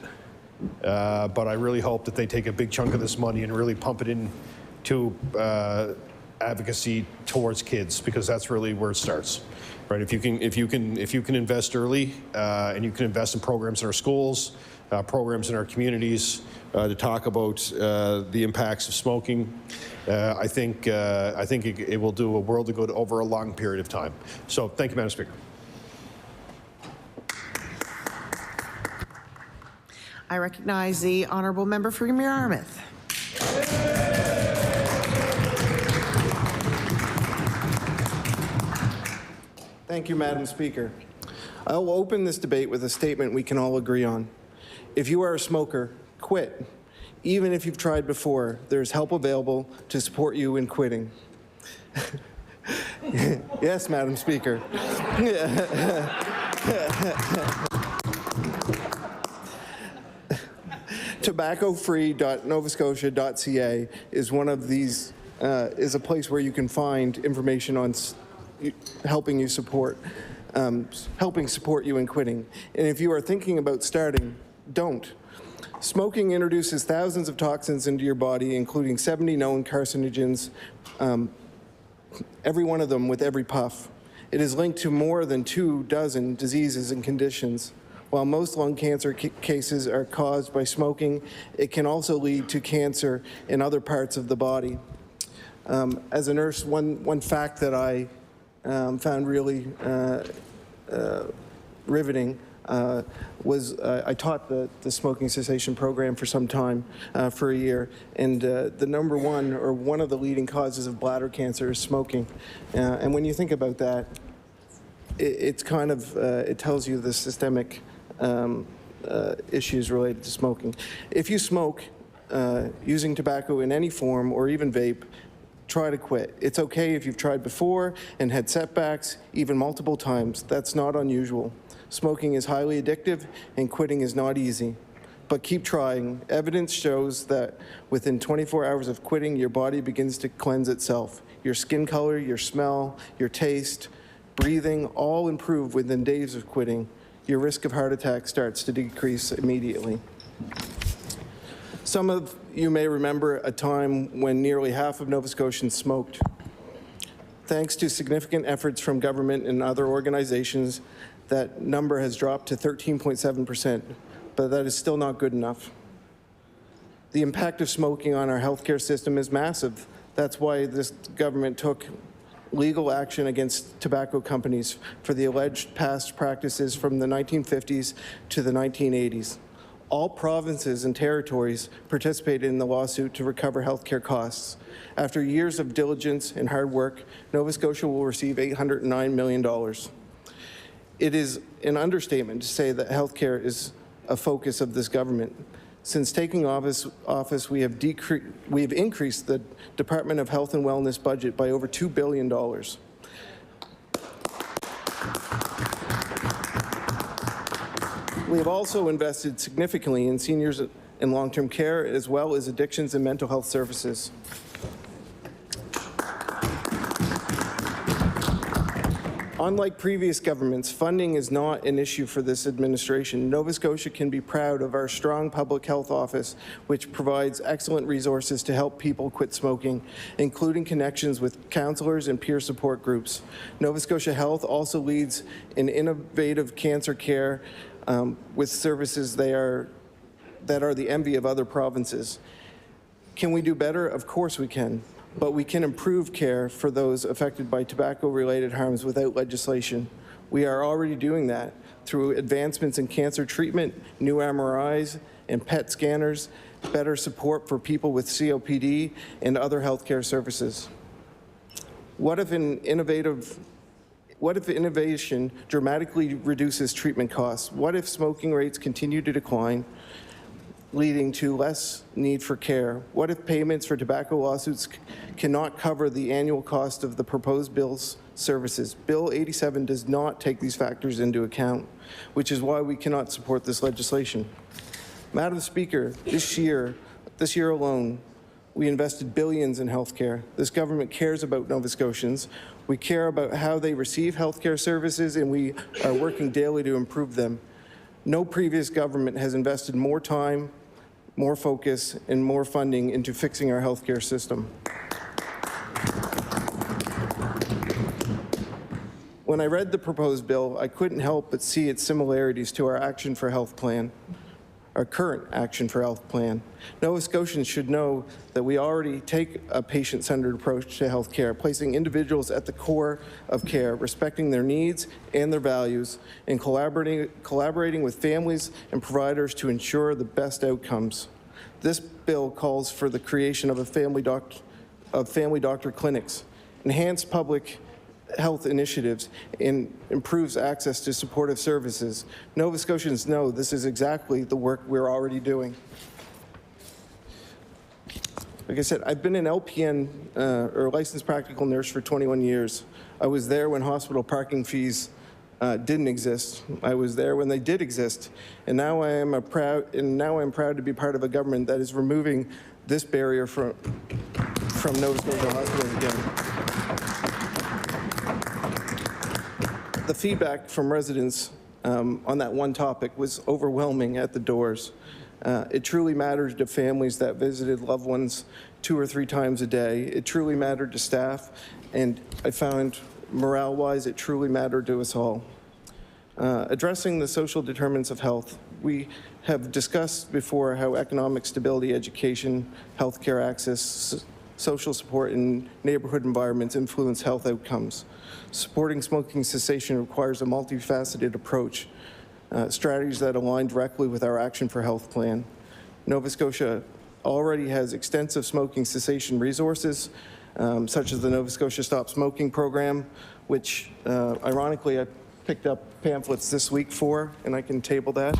but I really hope that they take a big chunk of this money and really pump it into advocacy towards kids, because that's really where it starts, right? If you can invest early and you can invest in programs in our schools, programs in our communities to talk about the impacts of smoking, I think it will do a world of good over a long period of time. So thank you, Madam Speaker. I recognize the honourable member for Yarmouth. Thank you, Madam Speaker. I will open this debate with a statement we can all agree on. If you are a smoker, quit. Even if you've tried before, there's help available to support you in quitting. Yes, Madam Speaker. Tobaccofree.novascotia.ca is one of these, is a place where you can find information on helping support you in quitting. And if you are thinking about starting, don't. Smoking introduces thousands of toxins into your body, including 70 known carcinogens, every one of them with every puff. It is linked to more than 24 diseases and conditions. While most lung cancer cases are caused by smoking, it can also lead to cancer in other parts of the body. As a nurse, one fact that I found really riveting was I taught the smoking cessation program for some time, for a year, and the number one, or one of the leading causes of bladder cancer is smoking. And when you think about that, it's kind of, it tells you the systemic issues related to smoking. If you smoke, using tobacco in any form or even vape, try to quit. It's okay if you've tried before and had setbacks, even multiple times. That's not unusual. Smoking is highly addictive and quitting is not easy. But keep trying. Evidence shows that within 24 hours of quitting, your body begins to cleanse itself. Your skin color, your smell, your taste, breathing, all improve within days of quitting. Your risk of heart attack starts to decrease immediately. Some of you may remember a time when nearly half of Nova Scotians smoked. Thanks to significant efforts from government and other organizations, that number has dropped to 13.7%, but that is still not good enough. The impact of smoking on our healthcare system is massive. That's why this government took legal action against tobacco companies for the alleged past practices from the 1950s to the 1980s. All provinces and territories participated in the lawsuit to recover healthcare costs. After years of diligence and hard work, Nova Scotia will receive $809 million. It is an understatement to say that healthcare is a focus of this government. Since taking office, we have increased the Department of Health and Wellness budget by over $2 billion. We have also invested significantly in seniors in long-term care, as well as addictions and mental health services. Unlike previous governments, funding is not an issue for this administration. Nova Scotia can be proud of our strong public health office, which provides excellent resources to help people quit smoking, including connections with counselors and peer support groups. Nova Scotia Health also leads in innovative cancer care with services that are the envy of other provinces. Can we do better? Of course we can. But we can improve care for those affected by tobacco-related harms without legislation. We are already doing that through advancements in cancer treatment, new MRIs and PET scanners, better support for people with COPD, and other healthcare services. What if innovation dramatically reduces treatment costs? What if smoking rates continue to decline, leading to less need for care? What if payments for tobacco lawsuits cannot cover the annual cost of the proposed bill's services? Bill 87 does not take these factors into account, which is why we cannot support this legislation. Madam Speaker, this year alone, we invested billions in healthcare. This government cares about Nova Scotians. We care about how they receive healthcare services, and we are working daily to improve them. No previous government has invested more time, more focus, and more funding into fixing our healthcare system. When I read the proposed bill, I couldn't help but see its similarities to our Action for Health plan, our current Action for Health plan. Nova Scotians should know that we already take a patient-centered approach to health care, placing individuals at the core of care, respecting their needs and their values, and collaborating with families and providers to ensure the best outcomes. This bill calls for the creation of family doctor clinics, enhanced public health initiatives, and improves access to supportive services. Nova Scotians know this is exactly the work we're already doing. Like I said, I've been an LPN, or licensed practical nurse, for 21 years. I was there when hospital parking fees didn't exist. I was there when they did exist, and now I'm proud to be part of a government that is removing this barrier from Nova Scotia hospitals again. The feedback from residents on that one topic was overwhelming at the doors. It truly mattered to families that visited loved ones 2 or 3 times a day. It truly mattered to staff, and I found morale-wise it truly mattered to us all. Addressing the social determinants of health, we have discussed before how economic stability, education, healthcare access, social support, and neighborhood environments influence health outcomes. Supporting smoking cessation requires a multifaceted approach, strategies that align directly with our Action for Health plan. Nova Scotia already has extensive smoking cessation resources, such as the Nova Scotia Stop Smoking program, which ironically I picked up pamphlets this week for, and I can table that.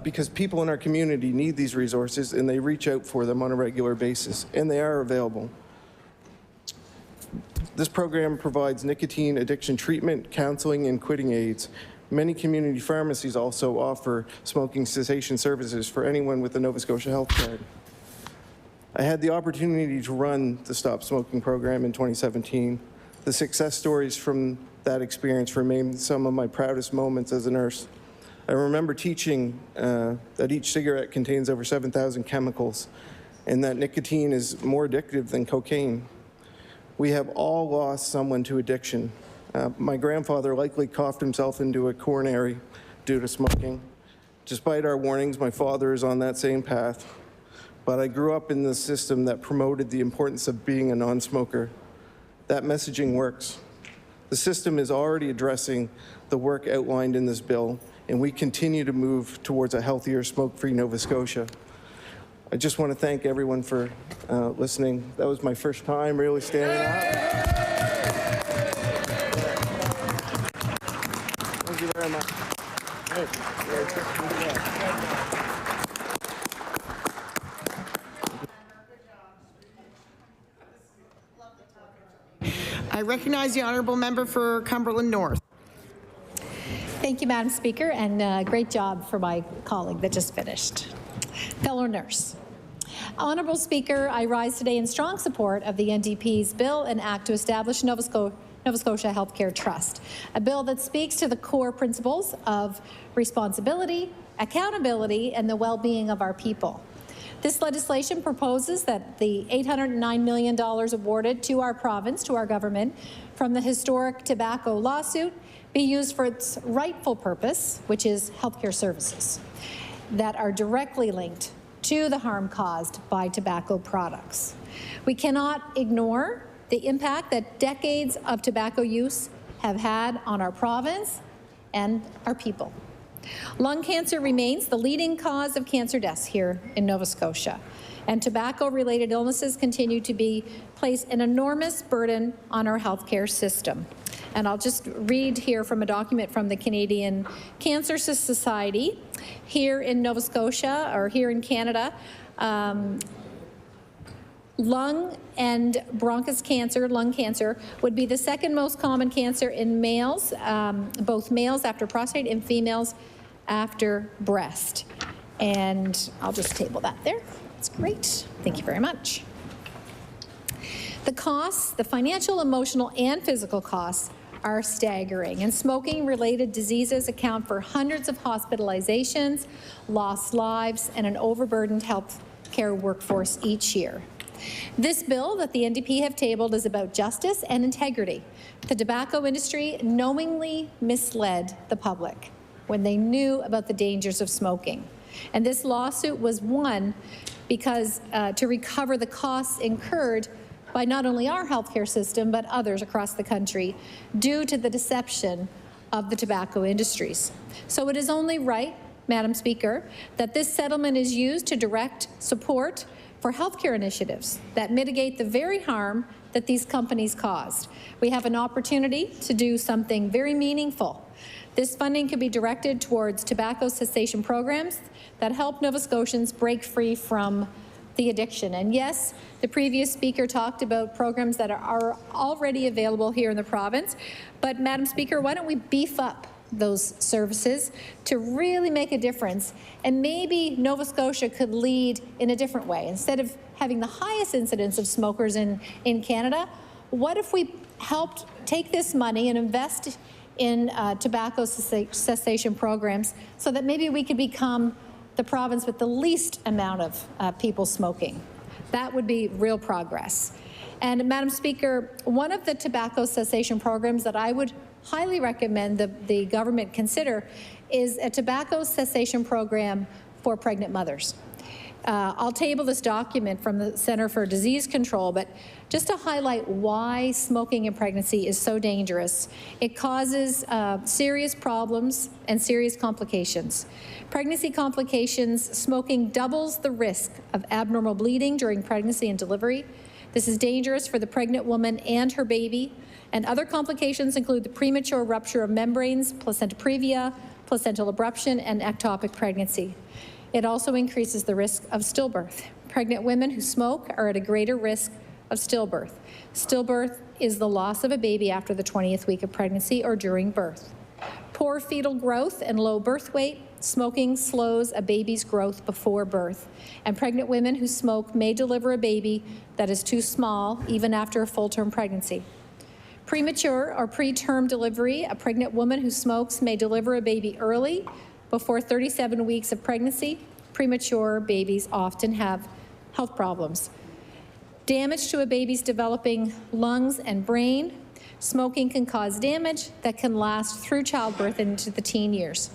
Because people in our community need these resources and they reach out for them on a regular basis, and they are available. This program provides nicotine addiction treatment, counseling, and quitting aids. Many community pharmacies also offer smoking cessation services for anyone with a Nova Scotia health card. I had the opportunity to run the Stop Smoking program in 2017. The success stories from that experience remain some of my proudest moments as a nurse. I remember teaching that each cigarette contains over 7,000 chemicals and that nicotine is more addictive than cocaine. We have all lost someone to addiction. My grandfather likely coughed himself into a coronary due to smoking. Despite our warnings, my father is on that same path. But I grew up in the system that promoted the importance of being a non-smoker. That messaging works. The system is already addressing the work outlined in this bill, and we continue to move towards a healthier, smoke-free Nova Scotia. I just want to thank everyone for listening. That was my first time really standing up. Thank you very much. I recognize the honourable member for Cumberland North. Thank you, Madam Speaker, and great job for my colleague that just finished. Fellow nurse. Honourable Speaker, I rise today in strong support of the NDP's bill and act to establish Nova Scotia Healthcare Trust, a bill that speaks to the core principles of responsibility, accountability, and the well-being of our people. This legislation proposes that the $809 million awarded to our province, to our government, from the historic tobacco lawsuit be used for its rightful purpose, which is healthcare services that are directly linked to the harm caused by tobacco products. We cannot ignore the impact that decades of tobacco use have had on our province and our people. Lung cancer remains the leading cause of cancer deaths here in Nova Scotia, and tobacco-related illnesses continue to place an enormous burden on our healthcare system. And I'll just read here from a document from the Canadian Cancer Society. Here in Nova Scotia, or here in Canada, lung and bronchus cancer, lung cancer, would be the second most common cancer in males, both males after prostate and females after breast. And I'll just table that there. That's great. Thank you very much. The costs, the financial, emotional, and physical costs are staggering, and smoking-related diseases account for hundreds of hospitalizations, lost lives, and an overburdened health care workforce each year. This bill that the NDP have tabled is about justice and integrity. The tobacco industry knowingly misled the public when they knew about the dangers of smoking. And this lawsuit was won because to recover the costs incurred by not only our healthcare system, but others across the country due to the deception of the tobacco industries. So it is only right, Madam Speaker, that this settlement is used to direct support for healthcare initiatives that mitigate the very harm that these companies caused. We have an opportunity to do something very meaningful. This funding could be directed towards tobacco cessation programs that help Nova Scotians break free from the addiction. And yes, the previous speaker talked about programs that are already available here in the province. But Madam Speaker, why don't we beef up those services to really make a difference? And maybe Nova Scotia could lead in a different way. Instead of having the highest incidence of smokers in Canada, what if we helped take this money and invest in tobacco cessation programs so that maybe we could become the province with the least amount of people smoking? That would be real progress. And Madam Speaker, one of the tobacco cessation programs that I would highly recommend the government consider is a tobacco cessation program for pregnant mothers. I'll table this document from the Centre for Disease Control, but just to highlight why smoking in pregnancy is so dangerous. It causes serious problems and serious complications. Pregnancy complications, smoking doubles the risk of abnormal bleeding during pregnancy and delivery. This is dangerous for the pregnant woman and her baby. And other complications include the premature rupture of membranes, placenta previa, placental abruption, and ectopic pregnancy. It also increases the risk of stillbirth. Pregnant women who smoke are at a greater risk of stillbirth. Stillbirth is the loss of a baby after the 20th week of pregnancy or during birth. Poor fetal growth and low birth weight. Smoking slows a baby's growth before birth. And pregnant women who smoke may deliver a baby that is too small even after a full-term pregnancy. Premature or preterm delivery. A pregnant woman who smokes may deliver a baby early, before 37 weeks of pregnancy. Premature babies often have health problems. Damage to a baby's developing lungs and brain. Smoking can cause damage that can last through childbirth into the teen years.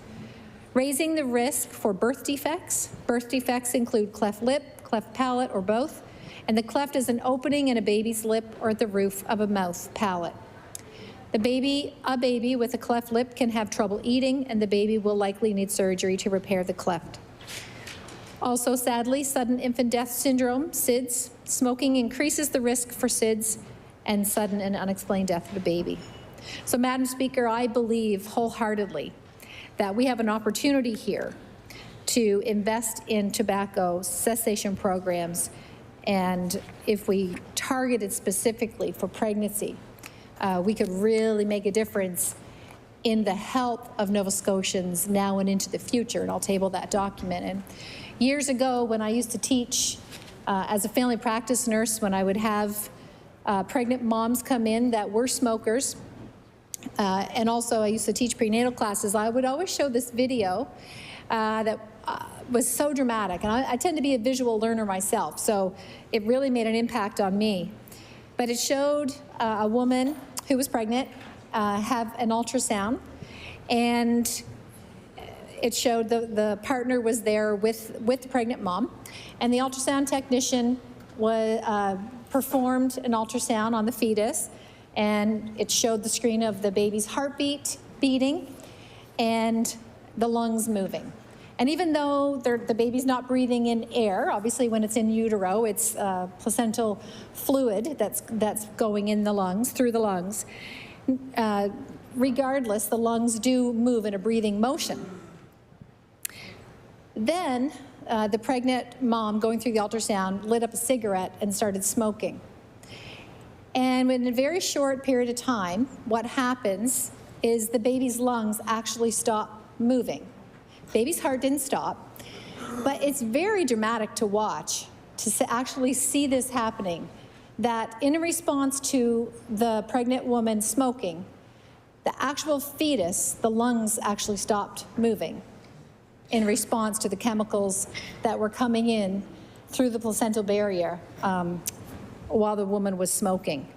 Raising the risk for birth defects. Birth defects include cleft lip, cleft palate, or both. And the cleft is an opening in a baby's lip or at the roof of a mouth palate. A baby with a cleft lip can have trouble eating, and the baby will likely need surgery to repair the cleft. Also, sadly, sudden infant death syndrome, SIDS. Smoking increases the risk for SIDS and sudden and unexplained death of a baby. So, Madam Speaker, I believe wholeheartedly that we have an opportunity here to invest in tobacco cessation programs, and if we target it specifically for pregnancy, we could really make a difference in the health of Nova Scotians now and into the future, and I'll table that document. And years ago, when I used to teach as a family practice nurse, when I would have pregnant moms come in that were smokers, and also I used to teach prenatal classes, I would always show this video that was so dramatic. And I tend to be a visual learner myself, so it really made an impact on me. But it showed a woman who was pregnant have an ultrasound, and it showed the partner was there with the pregnant mom, and the ultrasound technician performed an ultrasound on the fetus, and it showed the screen of the baby's heartbeat beating and the lungs moving. And even though the baby's not breathing in air, obviously when it's in utero, it's placental fluid that's going in the lungs, through the lungs. Regardless, the lungs do move in a breathing motion. Then the pregnant mom going through the ultrasound lit up a cigarette and started smoking. And in a very short period of time, what happens is the baby's lungs actually stop moving. Baby's heart didn't stop, but it's very dramatic to watch, to actually see this happening, that in response to the pregnant woman smoking, the actual fetus, the lungs actually stopped moving in response to the chemicals that were coming in through the placental barrier while the woman was smoking.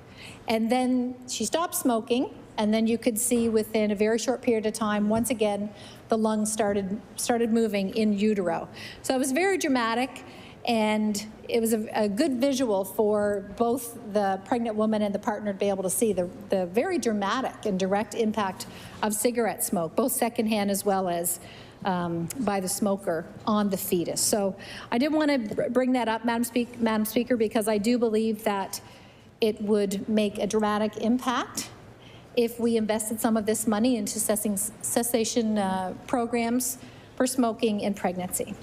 And then she stopped smoking, and then you could see within a very short period of time, once again, the lungs started moving in utero. So it was very dramatic, and it was a good visual for both the pregnant woman and the partner to be able to see the very dramatic and direct impact of cigarette smoke, both secondhand as well as by the smoker on the fetus. So I did want to bring that up, Madam Speaker, because I do believe that it would make a dramatic impact if we invested some of this money into cessation programs for smoking in pregnancy.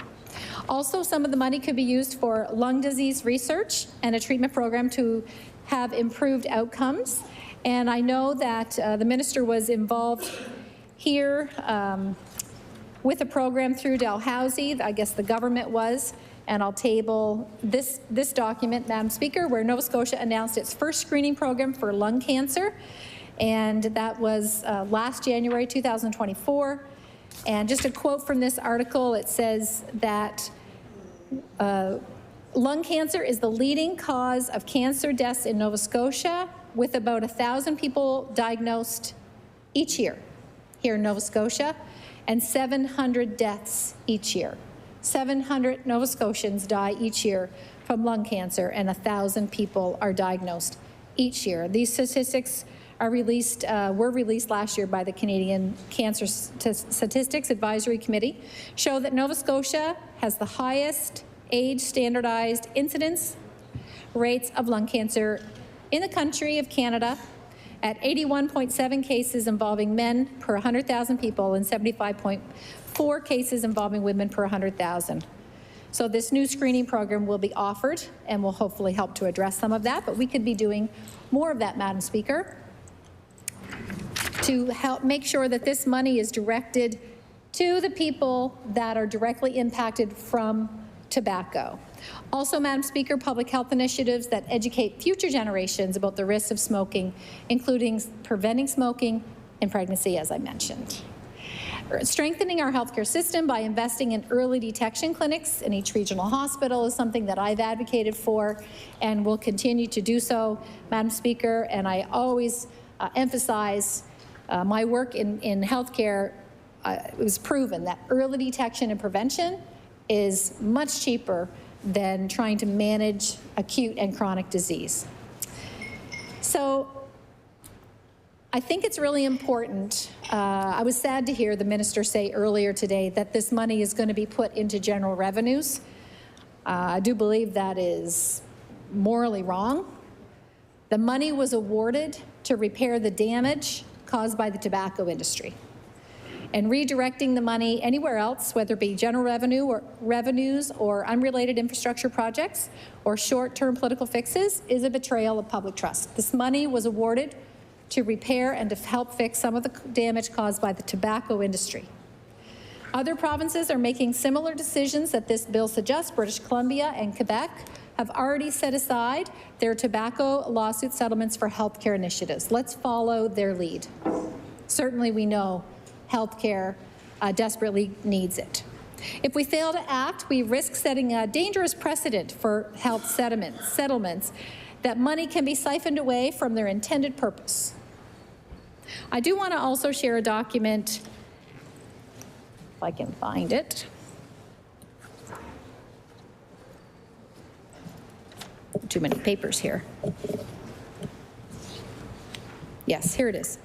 Also, some of the money could be used for lung disease research and a treatment program to have improved outcomes. And I know that the minister was involved here with a program through Dalhousie, I guess the government was, and I'll table this document, Madam Speaker, where Nova Scotia announced its first screening program for lung cancer, and that was last January 2024. And just a quote from this article, it says that lung cancer is the leading cause of cancer deaths in Nova Scotia, with about 1,000 people diagnosed each year here in Nova Scotia, and 700 deaths each year. 700 Nova Scotians die each year from lung cancer, and 1,000 people are diagnosed each year. These statistics are were released last year by the Canadian Cancer Statistics Advisory Committee, show that Nova Scotia has the highest age-standardized incidence rates of lung cancer in the country of Canada, at 81.7 cases involving men per 100,000 people and 75.4 cases involving women per 100,000. So this new screening program will be offered and will hopefully help to address some of that, but we could be doing more of that, Madam Speaker, to help make sure that this money is directed to the people that are directly impacted from tobacco. Also, Madam Speaker, public health initiatives that educate future generations about the risks of smoking, including preventing smoking in pregnancy, as I mentioned. Strengthening our healthcare system by investing in early detection clinics in each regional hospital is something that I've advocated for and will continue to do so, Madam Speaker, and I always emphasize my work in healthcare. It was proven that early detection and prevention is much cheaper than trying to manage acute and chronic disease. So I think it's really important. I was sad to hear the minister say earlier today that this money is going to be put into general revenues. I do believe that is morally wrong. The money was awarded to repair the damage caused by the tobacco industry. And redirecting the money anywhere else, whether it be general revenue or revenues or unrelated infrastructure projects or short-term political fixes, is a betrayal of public trust. This money was awarded to repair and to help fix some of the damage caused by the tobacco industry. Other provinces are making similar decisions that this bill suggests. British Columbia and Quebec have already set aside their tobacco lawsuit settlements for healthcare initiatives. Let's follow their lead. Certainly we know healthcare desperately needs it. If we fail to act, we risk setting a dangerous precedent for health settlements that money can be siphoned away from their intended purpose. I do want to also share a document, if I can find it. Too many papers here. Yes, here it is.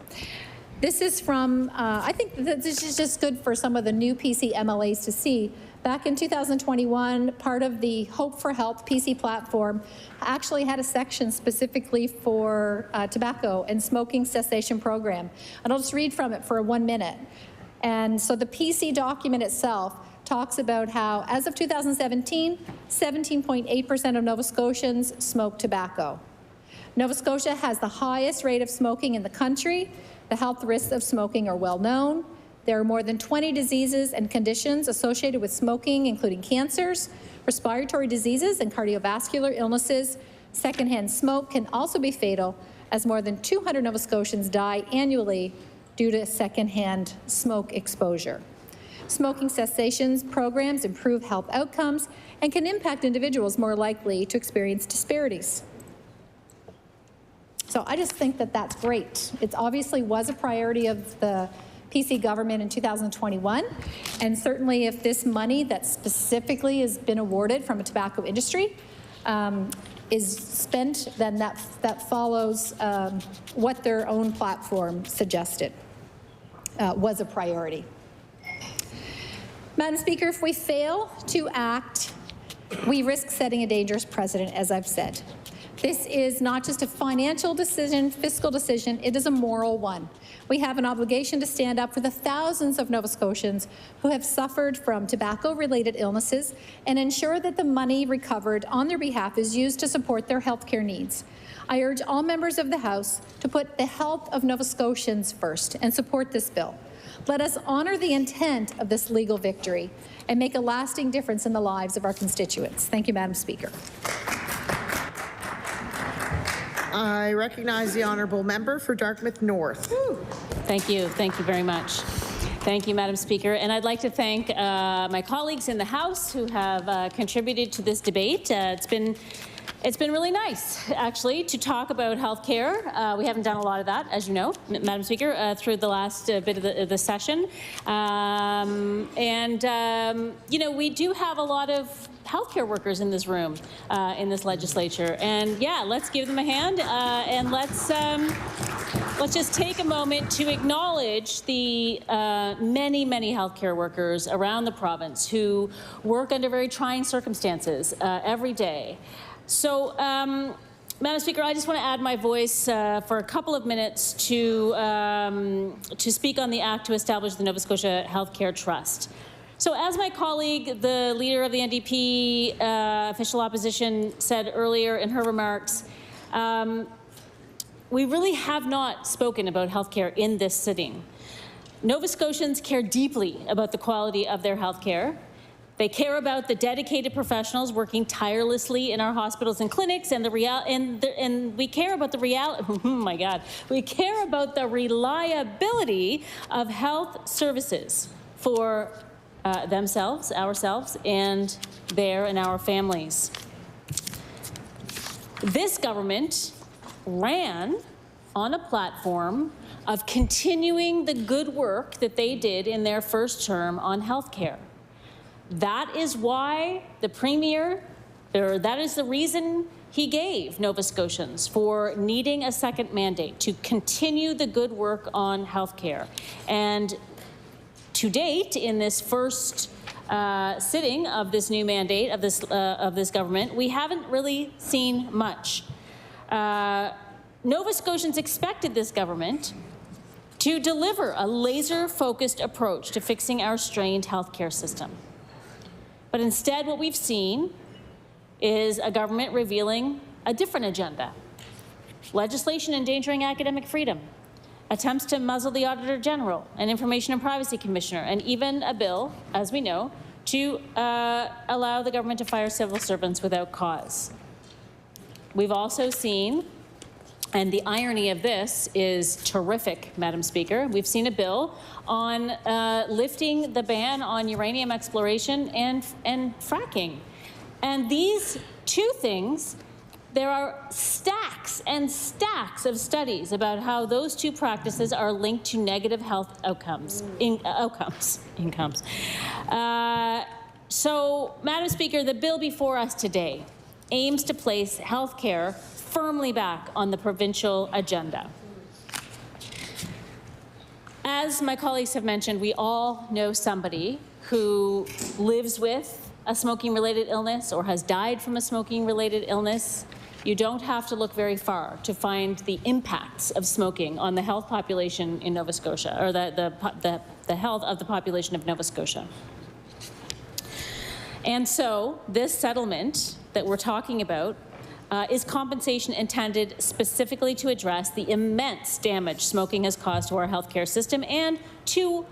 This is from, I think this is just good for some of the new PC MLAs to see. Back in 2021, part of the Hope for Health PC platform actually had a section specifically for tobacco and smoking cessation program. And I'll just read from it for 1 minute. And so the PC document itself talks about how, as of 2017, 17.8% of Nova Scotians smoke tobacco. Nova Scotia has the highest rate of smoking in the country. The health risks of smoking are well known. There are more than 20 diseases and conditions associated with smoking, including cancers, respiratory diseases, and cardiovascular illnesses. Secondhand smoke can also be fatal, as more than 200 Nova Scotians die annually due to secondhand smoke exposure. Smoking cessation programs improve health outcomes and can impact individuals more likely to experience disparities. So I just think that that's great. It obviously was a priority of the PC government in 2021, and certainly if this money that specifically has been awarded from a tobacco industry is spent, then that follows what their own platform suggested was a priority. Madam Speaker, if we fail to act, we risk setting a dangerous precedent, as I've said. This is not just a financial decision, fiscal decision, it is a moral one. We have an obligation to stand up for the thousands of Nova Scotians who have suffered from tobacco-related illnesses and ensure that the money recovered on their behalf is used to support their healthcare needs. I urge all members of the House to put the health of Nova Scotians first and support this bill. Let us honor the intent of this legal victory and make a lasting difference in the lives of our constituents. Thank you, Madam Speaker. I recognize the honourable member for Dartmouth North. Thank you very much. Thank you, Madam Speaker. And I'd like to thank my colleagues in the House who have contributed to this debate. It's been really nice, actually, to talk about health care. We haven't done a lot of that, as you know, Madam Speaker, through the last bit of the session. You know, we do have a lot of healthcare workers in this room, in this legislature. And yeah, let's give them a hand and let's just take a moment to acknowledge the many, many healthcare workers around the province who work under very trying circumstances every day. So, Madam Speaker, I just want to add my voice for a couple of minutes to speak on the act to establish the Nova Scotia Healthcare Trust. So as my colleague, the leader of the NDP official opposition, said earlier in her remarks, we really have not spoken about healthcare in this sitting. Nova Scotians care deeply about the quality of their healthcare. They care about the dedicated professionals working tirelessly in our hospitals and clinics, and we care about the we care about the reliability of health services for themselves, ourselves, and their and our families. This government ran on a platform of continuing the good work that they did in their first term on health care. That is why the Premier, or that is the reason he gave Nova Scotians for needing a second mandate to continue the good work on health care. And to date, in this first sitting of this new mandate of this government, we haven't really seen much. Nova Scotians expected this government to deliver a laser-focused approach to fixing our strained healthcare system. But instead, what we've seen is a government revealing a different agenda. Legislation endangering academic freedom, attempts to muzzle the Auditor General and Information and Privacy Commissioner, and even a bill, as we know, to allow the government to fire civil servants without cause. We've also seen, and the irony of this is terrific, Madam Speaker, we've seen a bill on lifting the ban on uranium exploration and fracking. And these two things, there are stacks and stacks of studies about how those two practices are linked to negative health incomes. So, Madam Speaker, the bill before us today aims to place health care firmly back on the provincial agenda. As my colleagues have mentioned, we all know somebody who lives with a smoking-related illness or has died from a smoking-related illness. You don't have to look very far to find the impacts of smoking on the health population in Nova Scotia, or the health of the population of Nova Scotia. And so this settlement that we're talking about is compensation intended specifically to address the immense damage smoking has caused to our healthcare system and to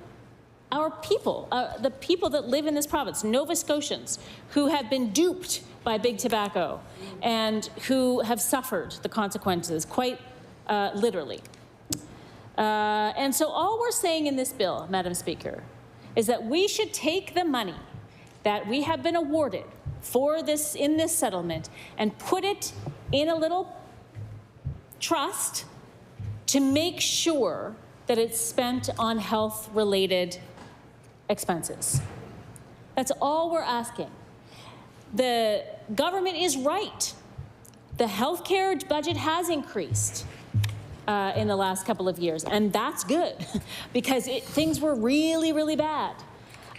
our people, the people that live in this province, Nova Scotians, who have been duped by big tobacco and who have suffered the consequences quite literally. And so all we're saying in this bill, Madam Speaker, is that we should take the money that we have been awarded for this in this settlement and put it in a little trust to make sure that it's spent on health-related expenses. That's all we're asking. The government is right. The healthcare budget has increased in the last couple of years, and that's good because things were really, really bad.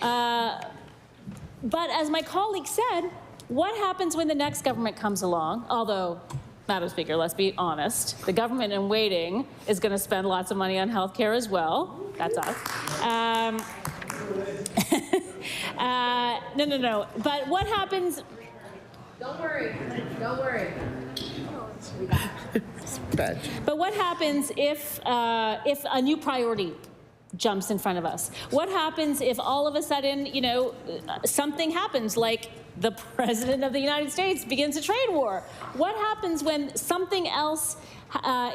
But as my colleague said, what happens when the next government comes along? Although, Madam Speaker, let's be honest, the government in waiting is going to spend lots of money on healthcare as well. That's us. No. But what happens? Don't worry. Don't worry. But what happens if a new priority jumps in front of us? What happens if all of a sudden, you know, something happens, like the President of the United States begins a trade war? What happens when something else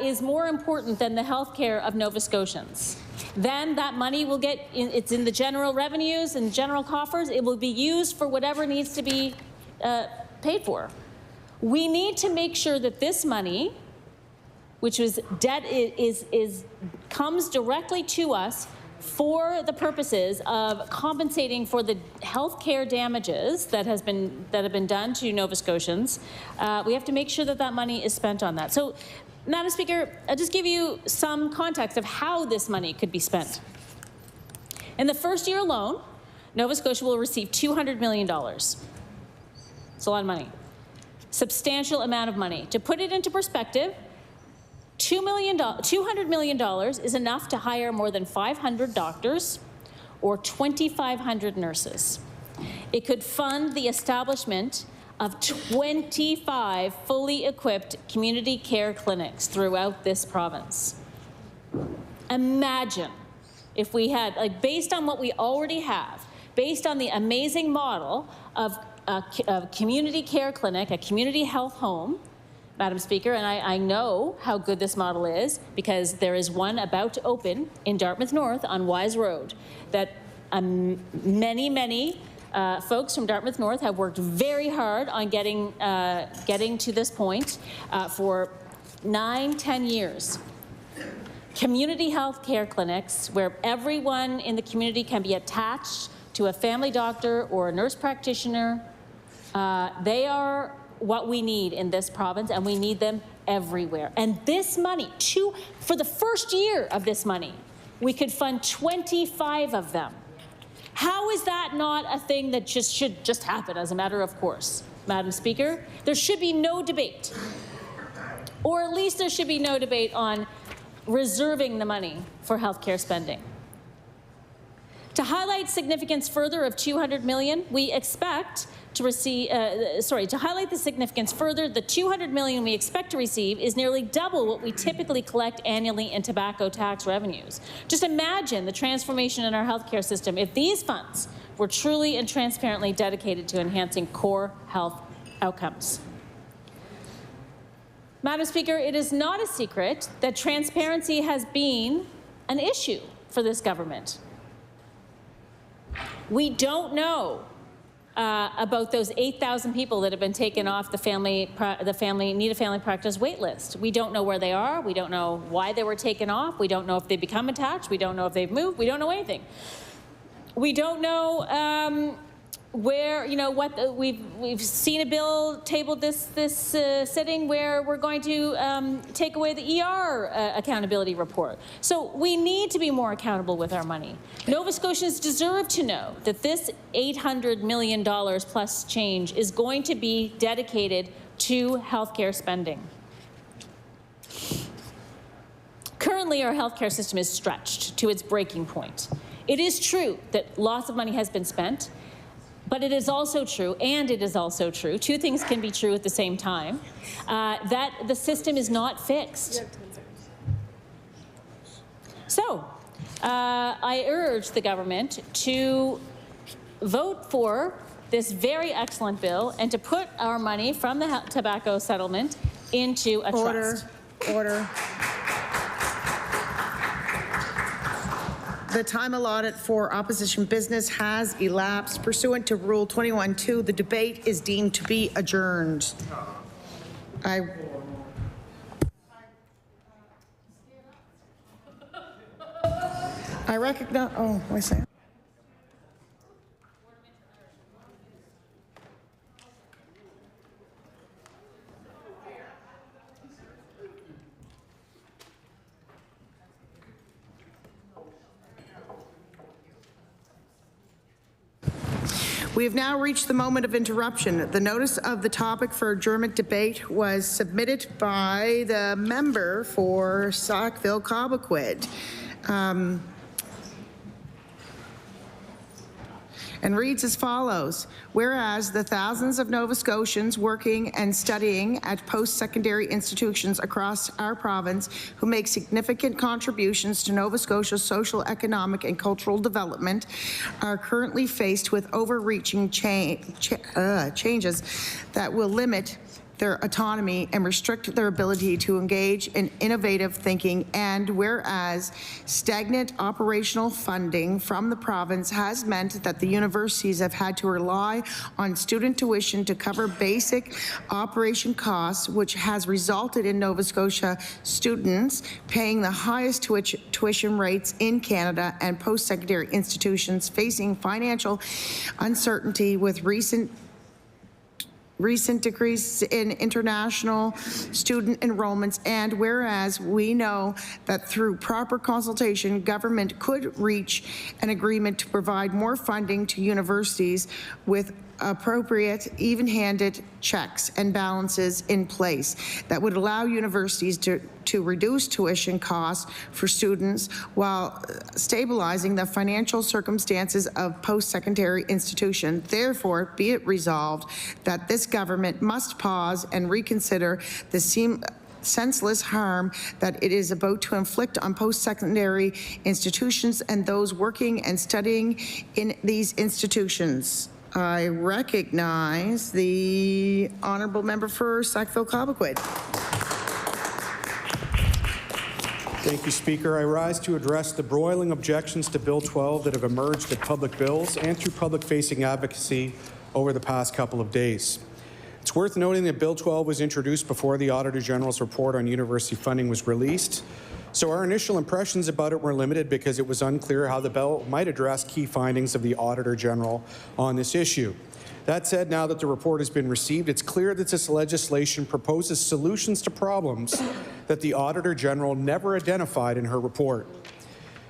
is more important than the health care of Nova Scotians? Then that money will get, it's in the general revenues and general coffers. It will be used for whatever needs to be paid for. We need to make sure that this money, which was debt, comes directly to us for the purposes of compensating for the health care damages that have been done to Nova Scotians. We have to make sure that that money is spent on that. So, Madam Speaker, I'll just give you some context of how this money could be spent. In the first year alone, Nova Scotia will receive $200 million. It's a lot of money. Substantial amount of money. To put it into perspective, $200 million is enough to hire more than 500 doctors or 2,500 nurses. It could fund the establishment of 25 fully equipped community care clinics throughout this province. Imagine if we had, like, based on what we already have, based on the amazing model of a community care clinic, a community health home, Madam Speaker, and I know how good this model is because there is one about to open in Dartmouth North on Wise Road that many folks from Dartmouth North have worked very hard on getting to this point for 9-10 years. Community health care clinics where everyone in the community can be attached to a family doctor or a nurse practitioner. They are what we need in this province, and we need them everywhere. And this money, for the first year of this money, we could fund 25 of them. How is that not a thing that should just happen as a matter of course, Madam Speaker? There should be no debate, or at least there should be no debate on reserving the money for healthcare spending. To highlight significance further of $200 million, we expect to receive, to highlight the significance further, the $200 million we expect to receive is nearly double what we typically collect annually in tobacco tax revenues. Just imagine the transformation in our healthcare system if these funds were truly and transparently dedicated to enhancing core health outcomes. Madam Speaker, it is not a secret that transparency has been an issue for this government. We don't know about those 8,000 people that have been taken off the need a family practice wait list. We don't know where they are. We don't know why they were taken off. We don't know if they become attached. We don't know if they've moved. We don't know anything. We don't know where, you know, what we've seen a bill tabled this sitting where we're going to take away the ER accountability report. So we need to be more accountable with our money. Nova Scotians deserve to know that this $800 million plus change is going to be dedicated to healthcare spending. Currently, our healthcare system is stretched to its breaking point. It is true that lots of money has been spent. But it is also true, two things can be true at the same time, that the system is not fixed. So, I urge the government to vote for this very excellent bill and to put our money from the tobacco settlement into a trust. Order. The time allotted for opposition business has elapsed. Pursuant to Rule 21.2, the debate is deemed to be adjourned. I recognize, oh, wait a second. We have now reached the moment of interruption. The notice of the topic for adjournment debate was submitted by the member for Sackville-Cobequid. And reads as follows. Whereas the thousands of Nova Scotians working and studying at post-secondary institutions across our province who make significant contributions to Nova Scotia's social, economic, and cultural development are currently faced with overreaching changes that will limit their autonomy and restrict their ability to engage in innovative thinking, and whereas stagnant operational funding from the province has meant that the universities have had to rely on student tuition to cover basic operation costs, which has resulted in Nova Scotia students paying the highest tuition rates in Canada, and post-secondary institutions facing financial uncertainty with recent decrease in international student enrollments, and whereas we know that through proper consultation, government could reach an agreement to provide more funding to universities with appropriate, even-handed checks and balances in place that would allow universities to reduce tuition costs for students while stabilizing the financial circumstances of post-secondary institutions. Therefore, be it resolved that this government must pause and reconsider the senseless harm that it is about to inflict on post-secondary institutions and those working and studying in these institutions. I recognize the honourable member for Sackville-Cobequid. Thank you, Speaker. I rise to address the broiling objections to Bill 12 that have emerged at public bills and through public-facing advocacy over the past couple of days. It's worth noting that Bill 12 was introduced before the Auditor General's report on university funding was released, so our initial impressions about it were limited because it was unclear how the bill might address key findings of the Auditor General on this issue. That said, now that the report has been received, it's clear that this legislation proposes solutions to problems that the Auditor General never identified in her report.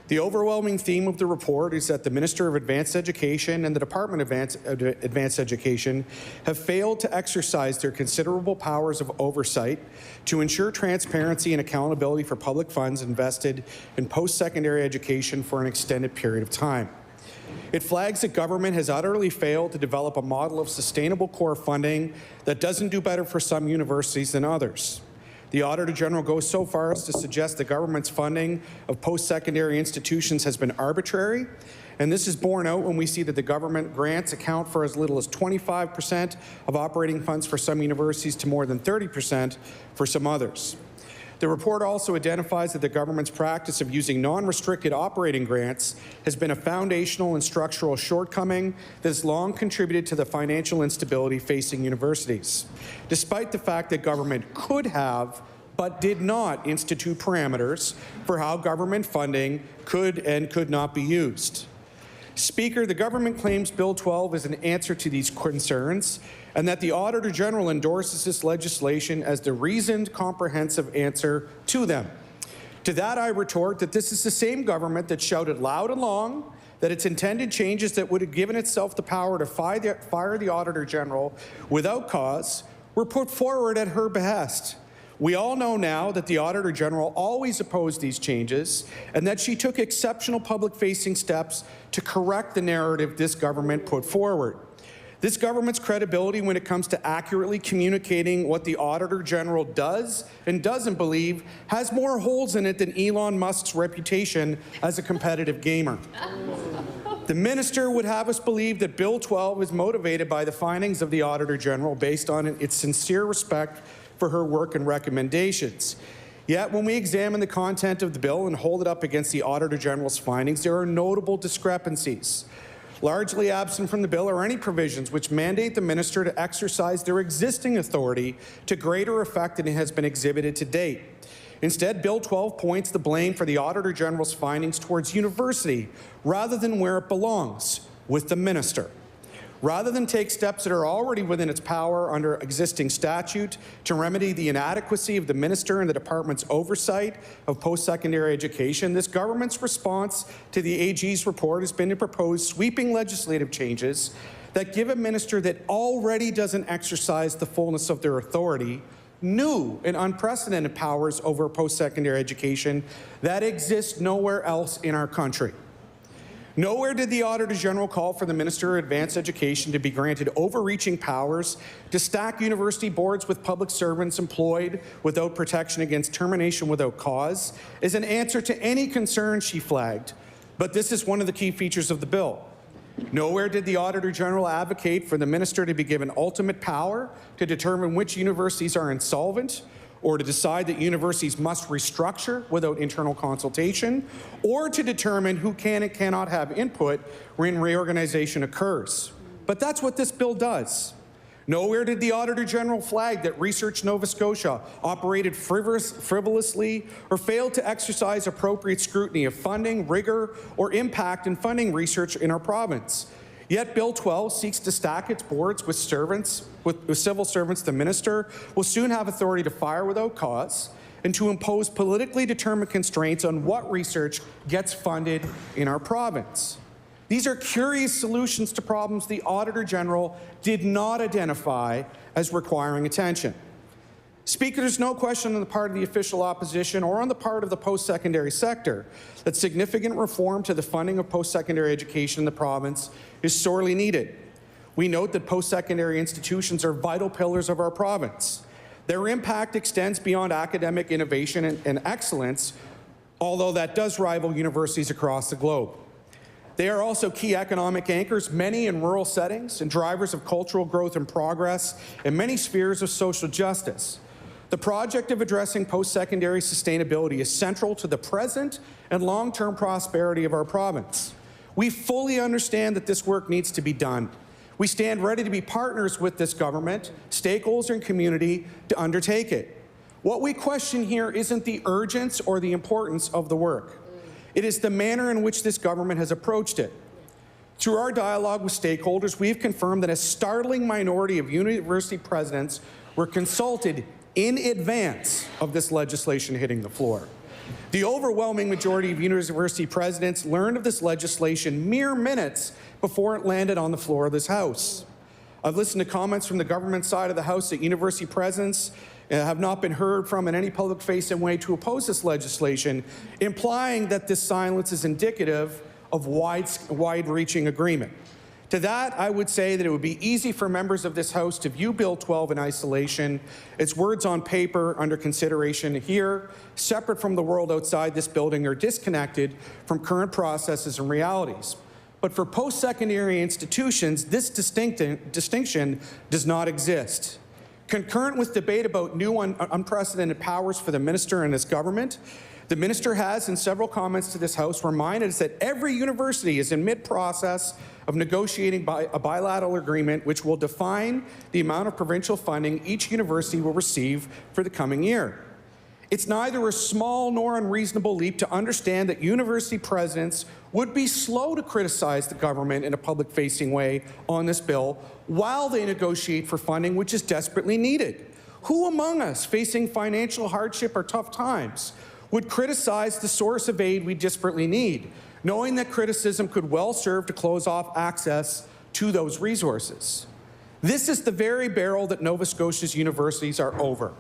The overwhelming theme of the report is that the Minister of Advanced Education and the Department of Advanced Education have failed to exercise their considerable powers of oversight to ensure transparency and accountability for public funds invested in post-secondary education for an extended period of time. It flags that government has utterly failed to develop a model of sustainable core funding that doesn't do better for some universities than others. The Auditor General goes so far as to suggest the government's funding of post-secondary institutions has been arbitrary, and this is borne out when we see that the government grants account for as little as 25% of operating funds for some universities to more than 30% for some others. The report also identifies that the government's practice of using non-restricted operating grants has been a foundational and structural shortcoming that has long contributed to the financial instability facing universities, despite the fact that government could have but did not institute parameters for how government funding could and could not be used. Speaker, the government claims Bill 12 is an answer to these concerns, and that the Auditor General endorses this legislation as the reasoned, comprehensive answer to them. To that I retort that this is the same government that shouted loud and long that its intended changes that would have given itself the power to fire the Auditor General without cause were put forward at her behest. We all know now that the Auditor General always opposed these changes and that she took exceptional public-facing steps to correct the narrative this government put forward. This government's credibility when it comes to accurately communicating what the Auditor General does and doesn't believe has more holes in it than Elon Musk's reputation as a competitive gamer. The minister would have us believe that Bill 12 is motivated by the findings of the Auditor General based on its sincere respect for her work and recommendations. Yet when we examine the content of the bill and hold it up against the Auditor General's findings, there are notable discrepancies. Largely absent from the bill are any provisions which mandate the minister to exercise their existing authority to greater effect than it has been exhibited to date. Instead, Bill 12 points the blame for the Auditor General's findings towards university rather than where it belongs, with the minister. Rather than take steps that are already within its power under existing statute to remedy the inadequacy of the minister and the department's oversight of post-secondary education, this government's response to the AG's report has been to propose sweeping legislative changes that give a minister that already doesn't exercise the fullness of their authority new and unprecedented powers over post-secondary education that exist nowhere else in our country. Nowhere did the Auditor General call for the Minister of Advanced Education to be granted overreaching powers to stack university boards with public servants employed without protection against termination without cause as an answer to any concern she flagged. But this is one of the key features of the bill. Nowhere did the Auditor General advocate for the Minister to be given ultimate power to determine which universities are insolvent, or to decide that universities must restructure without internal consultation, or to determine who can and cannot have input when reorganization occurs. But that's what this bill does. Nowhere did the Auditor General flag that Research Nova Scotia operated frivolously or failed to exercise appropriate scrutiny of funding, rigor, or impact in funding research in our province. Yet Bill 12 seeks to stack its boards with civil servants the minister will soon have authority to fire without cause and to impose politically determined constraints on what research gets funded in our province. These are curious solutions to problems the Auditor General did not identify as requiring attention. Speaker, there's no question on the part of the official opposition or on the part of the post-secondary sector that significant reform to the funding of post-secondary education in the province is sorely needed. We note that post-secondary institutions are vital pillars of our province. Their impact extends beyond academic innovation and excellence, although that does rival universities across the globe. They are also key economic anchors, many in rural settings, and drivers of cultural growth and progress in many spheres of social justice. The project of addressing post-secondary sustainability is central to the present and long-term prosperity of our province. We fully understand that this work needs to be done. We stand ready to be partners with this government, stakeholders, and community to undertake it. What we question here isn't the urgency or the importance of the work. It is the manner in which this government has approached it. Through our dialogue with stakeholders, we've confirmed that a startling minority of university presidents were consulted in advance of this legislation hitting the floor. The overwhelming majority of university presidents learned of this legislation mere minutes before it landed on the floor of this House. I've listened to comments from the government side of the House that university presidents have not been heard from in any public-facing way to oppose this legislation, implying that this silence is indicative of wide-reaching agreement. To that, I would say that it would be easy for members of this House to view Bill 12 in isolation. Its words on paper under consideration here, separate from the world outside this building, are disconnected from current processes and realities. But for post-secondary institutions, this distinction does not exist. Concurrent with debate about new unprecedented powers for the minister and his government, the minister has, in several comments to this House, reminded us that every university is in mid-process of negotiating a bilateral agreement which will define the amount of provincial funding each university will receive for the coming year. It's neither a small nor unreasonable leap to understand that university presidents would be slow to criticize the government in a public-facing way on this bill while they negotiate for funding which is desperately needed. Who among us facing financial hardship or tough times would criticize the source of aid we desperately need, knowing that criticism could well serve to close off access to those resources? This is the very barrel that Nova Scotia's universities are over.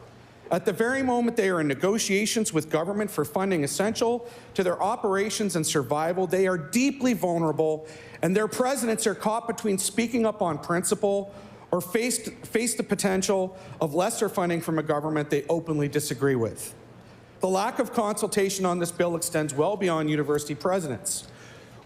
At the very moment they are in negotiations with government for funding essential to their operations and survival, they are deeply vulnerable, and their presidents are caught between speaking up on principle or face the potential of lesser funding from a government they openly disagree with. The lack of consultation on this bill extends well beyond university presidents.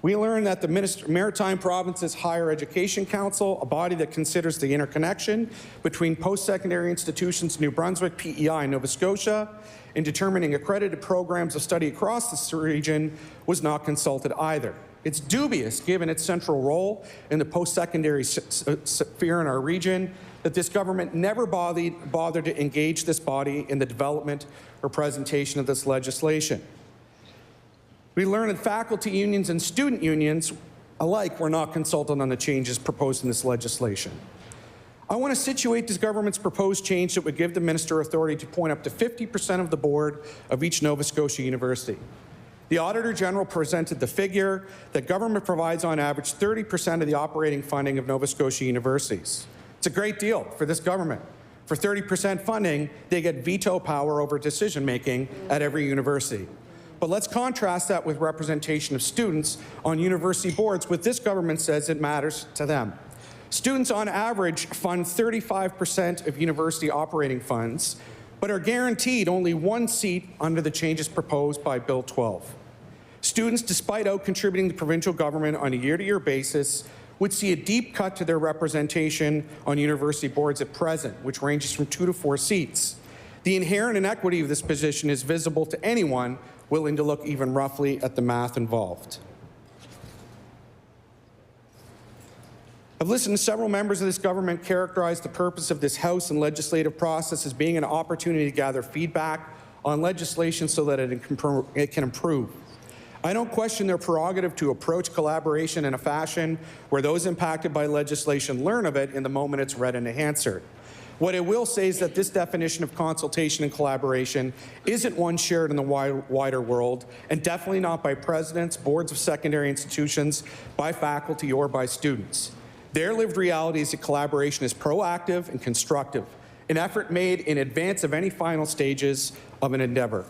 We learned that the Maritime Province's Higher Education Council, a body that considers the interconnection between post-secondary institutions in New Brunswick, PEI, and Nova Scotia, in determining accredited programs of study across this region, was not consulted either. It's dubious, given its central role in the post-secondary sphere in our region, that this government never bothered to engage this body in the development or presentation of this legislation. We learned that faculty unions and student unions alike were not consulted on the changes proposed in this legislation. I want to situate this government's proposed change that would give the minister authority to appoint up to 50% of the board of each Nova Scotia university. The Auditor General presented the figure that government provides on average 30% of the operating funding of Nova Scotia universities. It's a great deal for this government. For 30% funding, they get veto power over decision-making at every university. But let's contrast that with representation of students on university boards, what this government says it matters to them. Students on average fund 35% of university operating funds, but are guaranteed only one seat under the changes proposed by Bill 12. Students, despite out-contributing the provincial government on a year-to-year basis, would see a deep cut to their representation on university boards at present, which ranges from 2 to 4 seats. The inherent inequity of this position is visible to anyone willing to look even roughly at the math involved. I've listened to several members of this government characterize the purpose of this House and legislative process as being an opportunity to gather feedback on legislation so that it can improve. I don't question their prerogative to approach collaboration in a fashion where those impacted by legislation learn of it in the moment it's read and answered. What I will say is that this definition of consultation and collaboration isn't one shared in the wider world, and definitely not by presidents, boards of secondary institutions, by faculty, or by students. Their lived reality is that collaboration is proactive and constructive, an effort made in advance of any final stages of an endeavor.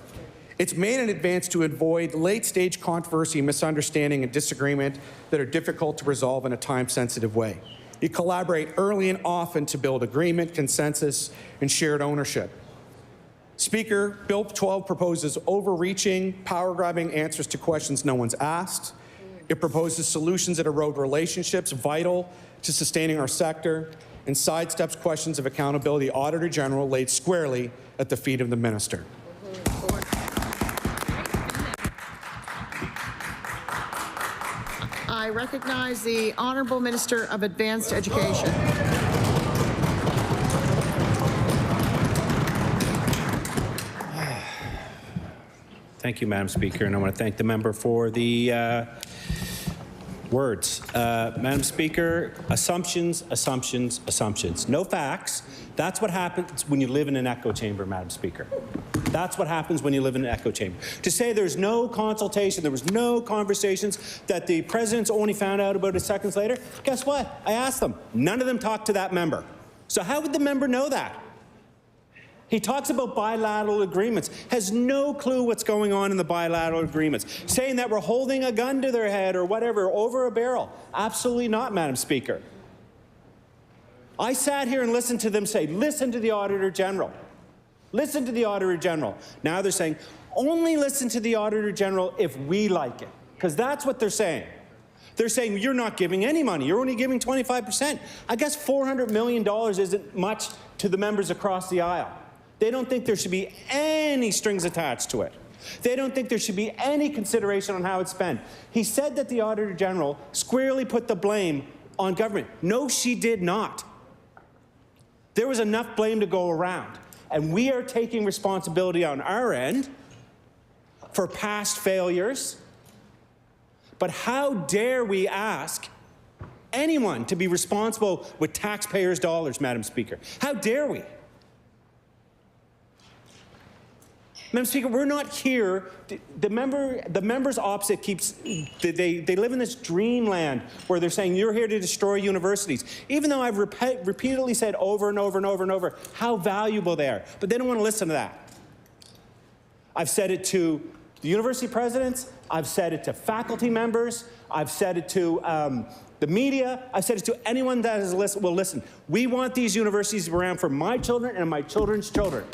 It's made in advance to avoid late-stage controversy, misunderstanding, and disagreement that are difficult to resolve in a time-sensitive way. You collaborate early and often to build agreement, consensus, and shared ownership. Speaker, Bill 12 proposes overreaching, power-grabbing answers to questions no one's asked. It proposes solutions that erode relationships vital to sustaining our sector, and sidesteps questions of accountability. Auditor General laid squarely at the feet of the minister. I recognize the Honourable Minister of Advanced Education. Thank you, Madam Speaker, and I want to thank the member for the words. Madam Speaker, assumptions, assumptions, assumptions. No facts. That's what happens when you live in an echo chamber, Madam Speaker. That's what happens when you live in an echo chamber. To say there's no consultation, there was no conversations, that the presidents only found out about it seconds later, guess what? I asked them. None of them talked to that member. So how would the member know that? He talks about bilateral agreements, has no clue what's going on in the bilateral agreements, saying that we're holding a gun to their head or whatever, over a barrel. Absolutely not, Madam Speaker. I sat here and listened to them say, listen to the Auditor General. Listen to the Auditor General. Now they're saying, only listen to the Auditor General if we like it, because that's what they're saying. They're saying, you're not giving any money. You're only giving 25%. I guess $400 million isn't much to the members across the aisle. They don't think there should be any strings attached to it. They don't think there should be any consideration on how it's spent. He said that the Auditor General squarely put the blame on government. No, she did not. There was enough blame to go around. And we are taking responsibility on our end for past failures. But how dare we ask anyone to be responsible with taxpayers' dollars, Madam Speaker? How dare we? Madam Speaker, we're not here. The members opposite they live in this dreamland where they're saying you're here to destroy universities, even though I've repeatedly said over and over and over and over how valuable they are. But they don't want to listen to that. I've said it to the university presidents. I've said it to faculty members. I've said it to the media. I've said it to anyone that will listen. We want these universities to be around for my children and my children's children.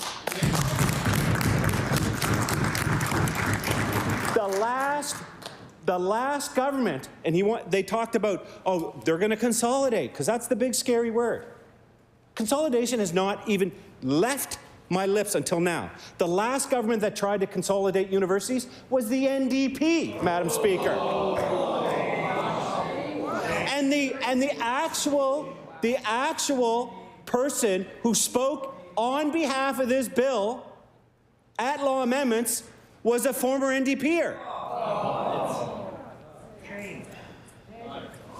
The last government, and they talked about, oh, they're going to consolidate, because that's the big scary word. Consolidation has not even left my lips until now. The last government that tried to consolidate universities was the NDP, Madam Speaker. And the actual person who spoke on behalf of this bill at Law Amendments was a former NDPer.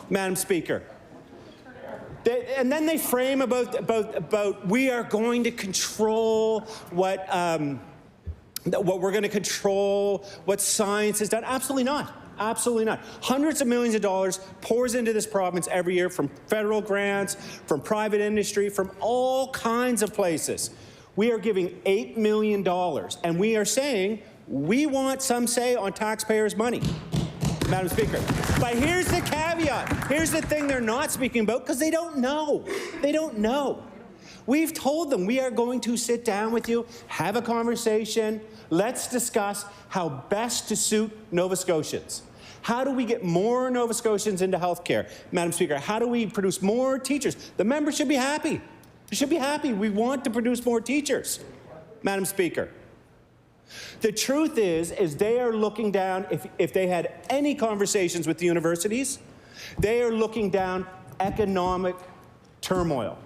Madam Speaker. And then they frame about we are going to control what we're going to control what science has done. Absolutely not. Absolutely not. Hundreds of millions of dollars pours into this province every year from federal grants, from private industry, from all kinds of places. We are giving $8 million, and we are saying we want some say on taxpayers' money, Madam Speaker. But here's the caveat. Here's the thing they're not speaking about, because they don't know. They don't know. We've told them we are going to sit down with you, have a conversation. Let's discuss how best to suit Nova Scotians. How do we get more Nova Scotians into healthcare? Madam Speaker, how do we produce more teachers? The members should be happy. They should be happy. We want to produce more teachers, Madam Speaker. The truth is they are looking down, if they had any conversations with the universities, they are looking down economic turmoil.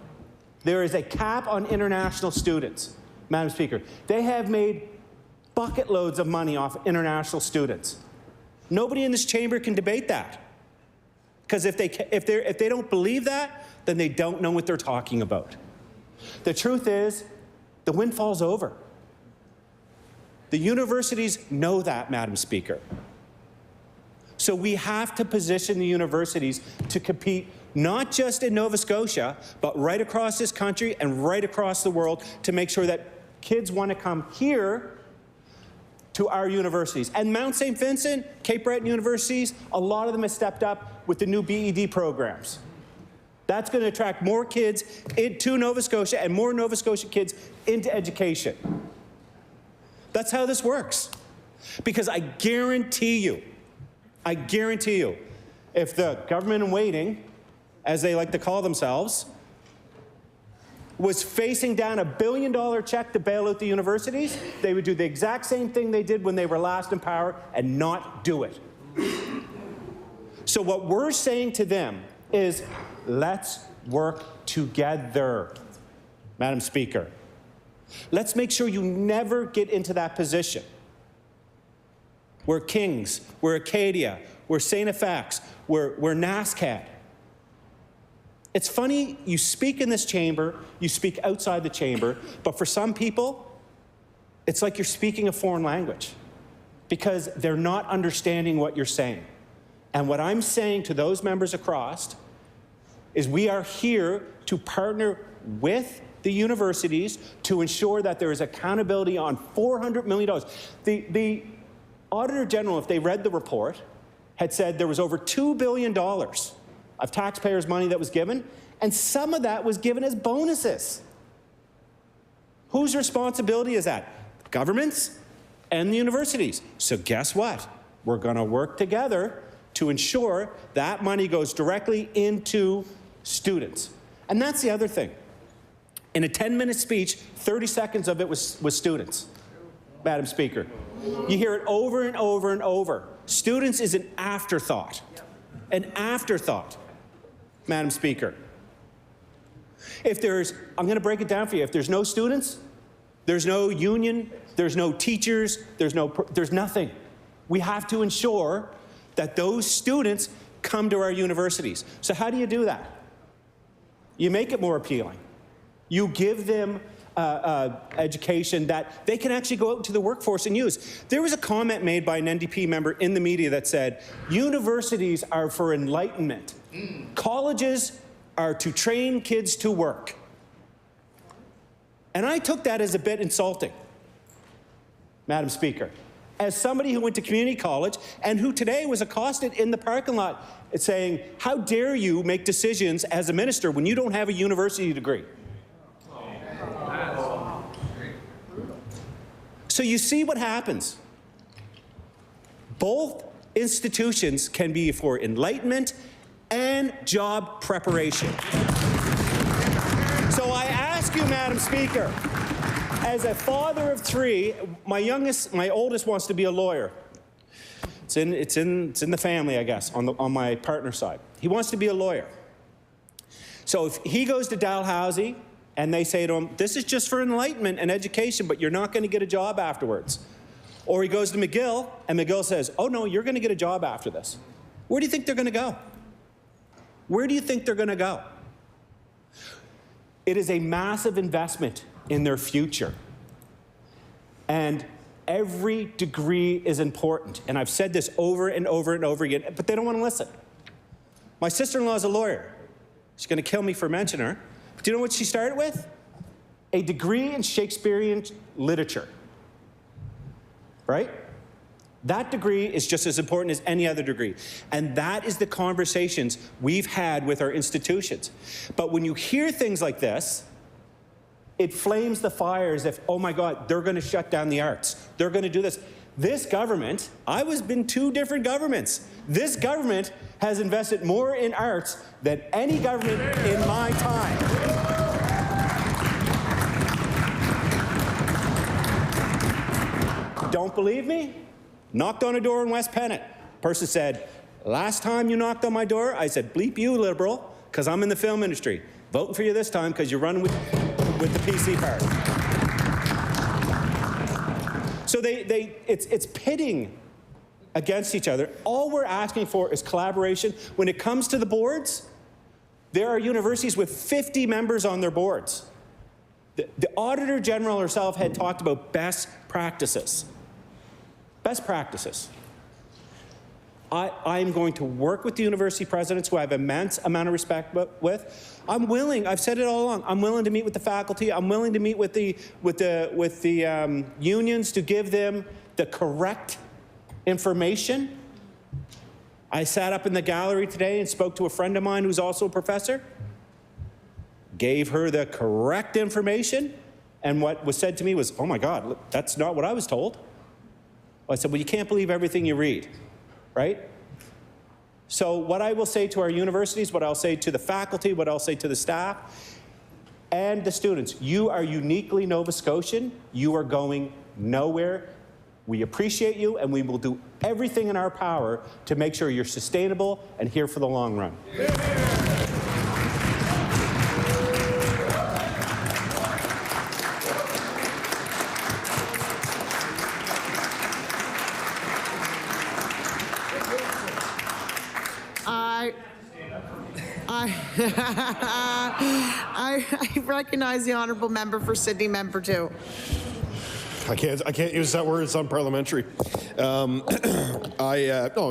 There is a cap on international students, Madam Speaker. They have made bucket loads of money off international students. Nobody in this chamber can debate that. Because if they don't believe that, then they don't know what they're talking about. The truth is, the windfall's over. The universities know that, Madam Speaker. So we have to position the universities to compete not just in Nova Scotia, but right across this country and right across the world to make sure that kids want to come here to our universities. And Mount St. Vincent, Cape Breton universities, a lot of them have stepped up with the new BED programs. That's going to attract more kids into Nova Scotia and more Nova Scotia kids into education. That's how this works. Because I guarantee you, if the government in waiting, as they like to call themselves, was facing down $1 billion check to bail out the universities, they would do the exact same thing they did when they were last in power and not do it. So what we're saying to them is, let's work together, Madam Speaker. Let's make sure you never get into that position. We're Kings, we're Acadia, we're St. FX, we're NASCAD. It's funny, you speak in this chamber, you speak outside the chamber, but for some people, it's like you're speaking a foreign language because they're not understanding what you're saying. And what I'm saying to those members across is we are here to partner with the universities to ensure that there is accountability on $400 million. The Auditor General, if they read the report, had said there was over $2 billion of taxpayers' money that was given, and some of that was given as bonuses. Whose responsibility is that? Governments and the universities. So guess what? We're going to work together to ensure that money goes directly into students. And that's the other thing. In a 10-minute speech, 30 seconds of it was students, Madam Speaker. You hear it over and over and over. Students is an afterthought. An afterthought, Madam Speaker. If there's, I'm going to break it down for you. If there's no students, there's no union, there's no teachers, there's nothing. We have to ensure that those students come to our universities. So how do you do that? You make it more appealing. You give them education that they can actually go out into the workforce and use. There was a comment made by an NDP member in the media that said, universities are for enlightenment. Colleges are to train kids to work. And I took that as a bit insulting, Madam Speaker. As somebody who went to community college and who today was accosted in the parking lot saying, how dare you make decisions as a minister when you don't have a university degree? So you see what happens. Both institutions can be for enlightenment and job preparation. So I ask you, Madam Speaker, as a father of three, my oldest wants to be a lawyer. It's in the family, I guess, on my partner's side. He wants to be a lawyer. So if he goes to Dalhousie and they say to him, this is just for enlightenment and education, but you're not going to get a job afterwards. Or he goes to McGill and McGill says, oh no, you're going to get a job after this. Where do you think they're going to go? Where do you think they're going to go? It is a massive investment in their future. And every degree is important. And I've said this over and over and over again, but they don't want to listen. My sister-in-law is a lawyer. She's going to kill me for mentioning her. But do you know what she started with? A degree in Shakespearean literature. Right? That degree is just as important as any other degree. And that is the conversations we've had with our institutions. But when you hear things like this, it flames the fire as if, oh my God, they're going to shut down the arts. They're going to do this. This government, I was in 2 different governments. This government has invested more in arts than any government in my time. Don't believe me? Knocked on a door in West Pennant. Person said, last time you knocked on my door, I said, bleep you, Liberal, because I'm in the film industry. Voting for you this time because you're running with the PC party. So it's pitting against each other. All we're asking for is collaboration. When it comes to the boards, there are universities with 50 members on their boards. The Auditor General herself had talked about best practices. Best practices. I'm going to work with the university presidents who I have immense amount of respect with. I'm willing, I've said it all along, I'm willing to meet with the faculty, I'm willing to meet with the unions to give them the correct information. I sat up in the gallery today and spoke to a friend of mine who's also a professor, gave her the correct information, and what was said to me was, oh my God, look, that's not what I was told. I said, well, you can't believe everything you read. Right? So what I will say to our universities, what I'll say to the faculty, what I'll say to the staff, and the students, you are uniquely Nova Scotian. You are going nowhere. We appreciate you, and we will do everything in our power to make sure you're sustainable and here for the long run. I recognize the honourable member for Sydney, member 2. I can't use that word. It's unparliamentary. No,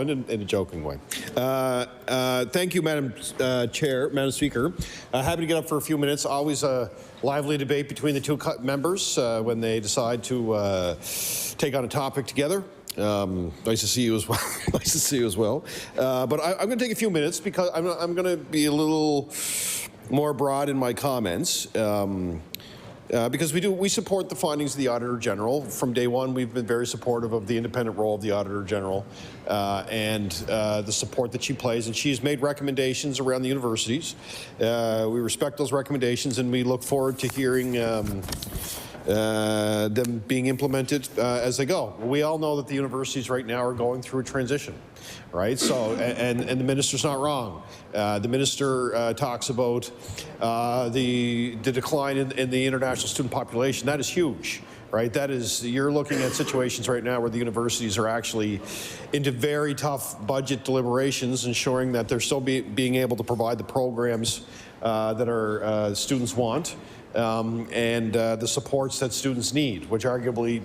in a joking way. Thank you, Madam Speaker. Happy to get up for a few minutes. Always a lively debate between the 2 members when they decide to take on a topic together. Nice to see you as well. Nice to see you as well. But I'm going to take a few minutes because I'm going to be a little more broad in my comments. Because we support the findings of the Auditor General. From day one, we've been very supportive of the independent role of the Auditor General and the support that she plays. And she's made recommendations around the universities. We respect those recommendations, and we look forward to hearing them being implemented as they go. We all know that the universities right now are going through a transition, right? So, and the minister's not wrong. The minister talks about the decline in the international student population. That is huge, right? That is, you're looking at situations right now where the universities are actually into very tough budget deliberations, ensuring that they're still being able to provide the programs that our students want. And the supports that students need, which arguably,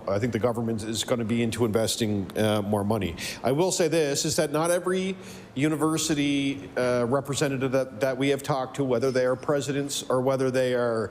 I think the government is going to be into investing more money. I will say this, is that not every university representative that we have talked to, whether they are presidents or whether they are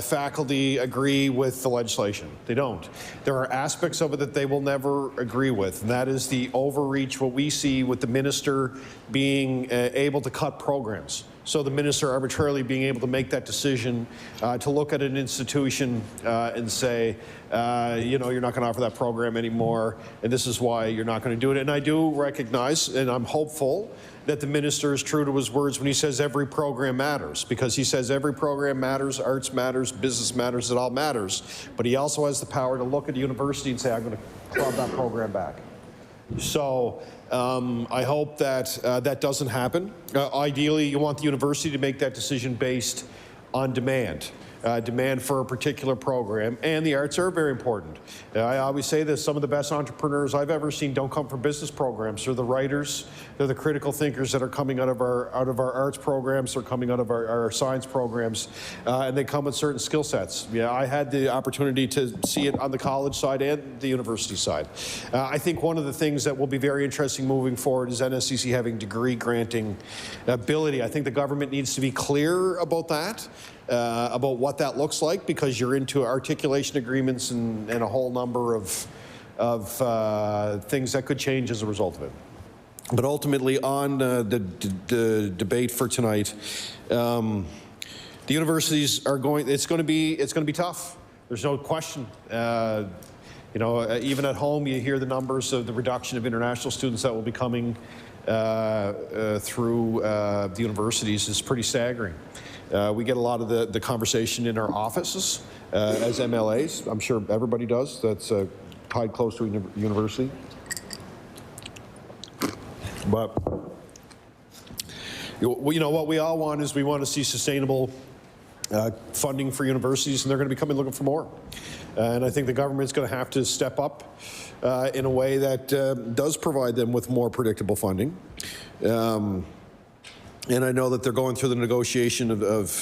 faculty, agree with the legislation. They don't. There are aspects of it that they will never agree with, and that is the overreach, what we see with the minister being able to cut programs. So the minister arbitrarily being able to make that decision to look at an institution and say, you're not going to offer that program anymore, and this is why you're not going to do it. And I do recognize, and I'm hopeful, that the minister is true to his words when he says every program matters, because he says every program matters, arts matters, business matters, it all matters. But he also has the power to look at the university and say, I'm going to claw that program back. So I hope that that doesn't happen. Ideally, you want the university to make that decision based on demand. Demand for a particular program, and the arts are very important. I always say this, some of the best entrepreneurs I've ever seen don't come from business programs. They're the writers, they're the critical thinkers that are coming out of our arts programs, they're coming out of our science programs, and they come with certain skill sets. Yeah, I had the opportunity to see it on the college side and the university side. I think one of the things that will be very interesting moving forward is NSCC having degree granting ability. I think the government needs to be clear about that. About what that looks like, because you're into articulation agreements and a whole number of things that could change as a result of it. But ultimately, on the debate for tonight, the universities are going. It's going to be tough. There's no question. You know, even at home, you hear the numbers of the reduction of international students that will be coming through the universities is pretty staggering. We get a lot of the conversation in our offices as MLAs. I'm sure everybody does that's tied close to a university. But you know what we all want is we want to see sustainable funding for universities, and they're going to be coming looking for more. And I think the government's going to have to step up in a way that does provide them with more predictable funding. And I know that they're going through the negotiation of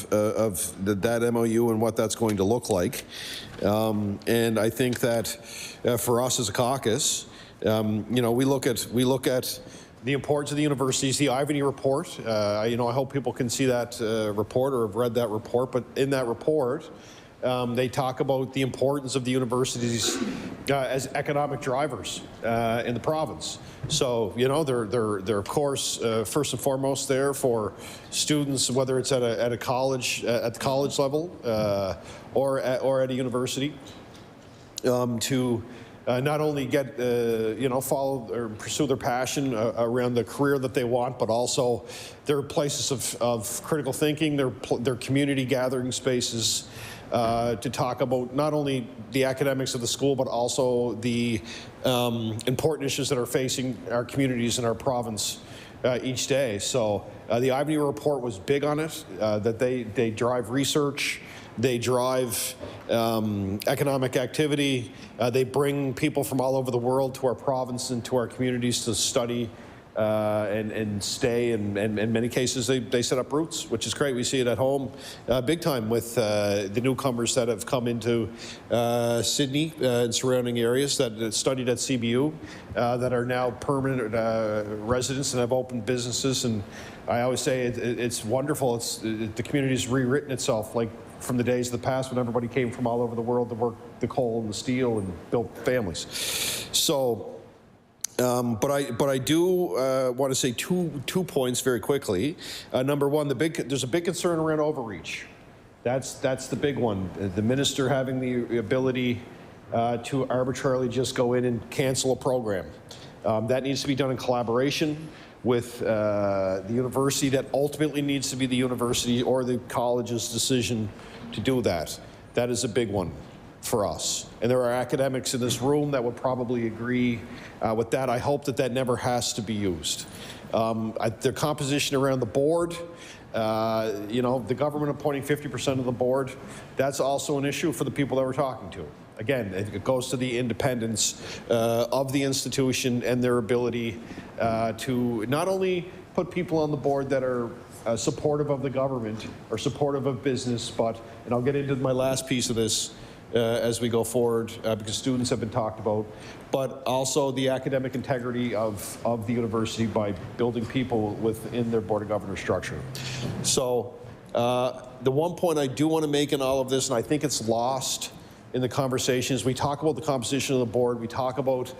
that MOU and what that's going to look like. And I think that for us as a caucus, you know, we look at the importance of the universities, the Ivany report. You know, I hope people can see that report or have read that report. But in that report, they talk about the importance of the universities as economic drivers in the province. So, you know, they're of course first and foremost there for students, whether it's at a college at the college level or at a university, to not only get you know, follow or pursue their passion around the career that they want, but also they're places of critical thinking. They're community gathering spaces. To talk about not only the academics of the school, but also the important issues that are facing our communities and our province each day. So the Ivany report was big on it, that they drive research, they drive economic activity, they bring people from all over the world to our province and to our communities to study and stay, and in many cases they set up roots, which is great. We see it at home big time with the newcomers that have come into Sydney and surrounding areas that studied at CBU that are now permanent residents and have opened businesses. And I always say it's wonderful. The community's rewritten itself, like from the days of the past when everybody came from all over the world to work the coal and the steel and build families. So. But I do want to say two points very quickly. Number one, there's a big concern around overreach. That's the big one. The minister having the ability to arbitrarily just go in and cancel a program. That needs to be done in collaboration with the university. That ultimately needs to be the university or the college's decision to do that. That is a big one for us. And there are academics in this room that would probably agree with that. I hope that never has to be used. The composition around the board, you know, the government appointing 50% of the board, that's also an issue for the people that we're talking to. Again, it goes to the independence of the institution and their ability to not only put people on the board that are supportive of the government or supportive of business, but, and I'll get into my last piece of this, as we go forward, because students have been talked about, but also the academic integrity of the university by building people within their Board of Governors structure. So the one point I do want to make in all of this, and I think it's lost in the conversations, we talk about the composition of the board, we talk about,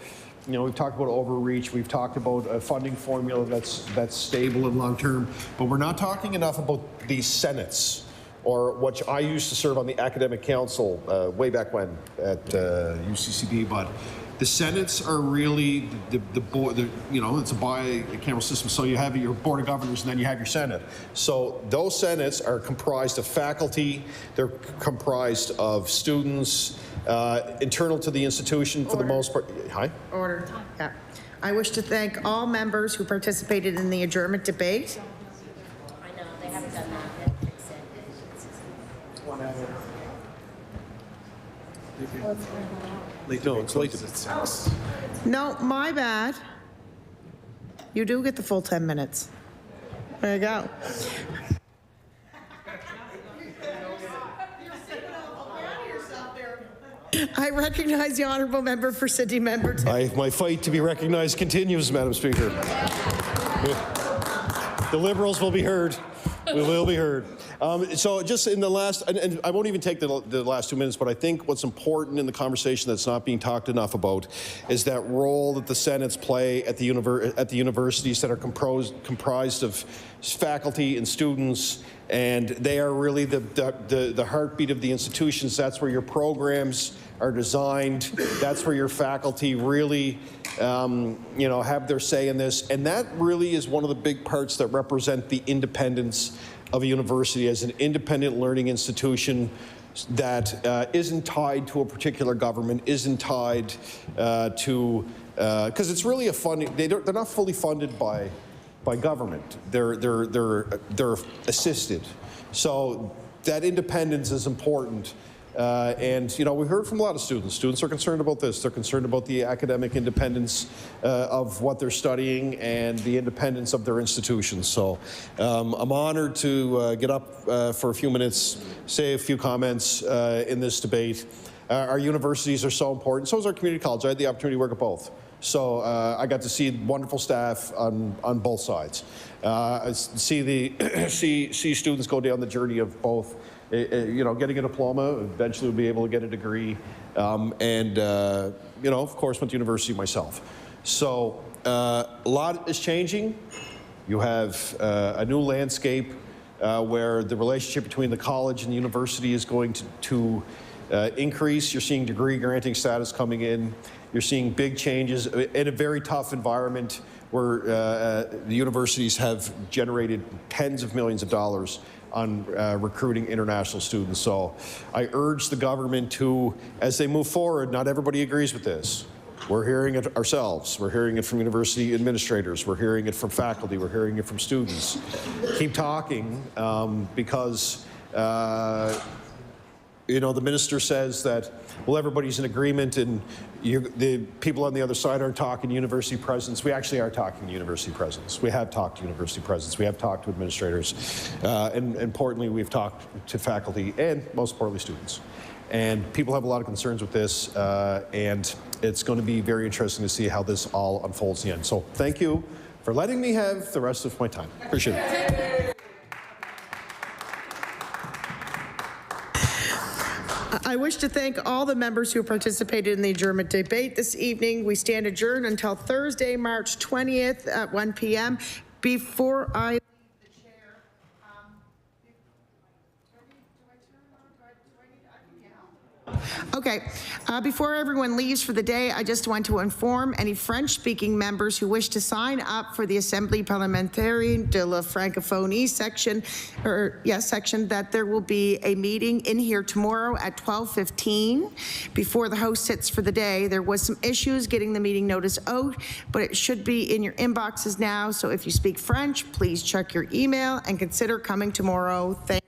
you know, we've talked about overreach, we've talked about a funding formula that's stable and long-term, but we're not talking enough about these senates, or which I used to serve on the academic council way back when at UCCB, but the senates are really the board, you know, it's a bicameral system, so you have your Board of Governors and then you have your Senate. So those senates are comprised of faculty, they're comprised of students, internal to the institution for the most part. Hi? Order. Yeah. I wish to thank all members who participated in the adjournment debate. I know, they haven't done that. No, it's late. No, my bad. You do get the full 10 minutes. There you go. I recognize the honourable member for Sydney Member. My fight to be recognized continues, Madam Speaker. The Liberals will be heard. We will be heard. So just in the last, and I won't even take the last 2 minutes, but I think what's important in the conversation that's not being talked enough about is that role that the Senates play at the universities that are comprised of faculty and students, and they are really the heartbeat of the institutions. That's where your programs are designed. That's where your faculty really have their say in this. And that really is one of the big parts that represent the independence of a university as an independent learning institution that isn't tied to a particular government, isn't tied to, because it's really a funding, they're not fully funded by government. They're assisted. So that independence is important. And we heard from a lot of students. Students are concerned about this. They're concerned about the academic independence of what they're studying and the independence of their institutions. So I'm honored to get up for a few minutes, say a few comments in this debate. Our universities are so important. So is our community college. I had the opportunity to work at both. So I got to see wonderful staff on both sides. See students go down the journey of both. Getting a diploma, eventually we'll be able to get a degree, and of course went to university myself. So a lot is changing. You have a new landscape where the relationship between the college and the university is going to increase. You're seeing degree granting status coming in. You're seeing big changes in a very tough environment where the universities have generated tens of millions of dollars on recruiting international students. So I urge the government to, as they move forward, not everybody agrees with this. We're hearing it ourselves. We're hearing it from university administrators. We're hearing it from faculty. We're hearing it from students. Keep talking because the minister says that, well, everybody's in agreement and the people on the other side aren't talking to university presidents. We actually are talking to university presidents. We have talked to university presidents. We have talked to administrators. And importantly, we've talked to faculty and, most importantly, students. And people have a lot of concerns with this, and it's going to be very interesting to see how this all unfolds in the end. So thank you for letting me have the rest of my time. Appreciate it. I wish to thank all the members who participated in the adjournment debate this evening. We stand adjourned until Thursday, March 20th at 1 p.m. Before I Okay, before everyone leaves for the day, I just want to inform any French-speaking members who wish to sign up for the Assemblée parlementaire de la Francophonie section, that there will be a meeting in here tomorrow at 12:15 before the host sits for the day. There was some issues getting the meeting notice out, but it should be in your inboxes now. So if you speak French, please check your email and consider coming tomorrow. Thank